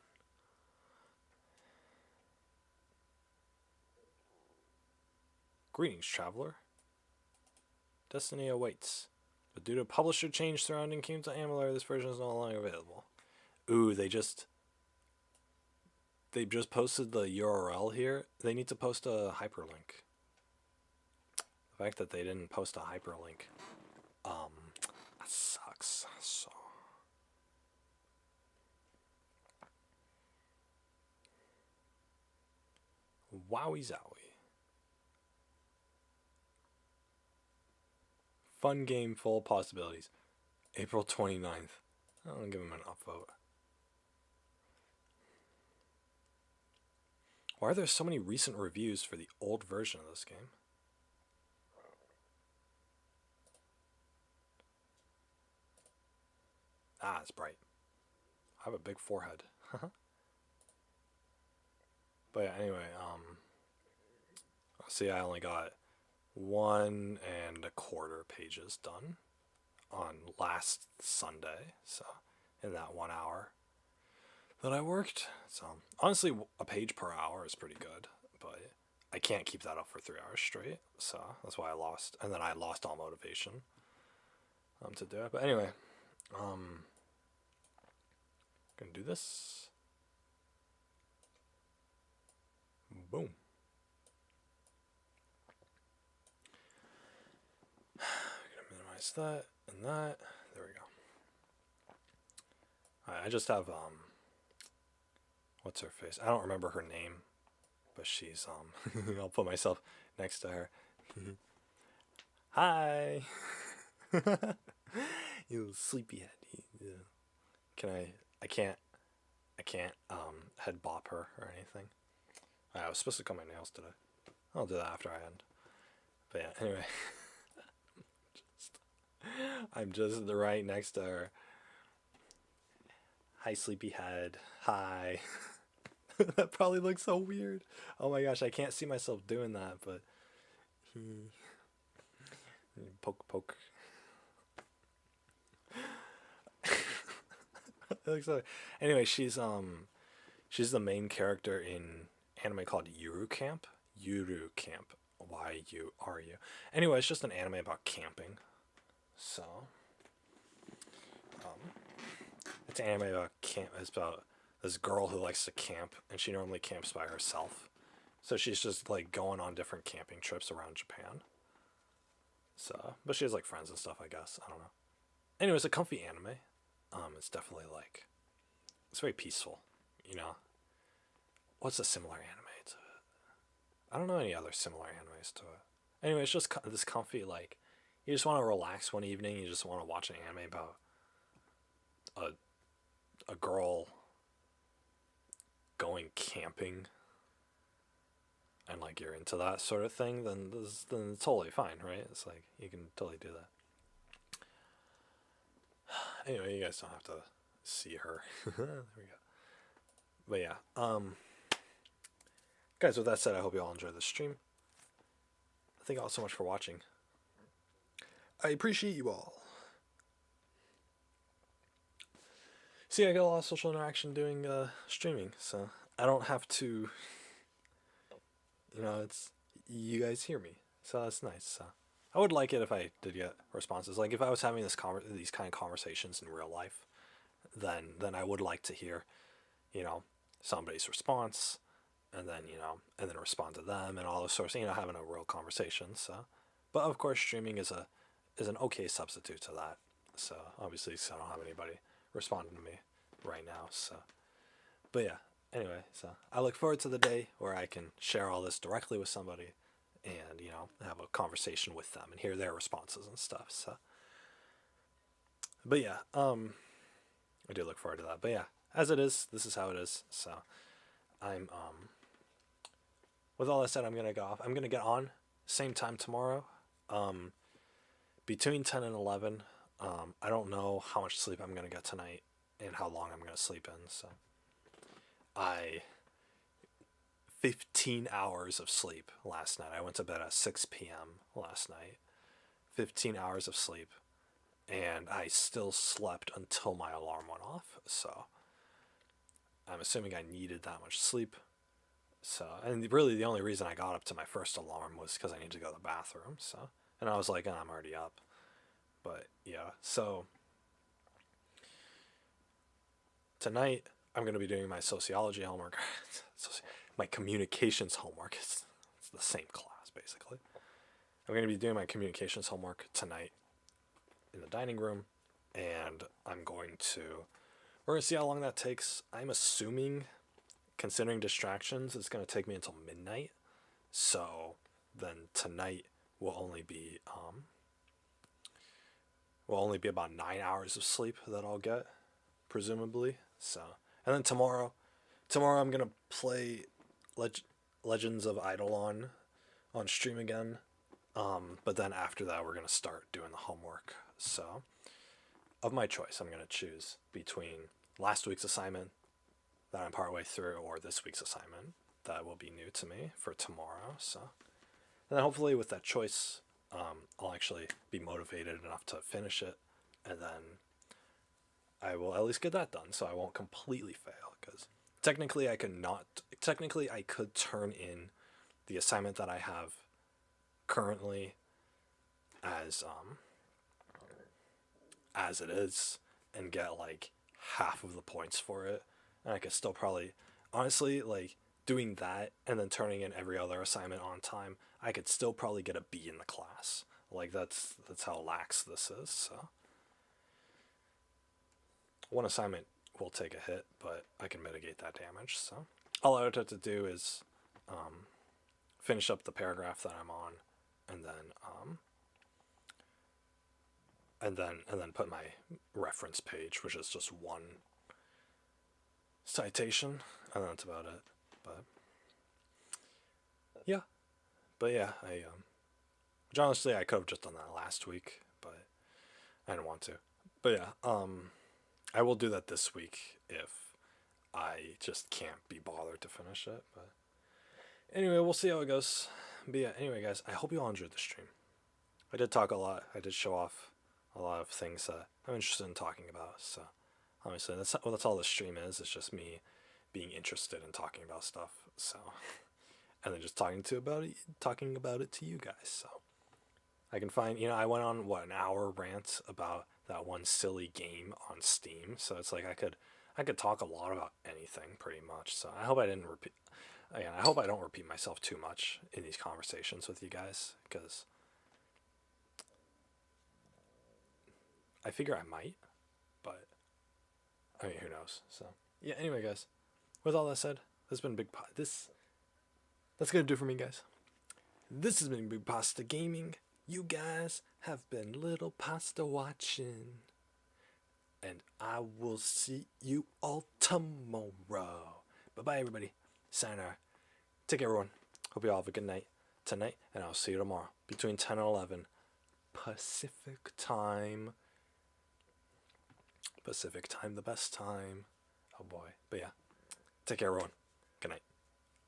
Greetings, traveler. Destiny awaits. But due to publisher change surrounding Kingdoms of Amalur, this version is no longer available. Ooh, they just posted the URL here. They need to post a hyperlink. The fact that they didn't post a hyperlink, that sucks. So, wowie zowie. Fun game full of possibilities. April 29th. I'll give him an upvote. Why are there so many recent reviews for the old version of this game? Ah, it's bright. I have a big forehead. But yeah, anyway, see, I only got 1 1/4 pages done on last Sunday, so in that 1 hour that I worked. So honestly, a page per hour is pretty good, but I can't keep that up for 3 hours straight, so that's why I lost. And then I lost all motivation to do it. But anyway, gonna do this. Boom. Gonna minimize that and that. There we go. Alright, I just have what's her face? I don't remember her name, but she's I'll put myself next to her. Hi. You sleepyhead. Yeah. Can I can't head bop her or anything. I was supposed to cut my nails today. I'll do that after I end. But yeah, anyway. I'm just right next to her. Hi, sleepyhead. Hi. That probably looks so weird. Oh my gosh, I can't see myself doing that, but poke poke. It looks so. Anyway, she's the main character in anime called Yuru Camp. Yuru Camp. YURU. Anyway, it's just an anime about camping. So, um, it's an anime about camp. It's about this girl who likes to camp, and she normally camps by herself. So she's just like going on different camping trips around Japan. So, but she has like friends and stuff, I guess. I don't know. Anyway, it's a comfy anime. It's definitely like it's very peaceful. You know, what's a similar anime to it? I don't know any other similar animes to it. Anyway, it's just this comfy like you just want to relax one evening. You just want to watch an anime about a girl going camping and like you're into that sort of thing, then it's totally fine, right? It's like you can totally do that. Anyway, you guys don't have to see her. There we go. But yeah, guys. With that said, I hope you all enjoyed the stream. Thank you all so much for watching. I appreciate you all. See, I got a lot of social interaction doing streaming, so I don't have to. It's you guys hear me, so that's nice. So I would like it if I did get responses. Like if I was having these kind of conversations in real life, then I would like to hear, somebody's response, and then respond to them and all those sorts. Having a real conversation. So, but of course, streaming is an okay substitute to that. So obviously, I don't have anybody responding to me right now. So, but yeah. Anyway, so I look forward to the day where I can share all this directly with somebody and, have a conversation with them and hear their responses and stuff. So, but yeah, I do look forward to that. But yeah, as it is, this is how it is. So I'm, with all that said, I'm going to go off. I'm going to get on same time tomorrow, between 10 and 11. I don't know how much sleep I'm going to get tonight and how long I'm going to sleep in. So 15 hours of sleep last night. I went to bed at 6 p.m. last night. 15 hours of sleep. And I still slept until my alarm went off. So I'm assuming I needed that much sleep. So, and really the only reason I got up to my first alarm was because I needed to go to the bathroom. So, and I was like, oh, I'm already up. But yeah, so tonight I'm going to be doing my sociology homework. My communications homework. It's the same class, basically. I'm going to be doing my communications homework tonight in the dining room, and we're going to see how long that takes. I'm assuming, considering distractions, it's going to take me until midnight. So then tonight will only be about 9 hours of sleep that I'll get, presumably. So, and then tomorrow I'm going to play Legends of Eidolon on stream again. But then after that, we're going to start doing the homework. So, of my choice, I'm going to choose between last week's assignment that I'm partway through or this week's assignment that will be new to me for tomorrow. So, and then hopefully with that choice, I'll actually be motivated enough to finish it, and then I will at least get that done, so I won't completely fail. Because technically, I could turn in the assignment that I have currently as it is and get like half of the points for it, and I could still probably, honestly, like doing that and then turning in every other assignment on time, I could still probably get a B in the class. Like that's how lax this is. So one assignment will take a hit, but I can mitigate that damage. So all I would have to do is finish up the paragraph that I'm on, and then put my reference page, which is just one citation, and that's about it. But yeah, I honestly I could have just done that last week, but I didn't want to. But yeah, I will do that this week if I just can't be bothered to finish it. But anyway, we'll see how it goes. But yeah, anyway, guys, I hope you all enjoyed the stream. I did talk a lot. I did show off a lot of things that I'm interested in talking about. So obviously, that's all the stream is. It's just me being interested in talking about stuff. So, and then just talking about it to you guys. So I can find, I went on an hour rant about that one silly game on Steam. So it's like I could talk a lot about anything pretty much. So I hope I didn't repeat. Again, I hope I don't repeat myself too much in these conversations with you guys, because I figure I might, but I mean, who knows? So yeah. Anyway, guys, with all that said, this has been that's gonna do for me, guys. This has been Big Pasta Gaming. You guys have been Little Pasta watching, and I will see you all tomorrow. Bye bye, everybody. Sayonara. Take care, everyone. Hope you all have a good night tonight, and I'll see you tomorrow between 10 and 11 Pacific time. Pacific time, the best time. Oh boy. But yeah. Take care, everyone. Good night.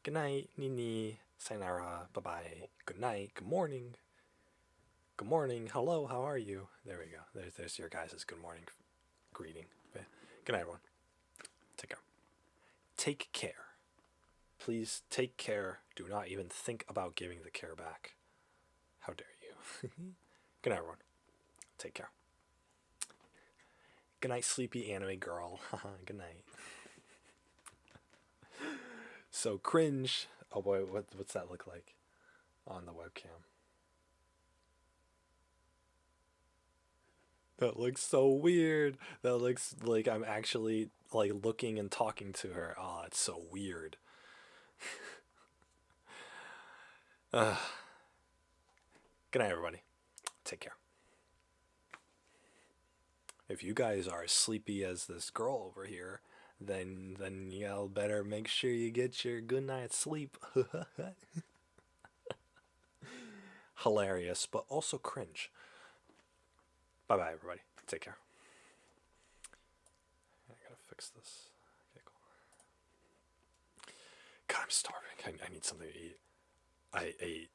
Good night, Nini. Sayonara. Bye bye. Good night. Good morning. Good morning. Hello. How are you? There we go. There's your guys' good morning greeting. But good night, everyone. Take care. Take care. Please take care. Do not even think about giving the care back. How dare you? Good night, everyone. Take care. Good night, sleepy anime girl. Good night. So cringe. Oh boy, what's that look like on the webcam? That looks so weird. That looks like I'm actually like looking and talking to her. Oh, it's so weird. Good night, everybody. Take care. If you guys are as sleepy as this girl over here, then y'all better make sure you get your good night's sleep. Hilarious, but also cringe. Bye bye, everybody. Take care. I gotta fix this. Okay, cool. God, I'm starving. I need something to eat. I ate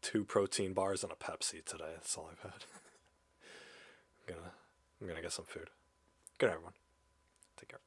2 protein bars and a Pepsi today. That's all I've had. I'm gonna get some food. Good night, everyone. Take care.